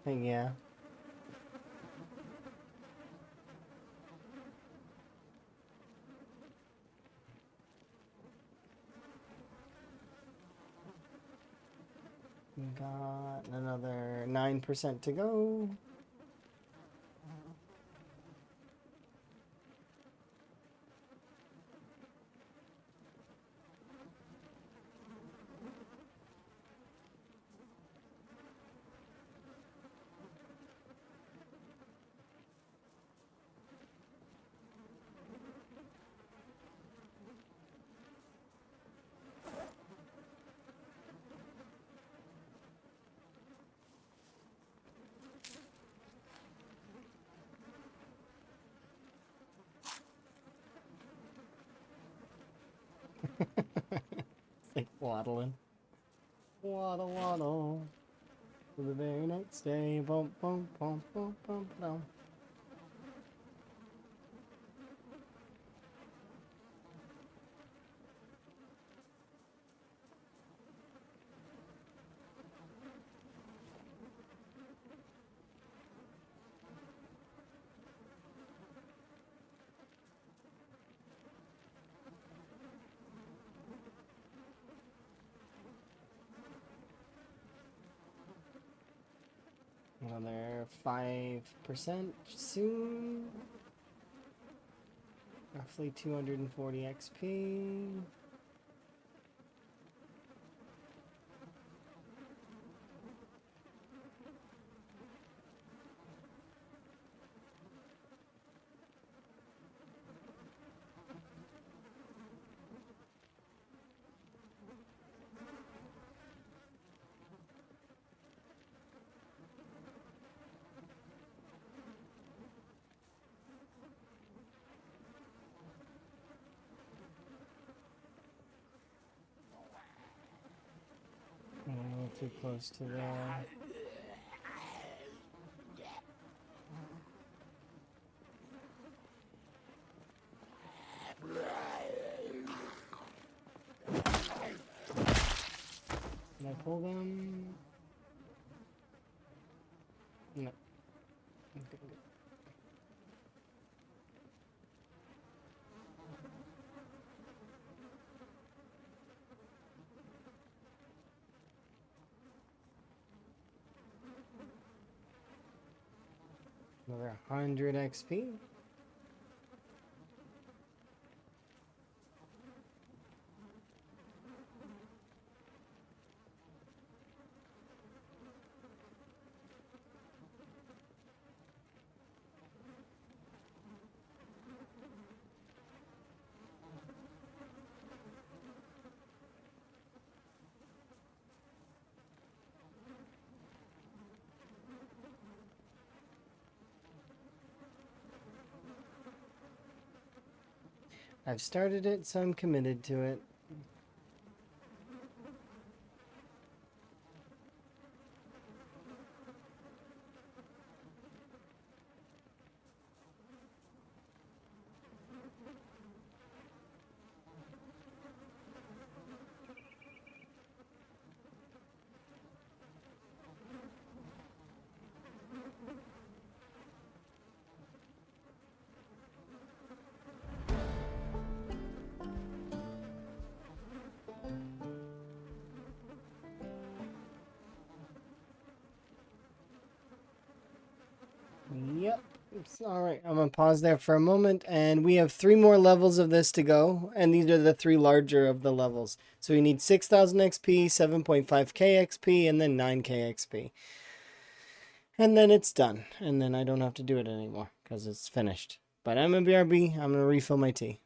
Yeah. Another 9% to go. It's like waddling. Waddle, waddle. For the very next day. Boom, boom, boom, boom, boom, boom. Another 5% soon. Roughly 240 XP. Too close to there. Can I pull them? No. Okay, good. Another 100 XP. I've started it, so I'm committed to it. Yep. All right, I'm gonna pause there for a moment, and we have 3 more levels of this to go, and these are the 3 larger of the levels. So we need 6,000 XP, 7.5k XP, and then 9k XP. And then it's done, and then I don't have to do it anymore, because it's finished. But I'm a BRB, I'm gonna refill my tea.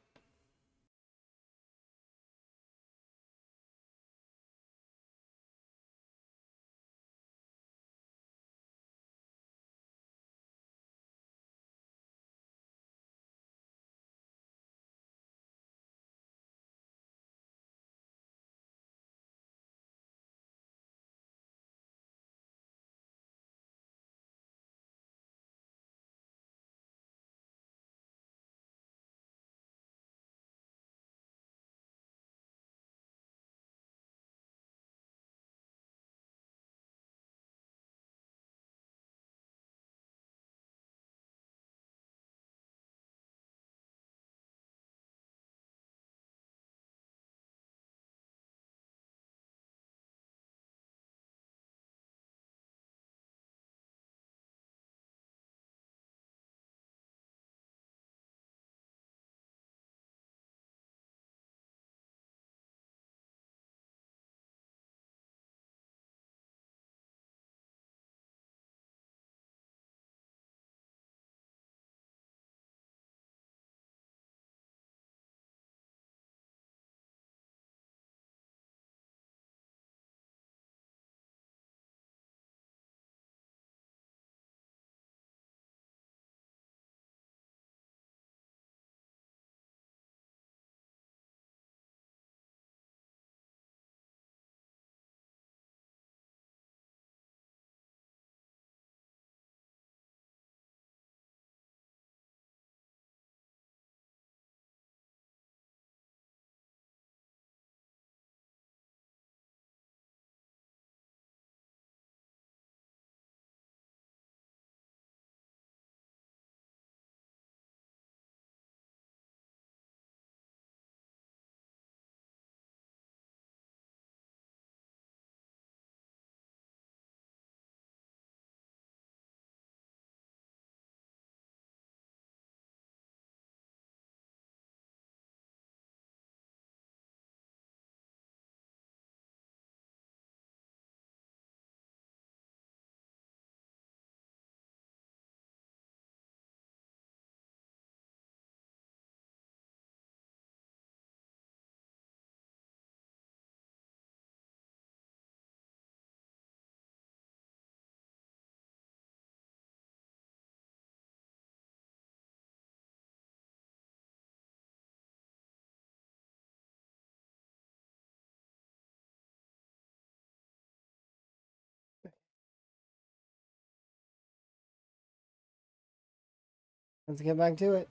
Let's get back to it.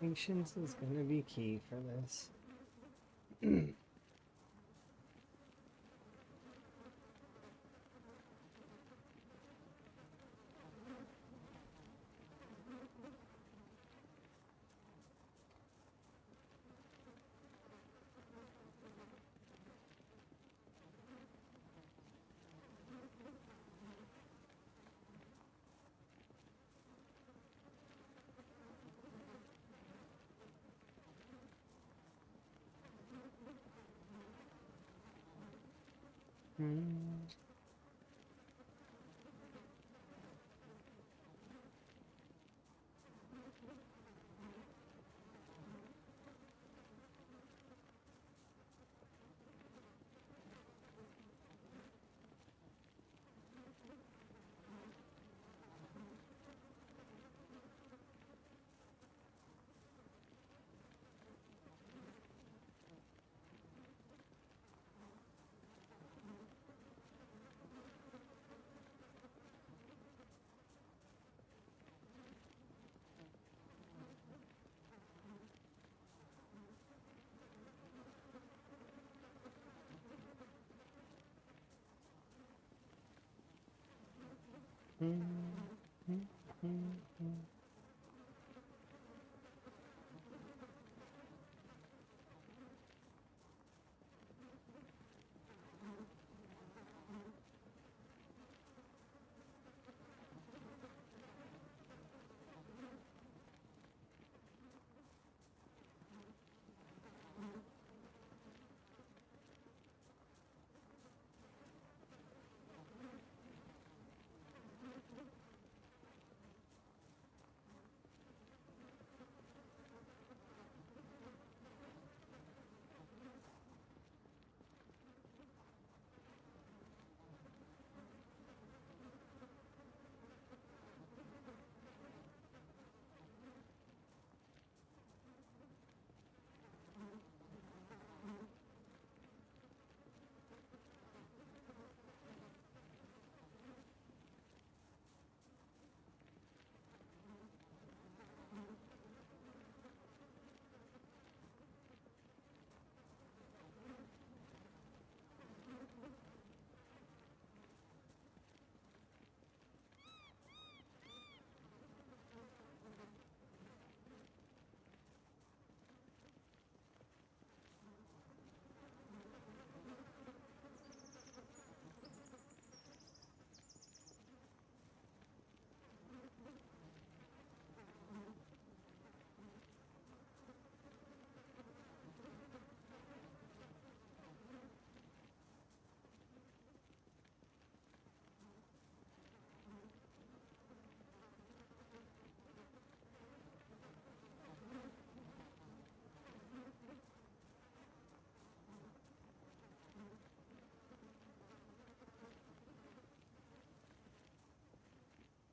Patience is going to be key for this.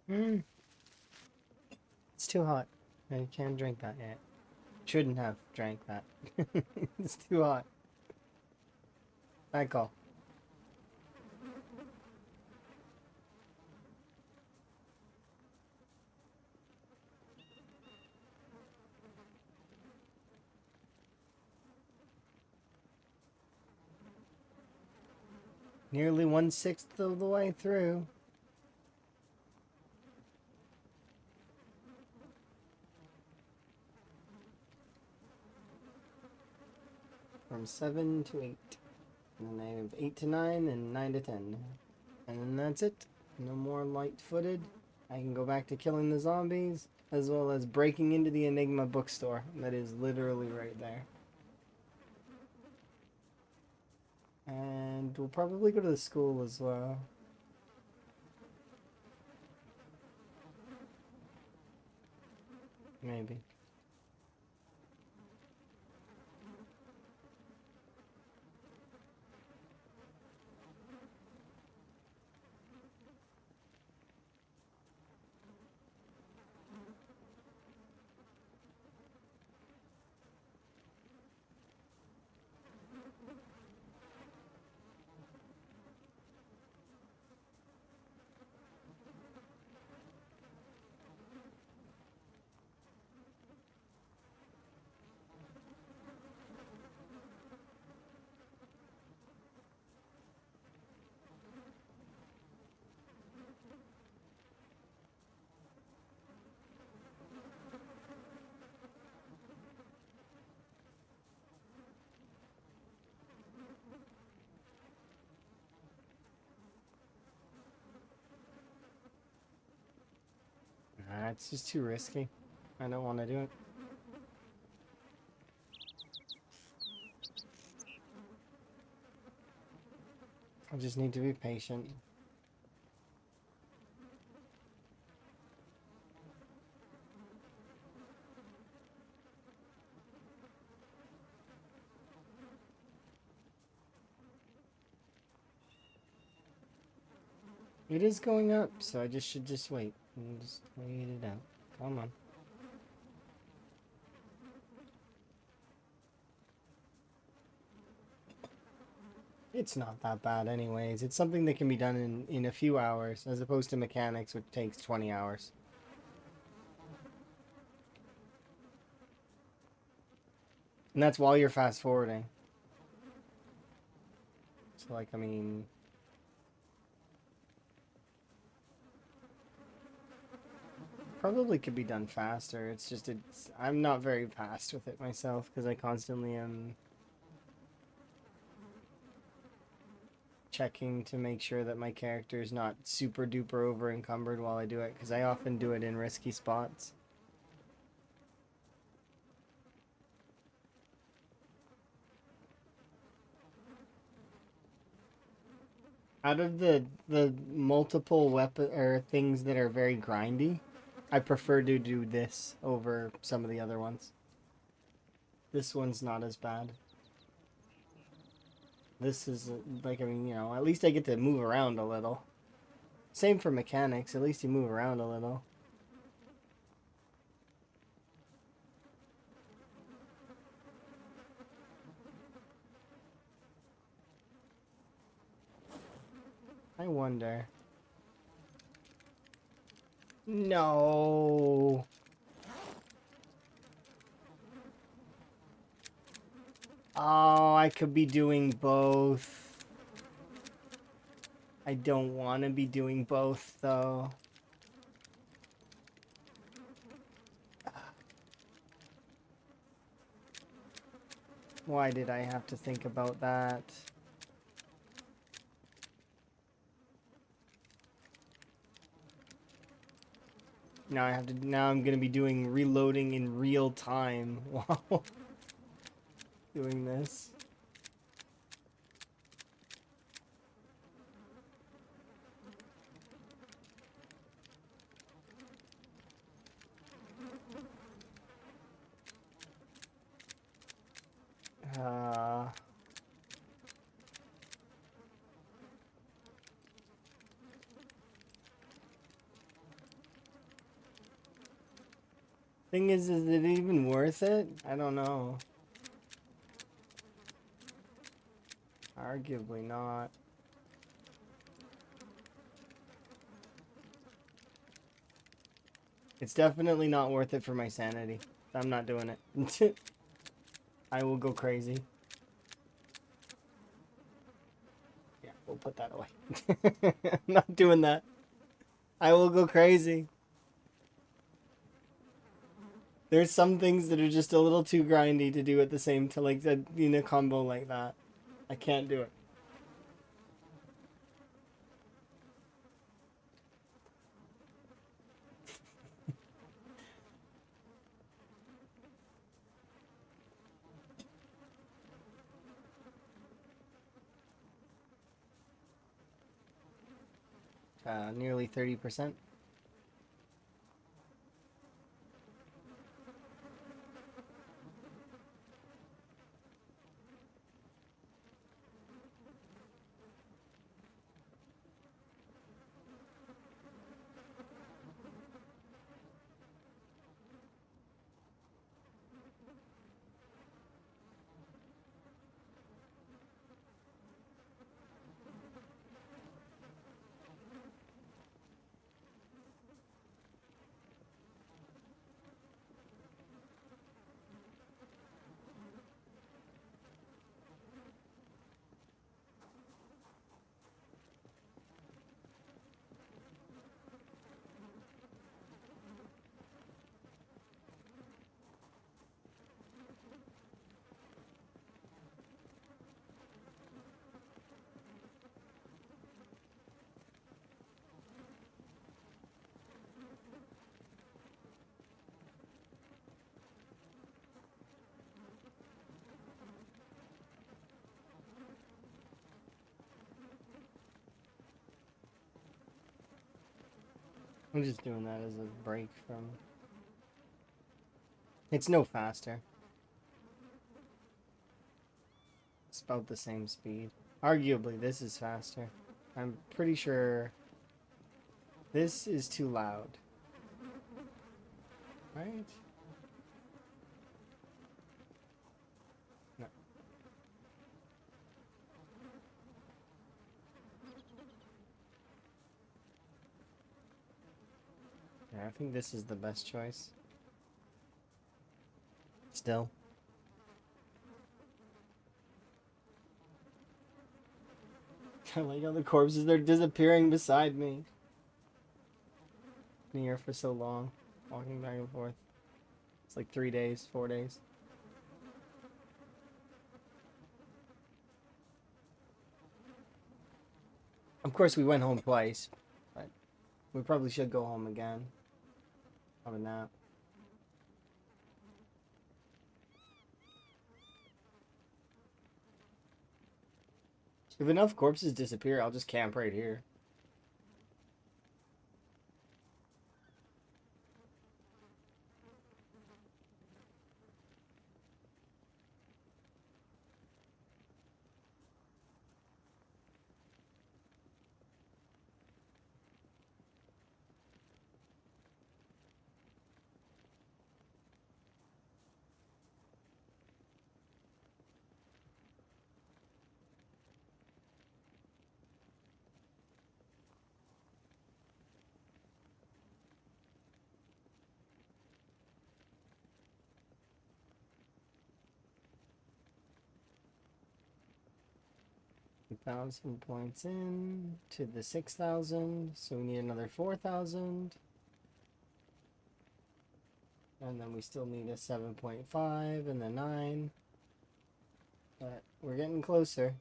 Mm, it's too hot. I can't drink that yet. Shouldn't have drank that. It's too hot. Bad call. Nearly 1/6 of the way through. From 7 to 8. And then I have 8 to 9 and 9 to 10. And then that's it. No more light-footed. I can go back to killing the zombies, as well as breaking into the Enigma bookstore. That is literally right there. And we'll probably go to the school as well. Maybe. It's just too risky. I don't want to do it. I just need to be patient. It is going up, so I should just wait. And just wait it out. Come on. It's not that bad anyways. It's something that can be done in a few hours, as opposed to mechanics, which takes 20 hours. And that's while you're fast forwarding. So like, I mean... Probably could be done faster. It's just, I'm not very fast with it myself, because I constantly am checking to make sure that my character is not super duper over encumbered while I do it, because I often do it in risky spots. Out of the multiple weapon or things that are very grindy, I prefer to do this over some of the other ones. This one's not as bad. This is like, I mean, you know, at least I get to move around a little. Same for mechanics, at least you move around a little. I wonder. No. Oh, I could be doing both. I don't want to be doing both, though. Why did I have to think about that? Now I have to. Now I'm gonna be doing reloading in real time while doing this. Uh, Thing is it even worth it? I don't know. Arguably not. It's definitely not worth it for my sanity. I'm not doing it. I will go crazy. Yeah, we'll put that away. I'm not doing that. I will go crazy. There's some things that are just a little too grindy to do at the same time, like in a combo like that. I can't do it. 30%. I'm just doing that as a break from... It's no faster. It's about the same speed. Arguably, this is faster. I'm pretty sure this is too loud. Right? No. Yeah, I think this is the best choice. Still. I like how the corpses are disappearing beside me. In here for so long. Walking back and forth. It's like 3 days, 4 days. Of course, we went home twice, but we probably should go home again. Have a nap. If enough corpses disappear, I'll just camp right here. Thousand points in to the 6,000, so we need another 4,000, and then we still need a 7.5 and the 9, but we're getting closer.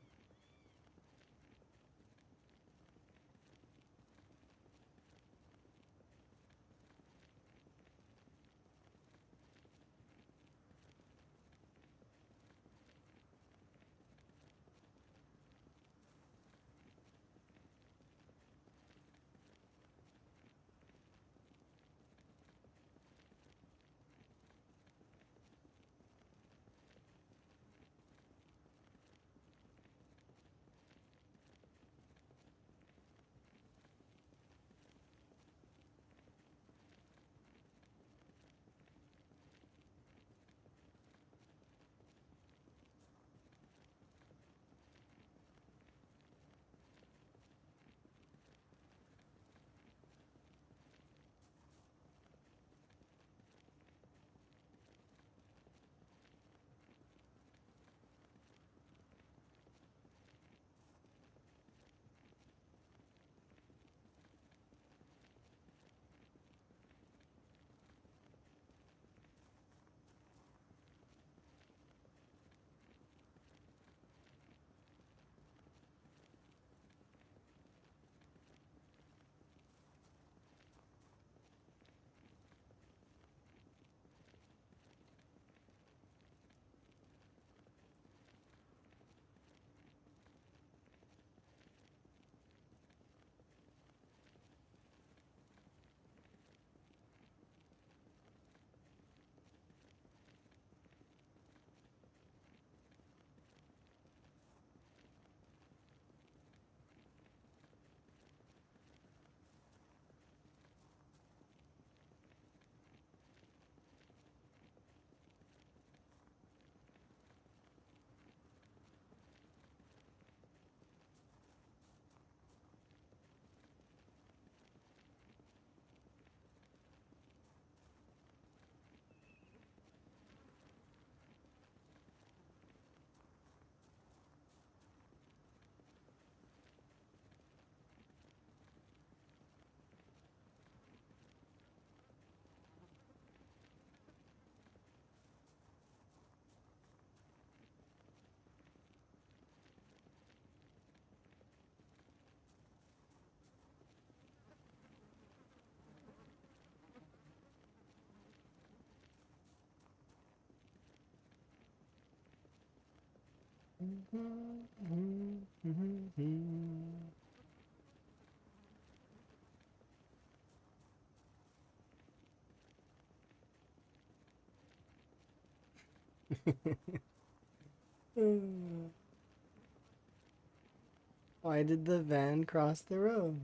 Why did the van cross the road?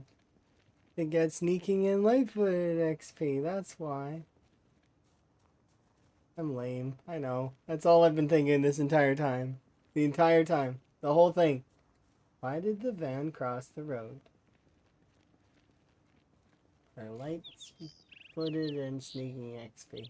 It gets sneaking in Lightfoot XP, that's why. I'm lame, I know. That's all I've been thinking this entire time. The entire time. The whole thing. Why did the van cross the road? For light-footed and sneaking XP.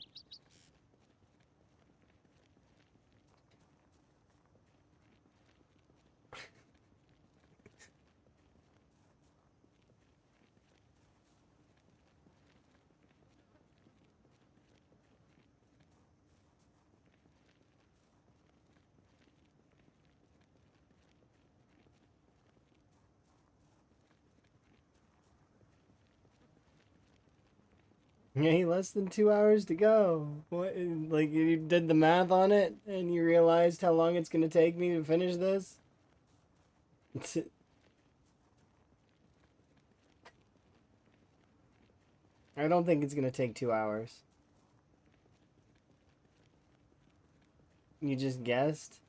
Hey, less than 2 hours to go. What? Like, you did the math on it and you realized how long it's gonna take me to finish this? I don't think it's gonna take 2 hours. You just guessed?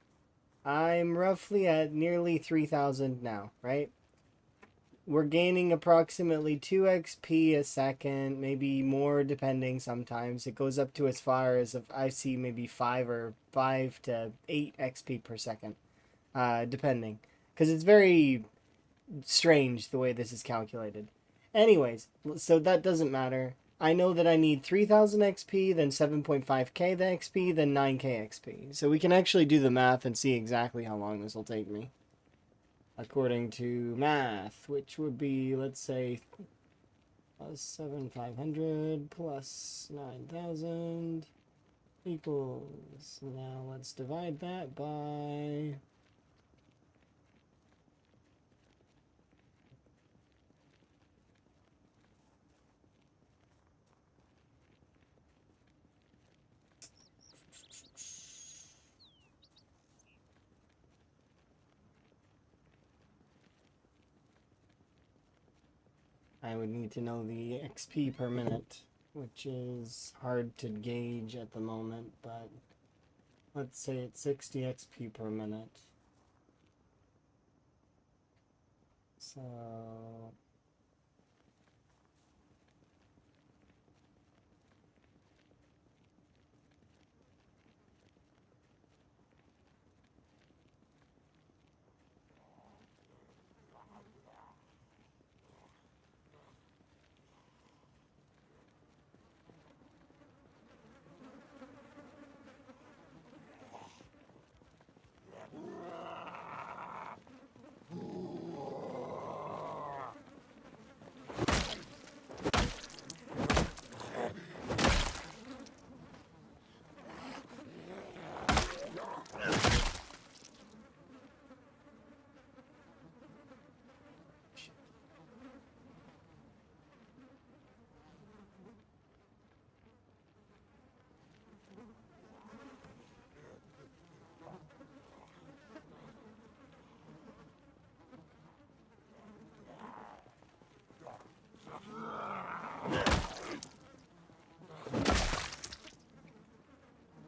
I'm roughly at nearly 3,000 now, right? We're gaining approximately 2 XP a second, maybe more depending sometimes. It goes up to as far as if I see maybe 5 to 8 XP per second, depending. Because it's very strange the way this is calculated. Anyways, so that doesn't matter. I know that I need 3,000 XP, then 7.5k the XP, then 9k XP. So we can actually do the math and see exactly how long this will take me. According to math, which would be, let's say, plus 7,500 plus 9,000 equals, now let's divide that by, I would need to know the XP per minute, which is hard to gauge at the moment, but let's say it's 60 XP per minute. So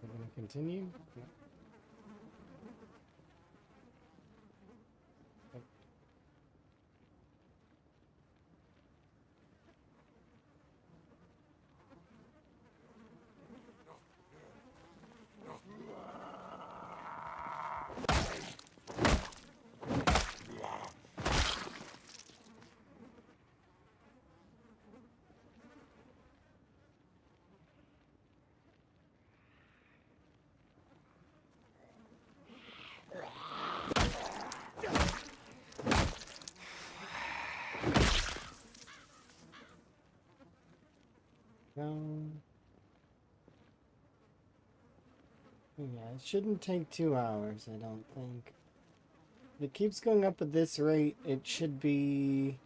we're going to continue. Down. Yeah, it shouldn't take 2 hours, I don't think. If it keeps going up at this rate, it should be...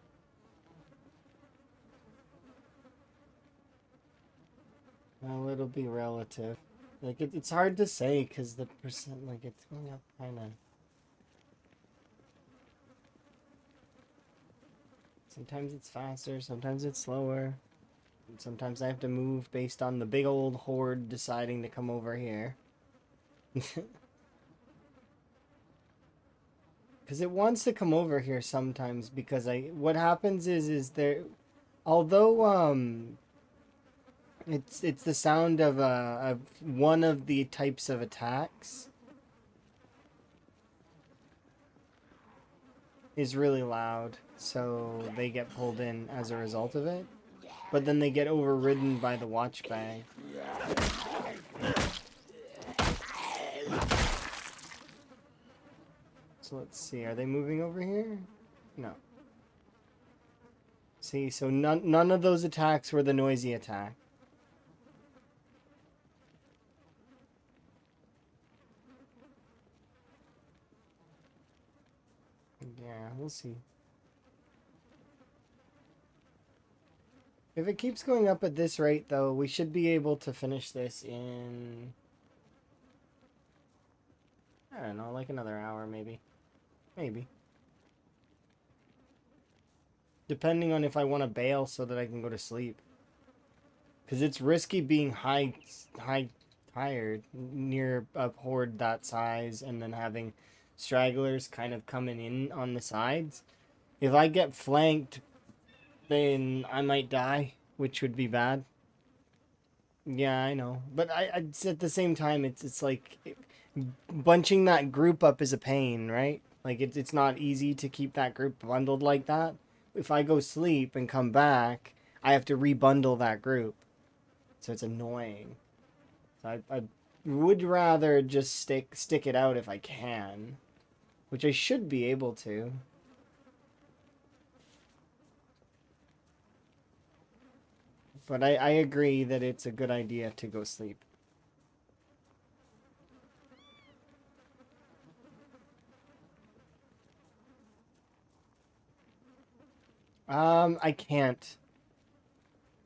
Well, it'll be relative. Like, it's hard to say, because the percent, like, it's going up kind of... Sometimes it's faster, sometimes it's slower. And sometimes I have to move based on the big old horde deciding to come over here. Because it wants to come over here sometimes because what happens is there, although it's the sound of one of the types of attacks is really loud, so they get pulled in as a result of it. But then they get overridden by the watch bag. So let's see, are they moving over here? No. See, so none of those attacks were the noisy attack. Yeah, we'll see. If it keeps going up at this rate, though, we should be able to finish this in... I don't know, like another hour, maybe. Maybe. Depending on if I want to bail so that I can go to sleep. Because it's risky being tired near a horde that size and then having stragglers kind of coming in on the sides. If I get flanked, then I might die, which would be bad. Yeah, I know. But it's at the same time, it's like bunching that group up is a pain, right? Like it's not easy to keep that group bundled like that. If I go sleep and come back, I have to rebundle that group. So it's annoying. So I would rather just stick it out if I can, which I should be able to. But I agree that it's a good idea to go sleep. I can't.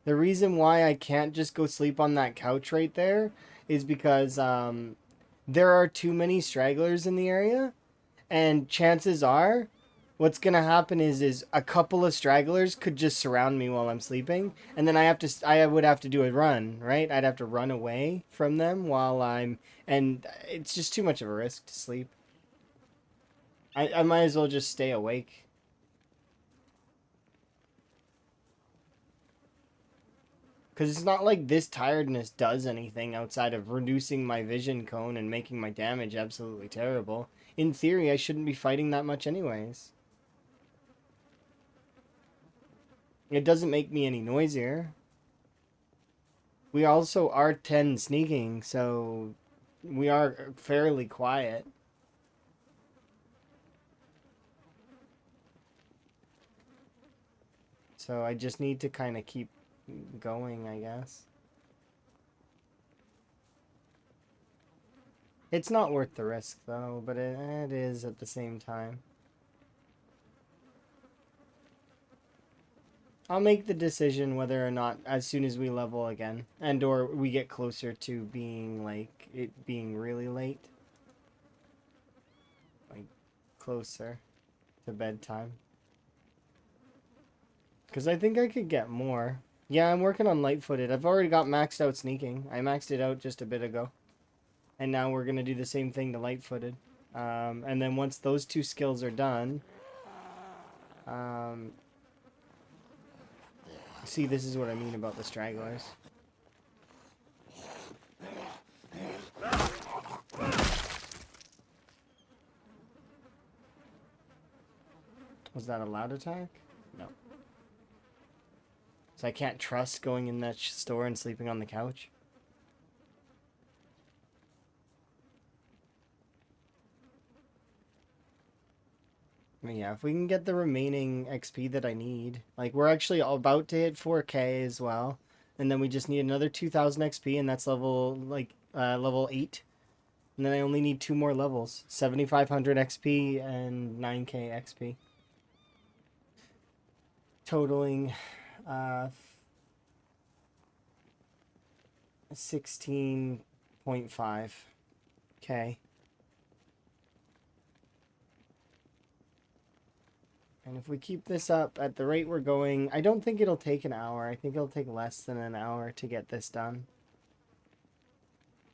The reason why I can't just go sleep on that couch right there is because there are too many stragglers in the area, and chances are what's gonna happen is a couple of stragglers could just surround me while I'm sleeping, and then I would have to do a run, right? I'd have to run away from them and it's just too much of a risk to sleep. I might as well just stay awake. Because it's not like this tiredness does anything outside of reducing my vision cone and making my damage absolutely terrible. In theory, I shouldn't be fighting that much anyways. It doesn't make me any noisier. We also are 10 sneaking, so we are fairly quiet. So I just need to kind of keep going, I guess. It's not worth the risk, though, but it is at the same time. I'll make the decision whether or not as soon as we level again and or we get closer to being like it being really late. Like closer to bedtime. Because I think I could get more. Yeah, I'm working on light-footed. I've already got maxed out sneaking. I maxed it out just a bit ago. And now we're going to do the same thing to light-footed. And then once those two skills are done... see, this is what I mean about the stragglers. Was that a loud attack? No. So I can't trust going in that store and sleeping on the couch? I mean, yeah, if we can get the remaining XP that I need. Like, we're actually about to hit 4K as well. And then we just need another 2,000 XP, and that's level 8. And then I only need 2 more levels. 7,500 XP and 9K XP. Totaling 16.5K. And if we keep this up at the rate we're going, I don't think it'll take an hour. I think it'll take less than an hour to get this done.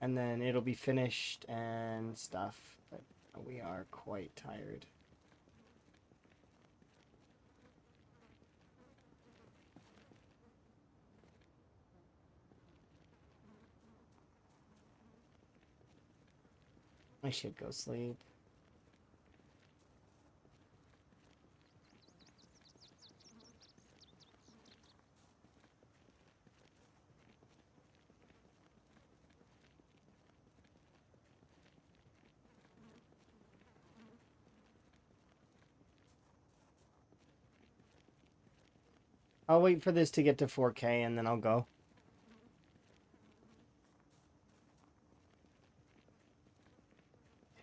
And then it'll be finished and stuff. But we are quite tired. I should go sleep. I'll wait for this to get to 4K and then I'll go.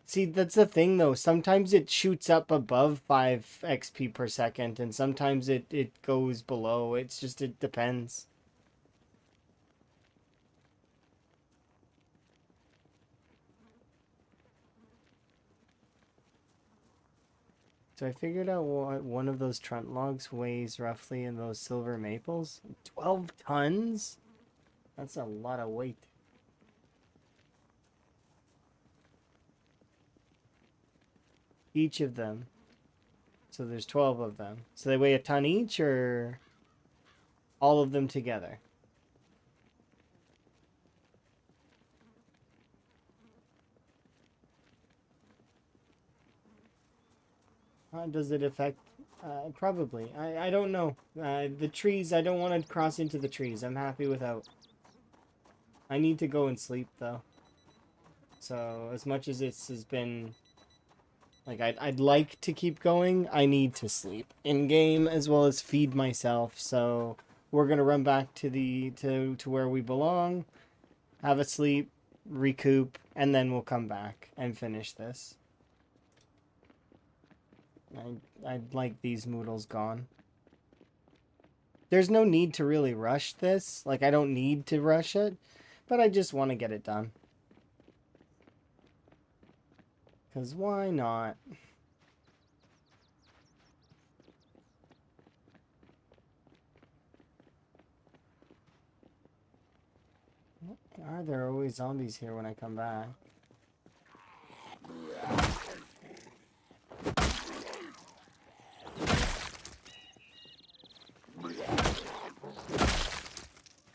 See, that's the thing though. Sometimes it shoots up above 5 XP per second and sometimes it goes below. It's just, it depends. So I figured out what one of those trunt logs weighs roughly in those silver maples. 12 tons? That's a lot of weight. Each of them. So there's 12 of them. So they weigh a ton each or all of them together? Does it affect? Probably. I don't know. The trees, I don't want to cross into the trees. I'm happy without. I need to go and sleep, though. So, as much as this has been... Like, I'd like to keep going, I need to sleep. In-game, as well as feed myself. So, we're going to run back to to where we belong. Have a sleep, recoup, and then we'll come back and finish this. I'd like these moodles gone. There's no need to really rush this. Like, I don't need to rush it, but I just want to get it done. Because why not? Are there always zombies here when I come back?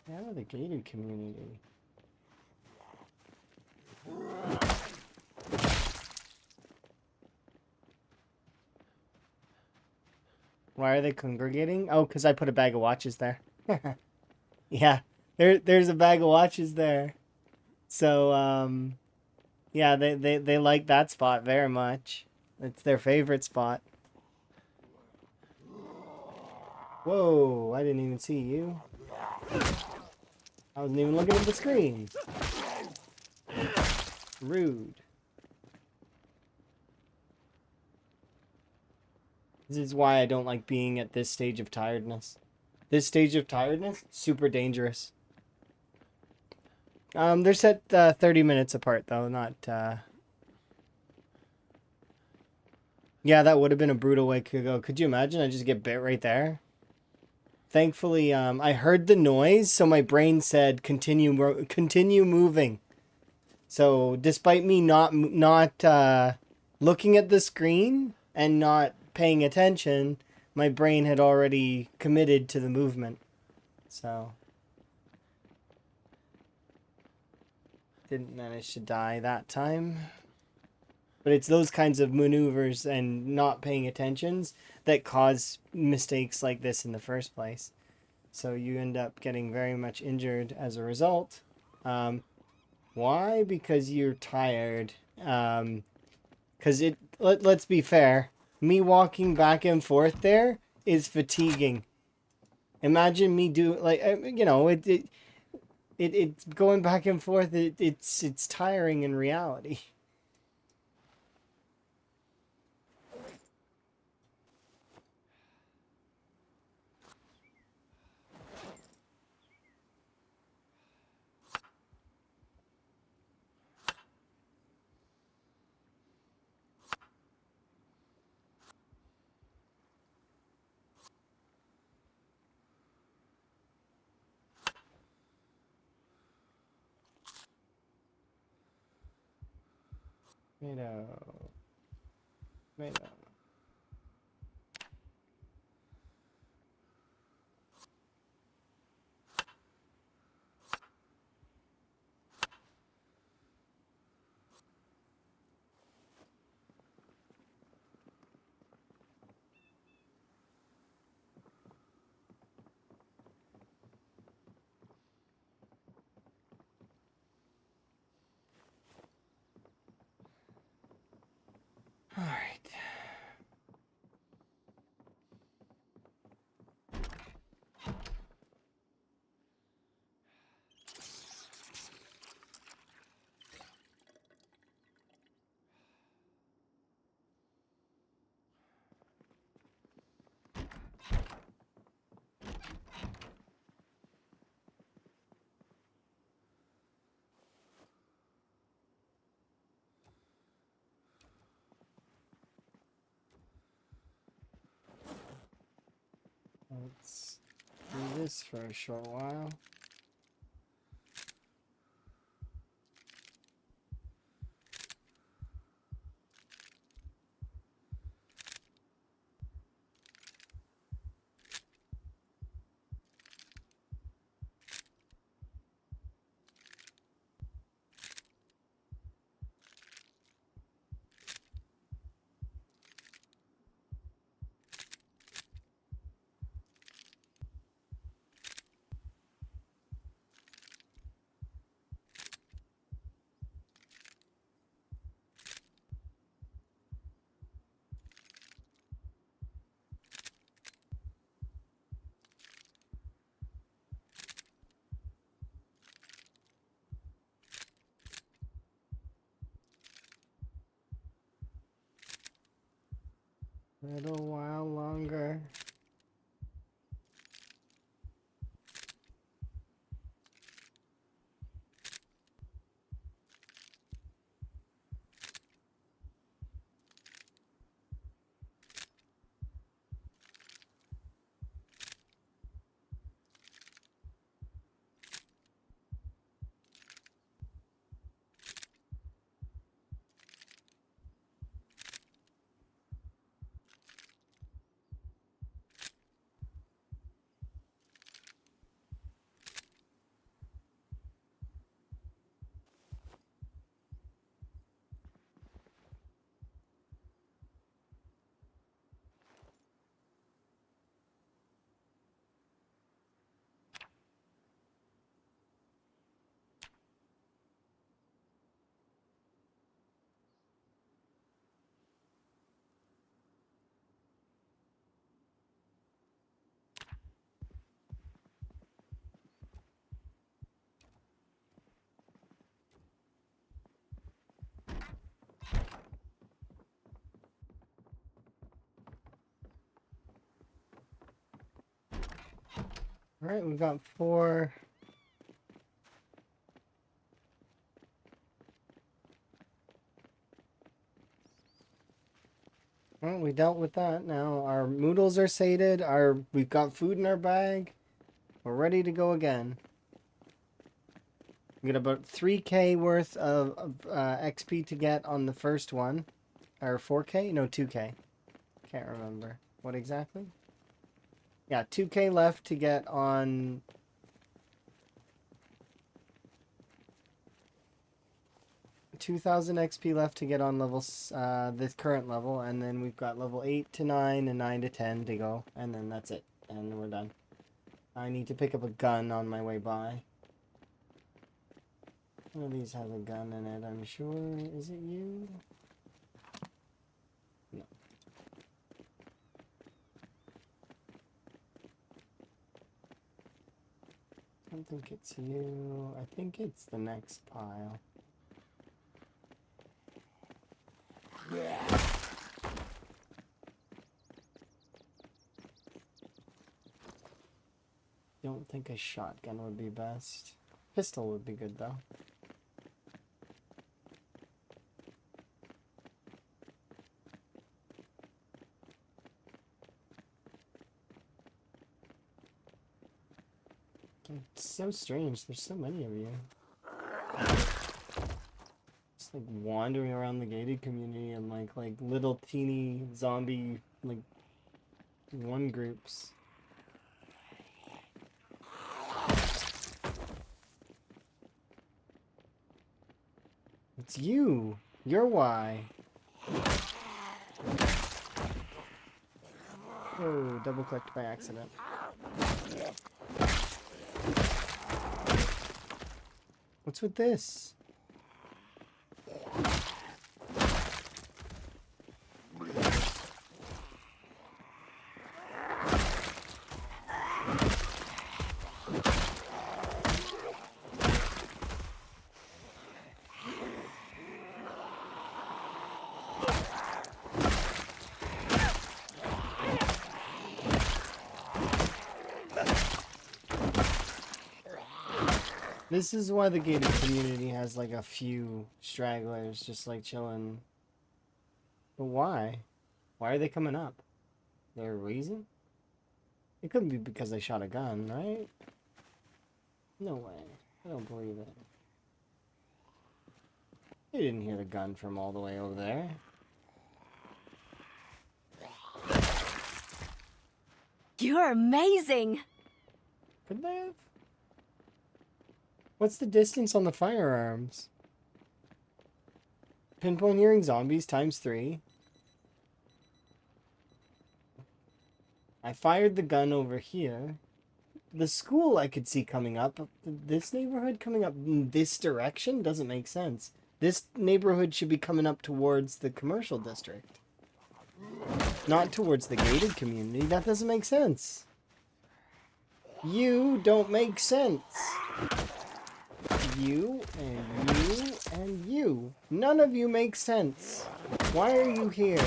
Yeah, the gated community. Why are they congregating? Oh, because I put a bag of watches there. Yeah, there's a bag of watches there. So, yeah, they like that spot very much. It's their favorite spot. Whoa, I didn't even see you. I wasn't even looking at the screen. Rude. This is why I don't like being at this stage of tiredness. This stage of tiredness, super dangerous. They're set 30 minutes apart, though, not... Yeah, that would have been a brutal way to go. Could you imagine? I just get bit right there. Thankfully, I heard the noise, so my brain said, continue moving. So, despite me not looking at the screen and not paying attention, my brain had already committed to the movement. So, didn't manage to die that time. But it's those kinds of maneuvers and not paying attentions that cause mistakes like this in the first place. So you end up getting very much injured as a result. Why? Because you're tired. Because let's be fair. Me walking back and forth there is fatiguing. Imagine me it's going back and forth. It's tiring in reality. Tomato. Tomato. All right. Let's do this for a short while. A little while longer. All right, we've got 4. Well, we dealt with that. Now our noodles are sated. We've got food in our bag. We're ready to go again. We got about 3K worth of XP to get on the first one. Or 4K? No, 2K. Can't remember. What exactly? Yeah, 2K left to get on... 2,000 XP left to get on levels, this current level, and then we've got level 8 to 9 and 9 to 10 to go, and then that's it, and we're done. I need to pick up a gun on my way by. One of these has a gun in it, I'm sure. Is it you? No. I don't think it's you. I think it's the next pile. Don't think a shotgun would be best. Pistol would be good though. It's so strange, there's so many of you. just like wandering around the gated community and like little teeny zombie like one groups. It's you. You're why. Oh, double clicked by accident. What's with this? This is why the gated community has like a few stragglers just like chilling. But why? Why are they coming up? There a reason? It couldn't be because they shot a gun, right? No way. I don't believe it. You didn't hear the gun from all the way over there. You're amazing! Could they have? What's the distance on the firearms? Pinpoint hearing zombies ×3. I fired the gun over here. The school I could see coming up. This neighborhood coming up in this direction doesn't make sense. This neighborhood should be coming up towards the commercial district. Not towards the gated community. That doesn't make sense. You don't make sense. You and you and you. None of you make sense. Why are you here?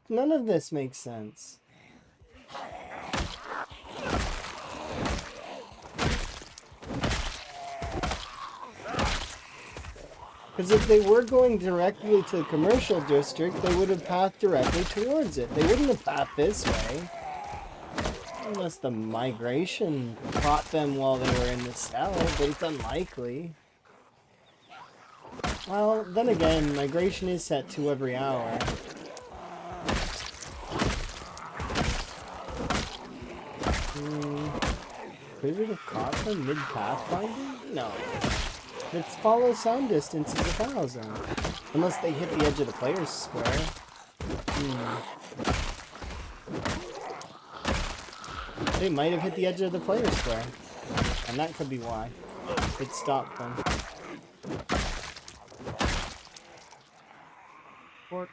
None of this makes sense. Because if they were going directly to the commercial district, they would have pathed directly towards it. They wouldn't have pathed this way. Unless the migration caught them while they were in the cell, but it's unlikely. Well, then again, migration is set to every hour. Could it have caught them mid-pathfinding? No. Its follow sound distance is 1,000. Unless they hit the edge of the player's square. They might have hit the edge of the player's square. And that could be why. It stopped them. Fork.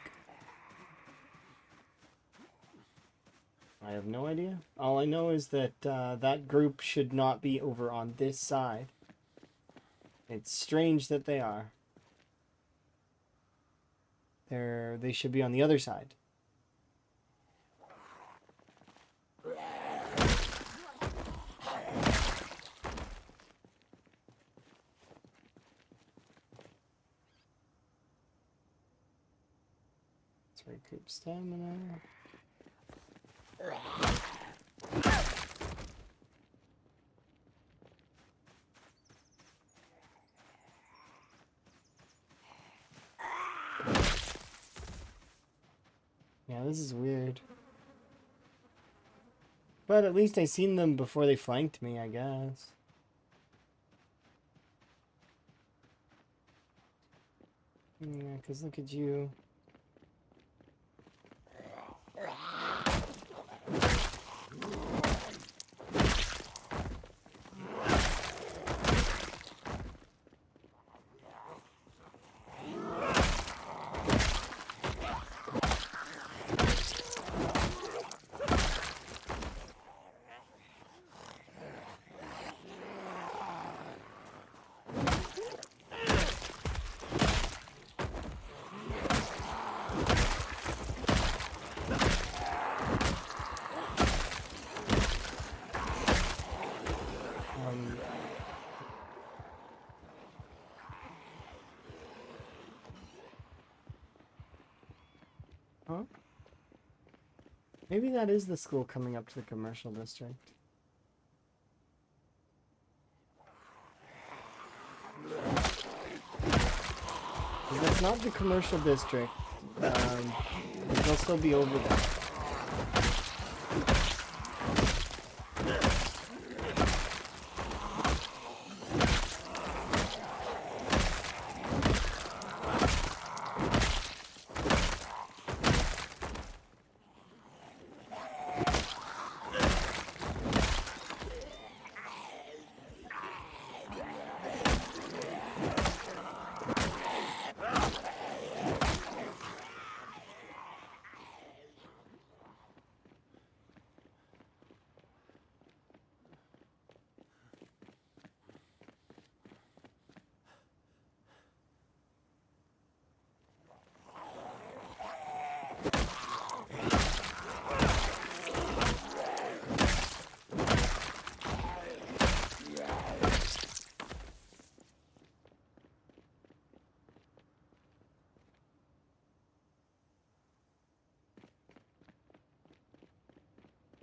I have no idea. All I know is that that group should not be over on this side. It's strange that they are. They should be on the other side. Let's recoup stamina. Yeah, this is weird. But at least I seen them before they flanked me, I guess. Yeah, because look at you. Huh? Maybe that is the school coming up to the commercial district. 'Cause that's not the commercial district. They'll still be over there.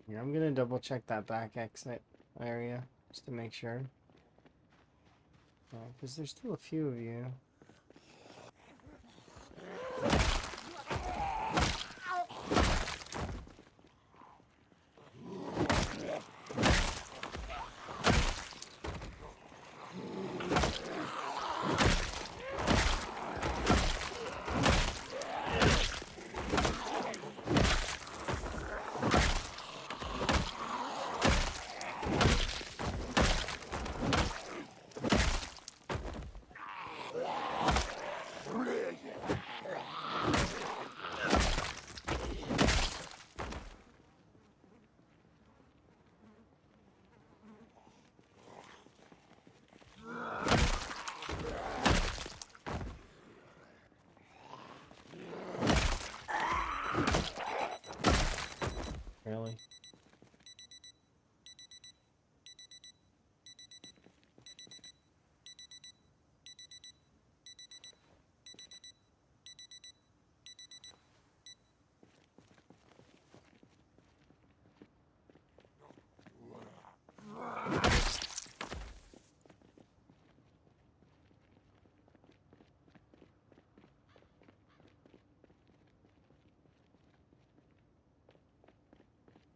Yeah, I'm gonna double check that back exit area just to make sure. Because there's still a few of you. Really?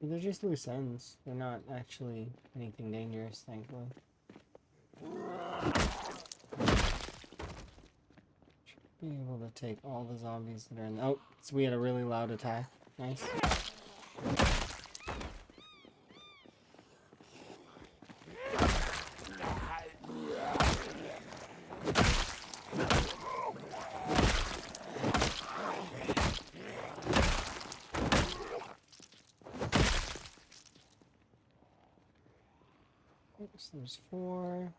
They're just loose ends. They're not actually anything dangerous, thankfully. Should be able to take all the zombies that are in. Oh, so we had a really loud attack. Nice. Oops, there's 4.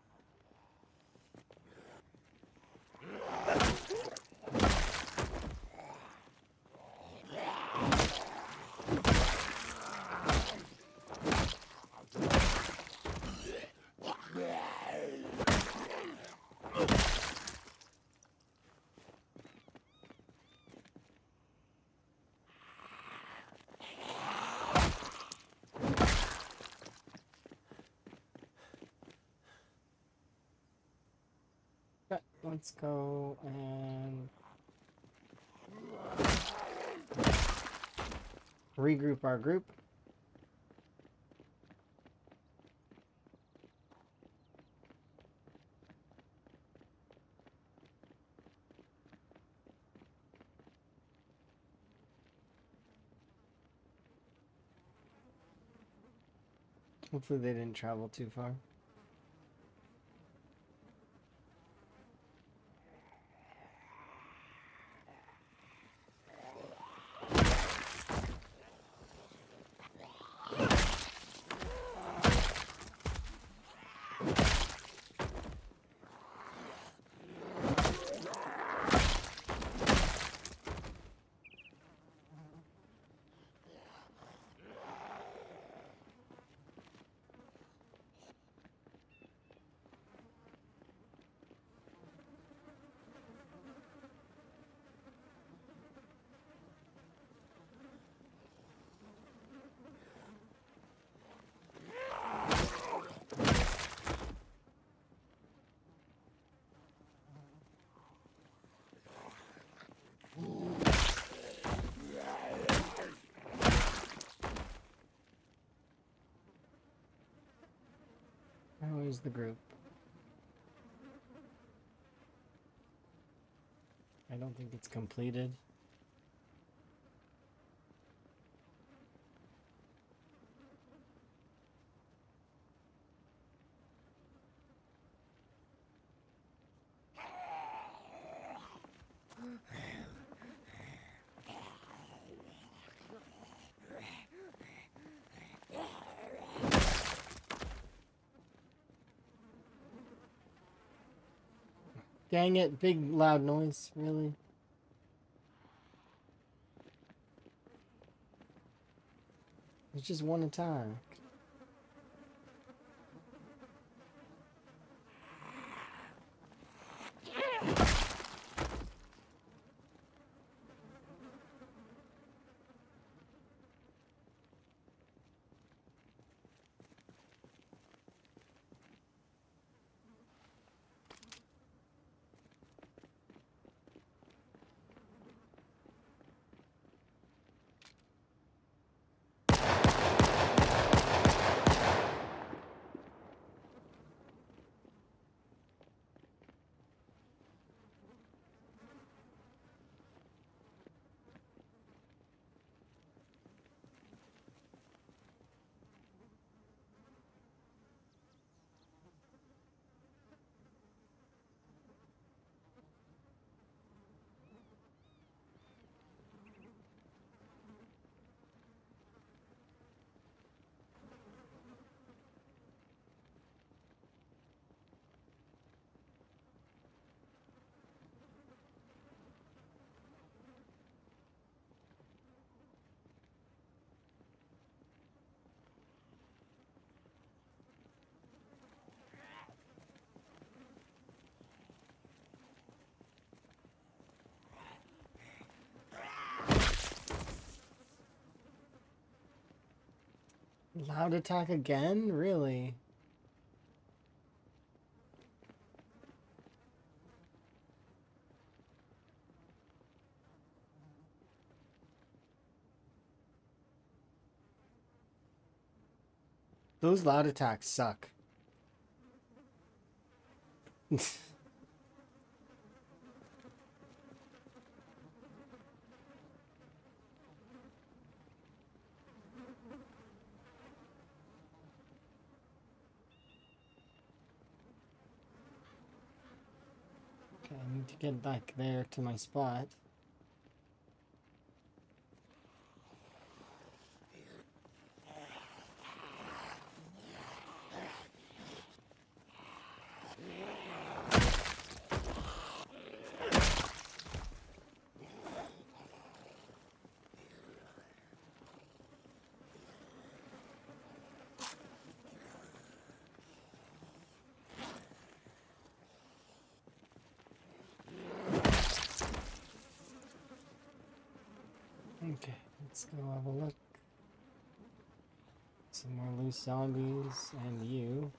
But let's go and regroup our group. Hopefully they didn't travel too far. How is the group? I don't think it's completed. Dang it, big loud noise, really? It's just one attack. Loud attack again? Really? Those loud attacks suck. Okay, I need to get back there to my spot. Okay, let's go have a look. Some more loose zombies and you.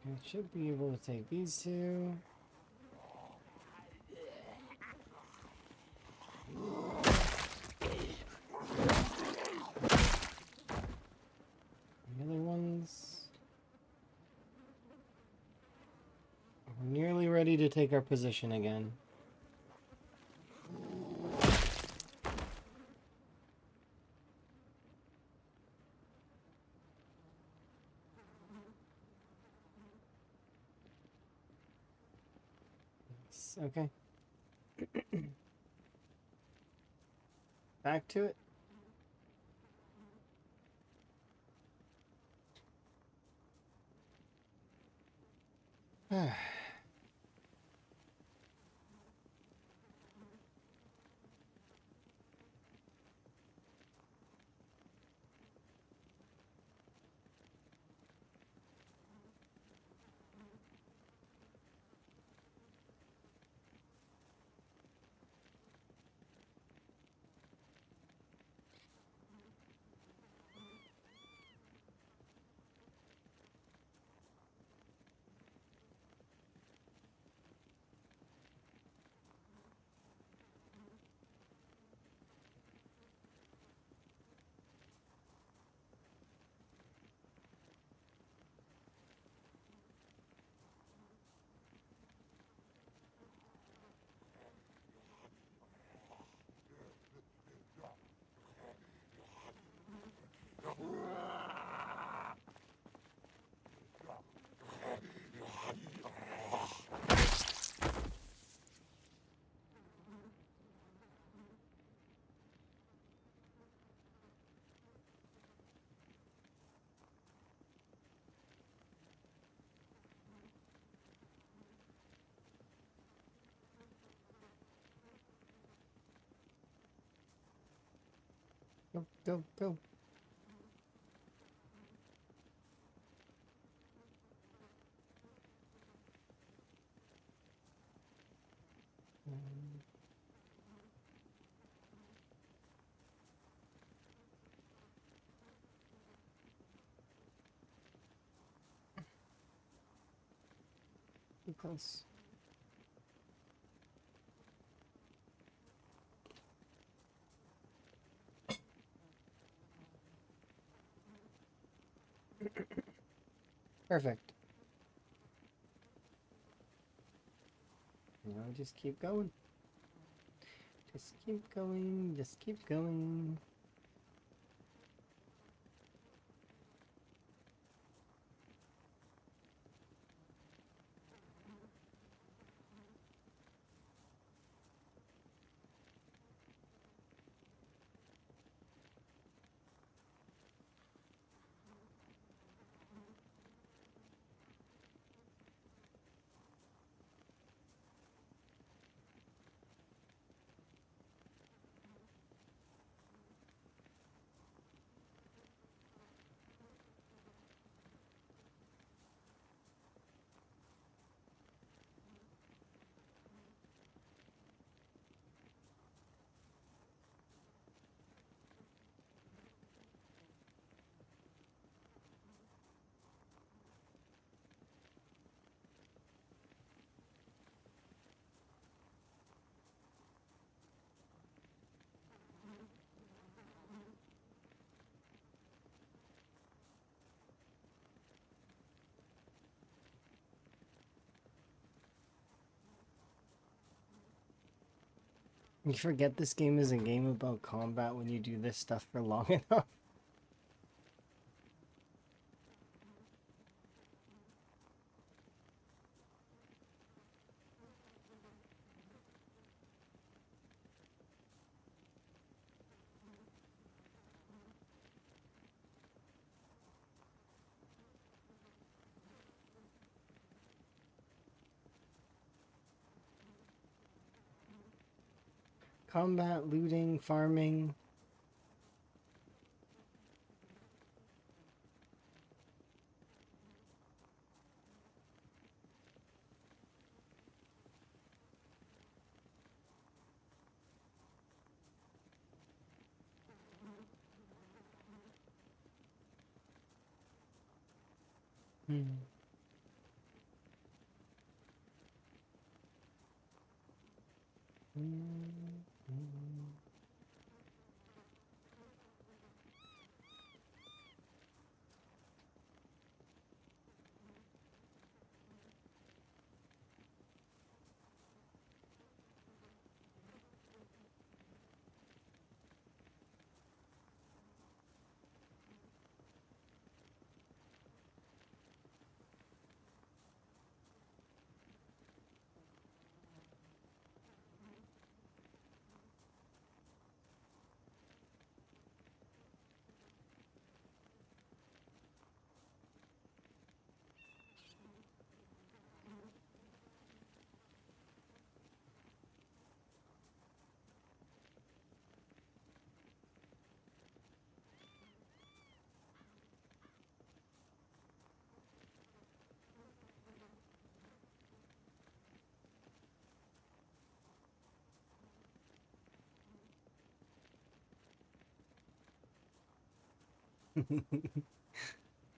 I should be able to take these two. The other ones. We're nearly ready to take our position again. Okay. Back to it. Go, go, go. Too close. Perfect. Now just keep going. Just keep going. Just keep going. You forget this game is a game about combat when you do this stuff for long enough. Combat, looting, farming. Hmm.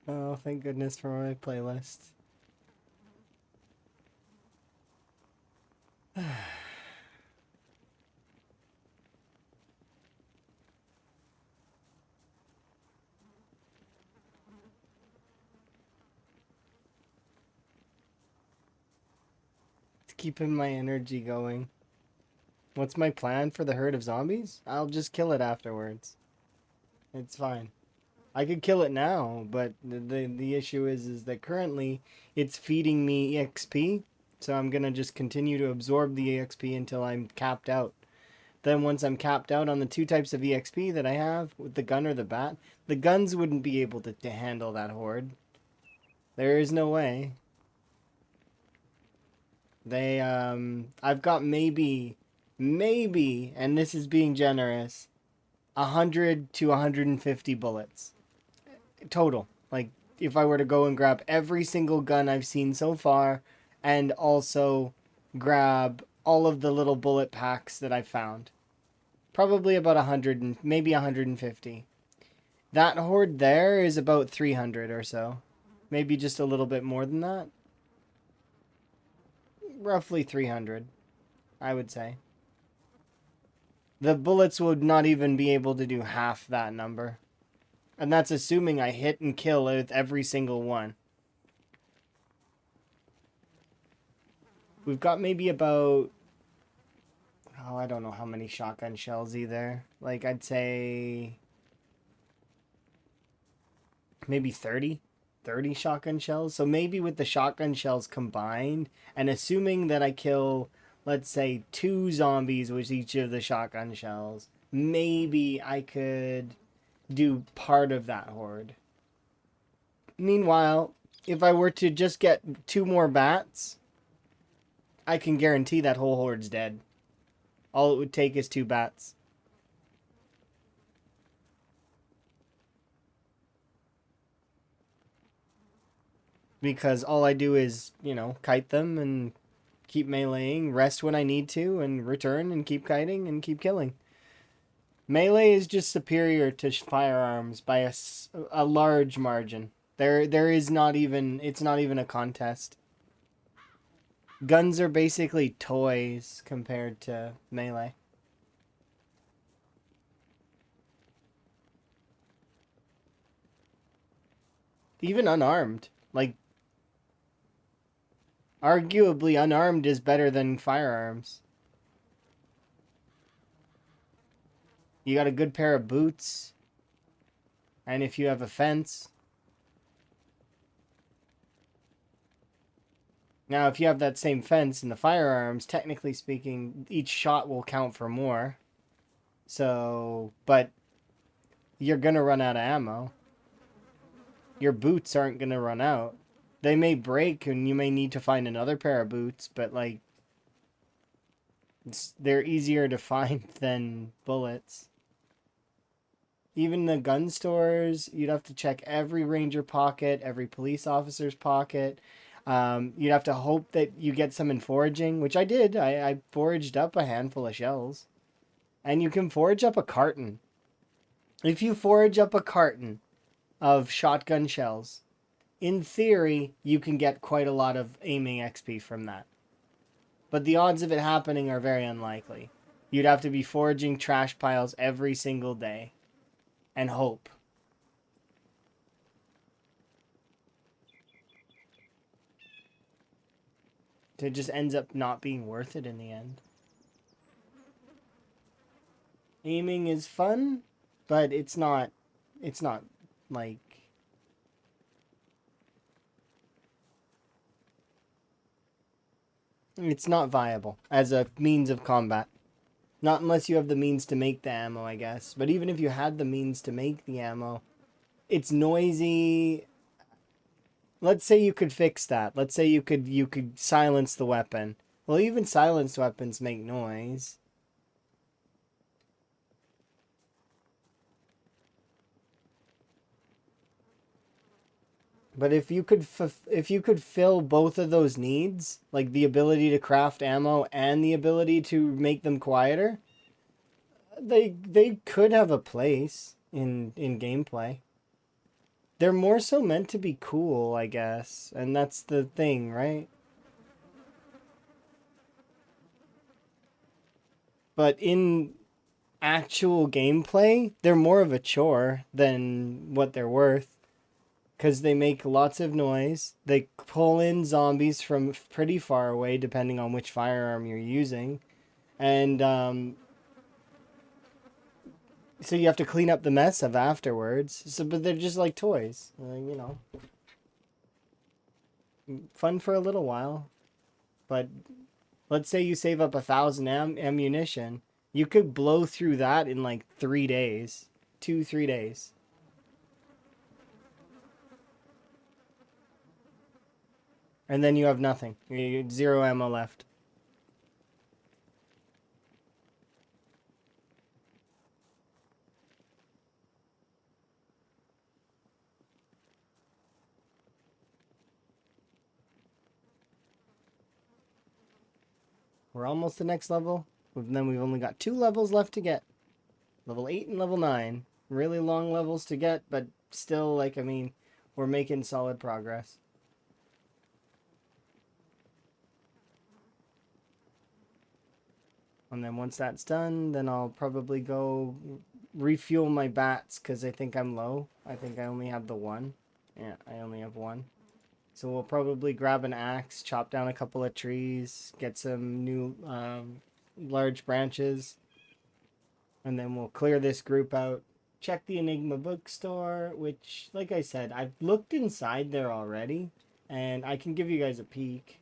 Oh, thank goodness for my playlist. It's keeping my energy going. What's my plan for the herd of zombies? I'll just kill it afterwards. It's fine. I could kill it now, but the issue is that currently it's feeding me EXP, so I'm gonna just continue to absorb the EXP until I'm capped out. Then once I'm capped out on the two types of EXP that I have, with the gun or the bat, the guns wouldn't be able to handle that horde. There is no way. They, I've got maybe, and this is being generous, 100 to 150 bullets total. Like, if I were to go and grab every single gun I've seen so far, and also grab all of the little bullet packs that I've found. Probably about 100 and maybe 150. That horde there is about 300 or so. Maybe just a little bit more than that. Roughly 300, I would say. The bullets would not even be able to do half that number. And that's assuming I hit and kill with every single one. We've got maybe about... Oh, I don't know how many shotgun shells either. Like, I'd say... maybe 30? 30 shotgun shells? So maybe with the shotgun shells combined, and assuming that I kill, let's say, 2 zombies with each of the shotgun shells, maybe I could do part of that horde. Meanwhile, if I were to just get 2 more bats, I can guarantee that whole horde's dead. All it would take is 2 bats. Because all I do is, you know, kite them and keep meleeing, rest when I need to, and return and keep kiting and keep killing. Melee is just superior to firearms by a large margin. There is not even, it's not even a contest. Guns are basically toys compared to melee. Even unarmed. Like, arguably unarmed is better than firearms. You got a good pair of boots. And if you have a fence. Now, if you have that same fence in the firearms, technically speaking, each shot will count for more. So, but you're going to run out of ammo. Your boots aren't going to run out. They may break and you may need to find another pair of boots, but like, they're easier to find than bullets. Even the gun stores, you'd have to check every ranger pocket, every police officer's pocket. You'd have to hope that you get some in foraging, which I did. I foraged up a handful of shells. And you can forage up a carton. If you forage up a carton of shotgun shells, in theory, you can get quite a lot of aiming XP from that. But the odds of it happening are very unlikely. You'd have to be foraging trash piles every single day. And hope. It just ends up not being worth it in the end. Aiming is fun, but it's not like... It's not viable as a means of combat. Not unless you have the means to make the ammo, I guess. But even if you had the means to make the ammo, it's noisy. Let's say you could fix that. Let's say you could silence the weapon. Well, even silenced weapons make noise. But if you could fill both of those needs, like the ability to craft ammo and the ability to make them quieter, they could have a place in gameplay. They're more so meant to be cool, I guess, and that's the thing, right? But in actual gameplay, they're more of a chore than what they're worth. Because they make lots of noise. They pull in zombies from pretty far away, depending on which firearm you're using. And so you have to clean up the mess of afterwards. So, but they're just like toys, you know. Fun for a little while. But let's say you save up 1,000 ammunition. You could blow through that in like 3 days. 2-3 days. And then you have nothing. You 0 ammo left. We're almost the next level. And then we've only got 2 levels left to get. Level 8 and level 9. Really long levels to get, but still, like, I mean, we're making solid progress. And then once that's done, then I'll probably go refuel my bats because I think I'm low. I think I only have the one. Yeah, I only have one. So we'll probably grab an axe, chop down a couple of trees, get some new large branches, and then we'll clear this group out. Check the Enigma bookstore, which, like I said, I've looked inside there already, and I can give you guys a peek.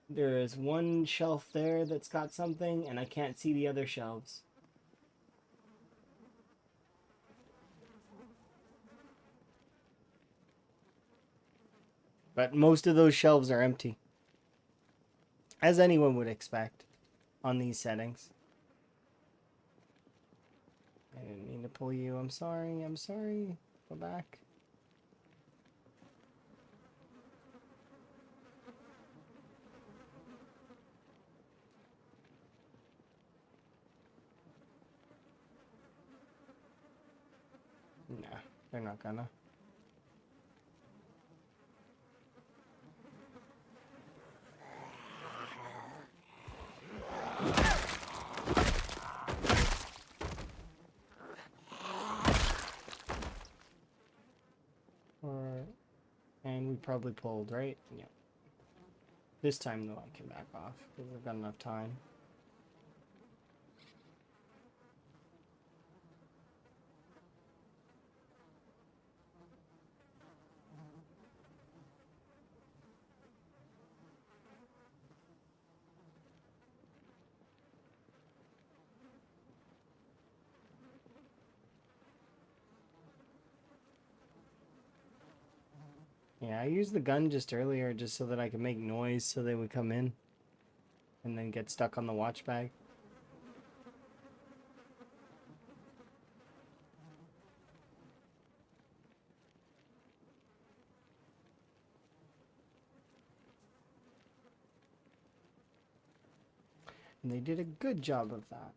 There is one shelf there that's got something, and I can't see the other shelves. But most of those shelves are empty, as anyone would expect on these settings. I didn't mean to pull you. I'm sorry. I'm sorry. Go back. Nah, they're not gonna. Alright. And we probably pulled, right? Yeah. This time, though, I can back off because I've got enough time. Yeah, I used the gun just earlier just so that I could make noise so they would come in and then get stuck on the watch bag. And they did a good job of that.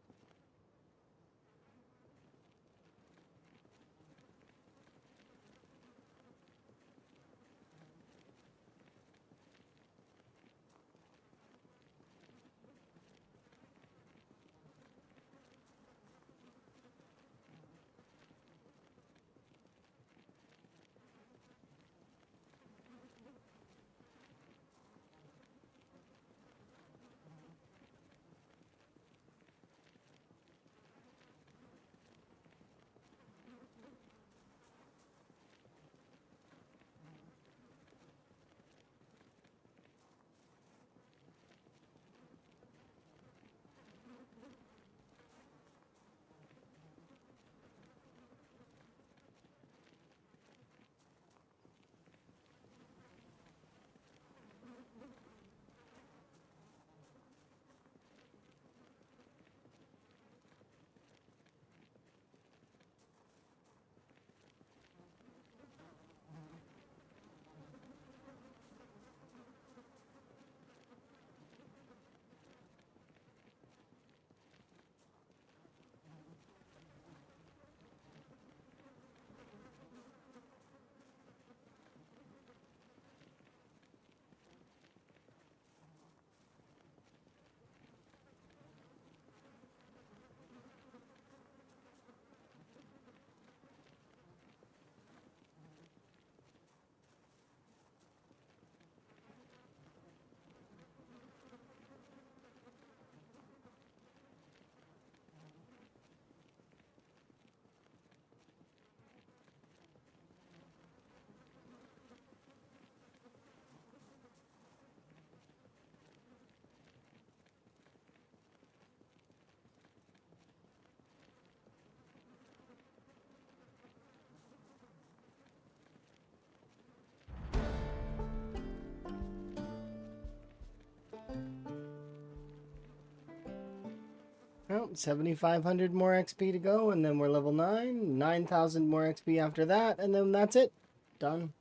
Well, 7,500 more XP to go, and then we're level 9. 9,000 more XP after that, and then that's it. Done.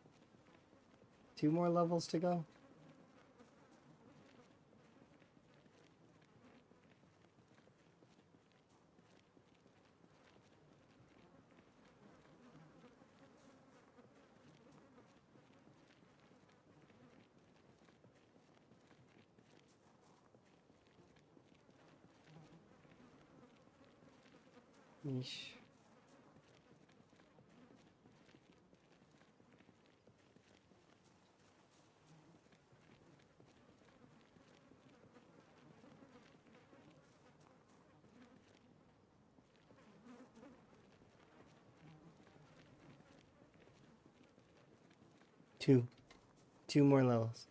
2 more levels to go. Yeesh. Two more levels.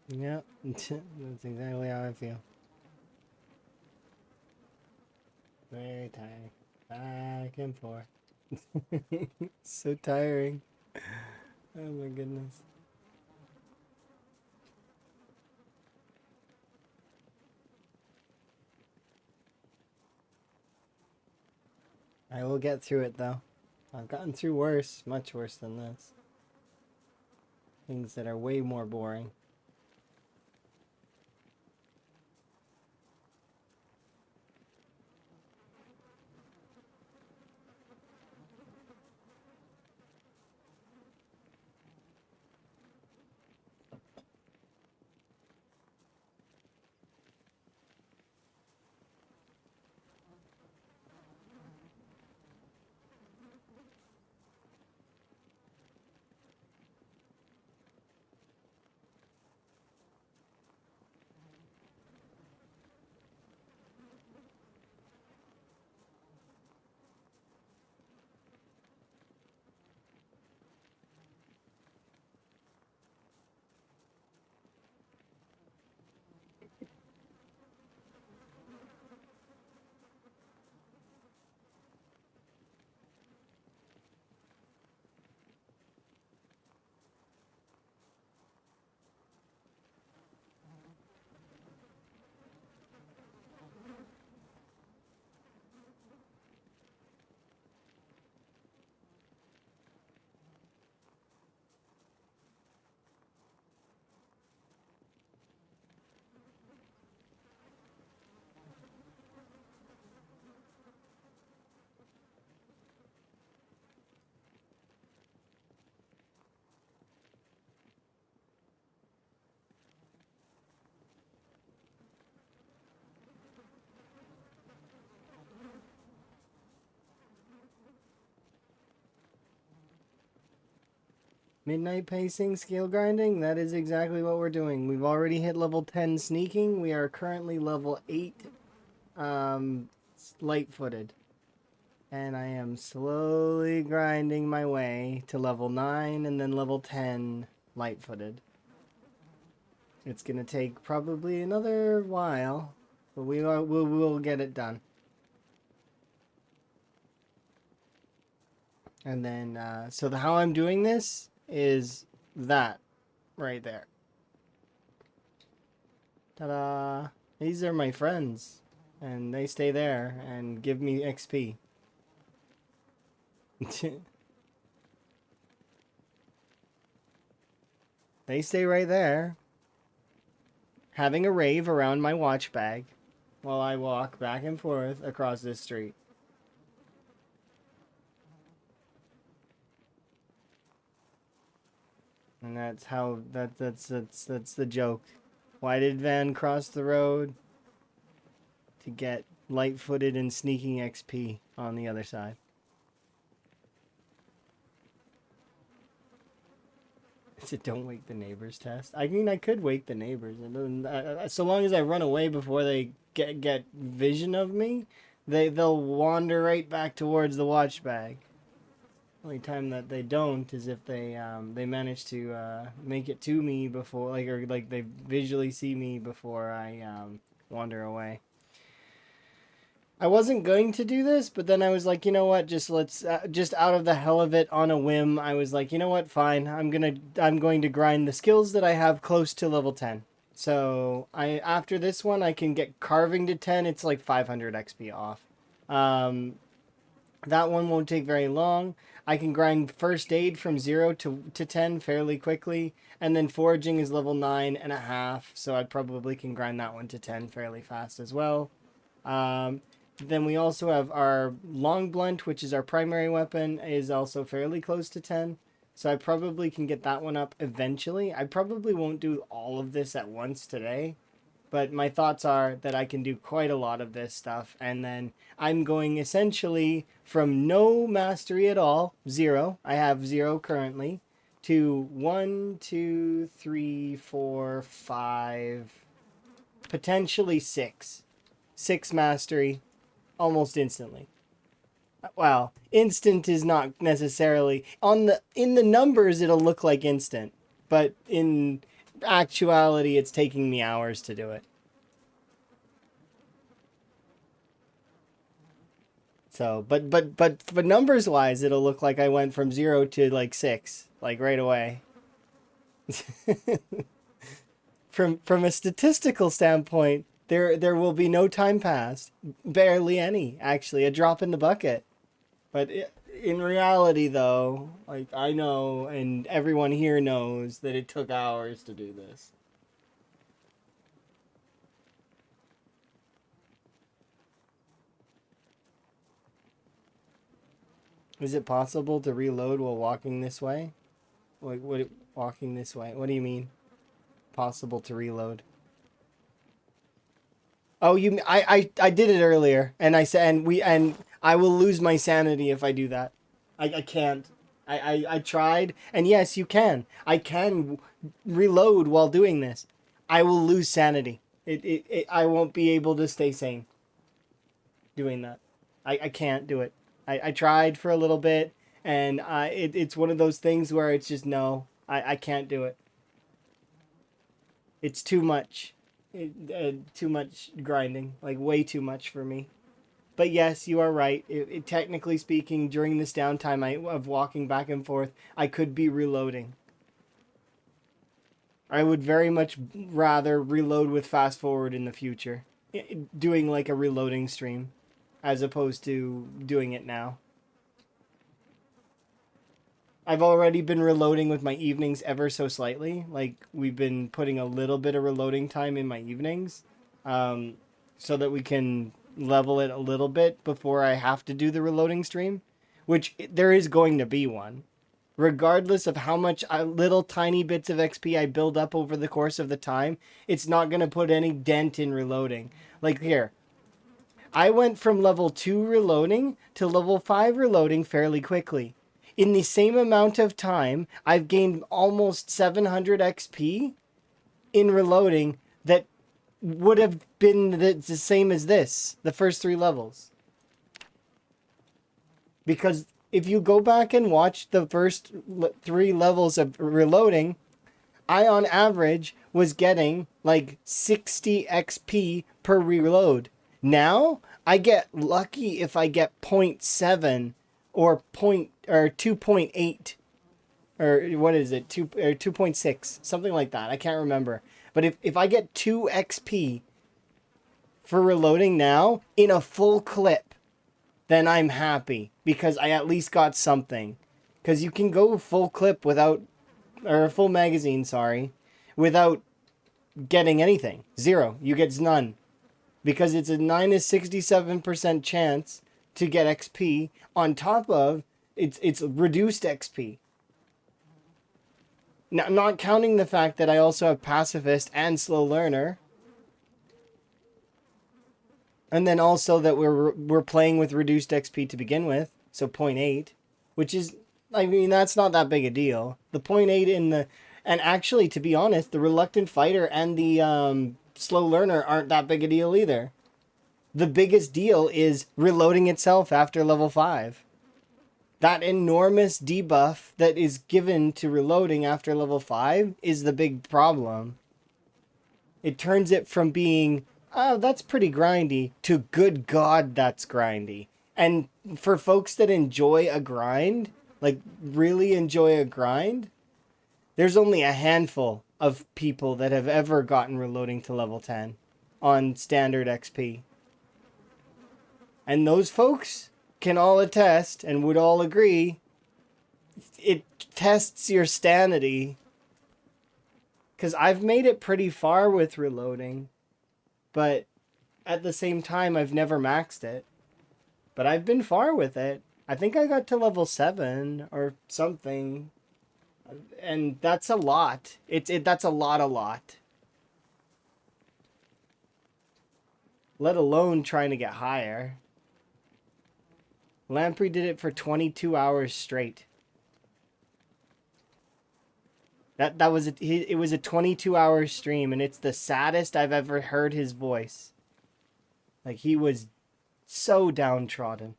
Yep, that's exactly how I feel. Very tired. Back and forth. So tiring. Oh my goodness. I will get through it though. I've gotten through worse, much worse than this. Things that are way more boring. Midnight pacing, skill grinding, that is exactly what we're doing. We've already hit level 10 sneaking. We are currently level 8 light-footed. And I am slowly grinding my way to level 9 and then level 10 light-footed. It's going to take probably another while, but we'll get it done. And then, so how I'm doing this is that right there. Ta-da! These are my friends, and they stay there and give me XP. They stay right there, having a rave around my watch bag while I walk back and forth across this street. And that's how that's the joke. Why did Van cross the road? To get light-footed and sneaking XP on the other side. Is it don't wake the neighbors test? I mean, I could wake the neighbors, and so long as I run away before they get vision of me, they'll wander right back towards the watch bag. Only time that they don't is if they manage to make it to me before, or they visually see me before I wander away. I wasn't going to do this, but then I was like, you know what? Just out of the hell of it, on a whim, I was like, you know what? Fine. I'm going to grind the skills that I have close to level 10. So after this one, I can get carving to 10. It's like 500 XP off. That one won't take very long. I can grind first aid from 0 to 10 fairly quickly. And then foraging is level 9.5. So I probably can grind that one to 10 fairly fast as well. Then we also have our long blunt, which is our primary weapon, is also fairly close to 10. So I probably can get that one up eventually. I probably won't do all of this at once today. But my thoughts are that I can do quite a lot of this stuff. And then I'm going essentially from no mastery at all, 0. I have 0 currently, to 1, 2, 3, 4, 5, potentially 6. 6 mastery almost instantly. Well, instant is not necessarily in the numbers it'll look like instant, but in actuality it's taking me hours to do it. So, but numbers wise it'll look like I went from 0 to like 6 like right away. From a statistical standpoint, there will be no time passed. Barely any, actually. A drop in the bucket. But in reality, though, like, I know, and everyone here knows, that it took hours to do this. Is it possible to reload while walking this way? Like, walking this way? What do you mean? Possible to reload? Oh, I did it earlier, and I said, and I will lose my sanity if I do that. I can't. I tried, and yes, you can. I can reload while doing this. I will lose sanity. I won't be able to stay sane doing that. I can't do it. I tried for a little bit, and it's one of those things where it's just no. I can't do it. It's too much. Too much grinding. Like, way too much for me. But yes, you are right. Technically speaking, during this downtime of walking back and forth, I could be reloading. I would very much rather reload with fast forward in the future. Doing like a reloading stream as opposed to doing it now. I've already been reloading with my evenings ever so slightly. Like, we've been putting a little bit of reloading time in my evenings, so that we can level it a little bit before I have to do the reloading stream, which there is going to be one. Regardless of how much little tiny bits of XP I build up over the course of the time, it's not going to put any dent in reloading. Like, here, I went from level 2 reloading to level 5 reloading fairly quickly. In the same amount of time, I've gained almost 700 XP in reloading that would have been the same as this, the first 3 levels. Because if you go back and watch the first 3 levels of reloading, I on average was getting like 60 XP per reload. Now, I get lucky if I get 0.7 or 2.8, or what is it, 2.6, something like that. I can't remember. But if I get 2 XP for reloading now in a full clip, then I'm happy because I at least got something. Because you can go full clip without, or full magazine, sorry, without getting anything. 0. You get none. Because it's a 67% chance to get XP on top of it's reduced XP. Now, not counting the fact that I also have pacifist and slow learner. And then also that we're playing with reduced XP to begin with, so 0.8, which is, I mean, that's not that big a deal. The 0.8 and actually, to be honest, the reluctant fighter and the slow learner aren't that big a deal either. The biggest deal is reloading itself after level 5. That enormous debuff that is given to reloading after level 5 is the big problem. It turns it from being, oh, that's pretty grindy, to good God, that's grindy. And for folks that enjoy a grind, like really enjoy a grind, there's only a handful of people that have ever gotten reloading to level 10 on standard XP. And those folks can all attest and would all agree it tests your sanity. Because I've made it pretty far with reloading, but at the same time, I've never maxed it. But I've been far with it. I think I got to level 7 or something. And that's a lot. That's a lot. Let alone trying to get higher. Lamprey did it for 22 hours straight. That was it was a 22-hour stream, and it's the saddest I've ever heard his voice. Like, he was so downtrodden.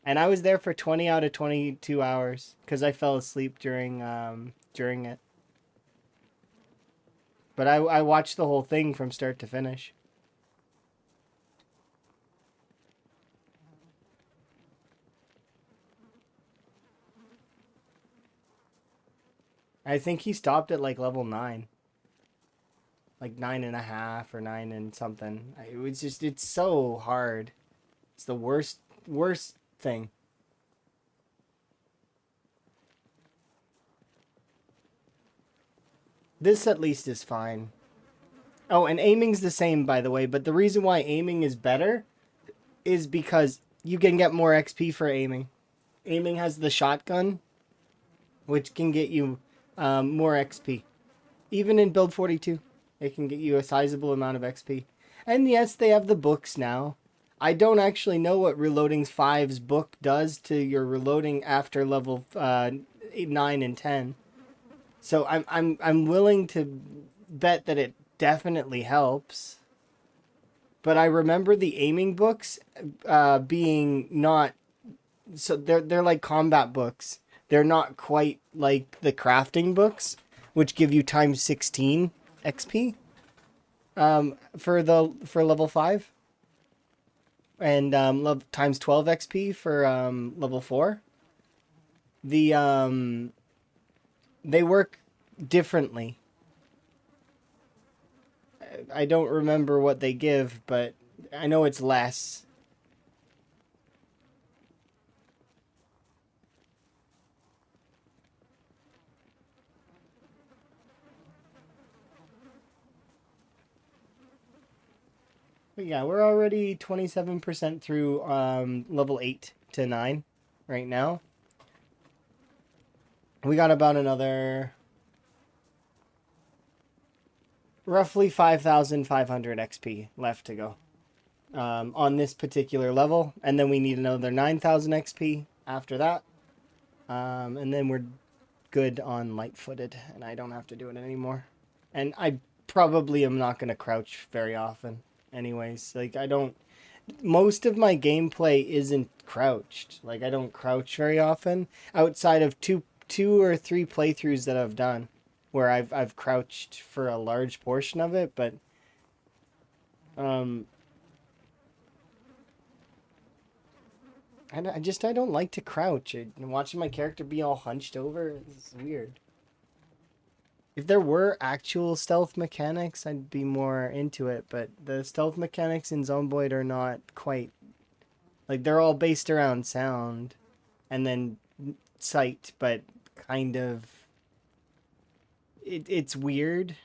And I was there for 20 out of 22 hours because I fell asleep during it. But I watched the whole thing from start to finish. I think he stopped at like level 9. Like 9.5 or 9 and something. It was just, it's so hard. It's the worst thing. This at least is fine. Oh, and aiming's the same, by the way, but the reason why aiming is better is because you can get more XP for aiming. Aiming has the shotgun, which can get you more XP. Even in build 42, it can get you a sizable amount of XP. And yes, they have the books now. I don't actually know what Reloading 5's book does to your reloading after level 8, 9, and 10. So I'm willing to bet that it definitely helps. But I remember the aiming books being not, so they're like combat books. They're not quite like the crafting books, which give you times 16 XP for level 5, and times 12 XP for level 4. They work differently. I don't remember what they give, but I know it's less. But yeah, we're already 27% through level 8 to 9 right now. We got about another roughly 5,500 XP left to go on this particular level. And then we need another 9,000 XP after that. And then we're good on light-footed, and I don't have to do it anymore. And I probably am not going to crouch very often anyways. Like, I don't... Most of my gameplay isn't crouched. Like, I don't crouch very often outside of two or three playthroughs that I've done where I've crouched for a large portion of it, but I don't like to crouch. Watching my character be all hunched over is weird. If there were actual stealth mechanics, I'd be more into it, but the stealth mechanics in Zomboid are not quite... Like, they're all based around sound and then sight, but kind of... It's weird.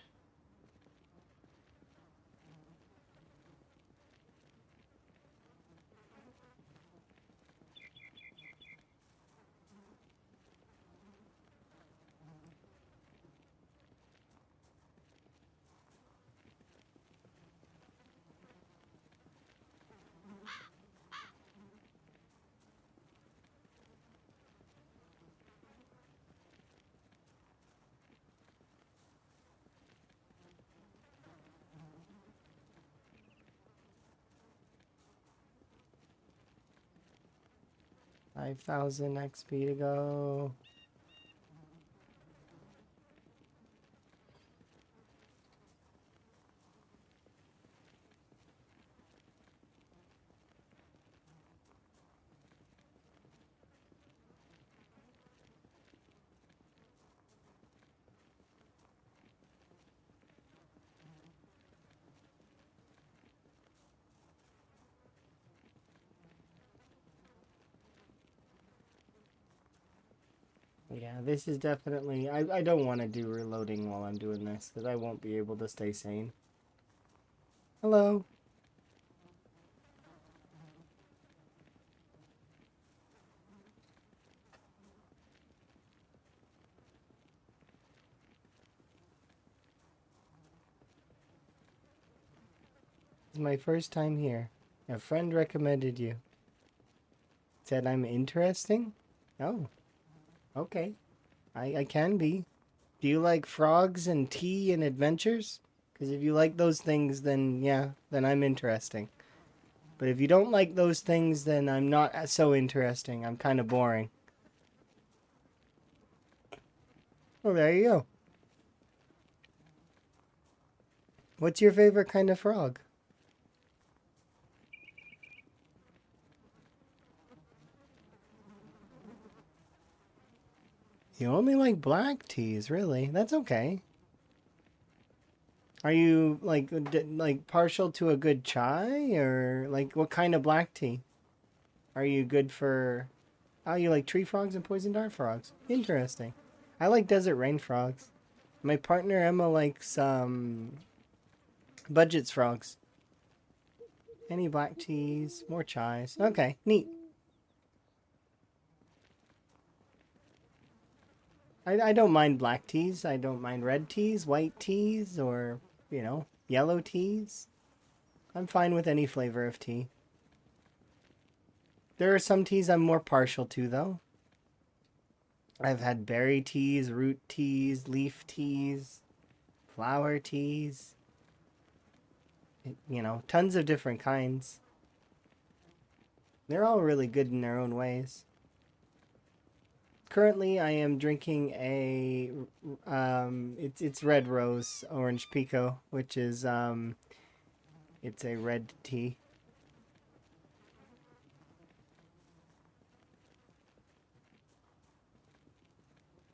5,000 XP to go. Yeah, this is definitely... I don't want to do reloading while I'm doing this, because I won't be able to stay sane. Hello. It's my first time here. A friend recommended you. Said I'm interesting? Oh, okay. I can be. Do you like frogs and tea and adventures? Because if you like those things, then yeah, then I'm interesting. But if you don't like those things, then I'm not so interesting. I'm kind of boring. Oh, there you go. What's your favorite kind of frog? You only like black teas, really? That's okay. Are you like partial to a good chai, or like what kind of black tea? Are you good for... Oh, you like tree frogs and poison dart frogs. Interesting. I like desert rain frogs. My partner Emma likes budgets frogs. Any black teas? More chais. Okay, neat. I don't mind black teas. I don't mind red teas, white teas, or, you know, yellow teas. I'm fine with any flavor of tea. There are some teas I'm more partial to, though. I've had berry teas, root teas, leaf teas, flower teas. You know, tons of different kinds. They're all really good in their own ways. Currently, I am drinking a it's red rose orange pico, which is it's a red tea.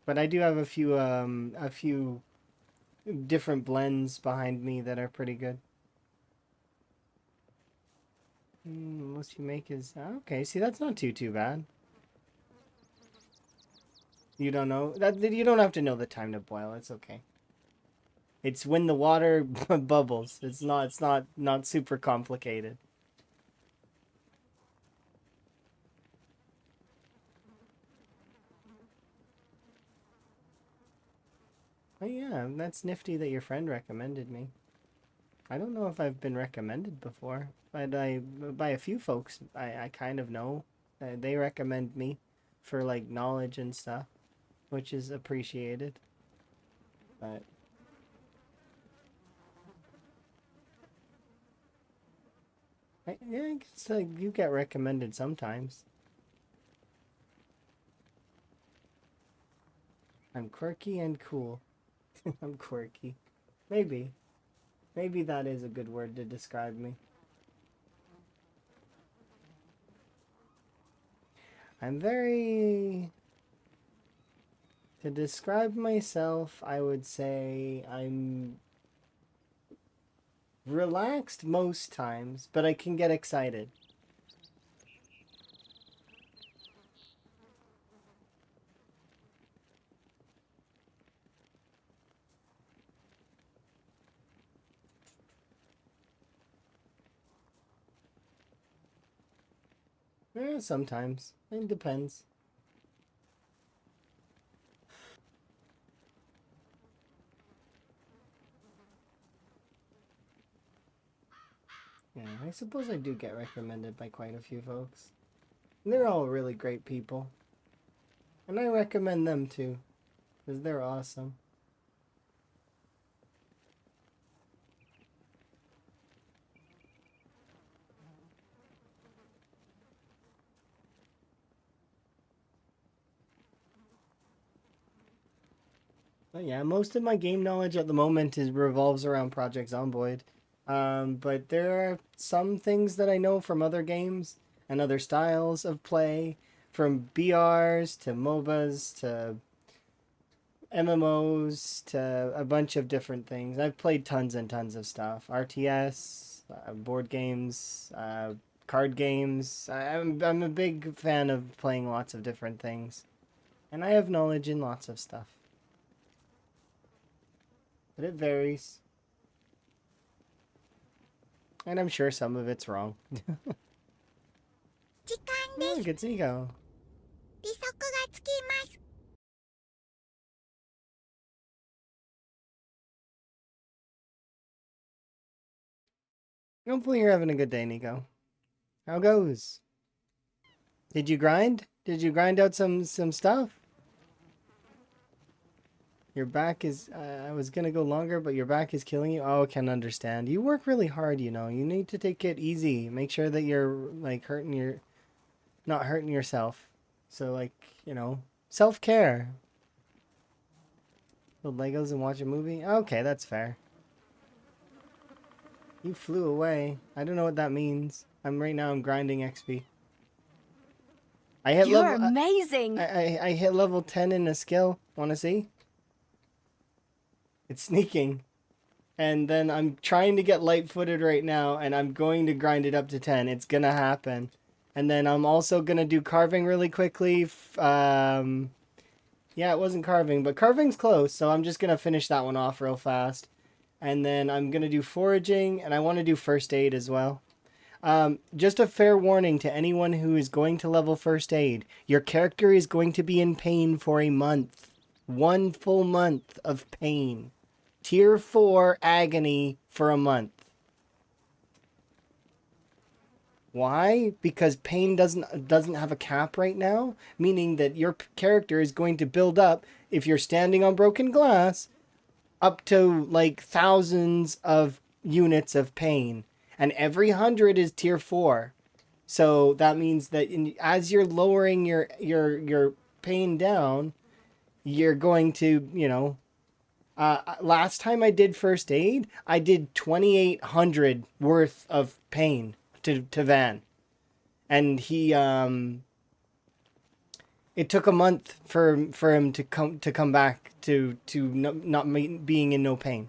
But I do have a few different blends behind me that are pretty good. Most you make is okay. See, that's not too bad. You don't know that you don't have to know the time to boil. It's okay. It's when the water bubbles. It's not super complicated. Oh yeah, that's nifty that your friend recommended me. I don't know if I've been recommended before, but by a few folks I kind of know. They recommend me for like knowledge and stuff, which is appreciated. But yeah, I guess like you get recommended sometimes. I'm quirky and cool. I'm quirky. Maybe. Maybe that is a good word to describe me. I'm very... To describe myself, I would say I'm relaxed most times, but I can get excited. Sometimes. It depends. Yeah, I suppose I do get recommended by quite a few folks. And they're all really great people. And I recommend them too, because they're awesome. But yeah, most of my game knowledge at the moment is revolves around Project Zomboid. But there are some things that I know from other games and other styles of play, from BRs to MOBAs to MMOs to a bunch of different things. I've played tons and tons of stuff. RTS, board games, card games. I'm a big fan of playing lots of different things. And I have knowledge in lots of stuff. But it varies. And I'm sure some of it's wrong. Oh, good to go. Hopefully you're having a good day, Nico. How goes? Did you grind? Did you grind out some stuff? Your back is... I was gonna go longer, but your back is killing you? Oh, I can understand. You work really hard, you know. You need to take it easy. Make sure that you're, like, hurting your... Not hurting yourself. So, like, you know... Self-care. Build Legos and watch a movie? Okay, that's fair. You flew away. I don't know what that means. Right now I'm grinding XP. I hit You're level... amazing. I hit level 10 in a skill. Wanna see? It's sneaking. And then I'm trying to get light-footed right now, and I'm going to grind it up to 10. It's gonna happen. And then I'm also gonna do carving really quickly. Yeah, it wasn't carving, but carving's close, so I'm just gonna finish that one off real fast. And then I'm gonna do foraging, and I want to do first aid as well. Just a fair warning to anyone who is going to level first aid. Your character is going to be in pain for a month. 1 full month of pain. Tier 4 agony for a month. Why? Because pain doesn't have a cap right now, meaning that your character is going to build up, if you're standing on broken glass, up to like thousands of units of pain, and every 100 is tier 4. So that means that as you're lowering your pain down, you're going to, last time I did first aid, I did 2,800 worth of pain to Van. And it took a month for him to come back to not being in no pain.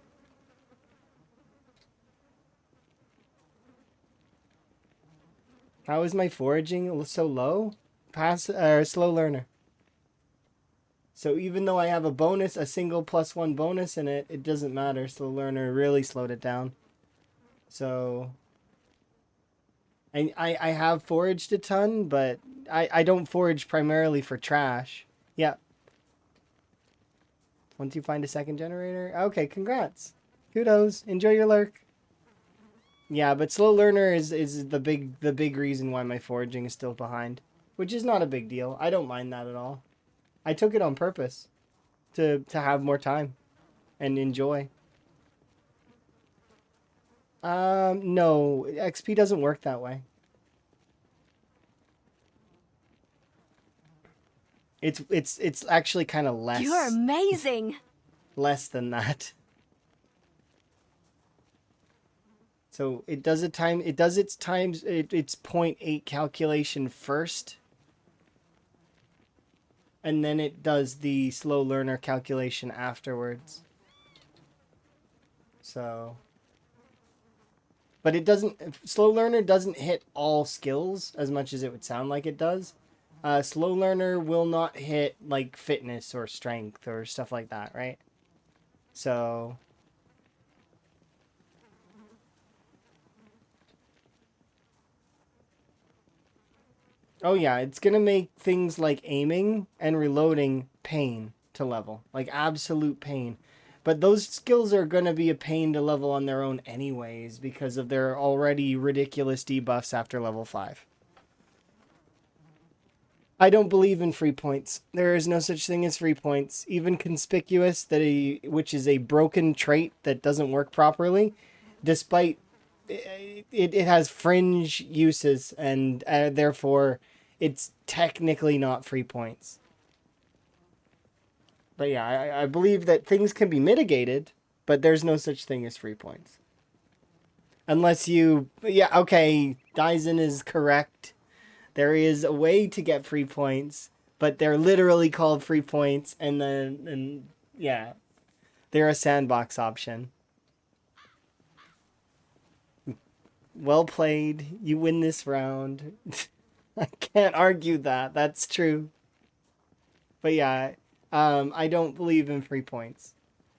How is my foraging so low? Slow learner. So even though I have a bonus, a single +1 bonus in it, it doesn't matter. Slow learner really slowed it down. So I have foraged a ton, but I don't forage primarily for trash. Yeah. Once you find a second generator. Okay, congrats. Kudos. Enjoy your lurk. Yeah, but slow learner is the big reason why my foraging is still behind, which is not a big deal. I don't mind that at all. I took it on purpose to have more time and enjoy. No, XP doesn't work that way. It's actually kind of less. You're amazing. Less than that. So it does its 0.8 calculation first, and then it does the slow learner calculation afterwards. So, but it doesn't. Slow learner doesn't hit all skills as much as it would sound like it does. Slow learner will not hit like fitness or strength or stuff like that, right? So. Oh yeah, it's gonna make things like aiming and reloading pain to level. Like absolute pain. But those skills are gonna be a pain to level on their own anyways because of their already ridiculous debuffs after level 5. I don't believe in free points. There is no such thing as free points. Even conspicuous, which is a broken trait that doesn't work properly, despite it has fringe uses, and therefore it's technically not free points. But yeah, I believe that things can be mitigated, but there's no such thing as free points. Unless you... Yeah, okay, Dyson is correct. There is a way to get free points, but they're literally called free points, and yeah, they're a sandbox option. Well played. You win this round. I can't argue that. That's true. But yeah, I don't believe in free points.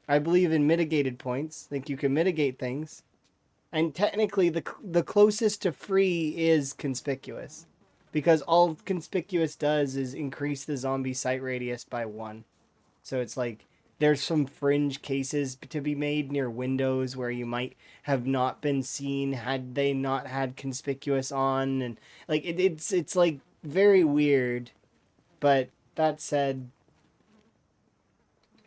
I believe in mitigated points. Like you can mitigate things. And technically the closest to free is conspicuous. Because all conspicuous does is increase the zombie sight radius by 1. So it's like there's some fringe cases to be made near windows where you might have not been seen had they not had conspicuous on, and like it's like very weird. But that said,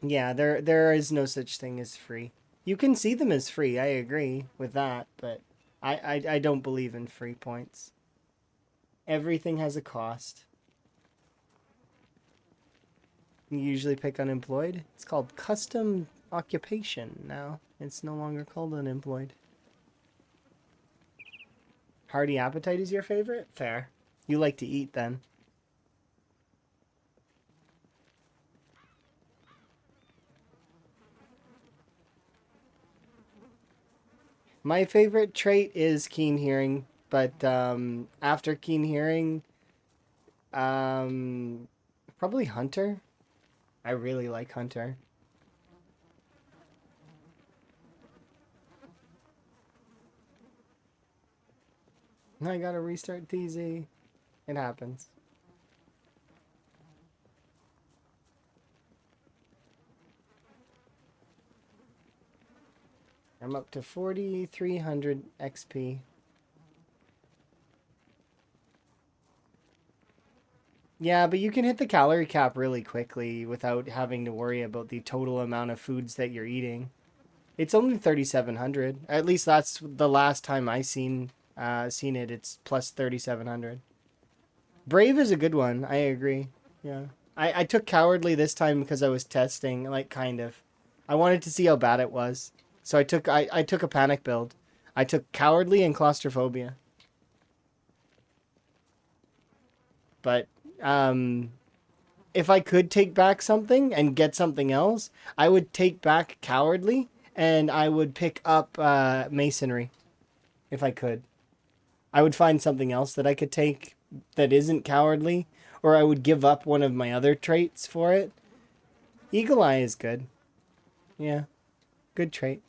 yeah, there is no such thing as free. You can see them as free. I agree with that, but I don't believe in free points. Everything has a cost. You usually pick unemployed. It's called custom occupation now. It's no longer called unemployed. Hearty appetite is your favorite? Fair. You like to eat then. My favorite trait is keen hearing. but after keen hearing, probably hunter. I really like hunter. I gotta restart TZ. It happens. I'm up to 4,300 XP. Yeah, but you can hit the calorie cap really quickly without having to worry about the total amount of foods that you're eating. It's only 3,700. At least that's the last time I seen it. It's plus 3,700. Brave is a good one. I agree. Yeah. I took cowardly this time because I was testing, like kind of. I wanted to see how bad it was. So I took a panic build. I took cowardly and claustrophobia. But if I could take back something and get something else, I would take back cowardly and I would pick up masonry if I could. I would find something else that I could take that isn't cowardly, or I would give up one of my other traits for it. Eagle Eye is good. Yeah, good trait.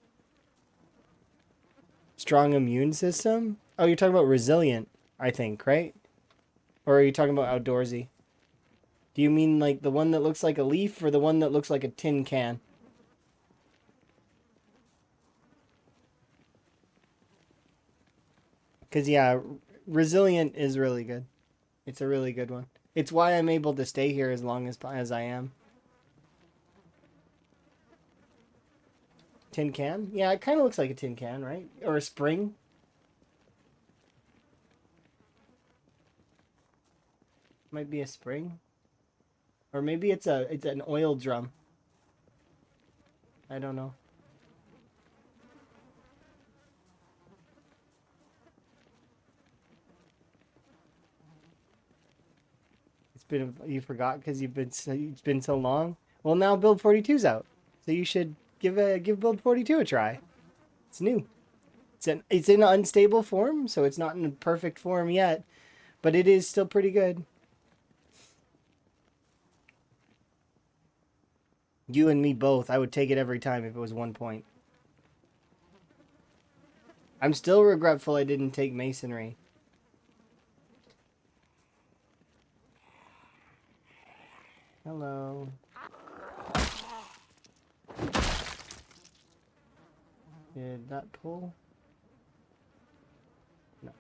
Strong immune system? Oh, you're talking about resilient, I think, right? Or are you talking about outdoorsy? Do you mean like the one that looks like a leaf or the one that looks like a tin can? Because, yeah, resilient is really good. It's a really good one. It's why I'm able to stay here as long as I am. Tin can? Yeah, it kind of looks like a tin can, right? Or a spring. Might be a spring. Or maybe it's an oil drum. I don't know. You forgot because it's been so long. Well, now Build 42's out, so you should give Build 42 a try. It's new. It's in unstable form, so it's not in perfect form yet, but it is still pretty good. You and me both. I would take it every time if it was 1 point. I'm still regretful I didn't take masonry. Hello. Did that pull? No.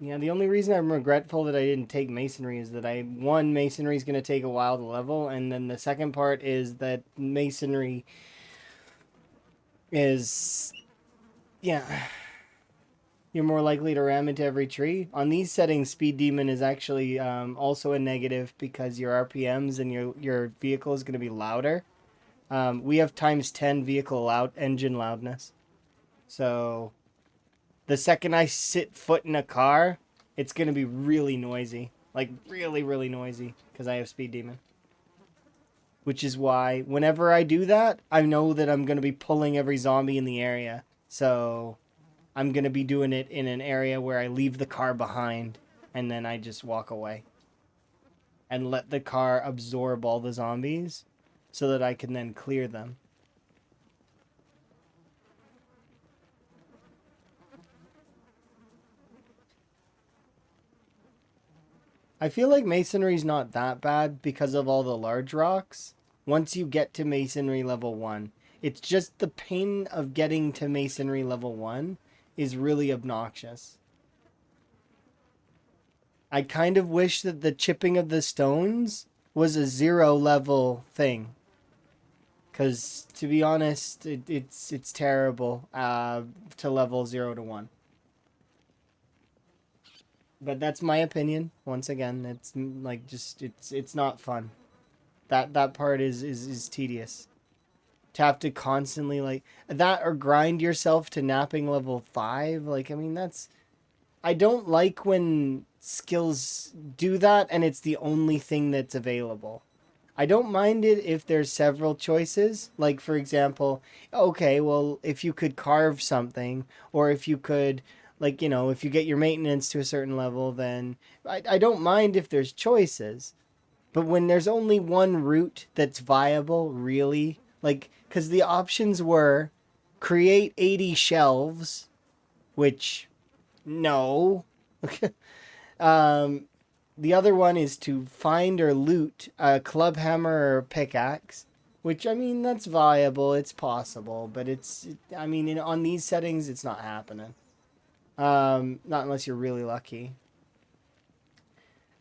Yeah, the only reason I'm regretful that I didn't take masonry is that masonry is going to take a while to level, and then the second part is that masonry is, yeah, you're more likely to ram into every tree. On these settings, Speed Demon is actually also a negative because your RPMs and your vehicle is going to be louder. We have times 10 engine loudness. So the second I sit foot in a car, it's going to be really noisy. Like really, really noisy because I have Speed Demon. Which is why whenever I do that, I know that I'm going to be pulling every zombie in the area. So I'm going to be doing it in an area where I leave the car behind and then I just walk away. And let the car absorb all the zombies so that I can then clear them. I feel like masonry's not that bad because of all the large rocks. Once you get to masonry level 1, it's just the pain of getting to masonry level 1 is really obnoxious. I kind of wish that the chipping of the stones was a 0 level thing. Because, to be honest, it's terrible to level 0 to 1. But that's my opinion. Once again, it's like just it's not fun. That part is tedious. To have to constantly like that or grind yourself to napping level 5. Like I mean that's I don't like when skills do that and it's the only thing that's available. I don't mind it if there's several choices. Like, for example, okay, well, if you could carve something, or if you could, like, if you get your maintenance to a certain level, then I don't mind if there's choices. But when there's only one route that's viable, really, like, because the options were create 80 shelves, which, no. um, the other one is to find or loot a club hammer or pickaxe, which, I mean, that's viable. It's possible, but I mean, on these settings, it's not happening. Not unless you're really lucky.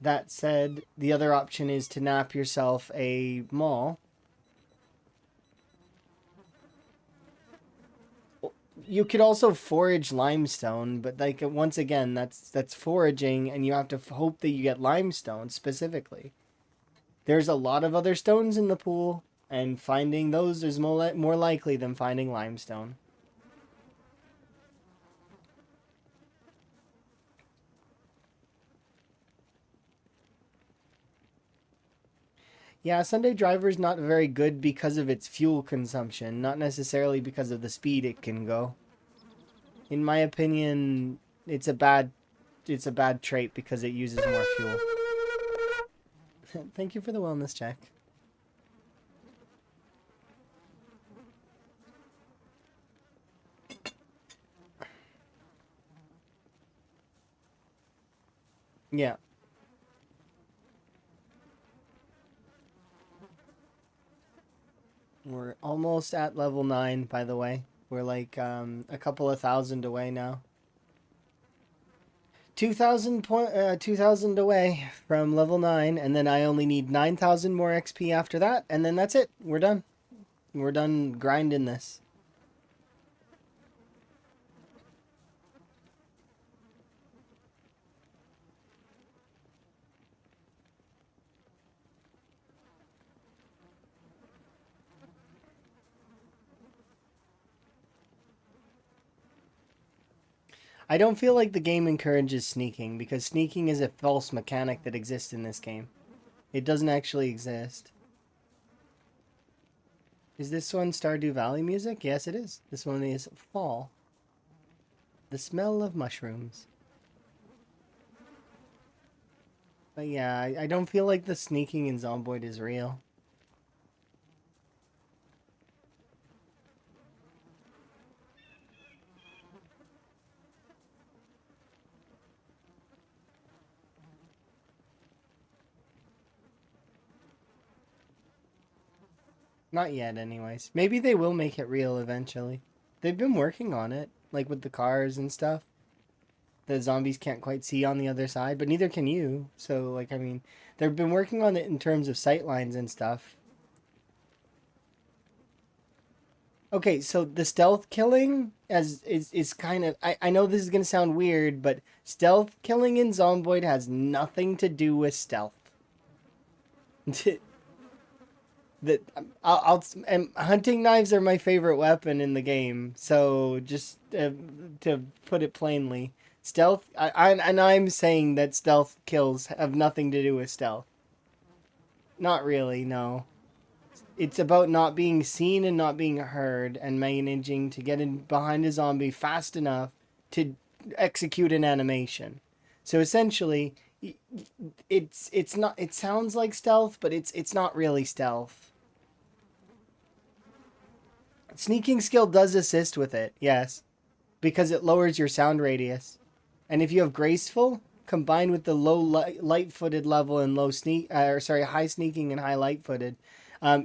That said, the other option is to nap yourself a mall. You could also forage limestone, but like once again, that's foraging, and you have to hope that you get limestone specifically. There's a lot of other stones in the pool, and finding those is more likely than finding limestone. Yeah, Sunday Driver is not very good because of its fuel consumption, not necessarily because of the speed it can go. In my opinion, it's a bad trait because it uses more fuel. Thank you for the wellness check. Yeah. We're almost at level 9, by the way. We're like a couple of thousand away now. 2,000 away from level 9, and then I only need 9,000 more XP after that, and then that's it. We're done. We're done grinding this. I don't feel like the game encourages sneaking, because sneaking is a false mechanic that exists in this game. It doesn't actually exist. Is this one Stardew Valley music? Yes, it is. This one is Fall. The smell of mushrooms. But yeah, I don't feel like the sneaking in Zomboid is real. Not yet, anyways. Maybe they will make it real eventually. They've been working on it, like with the cars and stuff. The zombies can't quite see on the other side, but neither can you. So, like, I mean, they've been working on it in terms of sightlines and stuff. Okay, so the stealth killing is kind of I know this is gonna sound weird, but stealth killing in Zomboid has nothing to do with stealth. That and hunting knives are my favorite weapon in the game. So just to put it plainly, I'm saying that stealth kills have nothing to do with stealth. Not really, no. It's about not being seen and not being heard and managing to get in behind a zombie fast enough to execute an animation. So essentially, it's not. It sounds like stealth, but it's not really stealth. Sneaking skill does assist with it, yes, because it lowers your sound radius. And if you have graceful combined with the low light-footed level and high sneaking and high light-footed,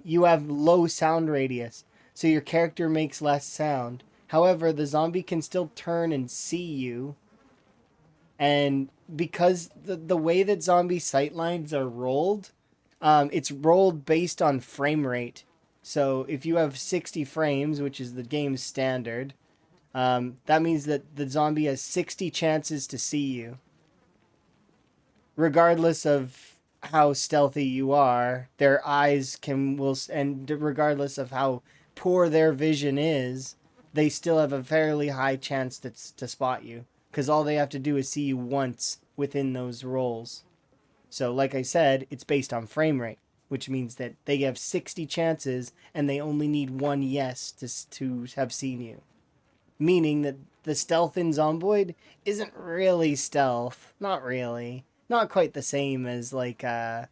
you have low sound radius, so your character makes less sound. However, the zombie can still turn and see you, and because the way that zombie sightlines are rolled, it's rolled based on frame rate. So if you have 60 frames, which is the game's standard, that means that the zombie has 60 chances to see you. Regardless of how stealthy you are, their eyes and regardless of how poor their vision is, they still have a fairly high chance to spot you. Because all they have to do is see you once within those rolls. So, like I said, it's based on frame rate, which means that they have 60 chances and they only need one yes to have seen you. Meaning that the stealth in Zomboid isn't really stealth. Not really. Not quite the same as like an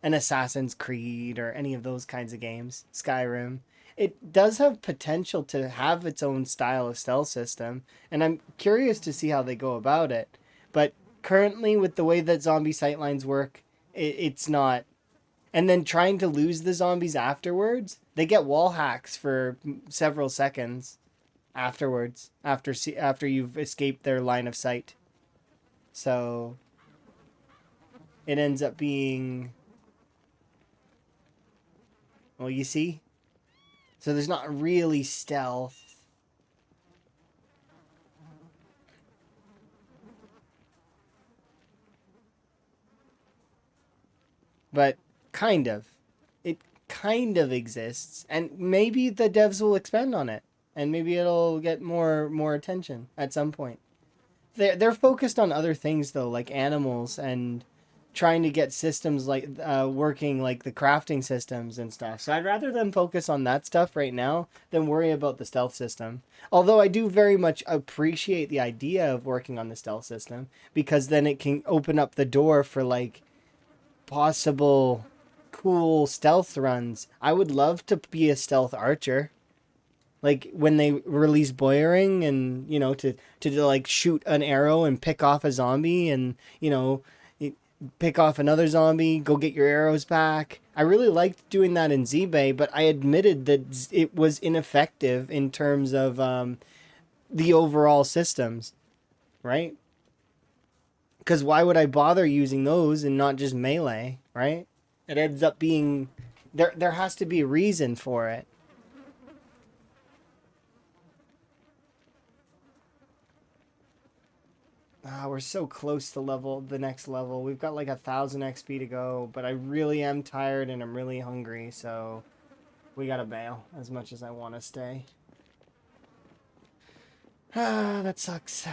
Assassin's Creed or any of those kinds of games. Skyrim. It does have potential to have its own style of stealth system, and I'm curious to see how they go about it. But currently, with the way that zombie sightlines work, it's not. And then trying to lose the zombies afterwards, they get wall hacks for several seconds afterwards, after you've escaped their line of sight. So it ends up being, well, you see? So there's not really stealth. But kind of. It kind of exists. And maybe the devs will expand on it. And maybe it'll get more attention at some point. They're focused on other things though, like animals and trying to get systems like working, like the crafting systems and stuff. So I'd rather them focus on that stuff right now than worry about the stealth system. Although I do very much appreciate the idea of working on the stealth system, because then it can open up the door for like possible cool stealth runs. I would love to be a stealth archer. Like when they release Boyering, and to like shoot an arrow and pick off a zombie, and pick off another zombie, go get your arrows back. I really liked doing that in Z-Bay, but I admitted that it was ineffective in terms of the overall systems, right? Because why would I bother using those and not just melee, right? It ends up being, there has to be a reason for it. We're so close to the next level. We've got like 1,000 XP to go, but I really am tired and I'm really hungry, so we gotta bail as much as I want to stay. That sucks.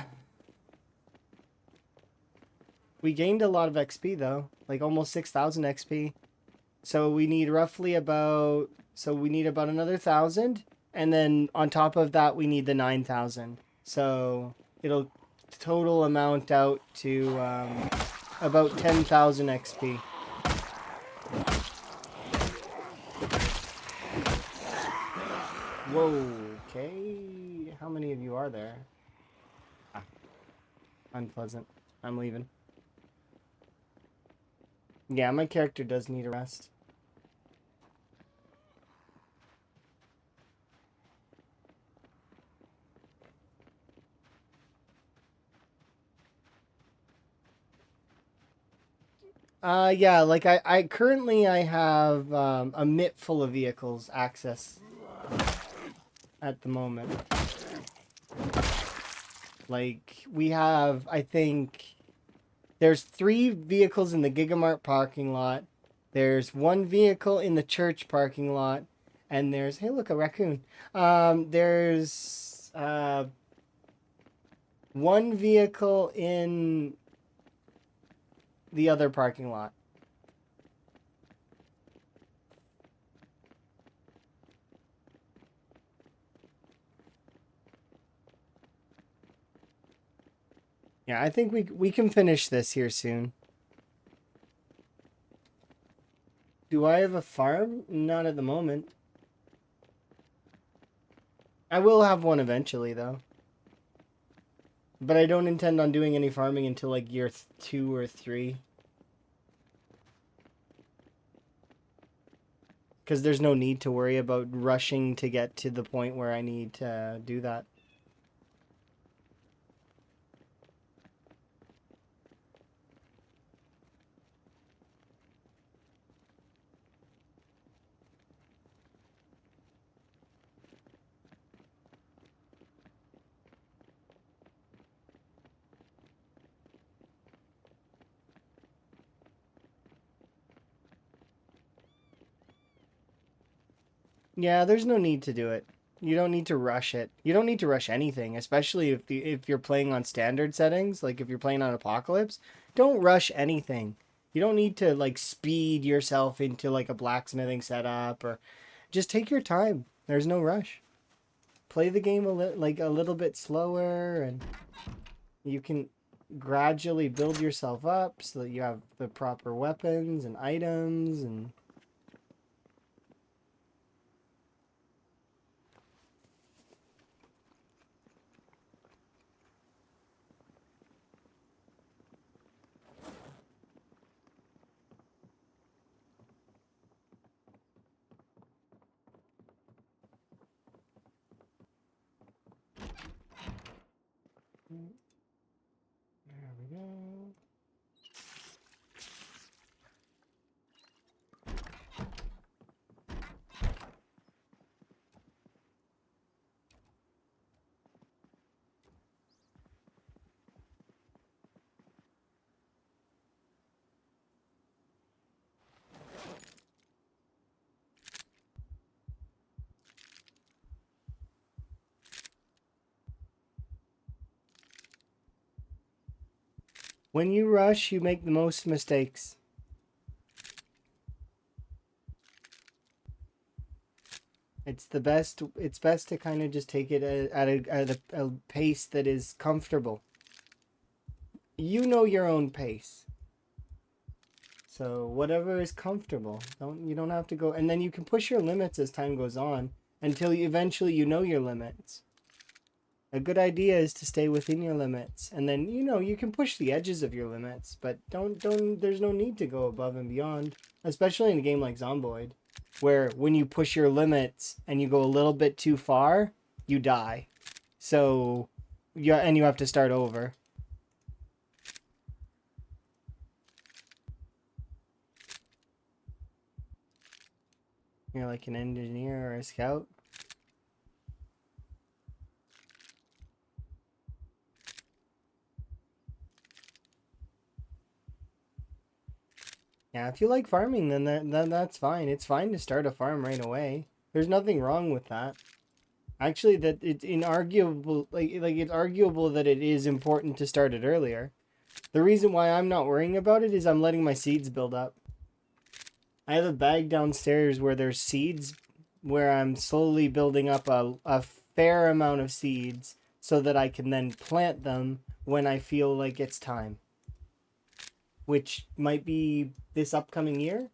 We gained a lot of XP though, like almost 6,000 XP. So we need about another 1,000, and then on top of that we need the 9,000. So it'll total amount out to about 10,000 XP. Whoa, okay. How many of you are there? Unpleasant. I'm leaving. Yeah, my character does need a rest. Yeah, like I currently I have a mitt full of vehicles access at the moment. Like we have, I think there's 3 vehicles in the Gigamart parking lot. There's 1 vehicle in the church parking lot, and there's, hey look, a raccoon. There's 1 vehicle in the other parking lot. Yeah, I think we can finish this here soon. Do I have a farm? Not at the moment. I will have one eventually, though. But I don't intend on doing any farming until like year 2 or 3. Because there's no need to worry about rushing to get to the point where I need to do that. Yeah, there's no need to do it. You don't need to rush it. You don't need to rush anything, especially if you're playing on standard settings, like if you're playing on Apocalypse. don't rush anything. You don't need to like speed yourself into like a blacksmithing setup, or just take your time. There's no rush. Play the game like a little bit slower, and you can gradually build yourself up so that you have the proper weapons and items and there we go. When you rush, you make the most mistakes. It's best to kind of just take it at a pace that is comfortable. You know your own pace. So whatever is comfortable. You don't have to go, and then you can push your limits as time goes on until eventually you know your limits. A good idea is to stay within your limits, and then you can push the edges of your limits, but don't there's no need to go above and beyond, especially in a game like Zomboid, where when you push your limits and you go a little bit too far, you die. So you have to start over. You're like an engineer or a scout. Yeah, if you like farming, then that's fine. It's fine to start a farm right away. There's nothing wrong with that. Actually, that it's inarguable. Like it's arguable that it is important to start it earlier. The reason why I'm not worrying about it is I'm letting my seeds build up. I have a bag downstairs where there's seeds, where I'm slowly building up a fair amount of seeds so that I can then plant them when I feel like it's time. Which might be this upcoming year,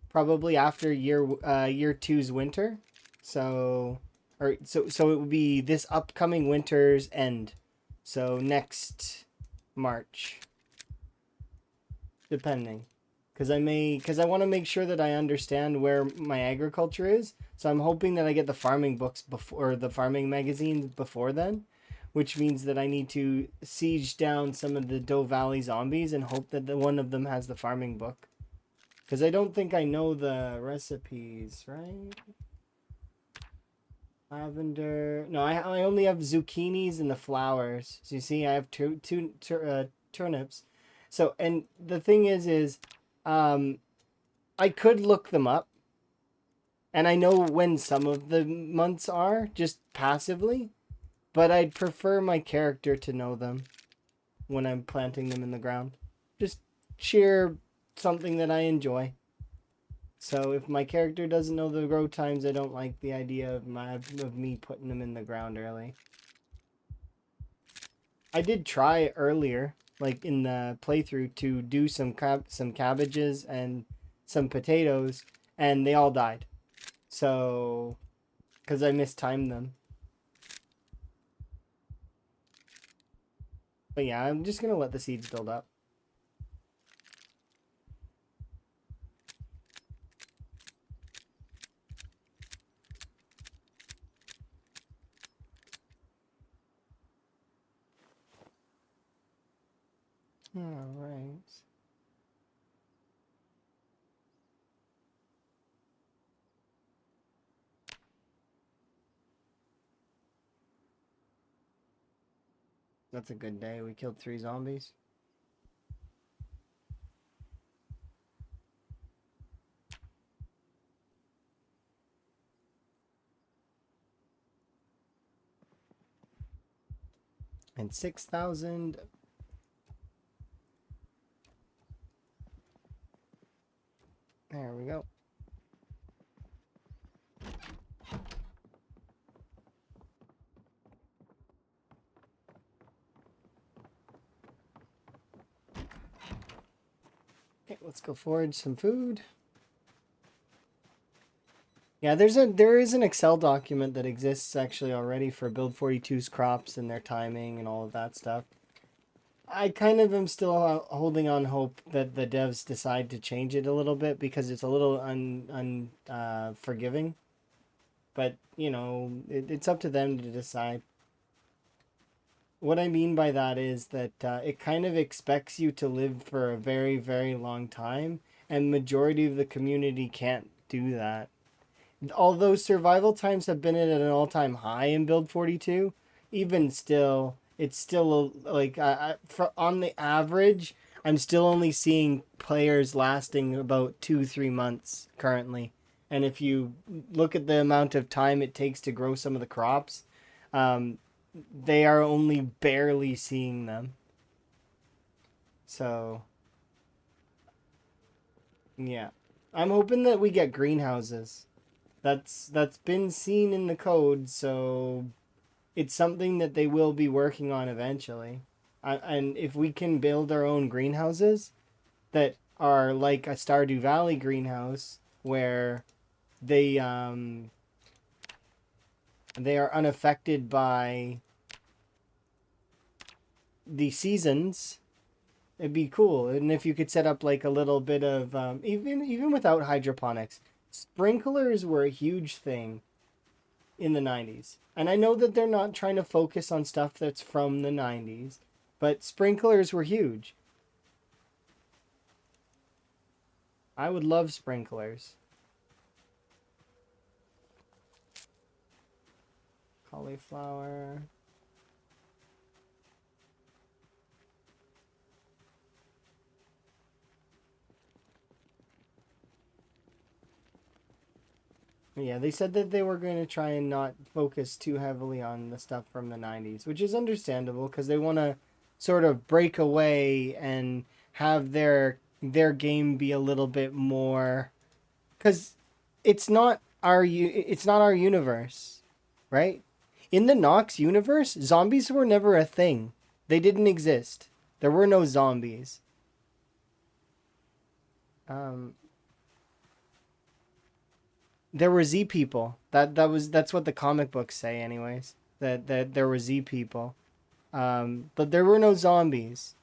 probably after year two's winter. So it would be this upcoming winter's end. So next March, depending. Because I want to make sure that I understand where my agriculture is. So I'm hoping that I get the farming books before, or the farming magazines before then, which means that I need to siege down some of the Doe Valley zombies and hope that one of them has the farming book. Because I don't think I know the recipes, right? Lavender. No, I only have zucchinis and the flowers. So you see, I have two turnips. So, and the thing is, I could look them up, and I know when some of the months are just passively, but I'd prefer my character to know them when I'm planting them in the ground. Just sheer something that I enjoy. So if my character doesn't know the grow times, I don't like the idea of me putting them in the ground early. I did try earlier, like in the playthrough, to do some cabbages and some potatoes, and they all died. So, because I mistimed them. But yeah, I'm just gonna let the seeds build up. All right. That's a good day. We killed 3 zombies. And 6,000 There we go. Okay, let's go forage some food. Yeah, there is an Excel document that exists actually already for Build 42's crops and their timing and all of that stuff. I kind of am still holding on hope that the devs decide to change it a little bit because it's a little forgiving. But, you know, it's up to them to decide. What I mean by that is that it kind of expects you to live for a very, very long time, and majority of the community can't do that. Although survival times have been at an all-time high in Build 42, even still, it's still like on the average, I'm still only seeing players lasting about 2-3 months currently. And if you look at the amount of time it takes to grow some of the crops, um, they are only barely seeing them. So, yeah. I'm hoping that we get greenhouses. That's been seen in the code, so it's something that they will be working on eventually. And if we can build our own greenhouses that are like a Stardew Valley greenhouse where they they are unaffected by the seasons, it'd be cool. And if you could set up like a little bit of even without hydroponics, sprinklers were a huge thing in the 90s. And I know that they're not trying to focus on stuff that's from the 90s, but sprinklers were huge. I would love sprinklers. Cauliflower. Yeah, they said that they were going to try and not focus too heavily on the stuff from the 90s, which is understandable because they want to sort of break away and have their game be a little bit more cuz it's not our universe, right? In the Nox universe, zombies were never a thing. They didn't exist. There were no zombies. Um there were Z people. That's what the comic books say anyways. That there were Z people. But there were no zombies.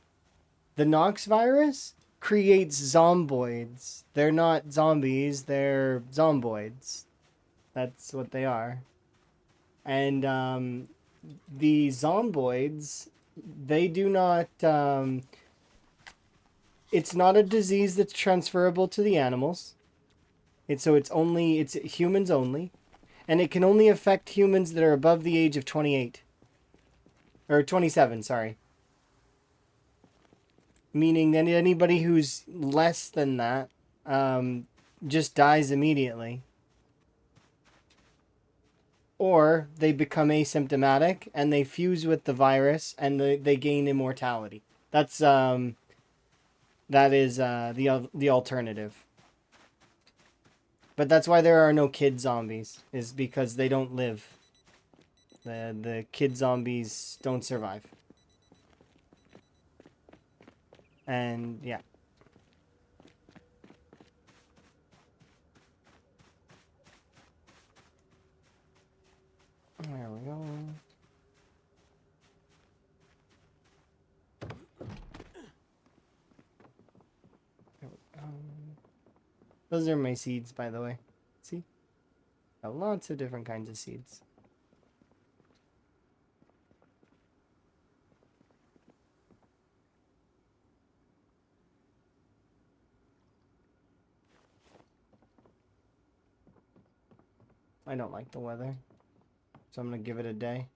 The Nox virus creates zomboids. They're not zombies, they're zomboids. That's what they are. And the zomboids, they do not. It's not a disease that's transferable to the animals. It's humans only, and it can only affect humans that are above the age of 28 or 27. Sorry, meaning that anybody who's less than that just dies immediately. Or they become asymptomatic and they fuse with the virus and they gain immortality. That is the alternative. But that's why there are no kid zombies, is because they don't live. The kid zombies don't survive. And yeah. There we go. Those are my seeds, by the way. See? Got lots of different kinds of seeds. I don't like the weather, so I'm gonna give it a day.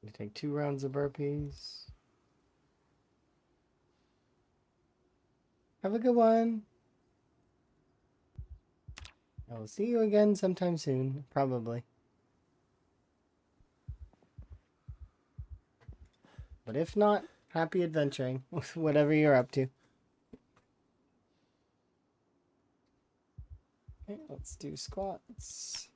You take 2 rounds of burpees. Have a good one. I will see you again sometime soon, probably. But if not, happy adventuring with whatever you're up to. Okay, let's do squats.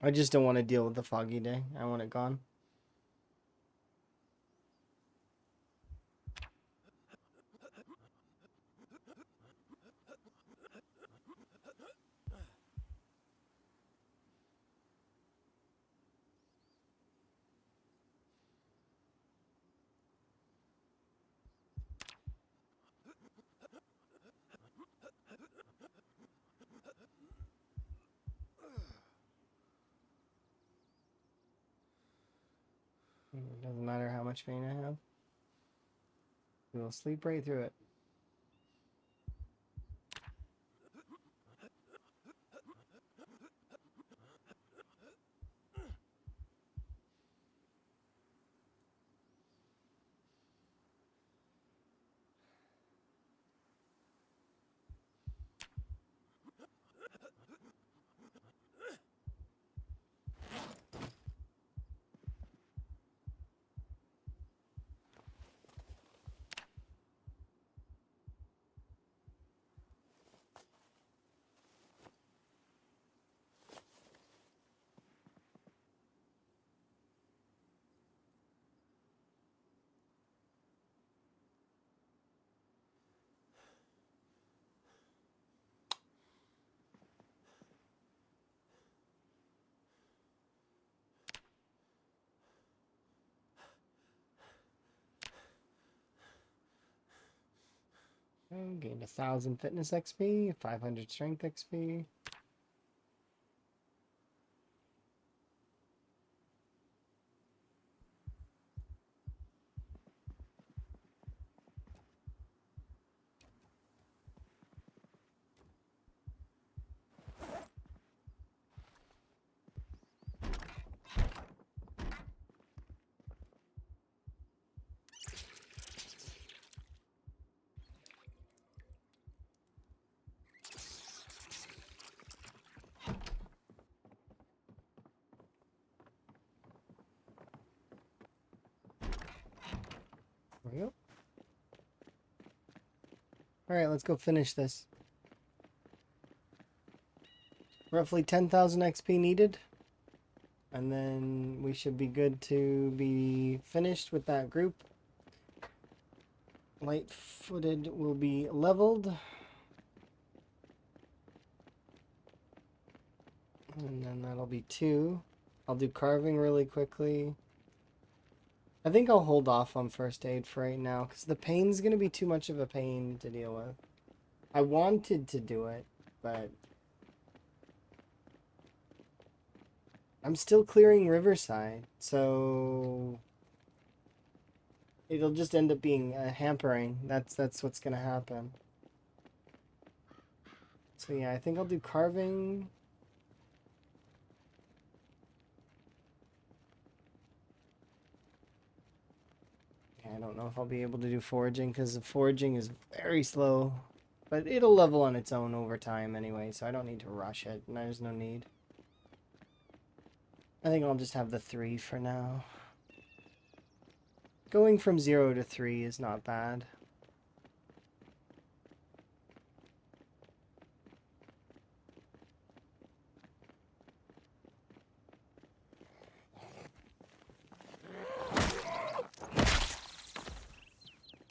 I just don't want to deal with the foggy day. I want it gone. It doesn't matter how much pain I have. We will sleep right through it. Okay, gained 1,000 fitness XP, 500 strength XP. There we go. Alright, let's go finish this. Roughly 10,000 XP needed. And then we should be good to be finished with that group. Light-footed will be leveled. And then that'll be 2. I'll do carving really quickly. I think I'll hold off on first aid for right now, because the pain's going to be too much of a pain to deal with. I wanted to do it, but I'm still clearing Riverside, so it'll just end up being hampering. That's what's going to happen. So yeah, I think I'll do carving. I don't know if I'll be able to do foraging because the foraging is very slow, but it'll level on its own over time anyway, so I don't need to rush it, and there's no need. I think I'll just have the 3 for now. Going from 0 to 3 is not bad.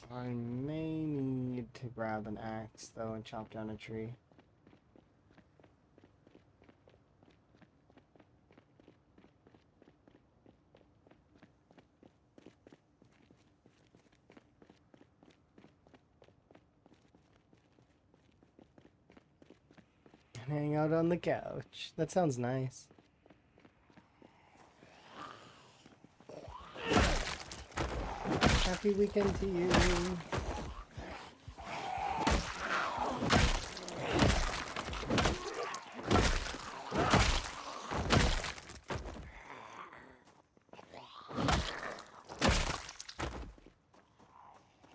I may need to grab an axe, though, and chop down a tree. hang out on the couch. That sounds nice. Happy weekend to you.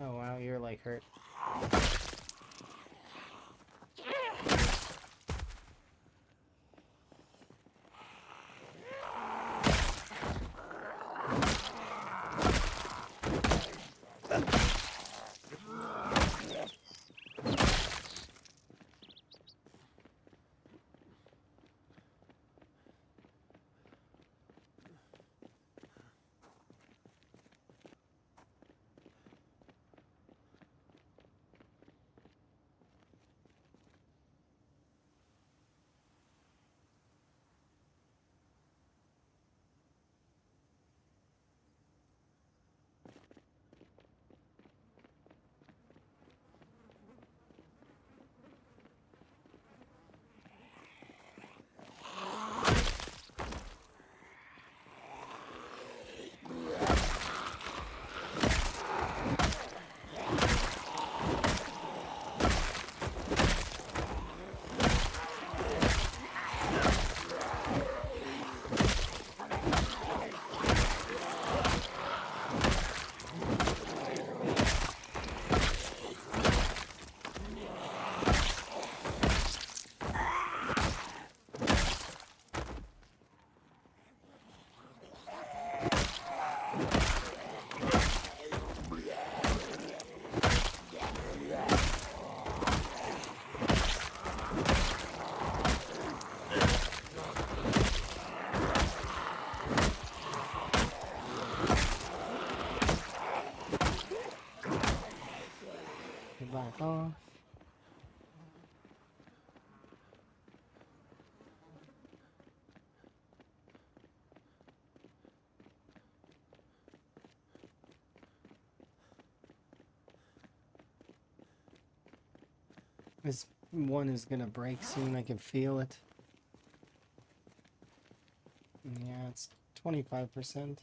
Oh wow, you're like hurt. Back off. This one is gonna break soon. I can feel it. Yeah, it's 25%.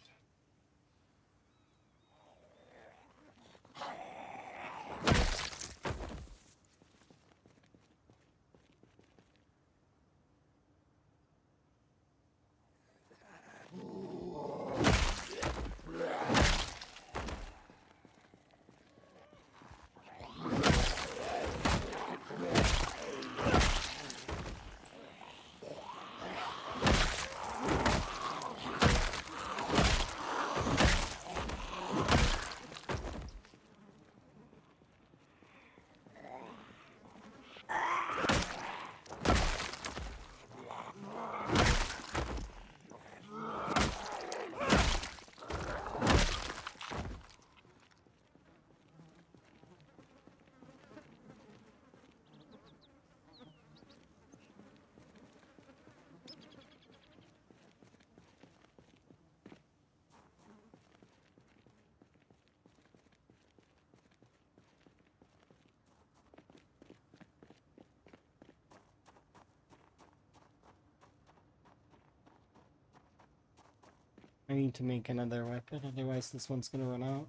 I need to make another weapon, otherwise this one's gonna run out.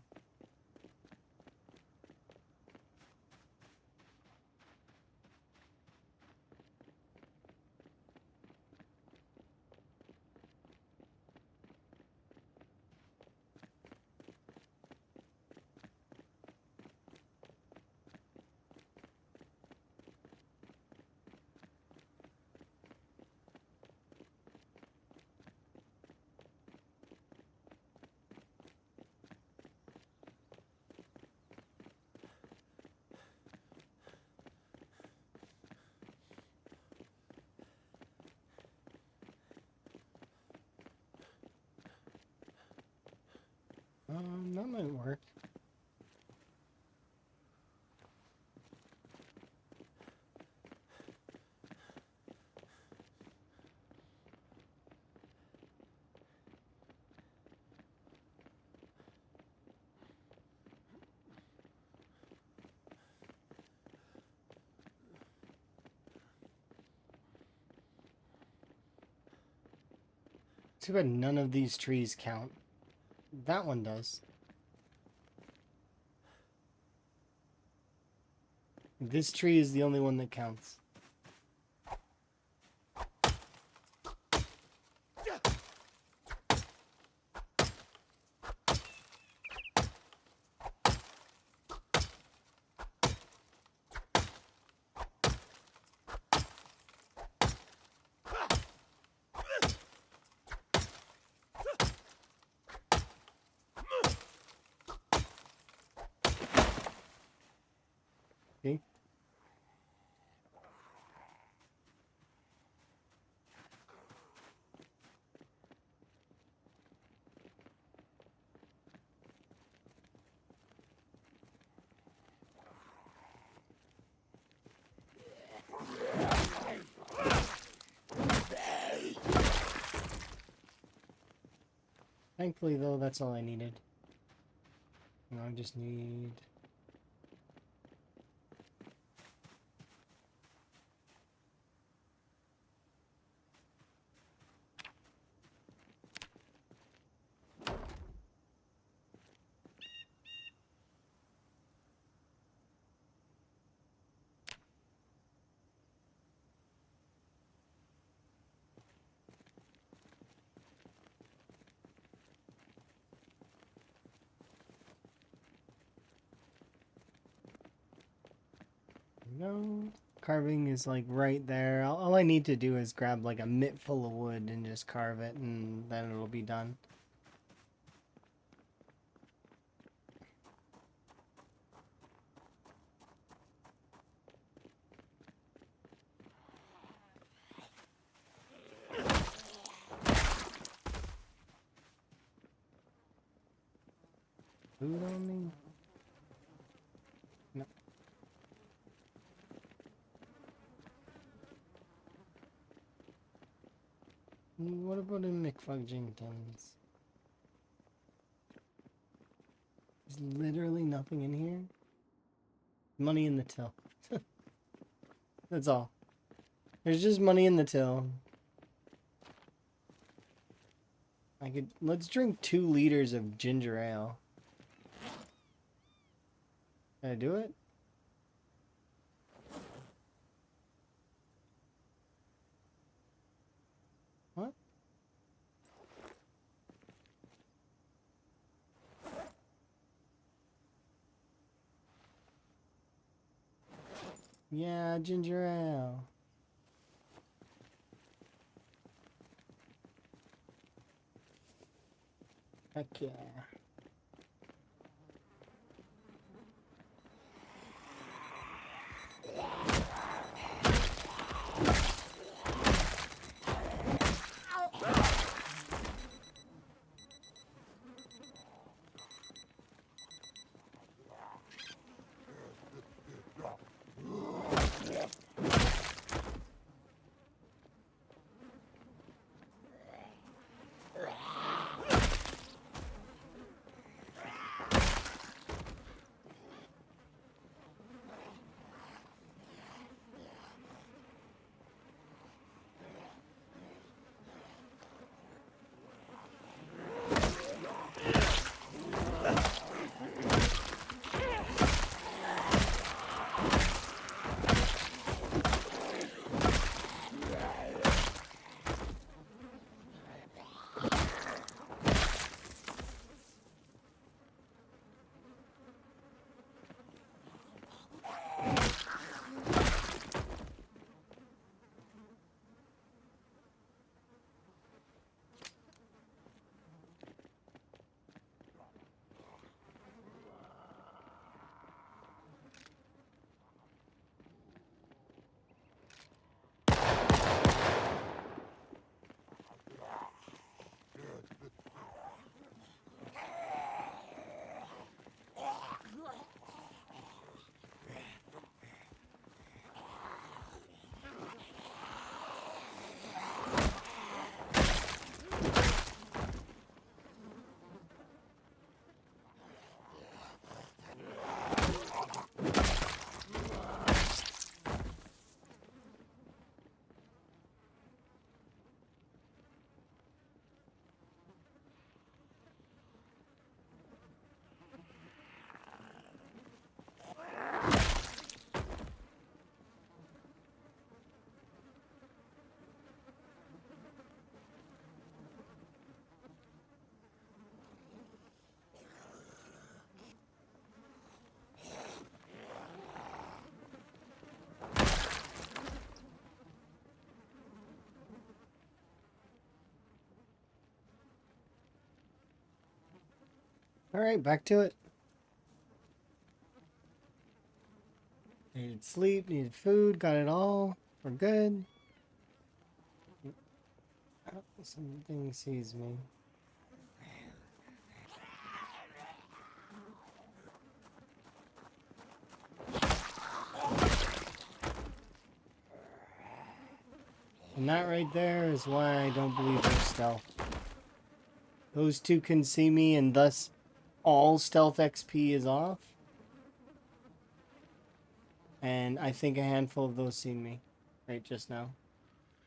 That might work. Too bad none of these trees count. That one does. This tree is the only one that counts. Okay. Thankfully, though, that's all I needed. Now I just need... No. Carving is like right there. All I need to do is grab like a mitt full of wood and just carve it, and then it'll be done. Food on me? No. What about in McFudgingtons? There's literally nothing in here. Money in the till. That's all. There's just money in the till. Let's drink 2 liters of ginger ale. Can I do it? What? Yeah, ginger ale. Heck yeah. Alright, back to it. Needed sleep, needed food, got it all. We're good. Oh, something sees me. And that right there is why I don't believe there's stealth. Those two can see me and thus all stealth XP is off. And I think a handful of those seen me right just now.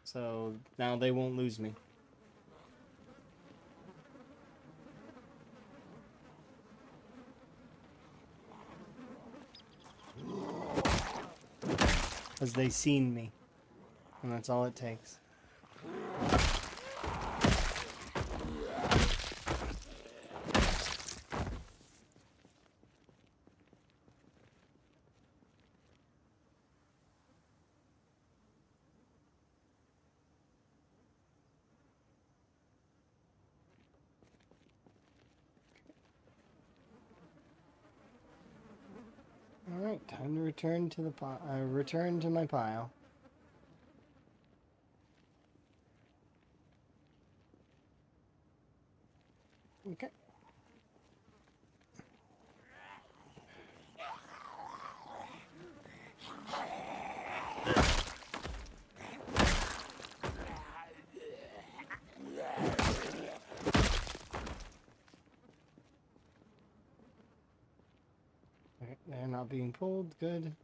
So now they won't lose me. Because they seen me. And that's all it takes. Alright, time to return to the return to my pile. Okay. Okay, they're not being pulled, good.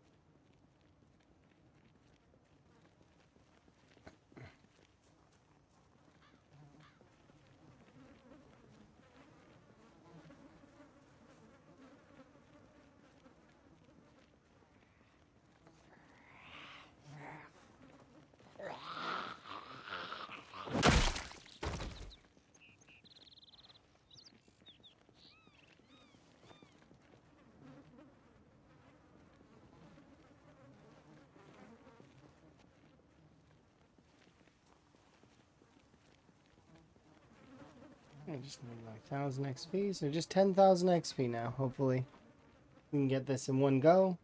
I just need like 1,000 XP, so just 10,000 XP now, hopefully. We can get this in one go.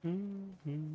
Mm-hmm.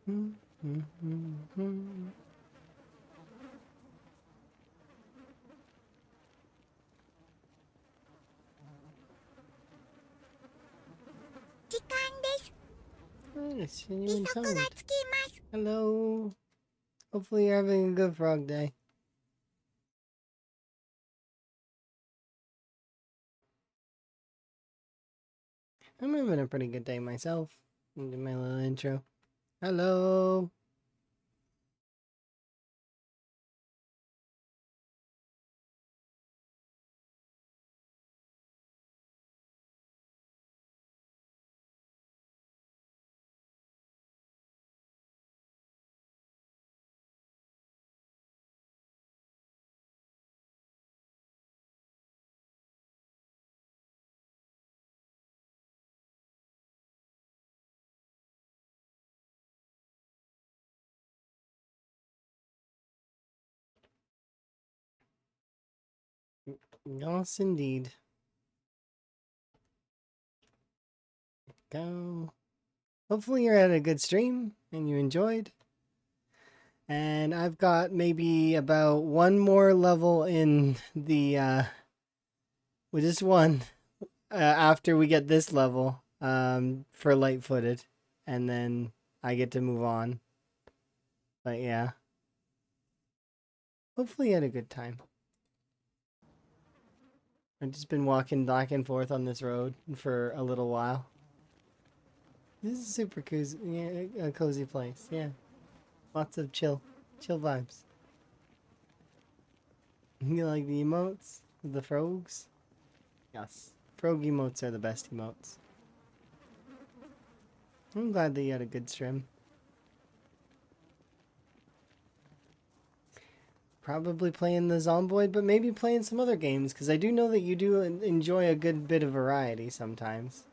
Nice, and you intoned. Hello. Hopefully you're having a good frog day. I'm having a pretty good day myself. I'll do my little intro. Hello. Yes, indeed. Go. Hopefully you had a good stream and you enjoyed. And I've got maybe about one more level in the, well, just one, after we get this level, for light-footed. And then I get to move on. But yeah. Hopefully you had a good time. I've just been walking back and forth on this road for a little while. This is super cozy, yeah, a cozy place, yeah. Lots of chill vibes. You like the emotes? The frogs? Yes. Frog emotes are the best emotes. I'm glad that you had a good stream. Probably playing the Zomboid, but maybe playing some other games, because I do know that you do enjoy a good bit of variety sometimes.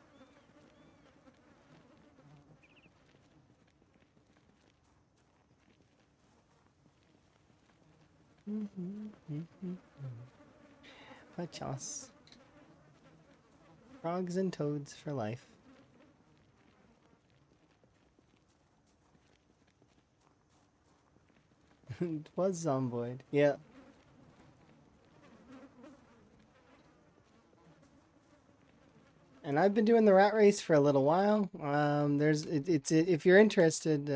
Pachos. Frogs and toads for life. It was Zomboid. Yeah. And I've been doing the rat race for a little while. If you're interested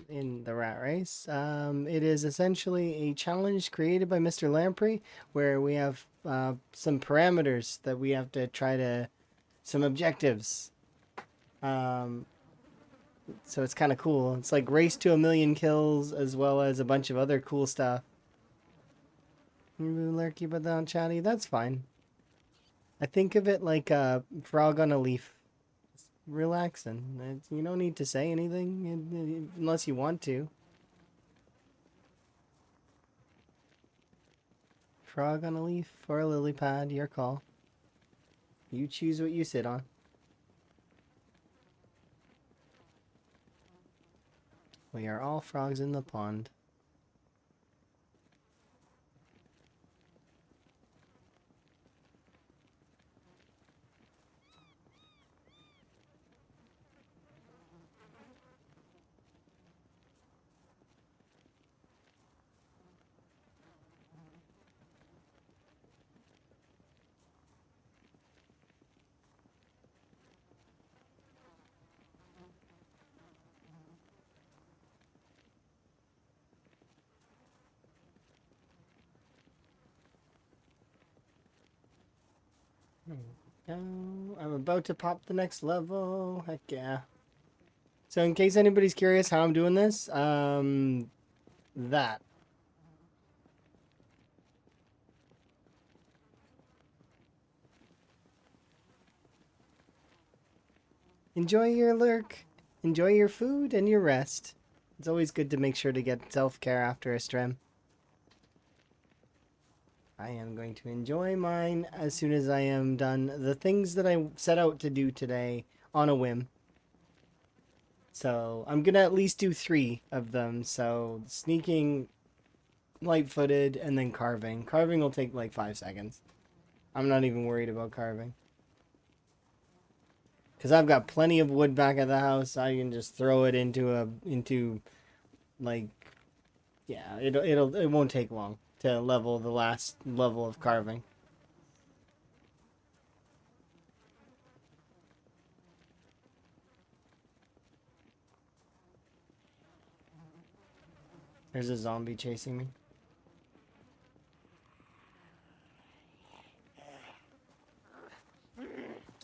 in the rat race, it is essentially a challenge created by Mr. Lamprey, where we have some parameters that we have to try to, some objectives. So it's kind of cool. It's like race to 1,000,000 kills, as well as a bunch of other cool stuff. Lurky but not chatty. That's fine. I think of it like a frog on a leaf. It's relaxing. You don't need to say anything unless you want to. Frog on a leaf or a lily pad, your call. You choose what you sit on. We are all frogs in the pond. I'm about to pop the next level. Heck yeah. So in case anybody's curious how I'm doing this, that. Enjoy your lurk. Enjoy your food and your rest. It's always good to make sure to get self-care after a stream. I am going to enjoy mine as soon as I am done the things that I set out to do today on a whim. So I'm gonna at least do 3 of them. So sneaking, light-footed, and then carving. Carving will take like 5 seconds. I'm not even worried about carving. Because I've got plenty of wood back at the house. I can just throw it into like, yeah, it won't take long to level the last level of carving. There's a zombie chasing me.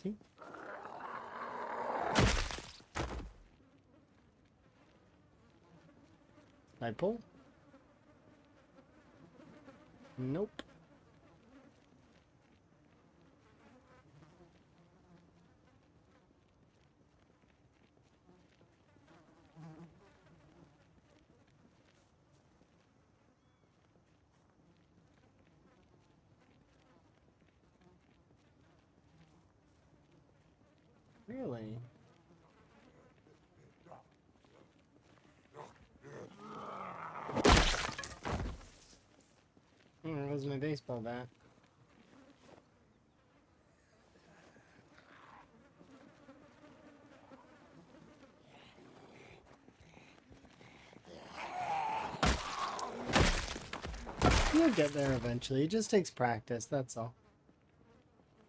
See? I pull? Nope. Really? There goes my baseball bat. You'll get there eventually. It just takes practice, that's all.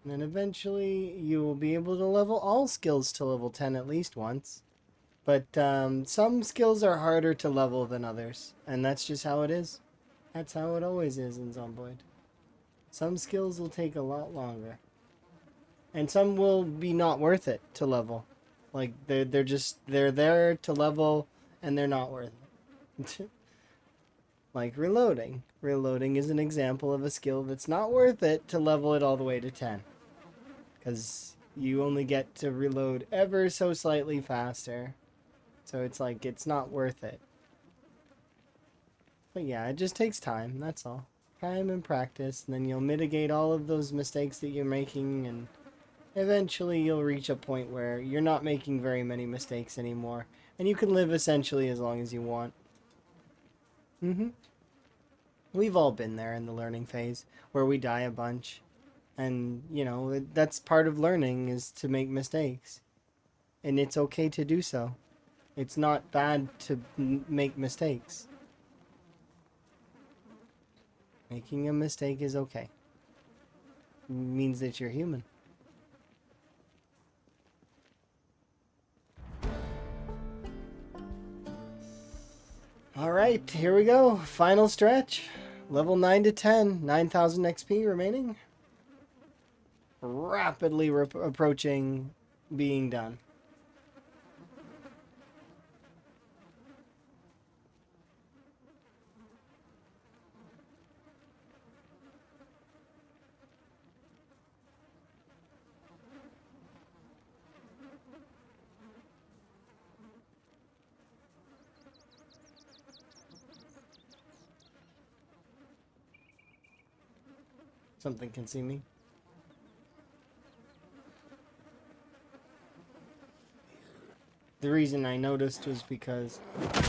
And then eventually you will be able to level all skills to level 10 at least once. But some skills are harder to level than others. And that's just how it is. That's how it always is in Zomboid. Some skills will take a lot longer. And some will be not worth it to level. Like they're there to level and they're not worth it. Like reloading. Reloading is an example of a skill that's not worth it to level it all the way to 10. Because you only get to reload ever so slightly faster. So it's like, it's not worth it. But yeah, it just takes time, that's all. Time and practice, and then you'll mitigate all of those mistakes that you're making, and eventually you'll reach a point where you're not making very many mistakes anymore. And you can live essentially as long as you want. We've all been there in the learning phase, where we die a bunch. And, you know, that's part of learning, is to make mistakes. And it's okay to do so. It's not bad to make mistakes. Making a mistake is okay. It means that you're human. Alright, here we go. Final stretch. Level 9 to 10. 9,000 XP remaining. Rapidly approaching being done. Something can see me. The reason I noticed was because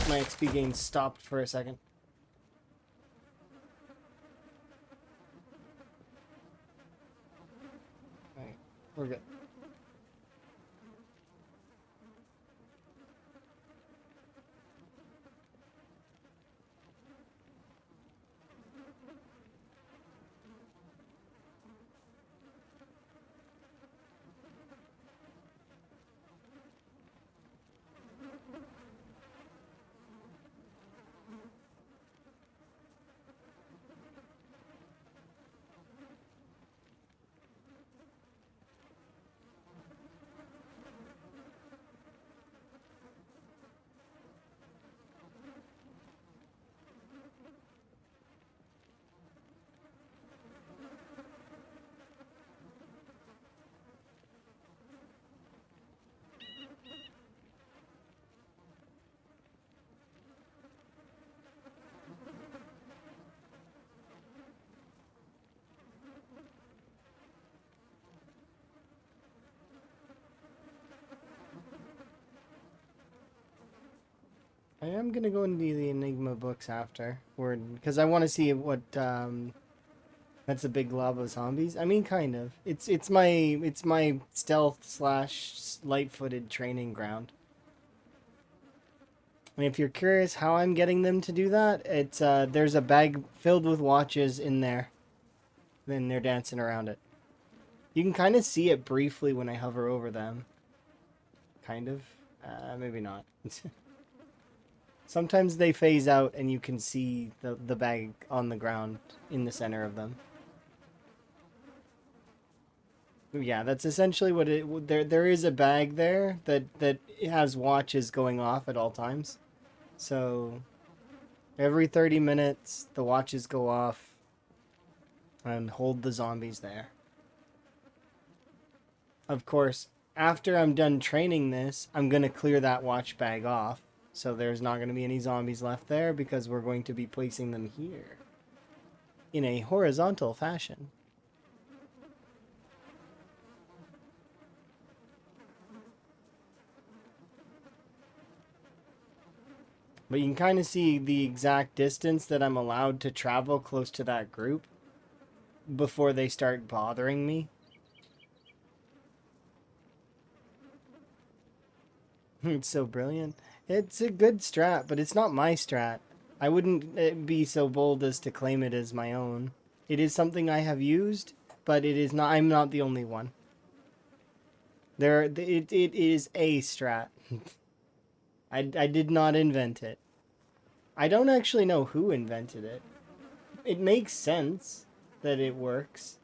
my XP gain stopped for a second. Alright, we're good. I am gonna go into the Enigma books after, because I want to see what That's a big glob of zombies. I mean, kind of. It's my stealth slash light-footed training ground. And if you're curious how I'm getting them to do that, it's there's a bag filled with watches in there. Then they're dancing around it. You can kind of see it briefly when I hover over them. Kind of. Maybe not. Sometimes they phase out and you can see the bag on the ground in the center of them. Yeah, that's essentially what it. There is a bag there that has watches going off at all times. So every 30 minutes, the watches go off and hold the zombies there. Of course, after I'm done training this, I'm gonna clear that watch bag off. So there's not gonna be any zombies left there because we're going to be placing them here in a horizontal fashion. But you can kind of see the exact distance that I'm allowed to travel close to that group before they start bothering me. It's so brilliant. It's a good strat, but it's not my strat. I wouldn't be so bold as to claim it as my own. It is something I have used, but it is not. I'm not the only one. It is a strat. I did not invent it. I don't actually know who invented it. It makes sense that it works.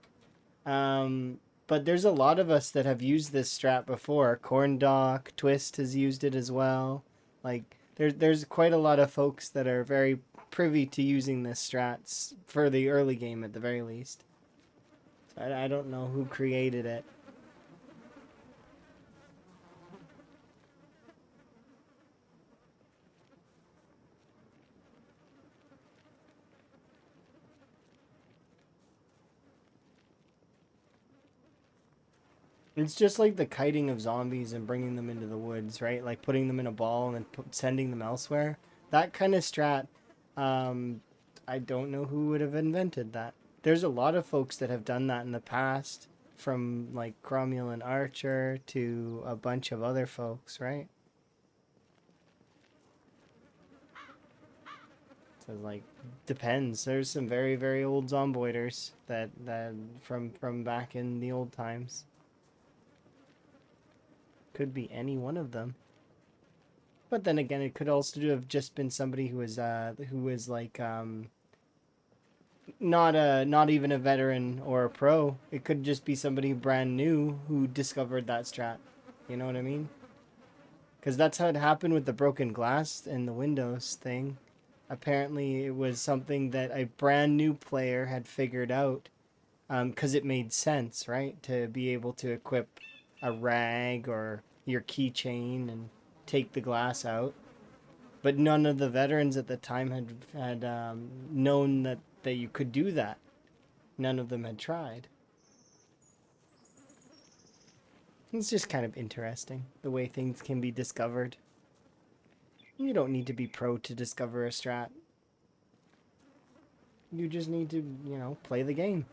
But there's a lot of us that have used this strat before. Corndock, Twist has used it as well. Like there's quite a lot of folks that are very privy to using this strats for the early game at the very least. So I don't know who created it. It's just like the kiting of zombies and bringing them into the woods, right? Like putting them in a ball and then sending them elsewhere. That kind of strat, um, I don't know who would have invented that. There's a lot of folks that have done that in the past, from like Cromulent Archer to a bunch of other folks, right? So like depends. There's some very very old zomboiders that from back in the old times. Could be any one of them. But then again, it could also have just been somebody who was like not even a veteran or a pro. It could just be somebody brand new who discovered that strat. You know what I mean? Because that's how it happened with the broken glass and the windows thing. Apparently, it was something that a brand new player had figured out because it made sense, right? To be able to equip a rag or your keychain and take the glass out. But none of the veterans at the time had known that you could do that. None of them had tried. It's just kind of interesting the way things can be discovered. You don't need to be pro to discover a strat. You just need to, play the game.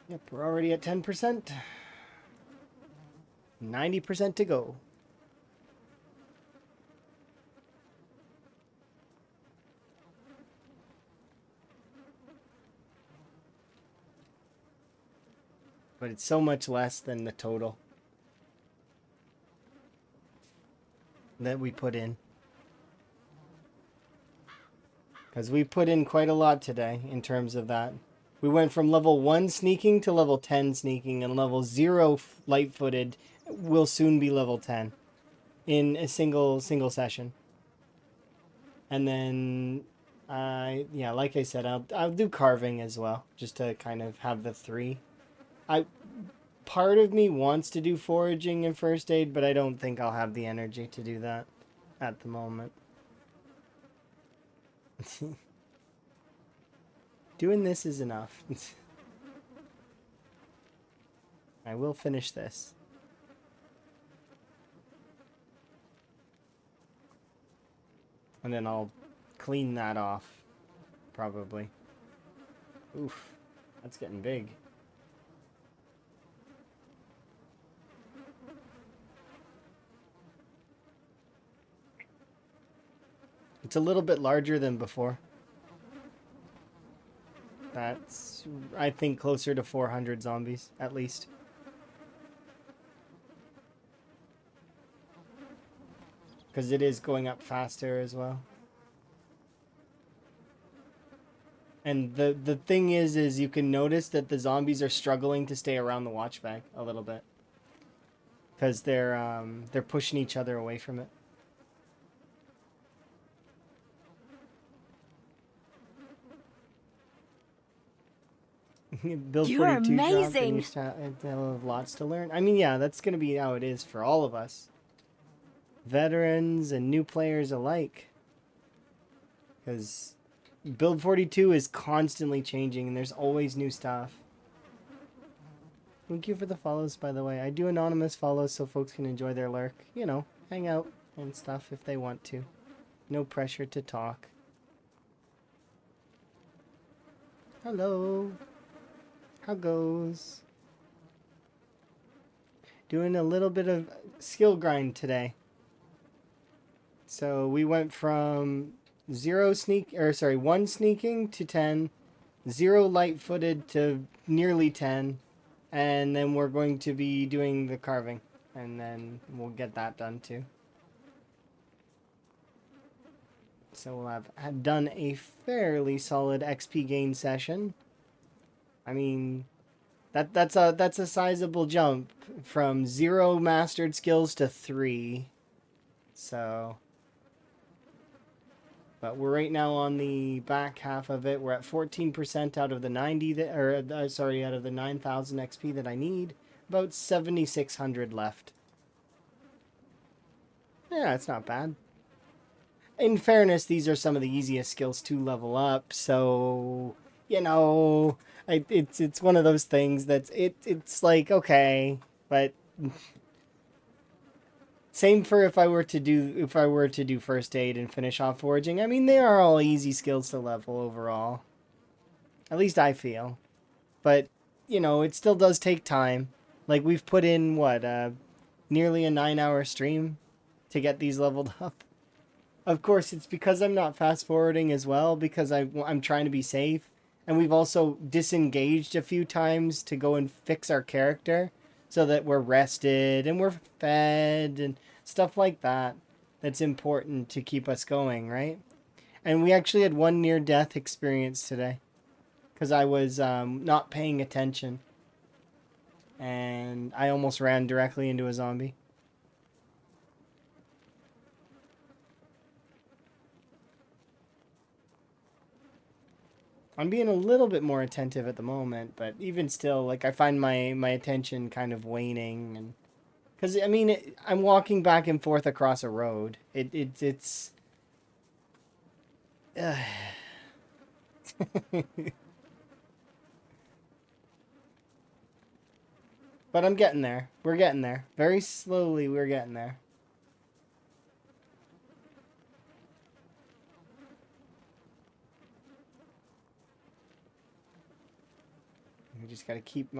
Yep, we're already at 10%. 90% to go. But it's so much less than the total that we put in. Because we put in quite a lot today in terms of that. We went from level 1 sneaking to level 10 sneaking, and level 0 light-footed will soon be level 10 in a single session. And then, yeah, like I said, I'll do carving as well, just to kind of have the 3. Part of me wants to do foraging and first aid, but I don't think I'll have the energy to do that at the moment. Doing this is enough. I will finish this. And then I'll clean that off. Probably. Oof. That's getting big. It's a little bit larger than before. That's, I think, closer to 400 zombies, at least. Because it is going up faster as well. And the thing is you can notice that the zombies are struggling to stay around the watch bag a little bit. Because they're pushing each other away from it. Build You're 42 dropped and amazing. you still have lots to learn. I mean, yeah, that's going to be how it is for all of us. Veterans and new players alike. Because Build 42 is constantly changing and there's always new stuff. Thank you for the follows, by the way. I do anonymous follows so folks can enjoy their lurk. You know, hang out and stuff if they want to. No pressure to talk. Hello. How goes? Doing a little bit of skill grind today. So we went from 1 sneaking to 10, 0 light-footed to nearly 10, and then we're going to be doing the carving, and then we'll get that done too. So we'll have done a fairly solid XP gain session. I mean, that's a sizable jump from 0 mastered skills to 3. So, but we're right now on the back half of it. We're at 14% out of the 90 that, or sorry, out of the 9,000 XP that I need. About 7,600 left. Yeah, it's not bad. In fairness, these are some of the easiest skills to level up, so you know, it's one of those things that's it's like okay, but same for if I were to do first aid and finish off foraging. I mean, they are all easy skills to level overall. At least I feel. But, you know, it still does take time. Like we've put in what, nearly a 9-hour stream to get these leveled up. Of course, it's because I'm not fast forwarding as well, because I'm trying to be safe. And we've also disengaged a few times to go and fix our character so that we're rested and we're fed and stuff like that. That's important to keep us going, right? And we actually had one near-death experience today because I was not paying attention. And I almost ran directly into a zombie. I'm being a little bit more attentive at the moment, but even still, like I find my attention kind of waning, and because I mean I'm walking back and forth across a road. It's. But I'm getting there. We're getting there. Very slowly, we're getting there. I just gotta keep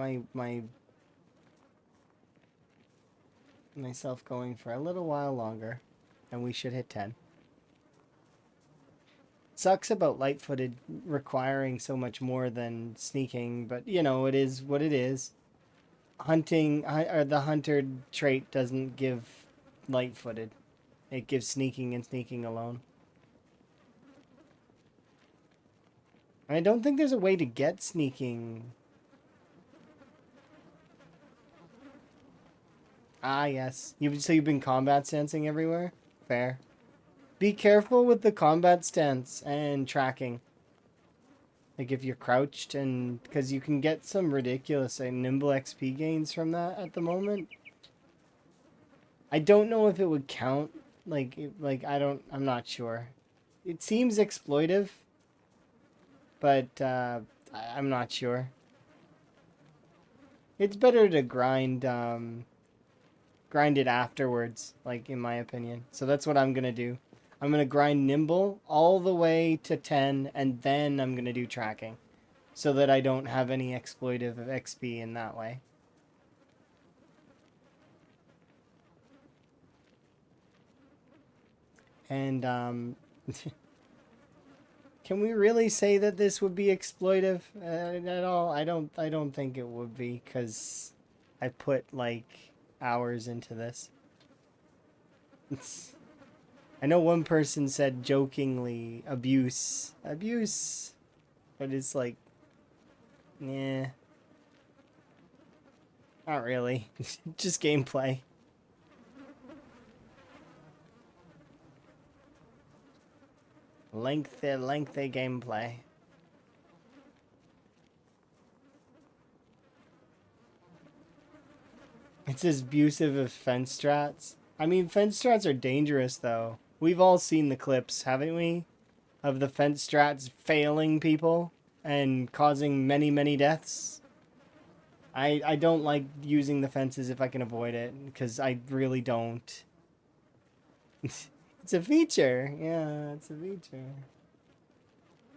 myself going for a little while longer, and we should hit 10. Sucks about light-footed requiring so much more than sneaking, but you know, it is what it is. Hunting, or the hunter trait doesn't give light-footed. It gives sneaking and sneaking alone. I don't think there's a way to get sneaking. Ah, yes. So you've been combat sensing everywhere? Fair. Be careful with the combat stance and tracking. Like if you're crouched, and because you can get some ridiculous nimble XP gains from that at the moment. I don't know if it would count. I'm not sure. It seems exploitive, but I'm not sure. It's better to grind it afterwards, like in my opinion. So that's what I'm gonna do. I'm gonna grind nimble all the way to 10, and then I'm gonna do tracking, so that I don't have any exploitive XP in that way. And can we really say that this would be exploitive at all? I don't think it would be, because I put like hours into this. It's, I know one person said jokingly abuse, but it's like, nah, not really. Just gameplay. Lengthy gameplay. It's as abusive of fence strats. I mean, fence strats are dangerous, though. We've all seen the clips, haven't we? Of the fence strats failing people and causing many deaths. I don't like using the fences if I can avoid it, because I really don't. It's a feature. Yeah, it's a feature.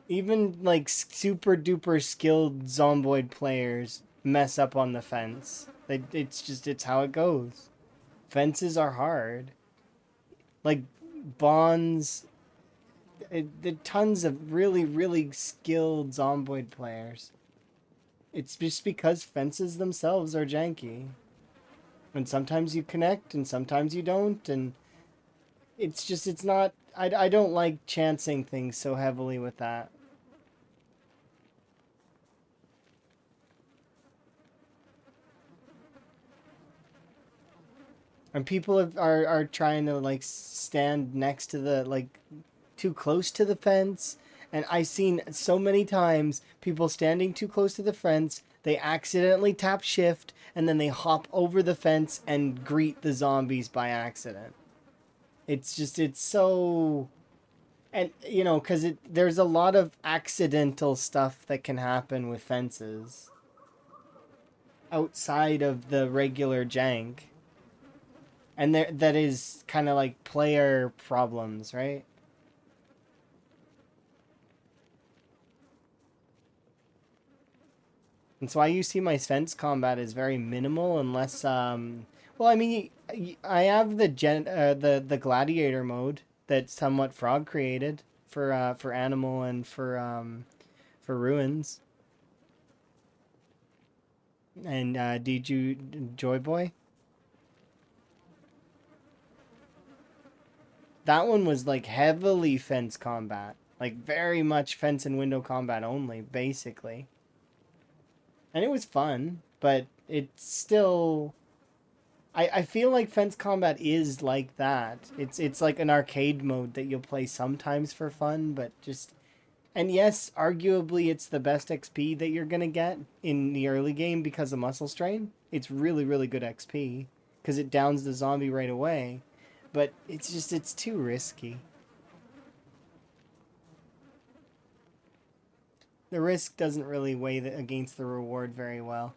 Even like super duper skilled zomboid players mess up on the fence. It's how it goes. Fences are hard. Like bonds, the tons of really skilled zomboid players. It's just because fences themselves are janky. And sometimes you connect and sometimes you don't, and it's not. I don't like chancing things so heavily with that. And people are trying to like stand next to the like too close to the fence, and I've seen so many times people standing too close to the fence, they accidentally tap shift and then they hop over the fence and greet the zombies by accident. It's so, and you know, cuz there's a lot of accidental stuff that can happen with fences outside of the regular jank. And there, that is kind of like player problems, right? And so why you see my fence combat is very minimal, unless well, I mean, I have the gladiator mode that's somewhat frog created for animal and for ruins. And did you Joy Boy? That one was like heavily fence combat, like very much fence and window combat only, basically. And it was fun, but it's still. I feel like fence combat is like that. It's like an arcade mode that you'll play sometimes for fun, but just, and yes, arguably it's the best XP that you're gonna get in the early game because of muscle strain. It's really good XP because it downs the zombie right away, but it's too risky. The risk doesn't really weigh against the reward very well.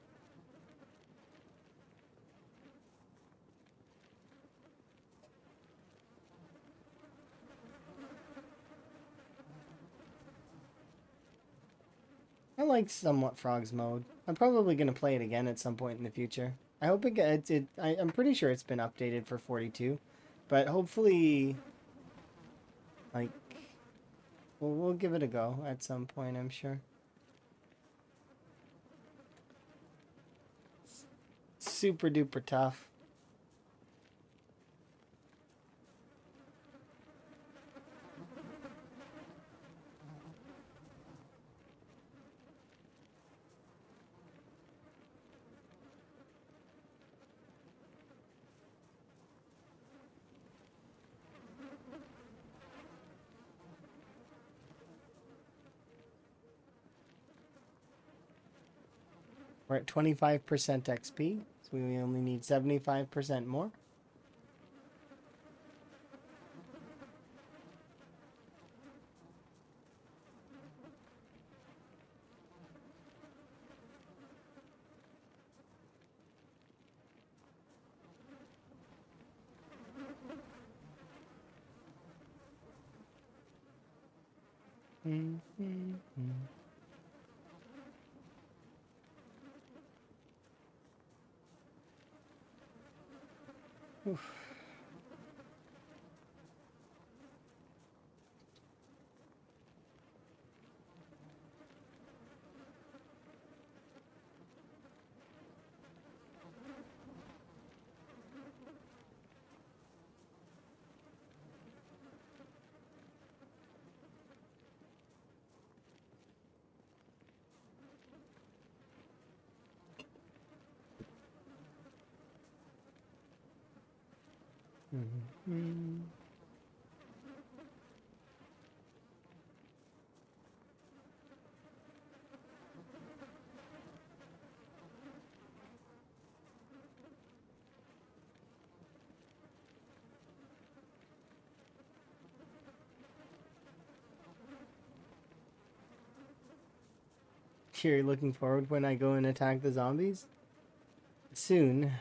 I like somewhat Frogs mode. I'm probably gonna play it again at some point in the future. I hope it gets it. I'm pretty sure it's been updated for 42, but hopefully, like, we'll give it a go at some point. I'm sure. Super duper tough. We're at 25% XP, so we only need 75% more. Oof. You're looking forward when I go and attack the zombies? Soon.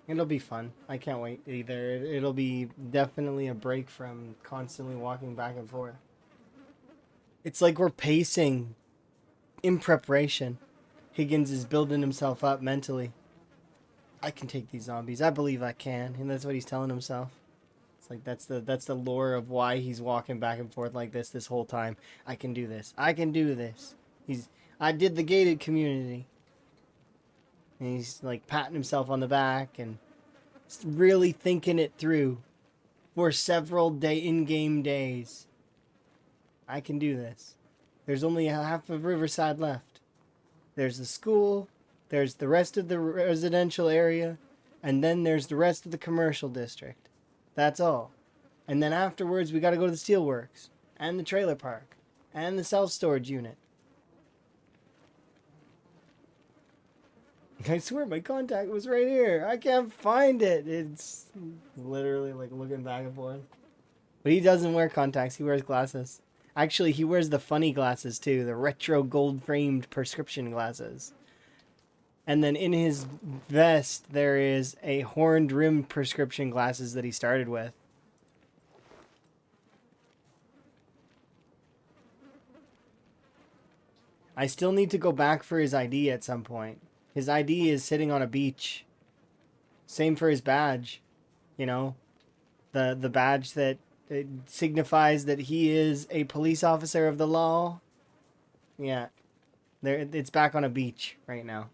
It'll be fun. I can't wait either. It'll be definitely a break from constantly walking back and forth. It's like we're pacing in preparation. Higgins is building himself up mentally. I can take these zombies. I believe I can, and that's what he's telling himself. It's like that's the lore of why he's walking back and forth like this whole time. I can do this. I can do this. I did the gated community. And he's like patting himself on the back and really thinking it through for several in-game days. I can do this. There's only half of Riverside left. There's the school, there's the rest of the residential area, and then there's the rest of the commercial district. That's all. And then afterwards, we got to go to the steelworks, and the trailer park, and the self-storage unit. I swear my contact was right here. I can't find it. It's literally like looking back and forth. But he doesn't wear contacts. He wears glasses. Actually, he wears the funny glasses too. The retro gold-framed prescription glasses. And then in his vest, there is a horned-rimmed prescription glasses that he started with. I still need to go back for his ID at some point. His ID is sitting on a beach. Same for his badge. You know, the badge that it signifies that he is a police officer of the law. Yeah. It's back on a beach right now.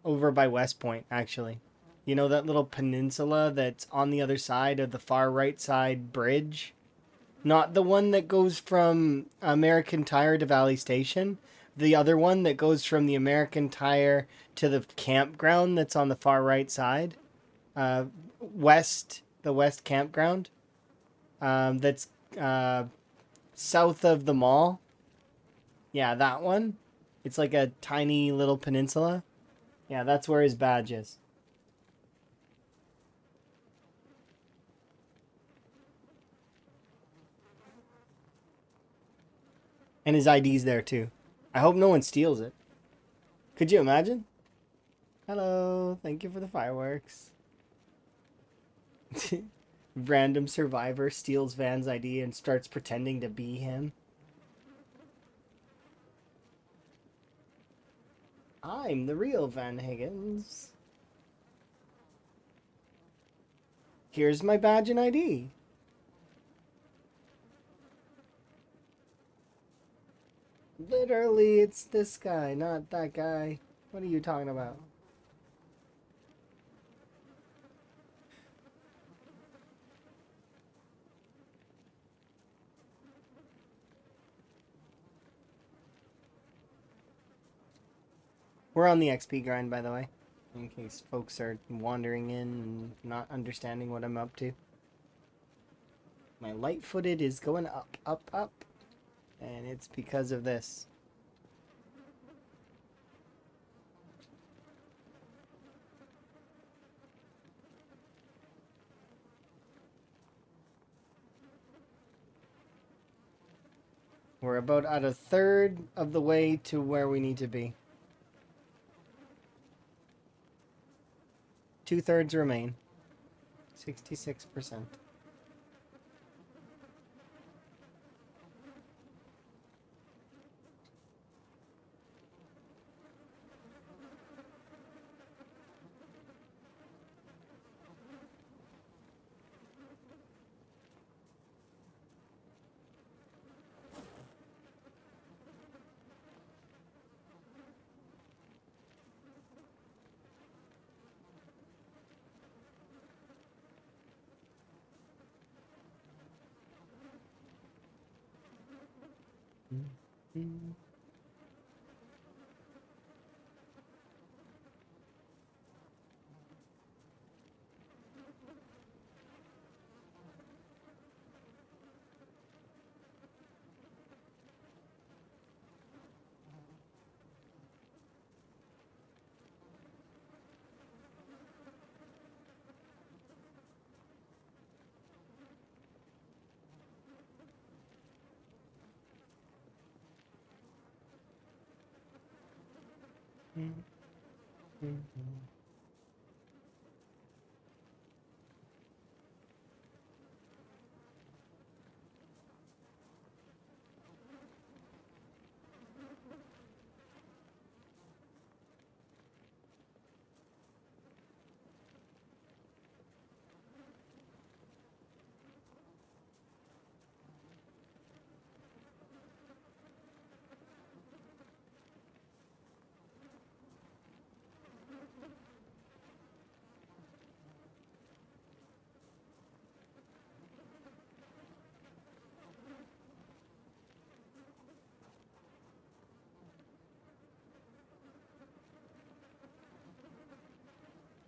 Over by West Point, actually. You know that little peninsula that's on the other side of the far right side bridge? Not the one that goes from American Tire to Valley Station. The other one that goes from the American Tire to the campground that's on the far right side. The West campground. That's south of the mall. Yeah, that one. It's like a tiny little peninsula. Yeah, that's where his badge is. And his ID's there too. I hope no one steals it. Could you imagine? Hello, thank you for the fireworks. Random survivor steals Van's ID and starts pretending to be him. I'm the real Van Higgins. Here's my badge and ID. Literally, it's this guy, not that guy. What are you talking about? We're on the XP grind, by the way, in case folks are wandering in and not understanding what I'm up to. My light-footed is going up, up, up, and it's because of this. We're about at a third of the way to where we need to be. 2/3 remain. 66%. Mm-hmm.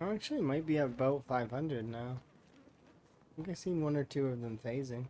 Oh, actually, it might be about 500 now. I think I've seen one or two of them phasing.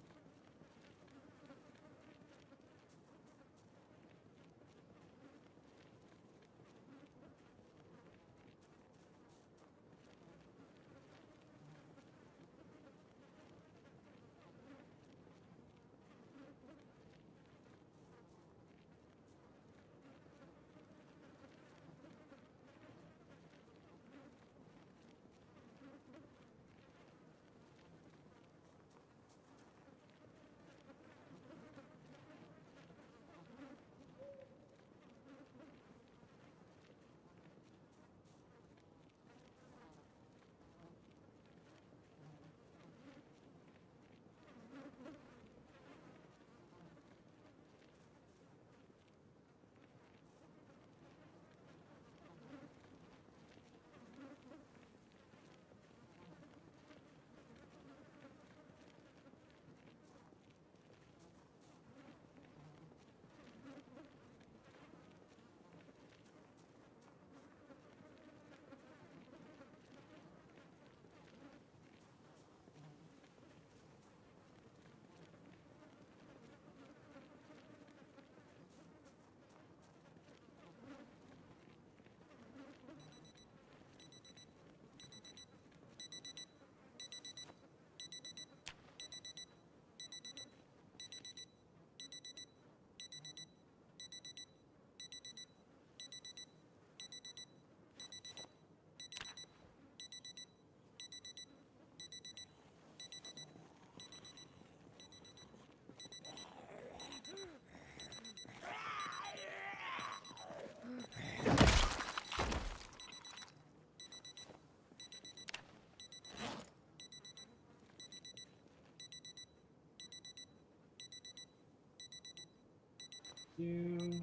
You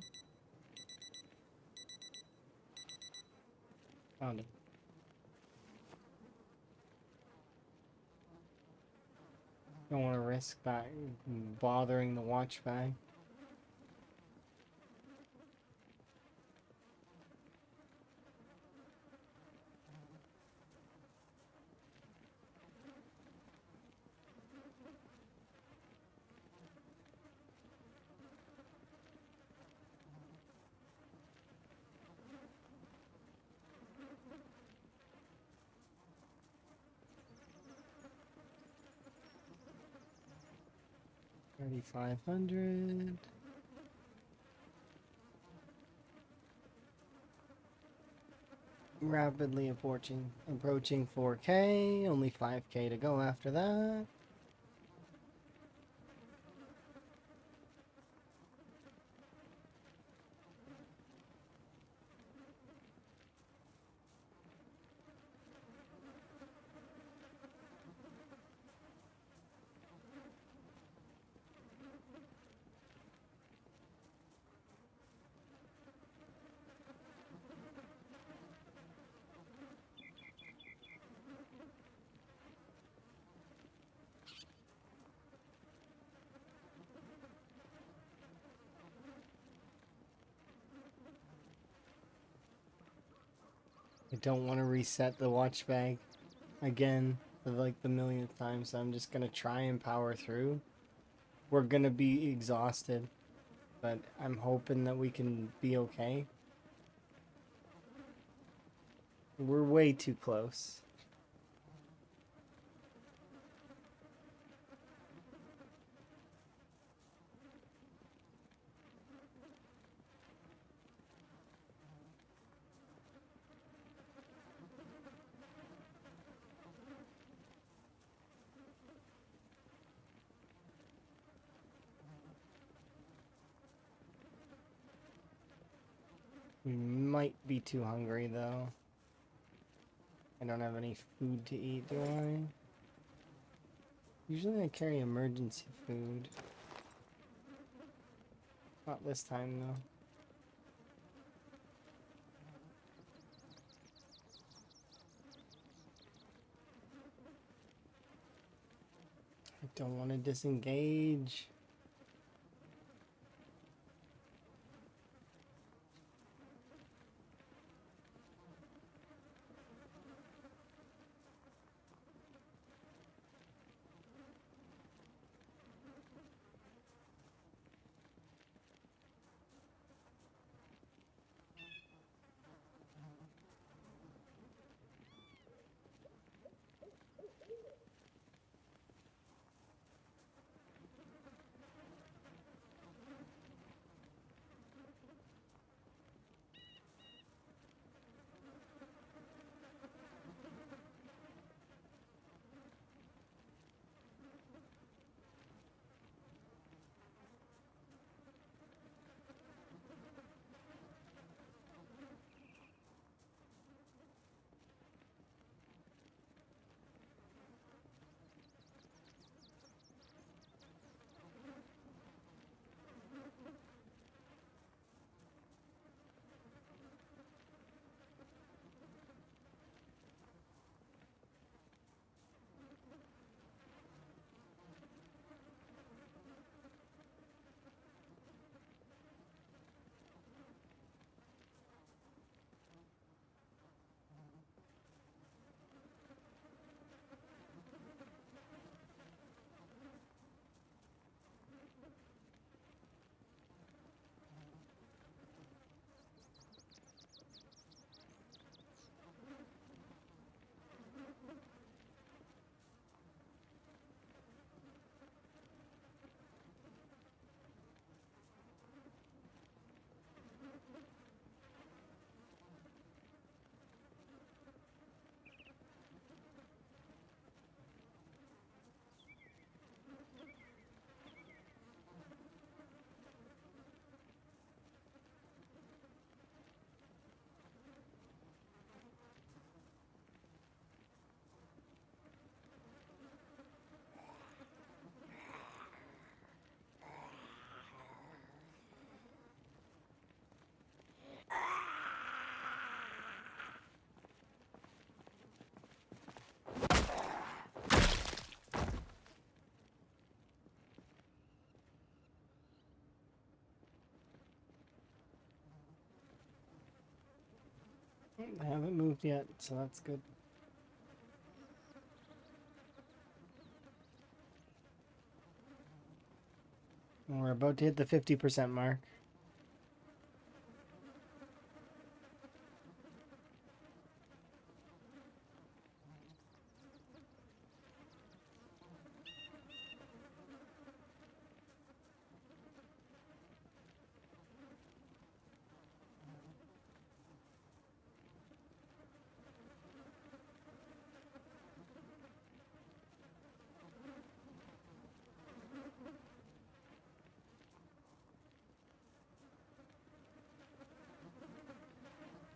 found it. Don't want to risk that bothering the watch bag. $3,500. Rapidly approaching 4K. Only 5K to go after that. I don't want to reset the watch bag again for like the millionth time, so I'm just gonna try and power through. We're gonna be exhausted, but I'm hoping that we can be okay. We're way too close. We might be too hungry though. I don't have any food to eat, do I? Usually I carry emergency food. Not this time though. I don't want to disengage. I haven't moved yet, so that's good. And we're about to hit the 50% mark.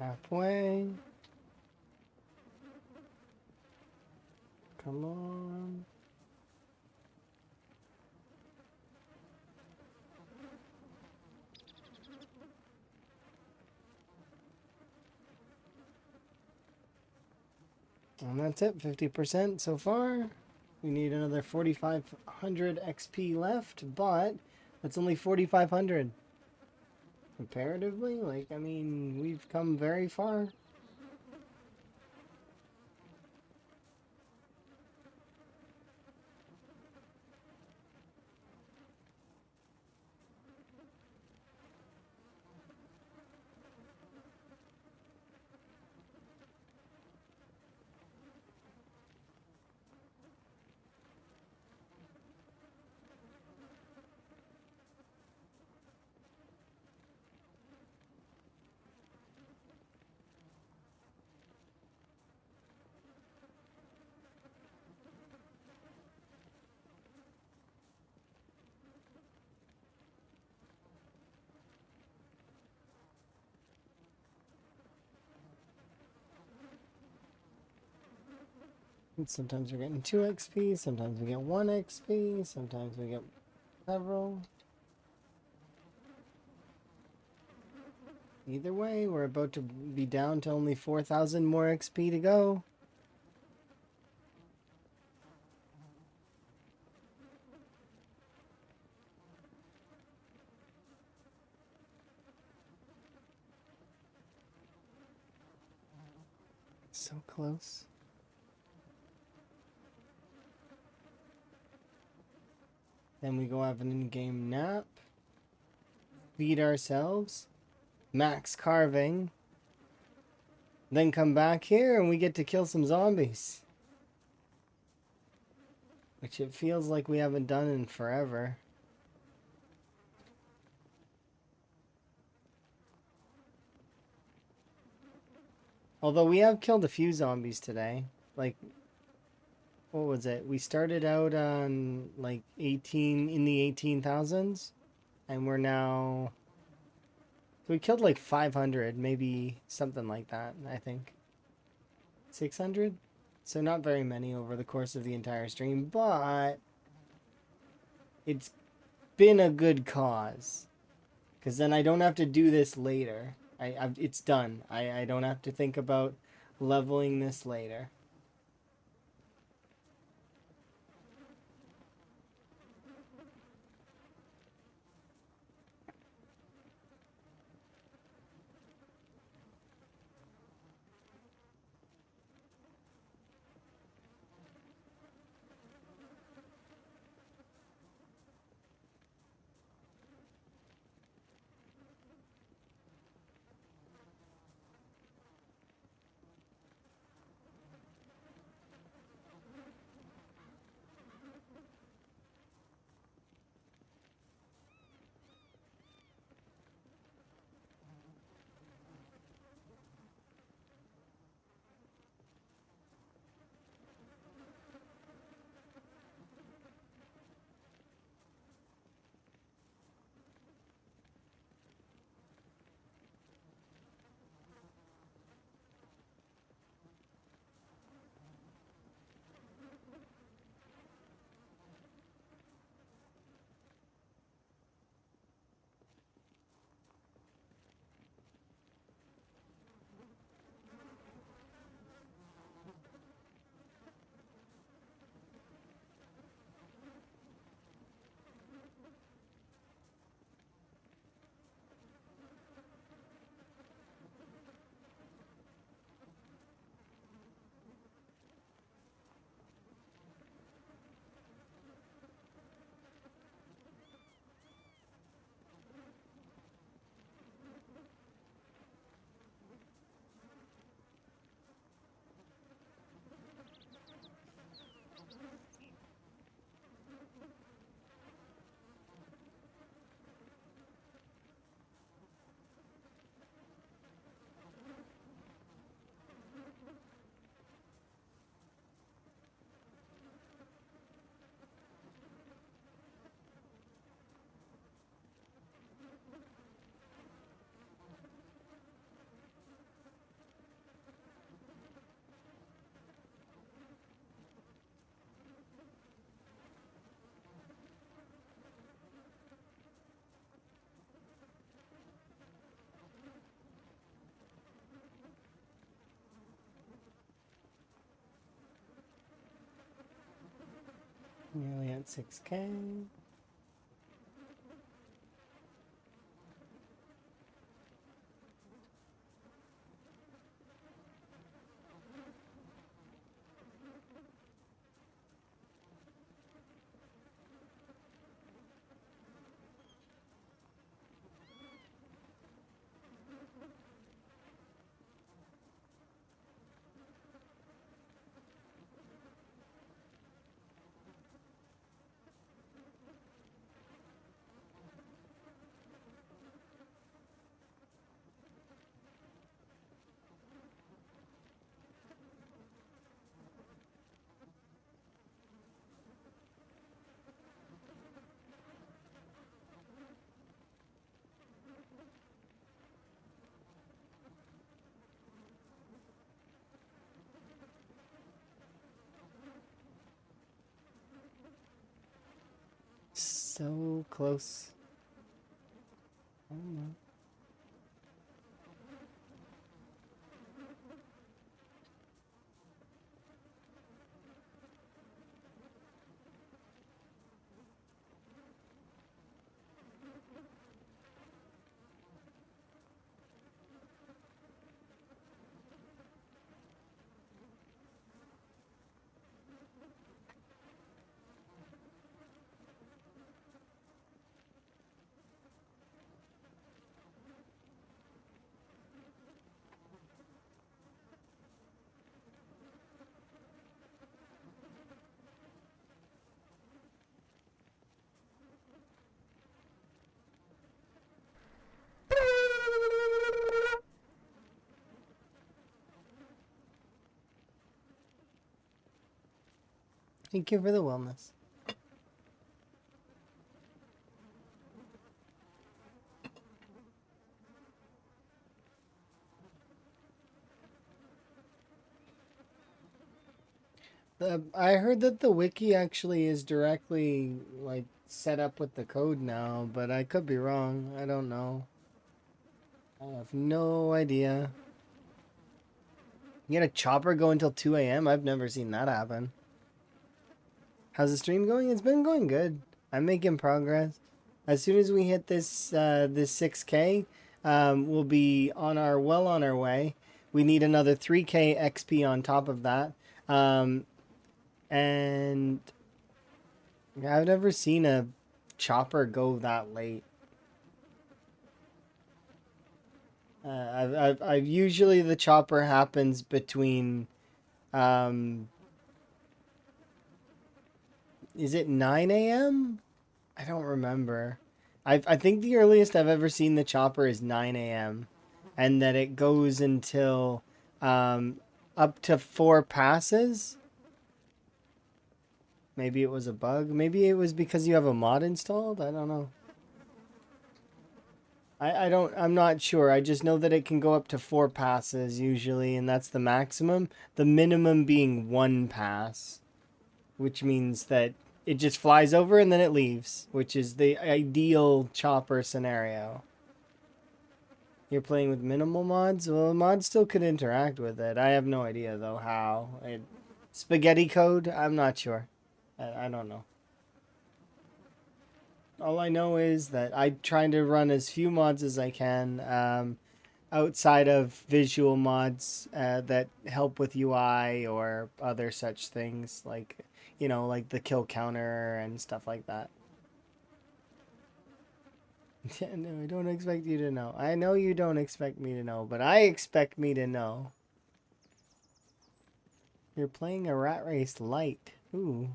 Halfway. Come on. And that's it, 50% so far. We need another 4,500 XP left, but that's only 4,500. Comparatively, like, I mean, we've come very far. And sometimes we're getting 2 XP, sometimes we get 1 XP, sometimes we get several. Either way, we're about to be down to only 4,000 more XP to go. So close. Then we go have an in-game nap. Feed ourselves. Max carving. Then come back here and we get to kill some zombies. Which it feels like we haven't done in forever. Although we have killed a few zombies today. Like, what was it? We started out on like 18 in the 18,000s. And we're now... So we killed like 500, maybe something like that, I think. 600? So not very many over the course of the entire stream, but it's been a good cause. Because then I don't have to do this later. It's done. I don't have to think about leveling this later. Nearly at 6K. So close. Oh, thank you for the wellness. I heard that the wiki actually is directly like set up with the code now, but I could be wrong. I don't know. I have no idea. You get a chopper go until 2 a.m.? I've never seen that happen. How's the stream going? It's been going good. I'm making progress. As soon as we hit this 6K, we'll be on our way. We need another 3K XP on top of that. And I've never seen a chopper go that late. I've usually the chopper happens between, is it 9 a.m.? I don't remember. I think the earliest I've ever seen the chopper is 9 a.m. and that it goes until up to 4 passes. Maybe it was a bug. Maybe it was because you have a mod installed. I don't know. I'm not sure. I just know that it can go up to 4 passes usually, and that's the maximum. The minimum being 1 pass, which means that it just flies over and then it leaves, which is the ideal chopper scenario. You're playing with minimal mods? Well, mods still could interact with it. I have no idea, though, how. Spaghetti code? I'm not sure. I don't know. All I know is that I try to run as few mods as I can, outside of visual mods that help with UI or other such things, like, you know, like the kill counter and stuff like that. Yeah, no, I don't expect you to know. I know you don't expect me to know, but I expect me to know. You're playing a rat race light. Ooh,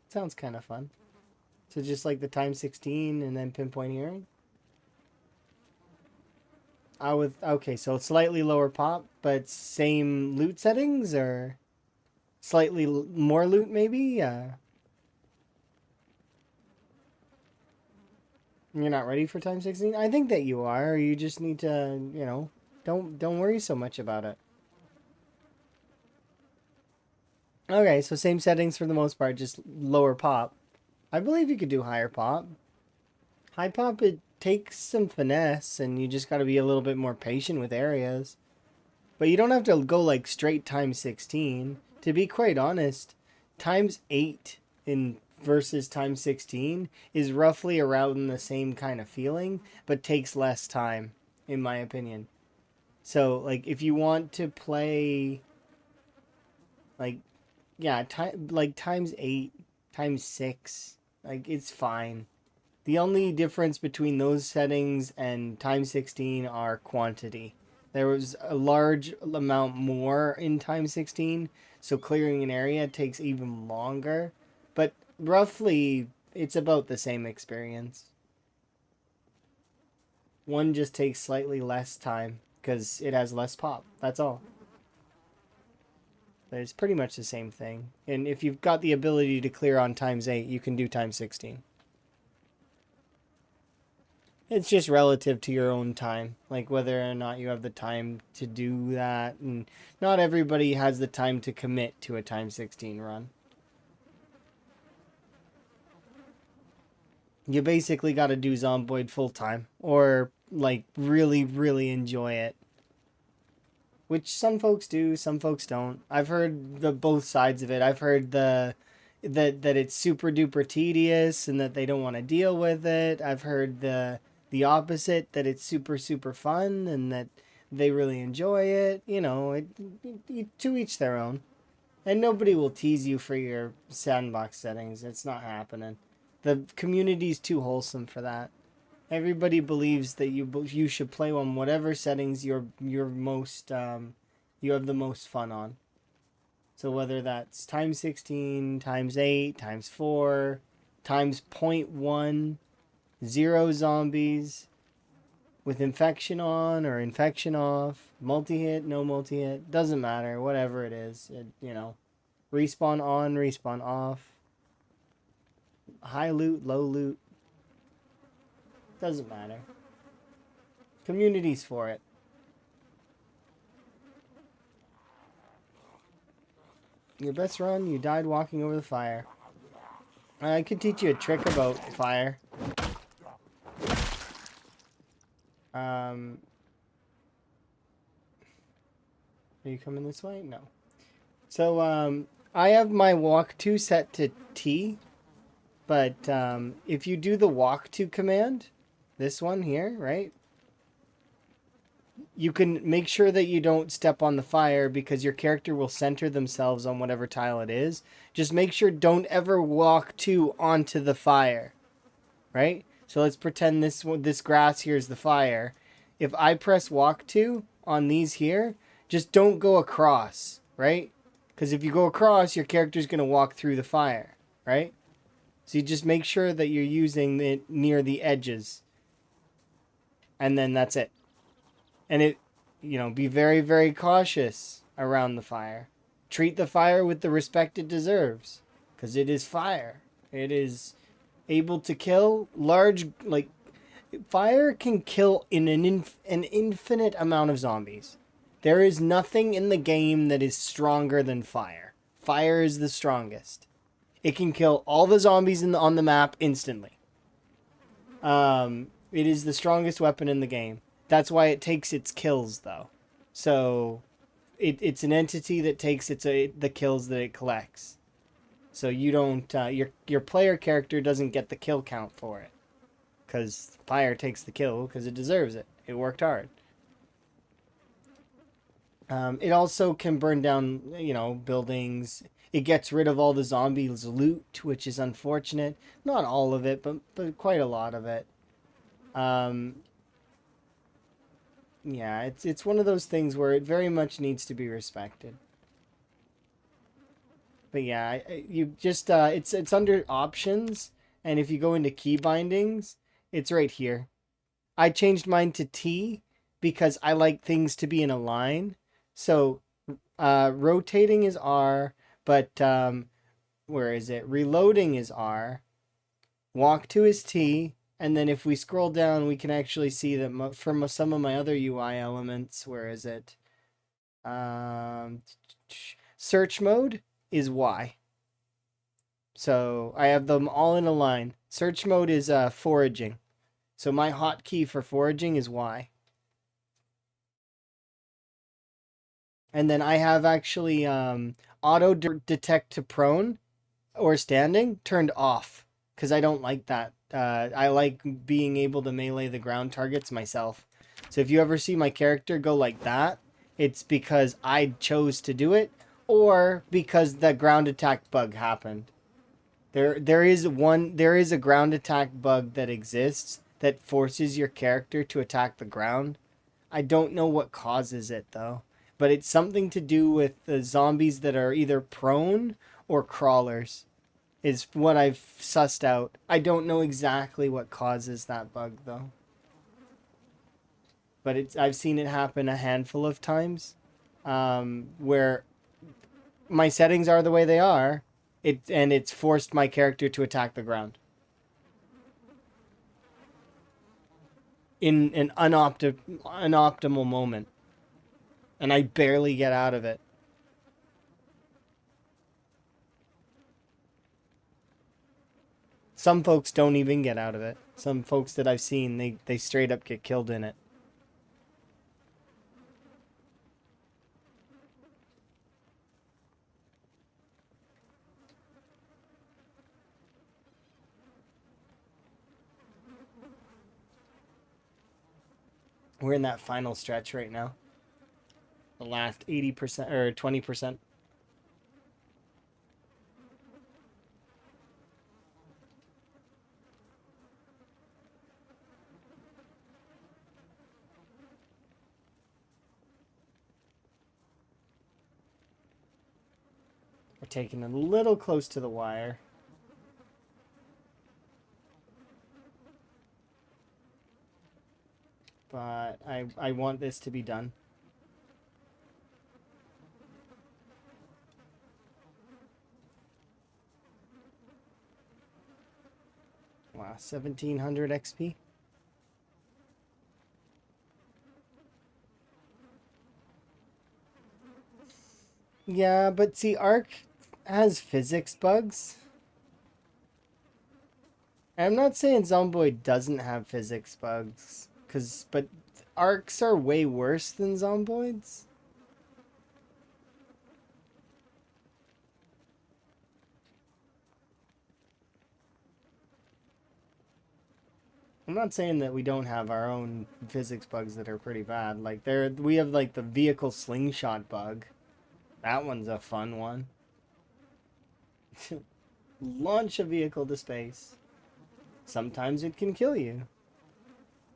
sounds kind of fun. So just like the time 16 and then pinpoint hearing? Okay, so slightly lower pop, but same loot settings or slightly more loot maybe? You're not ready for time 16? I think that you are. You just need to, you know, don't worry so much about it. Okay, so same settings for the most part, just lower pop. I believe you could do higher pop. High pop, it takes some finesse, and you just got to be a little bit more patient with areas. But you don't have to go like straight times 16. To be quite honest, times 8 in versus times 16 is roughly around the same kind of feeling, but takes less time, in my opinion. So, like, if you want to play, like, yeah, like times 8, times 6, like, it's fine. The only difference between those settings and times 16 are quantity. There was a large amount more in times 16, so clearing an area takes even longer. But roughly, it's about the same experience. One just takes slightly less time because it has less pop. That's all. But it's pretty much the same thing. And if you've got the ability to clear on times 8, you can do times 16. It's just relative to your own time, like whether or not you have the time to do that. And not everybody has the time to commit to a times 16 run. You basically got to do Zomboid full time or like really, really enjoy it. Which some folks do, some folks don't. I've heard the both sides of it. I've heard that it's super duper tedious and that they don't want to deal with it. I've heard the opposite, that it's super super fun and that they really enjoy it. You know, to each their own. And nobody will tease you for your sandbox settings. It's not happening. The community's too wholesome for that. Everybody believes that you should play on whatever settings you're most you have the most fun on. So whether that's times 16, times 8, times 4, times point 0.1, 0 zombies, with infection on or infection off, multi-hit, no multi-hit, doesn't matter, whatever it is, respawn on, respawn off, high loot, low loot, doesn't matter. Communities for it. Your best run, you died walking over the fire. I could teach you a trick about fire. Are you coming this way? No. So, I have my walk to set to T, but if you do the walk to command, this one here, right? You can make sure that you don't step on the fire because your character will center themselves on whatever tile it is. Just make sure don't ever walk to onto the fire, right? So let's pretend this grass here is the fire. If I press walk to on these here, just don't go across, right? Because if you go across, your character's going to walk through the fire, right? So you just make sure that you're using it near the edges. And then that's it. And be very, very cautious around the fire. Treat the fire with the respect it deserves. Because it is fire. It is able to kill large, like, fire can kill in an infinite amount of zombies. There is nothing in the game that is stronger than fire. Fire is the strongest. It can kill all the zombies on the map instantly. It is the strongest weapon in the game. That's why it takes its kills, though. So, it's an entity that takes the kills that it collects. So you don't your player character doesn't get the kill count for it, because fire takes the kill because it deserves it. It worked hard. It also can burn down buildings. It gets rid of all the zombies' loot, which is unfortunate. Not all of it, but quite a lot of it. Yeah, it's one of those things where it very much needs to be respected. But yeah, you just it's under options, and if you go into key bindings, it's right here. I changed mine to T because I like things to be in a line. So rotating is R, but where is it? Reloading is R. Walk to is T. And then if we scroll down, we can actually see that from some of my other UI elements, where is it? Search mode is Y. So I have them all in a line. Search mode is foraging. So my hotkey for foraging is Y. And then I have actually auto detect to prone or standing, turned off because I don't like that. I like being able to melee the ground targets myself. So if you ever see my character go like that, it's because I chose to do it or because the ground attack bug happened. There is a ground attack bug that exists that forces your character to attack the ground. I don't know what causes it though, but it's something to do with the zombies that are either prone or crawlers is what I've sussed out. I don't know exactly what causes that bug though. But I've seen it happen a handful of times, where my settings are the way they are, it's forced my character to attack the ground in an unoptimal moment, and I barely get out of it. Some folks don't even get out of it. Some folks that I've seen, they straight up get killed in it. We're in that final stretch right now. The last 80% or 20%. We're taking it a little close to the wire. But I want this to be done. Wow, 1700 XP. Yeah, but see, Ark has physics bugs. I'm not saying Zomboid doesn't have physics bugs, but Arcs are way worse than Zomboids. I'm not saying that we don't have our own physics bugs that are pretty bad. Like we have like the vehicle slingshot bug. That one's a fun one. Launch a vehicle to space. Sometimes it can kill you.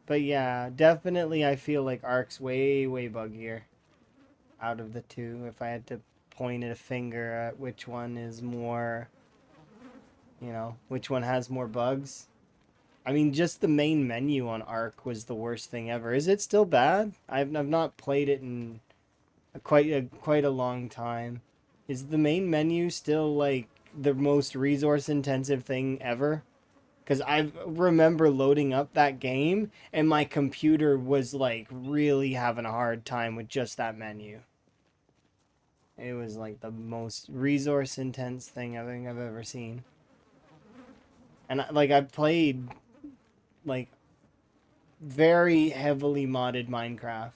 But yeah, definitely I feel like Ark's way buggier out of the two. If I had to point a finger at which one is more, which one has more bugs. I mean, just the main menu on Ark was the worst thing ever. Is it still bad? I've not played it in quite a long time. Is the main menu still like the most resource intensive thing ever? Because I remember loading up that game and my computer was like really having a hard time with just that menu. It was like the most resource intense thing I think I've ever seen. And I played like very heavily modded Minecraft.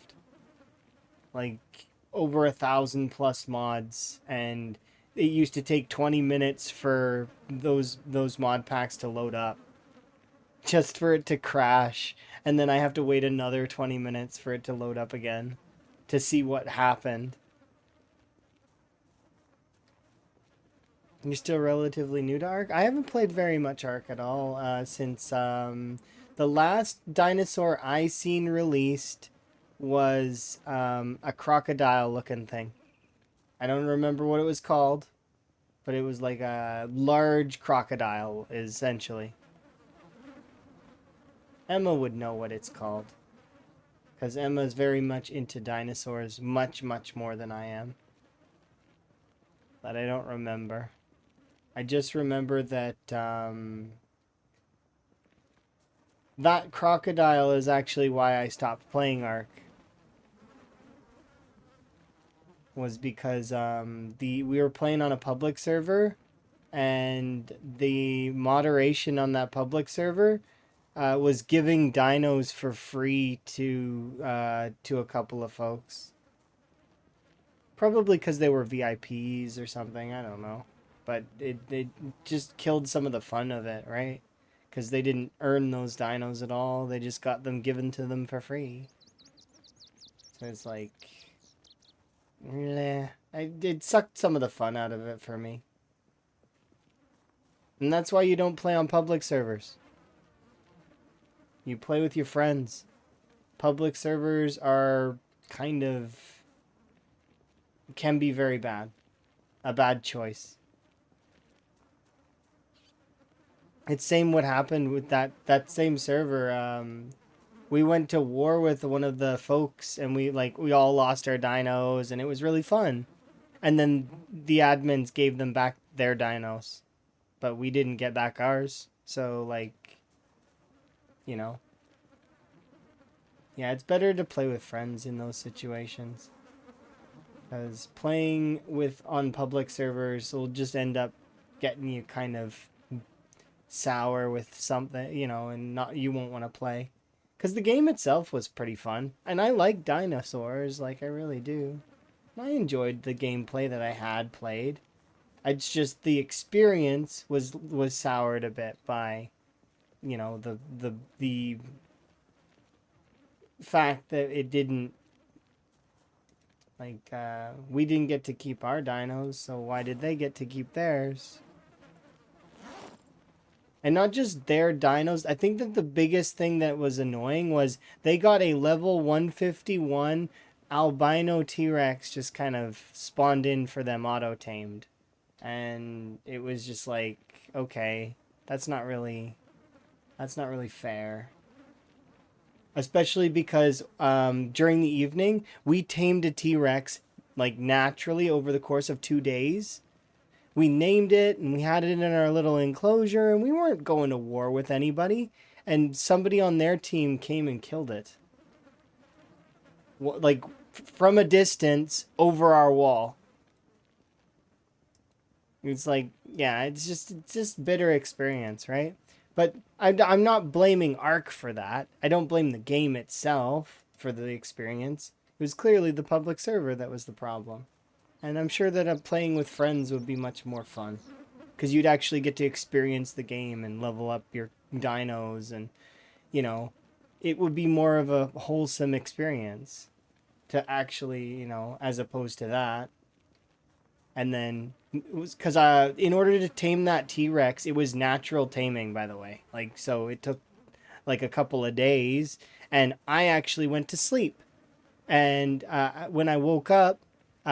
Like over 1,000 plus mods, and it used to take 20 minutes for those mod packs to load up. Just for it to crash, and then I have to wait another 20 minutes for it to load up again to see what happened. You're still relatively new to Ark? I haven't played very much Ark at all since the last dinosaur I seen released was a crocodile looking thing. I don't remember what it was called, but it was like a large crocodile, essentially. Emma would know what it's called, because Emma's very much into dinosaurs, much more than I am. But I don't remember. I just remember that that crocodile is actually why I stopped playing Ark. Was because we were playing on a public server, and the moderation on that public server was giving dinos for free to a couple of folks. Probably because they were VIPs or something. I don't know. but it just killed some of the fun of it, right? Because they didn't earn those dinos at all. They just got them given to them for free. So it's like, nah, it sucked some of the fun out of it for me. And that's why you don't play on public servers. You play with your friends. Public servers are kind of, can be very bad. A bad choice. It's same what happened with that same server. We went to war with one of the folks, and we all lost our dinos, and it was really fun. And then the admins gave them back their dinos, but we didn't get back ours. So like, you know, yeah, it's better to play with friends in those situations. Because playing with on public servers will just end up getting you kind of sour with something, you know, and not you won't want to play. Because the game itself was pretty fun, and I like dinosaurs, like I really do. I enjoyed the gameplay that I had played. It's just the experience was soured a bit by, you know, the fact that it didn't like we didn't get to keep our dinos, so why did they get to keep theirs? And not just their dinos. I think that the biggest thing that was annoying was they got a level 151 albino T-Rex just kind of spawned in for them auto-tamed. And it was just like, okay, that's not really fair. Especially because during the evening, we tamed a T-Rex like naturally over the course of 2 days. We named it and we had it in our little enclosure, and we weren't going to war with anybody. And somebody on their team came and killed it. Like from a distance over our wall. It's like, yeah, it's just bitter experience, right? But I'm not blaming Ark for that. I don't blame the game itself for the experience. It was clearly the public server that was the problem. And I'm sure that playing with friends would be much more fun. Because you'd actually get to experience the game and level up your dinos, and, you know, it would be more of a wholesome experience to actually, you know, as opposed to that. And then it was because in order to tame that T-Rex, it was natural taming, by the way. Like, so it took like a couple of days, and I actually went to sleep. And when I woke up,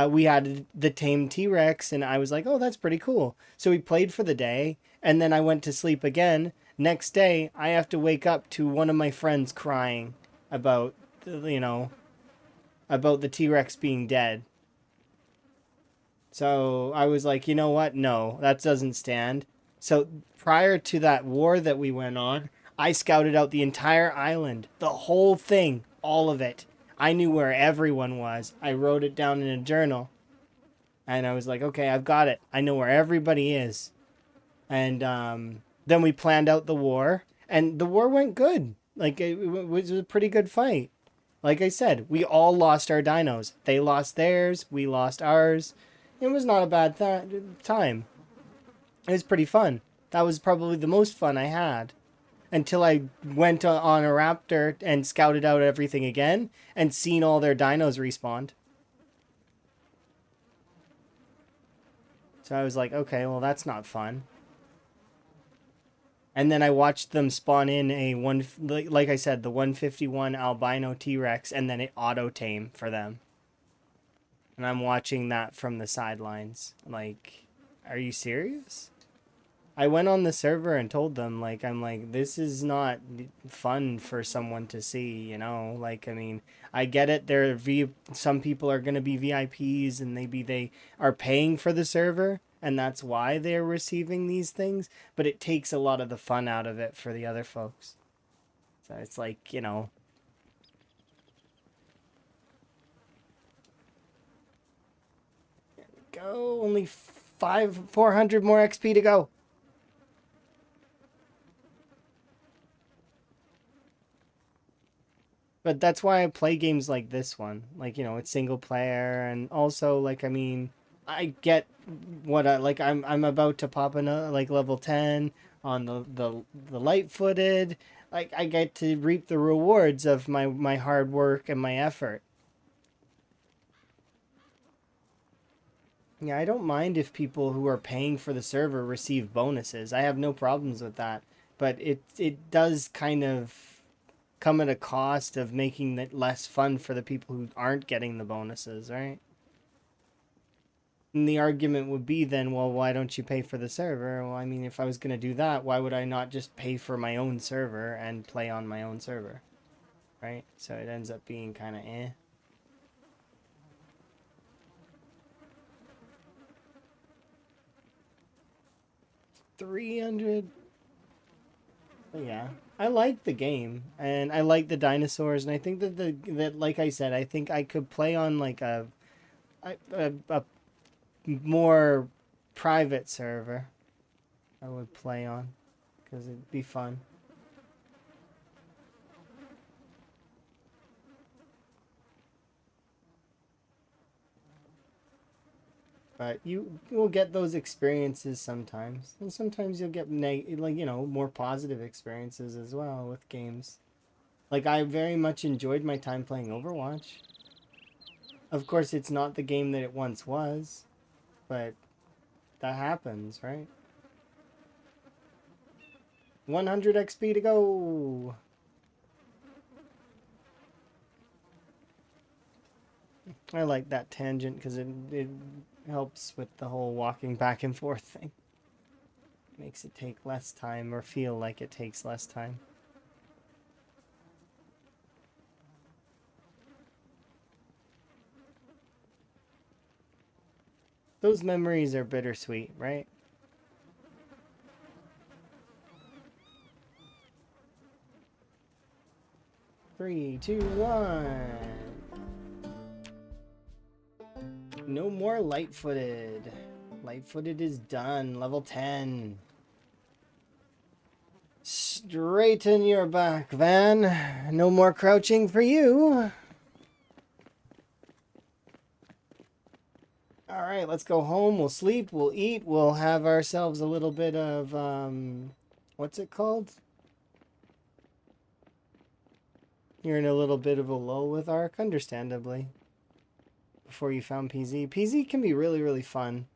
we had the tamed T-Rex, and I was like, oh, that's pretty cool. So we played for the day, and then I went to sleep again. Next day, I have to wake up to one of my friends crying about, you know, about the T-Rex being dead. So I was like, you know what? No, that doesn't stand. So prior to that war that we went on, I scouted out the entire island, the whole thing, all of it. I knew where everyone was. I wrote it down in a journal. And I was like, okay, I've got it. I know where everybody is. And then we planned out the war. And the war went good. Like, it was a pretty good fight. Like I said, we all lost our dinos. They lost theirs. We lost ours. It was not a bad time. It was pretty fun. That was probably the most fun I had. Until I went on a raptor and scouted out everything again and seen all their dinos respawned. So I was like, okay, well, that's not fun. And then I watched them spawn in like I said, the 151 albino T-Rex, and then it auto-tame for them. And I'm watching that from the sidelines. Like, are you serious? I went on the server and told them, like, I'm like, this is not fun for someone to see, you know? Like, I mean, I get it. Some people are going to be VIPs, and maybe they are paying for the server, and that's why they're receiving these things. But it takes a lot of the fun out of it for the other folks. So it's like, you know. There we go. Only 400 more XP to go. But that's why I play games like this one. Like, you know, it's single player, and also, like, I mean, I get what I like. I'm about to pop in like level 10 on the light-footed. Like I get to reap the rewards of my hard work and my effort. Yeah, I don't mind if people who are paying for the server receive bonuses. I have no problems with that. But it does kind of come at a cost of making it less fun for the people who aren't getting the bonuses, right? And the argument would be then, well, why don't you pay for the server? Well, I mean, if I was going to do that, why would I not just pay for my own server and play on my own server? Right? So it ends up being kind of eh. 300. Yeah. I like the game and I like the dinosaurs and I think that that like I said, I think I could play on like a more private server. I would play on because it'd be fun. But you will get those experiences sometimes, and sometimes you'll get like more positive experiences as well with games. Like I very much enjoyed my time playing Overwatch. Of course, it's not the game that it once was, but that happens, right? 100 XP to go. I like that tangent because it helps with the whole walking back and forth thing. Makes it take less time or feel like it takes less time. Those memories are bittersweet, right? 3, 2, 1. No more light-footed. Light-footed is done. Level 10. Straighten your back, Van. No more crouching for you. Alright, let's go home. We'll sleep. We'll eat. We'll have ourselves a little bit of, what's it called? You're in a little bit of a lull with Ark, understandably. Before you found PZ. PZ can be really, really fun.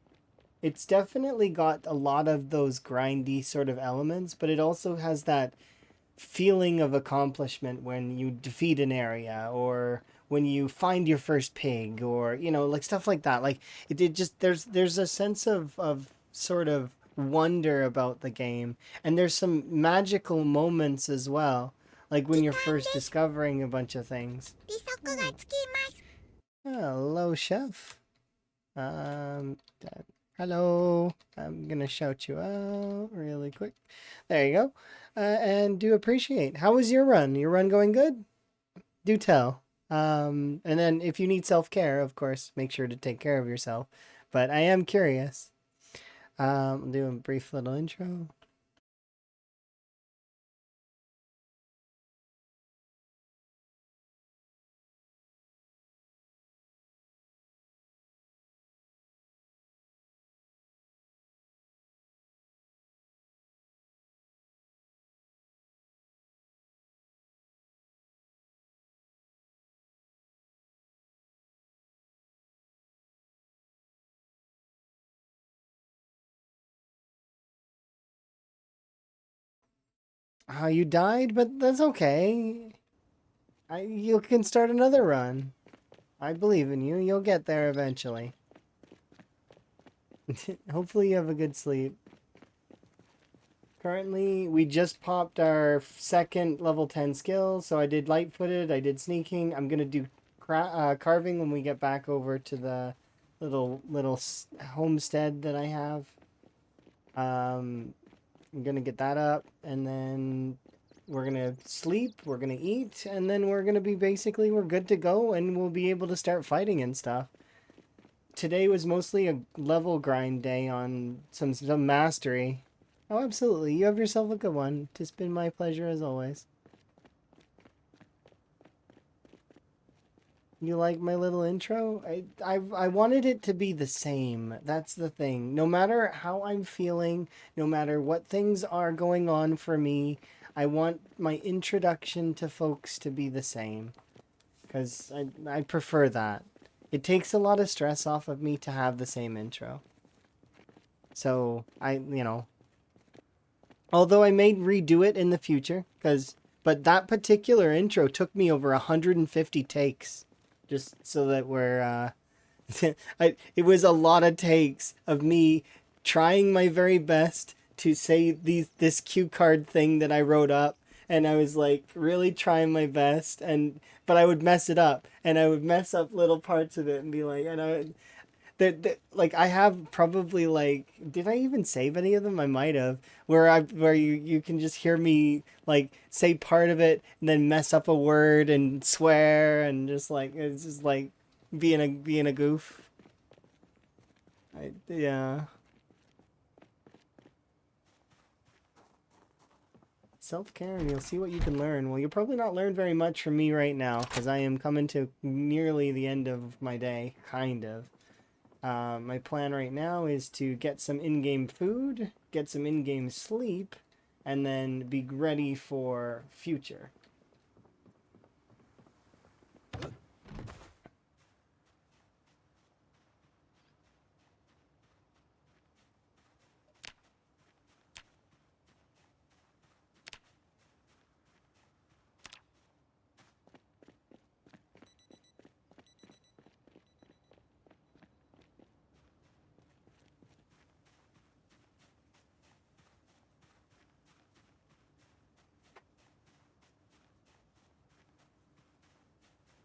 It's definitely got a lot of those grindy sort of elements, but it also has that feeling of accomplishment when you defeat an area or when you find your first pig or like stuff like that. Like it just there's a sense of sort of wonder about the game, and there's some magical moments as well, like when you're first discovering a bunch of things. Hello, chef. um Hello. I'm gonna shout you out really quick. There you go. And do appreciate. How was your run? Your run going good? Do tell. And then if you need self-care, of course, make sure to take care of yourself. But I am curious. I'll do a brief little intro. How you died, but that's okay. You can start another run. I believe in you. You'll get there eventually. Hopefully you have a good sleep. Currently, we just popped our second level 10 skill, so I did light-footed, I did sneaking. I'm gonna do carving when we get back over to the little homestead that I have. I'm gonna get that up, and then we're gonna sleep, we're gonna eat, and then we're gonna be we're good to go, and we'll be able to start fighting and stuff. Today was mostly a level grind day on some mastery. Oh, absolutely. You have yourself a good one. It's been my pleasure as always. You like my little intro? I wanted it to be the same. That's the thing. No matter how I'm feeling, no matter what things are going on for me, I want my introduction to folks to be the same. Because I prefer that. It takes a lot of stress off of me to have the same intro. So, although I may redo it in the future, but that particular intro took me over 150 takes. Just so that we're, it was a lot of takes of me trying my very best to say this cue card thing that I wrote up, and I was like really trying my best, but I would mess it up, and I would mess up little parts of it, and be like, like I have probably like, did I even save any of them? I might have, where you can just hear me like say part of it and then mess up a word and swear and just like it's just like being a goof. Yeah. Self-care and you'll see what you can learn. Well, you'll probably not learn very much from me right now because I am coming to nearly the end of my day, kind of. My plan right now is to get some in-game food, get some in-game sleep, and then be ready for future.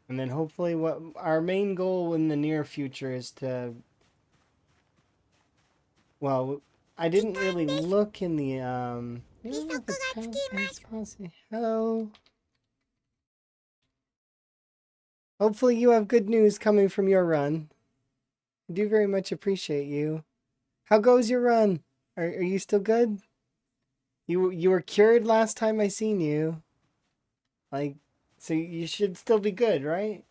And then hopefully what our main goal in the near future is to, well, I didn't really look in the Hello. Hopefully you have good news coming from your run. I do very much appreciate you. How goes your run? Are you still good? You were cured last time I seen you. Like, so you should still be good, right?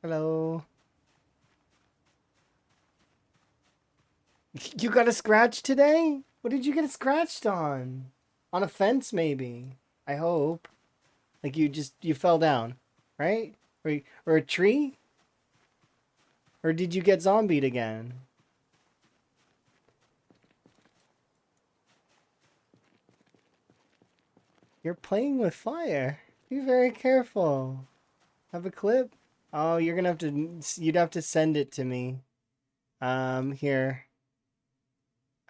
Hello. You got a scratch today? What did you get scratched on? On a fence, maybe. I hope. Like you fell down, right? Or a tree? Or did you get zombied again? You're playing with fire. Be very careful. Have a clip? Oh, you'd have to send it to me. Here.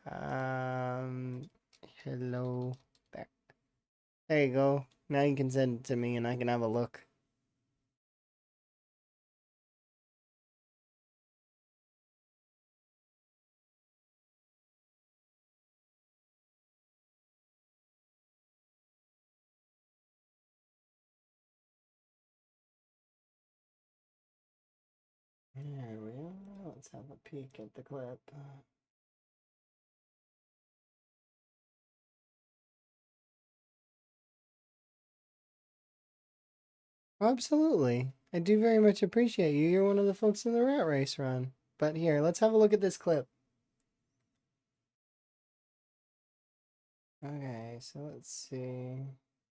Um, hello. There. There you go. Now you can send it to me and I can have a look. There we are. Let's have a peek at the clip. Absolutely. I do very much appreciate you. You're one of the folks in the rat race run. But here, let's have a look at this clip. Okay, so let's see.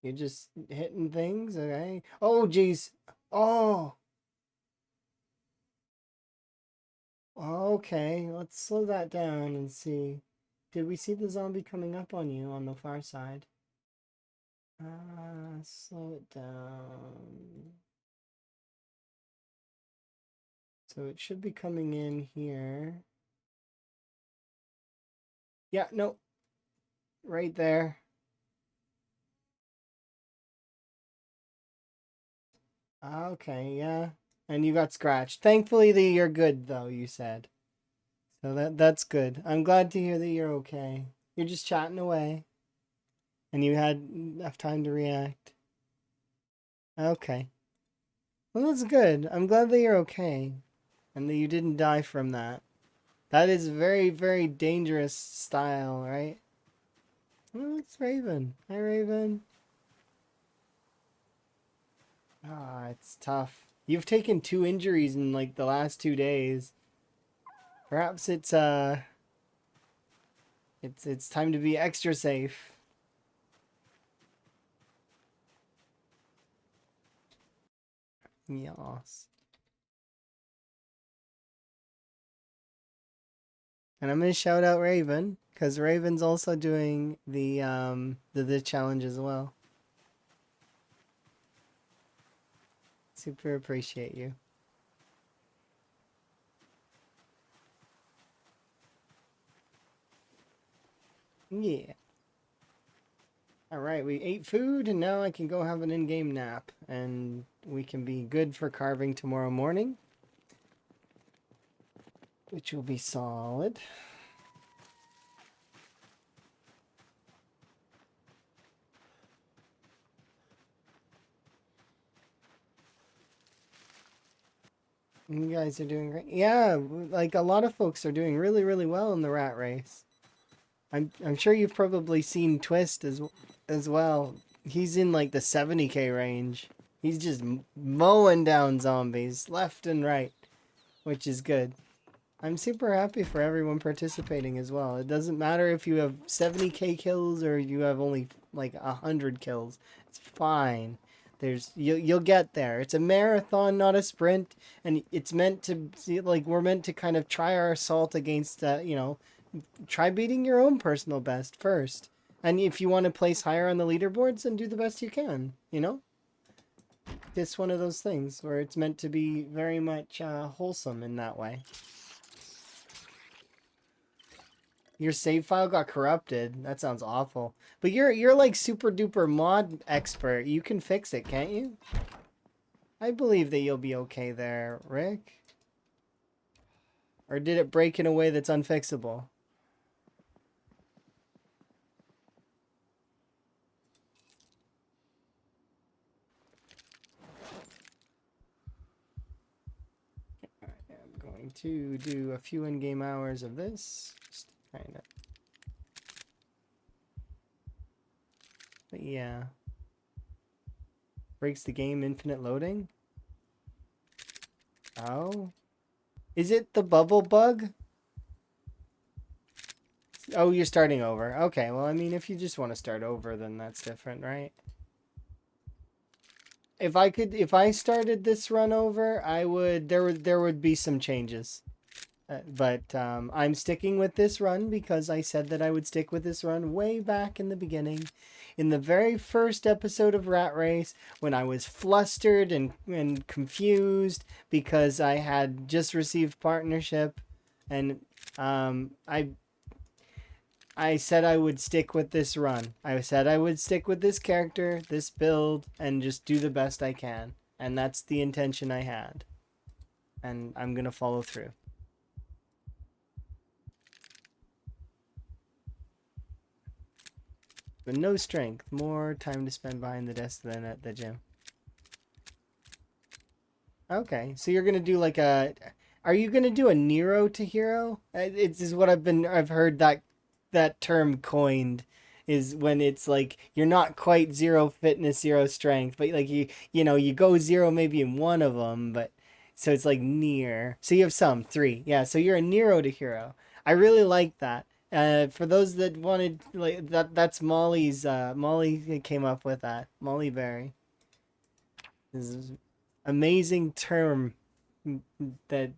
You're just hitting things, okay? Oh, jeez. Oh, okay. Let's slow that down and see. Did we see the zombie coming up on you on the far side? Slow it down. So it should be coming in here. Yeah, no. Right there. Okay, yeah. And you got scratched. Thankfully that you're good though, you said. So that's good. I'm glad to hear that you're okay. You're just chatting away. And you had enough time to react. Okay. Well, that's good. I'm glad that you're okay. And that you didn't die from that. That is very, very dangerous style, right? Oh, it's Raven. Hi, Raven. Ah, it's tough. You've taken 2 injuries in like the last 2 days. Perhaps it's time to be extra safe. Yes. And I'm gonna shout out Raven, because Raven's also doing the challenge as well. Super appreciate you. Yeah. Alright, we ate food and now I can go have an in-game nap. And we can be good for carving tomorrow morning. Which will be solid. You guys are doing great. Yeah, like a lot of folks are doing really, really well in the rat race. I'm sure you've probably seen Twist as well. He's in like the 70k range. He's just mowing down zombies left and right, which is good. I'm super happy for everyone participating as well. It doesn't matter if you have 70k kills or you have only like 100 kills. It's fine. You'll get there. It's a marathon, not a sprint, and it's meant to like we're meant to kind of try our assault against try beating your own personal best first. And if you want to place higher on the leaderboards, then do the best you can, you know? It's one of those things where it's meant to be very much wholesome in that way. Your save file got corrupted. That sounds awful. But you're like super duper mod expert. You can fix it, can't you? I believe that you'll be okay there, Rick. Or did it break in a way that's unfixable? I'm going to do a few in-game hours of this. Just kind of. But yeah. Breaks the game, infinite loading? Oh. Is it the bubble bug? Oh, you're starting over. Okay, well, I mean, if you just want to start over, then that's different, right? If I started this run over, there would be some changes. But I'm sticking with this run because I said that I would stick with this run way back in the beginning. In the very first episode of Rat Race, when I was flustered and confused because I had just received partnership, and I said I would stick with this run. I said I would stick with this character, this build, and just do the best I can. And that's the intention I had. And I'm going to follow through. But no strength. More time to spend behind the desk than at the gym. Okay, so you're going to do like a... Are you going to do a Nero to hero? It's is what I've heard that term coined, is when it's like you're not quite zero fitness, zero strength, but like you go zero maybe in one of them, but so it's like near. So you have some three, yeah. So you're a Nero to hero. I really like that. For those that wanted like that's Molly's. Molly came up with that. Molly Berry. This is amazing term that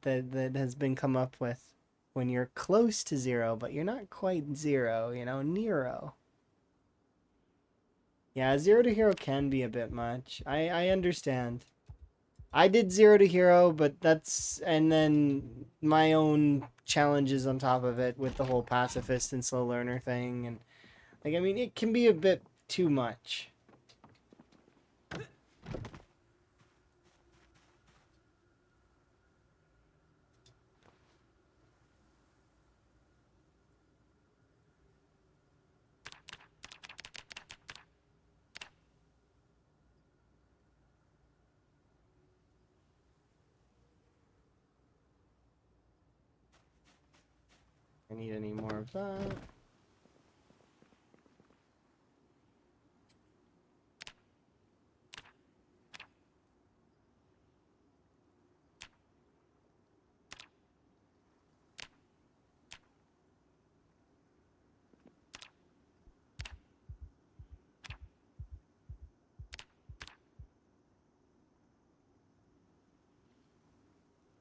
has been come up with when you're close to zero, but you're not quite zero, Nero. Yeah, zero to hero can be a bit much. I understand. I did zero to hero, but and then my own challenges on top of it with the whole pacifist and slow learner thing. And, like, I mean, it can be a bit too much. I need any more of that.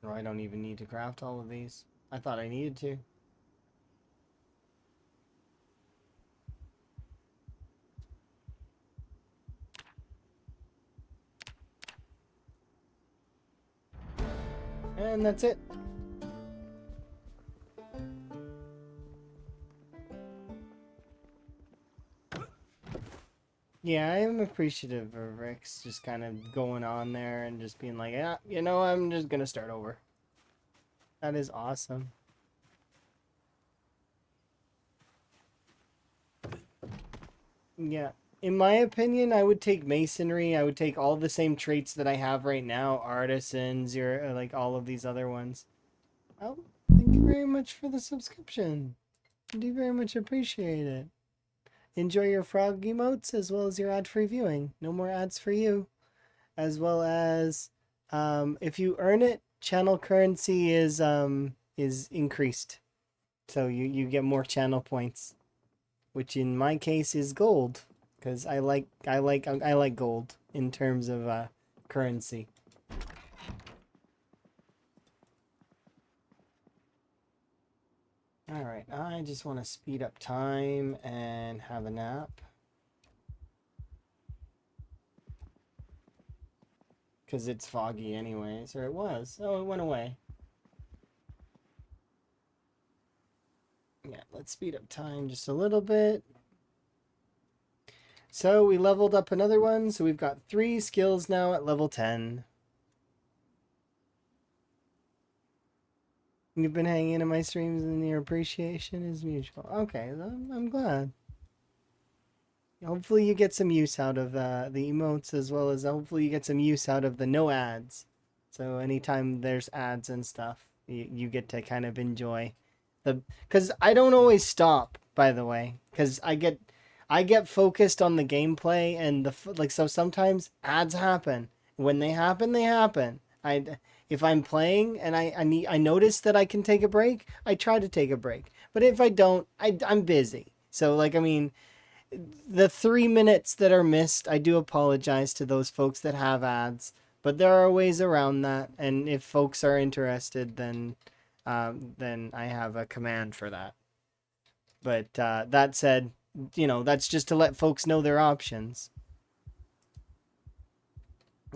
Or I don't even need to craft all of these. I thought I needed to. And that's it. Yeah, I am appreciative of Rick's just kind of going on there and just being like, yeah, you know, I'm just gonna start over. That is awesome. Yeah. In my opinion, I would take masonry. I would take all the same traits that I have right now, artisan, zero, like all of these other ones. Oh, thank you very much for the subscription. I do very much appreciate it. Enjoy your frog emotes as well as your ad-free viewing. No more ads for you. As well as, if you earn it, channel currency is increased. So you get more channel points, which in my case is gold, because I like gold in terms of currency. All right, I just want to speed up time and have a nap. Because it's foggy anyways, or it was. Oh, it went away. Yeah, let's speed up time just a little bit. So we leveled up another one, so we've got 3 skills now at level 10. You've been hanging in my streams and your appreciation is mutual. Okay, I'm glad. Hopefully you get some use out of the emotes, as well as hopefully you get some use out of the no ads. So anytime there's ads and stuff, you get to kind of enjoy the, because I don't always stop, by the way, because I get focused on the gameplay and so sometimes ads happen. When they happen, they happen. If I'm playing and I notice that I can take a break, I try to take a break. But if I don't, I'm busy. So like, I mean, the 3 minutes that are missed, I do apologize to those folks that have ads, but there are ways around that. And if folks are interested, then I have a command for that. But that said, you know, that's just to let folks know their options.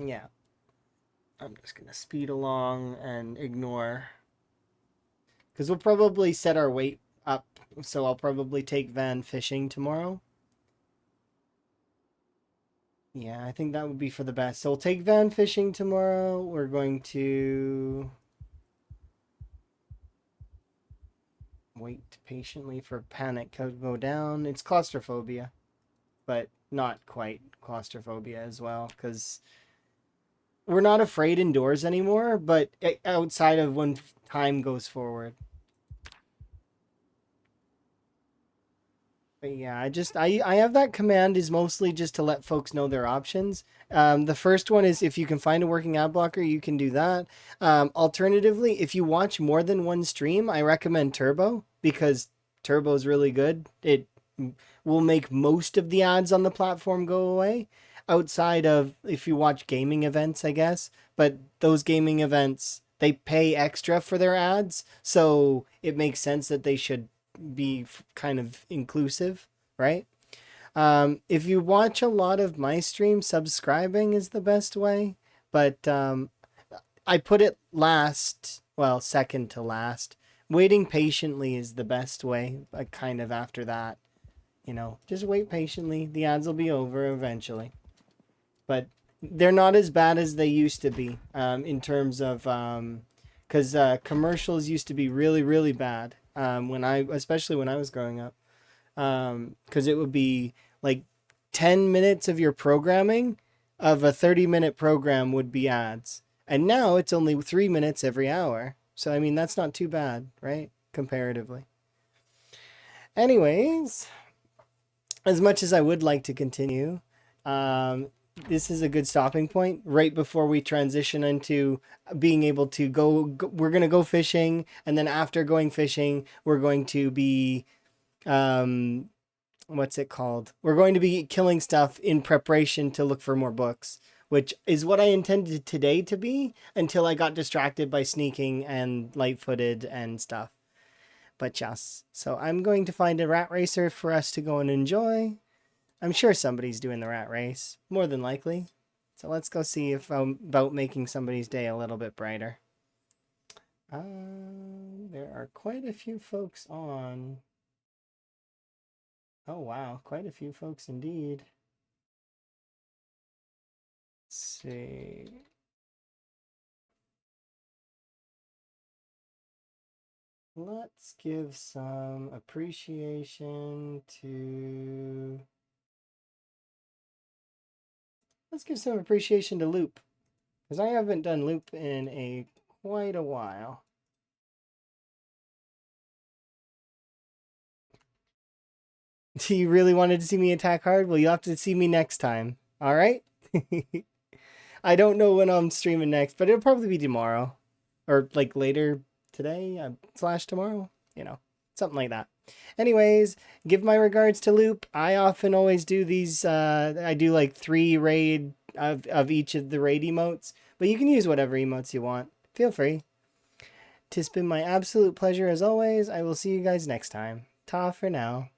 Yeah. I'm just going to speed along and ignore. Because we'll probably set our weight up. So I'll probably take Van fishing tomorrow. Yeah, I think that would be for the best. So we'll take Van fishing tomorrow. We're going to wait patiently for panic to go down. It's claustrophobia, but not quite claustrophobia as well, because we're not afraid indoors anymore, but outside of when time goes forward. But yeah, I have that command is mostly just to let folks know their options. The first one is if you can find a working ad blocker, you can do that. Alternatively, if you watch more than one stream, I recommend Turbo because Turbo is really good. It will make most of the ads on the platform go away outside of if you watch gaming events, I guess. But those gaming events, they pay extra for their ads, so it makes sense that they should be kind of inclusive, right? If you watch a lot of my streams, subscribing is the best way, but I put it last, well, second to last. Waiting patiently is the best way, kind of after that. You know, just wait patiently. The ads will be over eventually. But they're not as bad as they used to be in terms of, because commercials used to be really, really bad especially when I was growing up. Because it would be like 10 minutes of your programming of a 30-minute program would be ads. And now it's only 3 minutes every hour. So, I mean, that's not too bad, right? Comparatively. Anyways, as much as I would like to continue, this is a good stopping point right before we transition into being able to we're going to go fishing. And then after going fishing, we're going to be what's it called? We're going to be killing stuff in preparation to look for more books, which is what I intended today to be until I got distracted by sneaking and light-footed and stuff. But yes, so I'm going to find a rat racer for us to go and enjoy. I'm sure somebody's doing the rat race, more than likely. So let's go see if I'm about making somebody's day a little bit brighter. There are quite a few folks on. Oh wow, quite a few folks indeed. Let's see. Let's give some appreciation to... Let's give some appreciation to Loop. Because I haven't done Loop in quite a while. You really wanted to see me attack hard? Well, you'll have to see me next time. Alright? I don't know when I'm streaming next, but it'll probably be tomorrow. Or like later today / tomorrow. You know, something like that. Anyways, give my regards to Loop. I often always do these. I do like 3 raid of each of the raid emotes. But you can use whatever emotes you want. Feel free. Tis been my absolute pleasure as always. I will see you guys next time. Ta for now.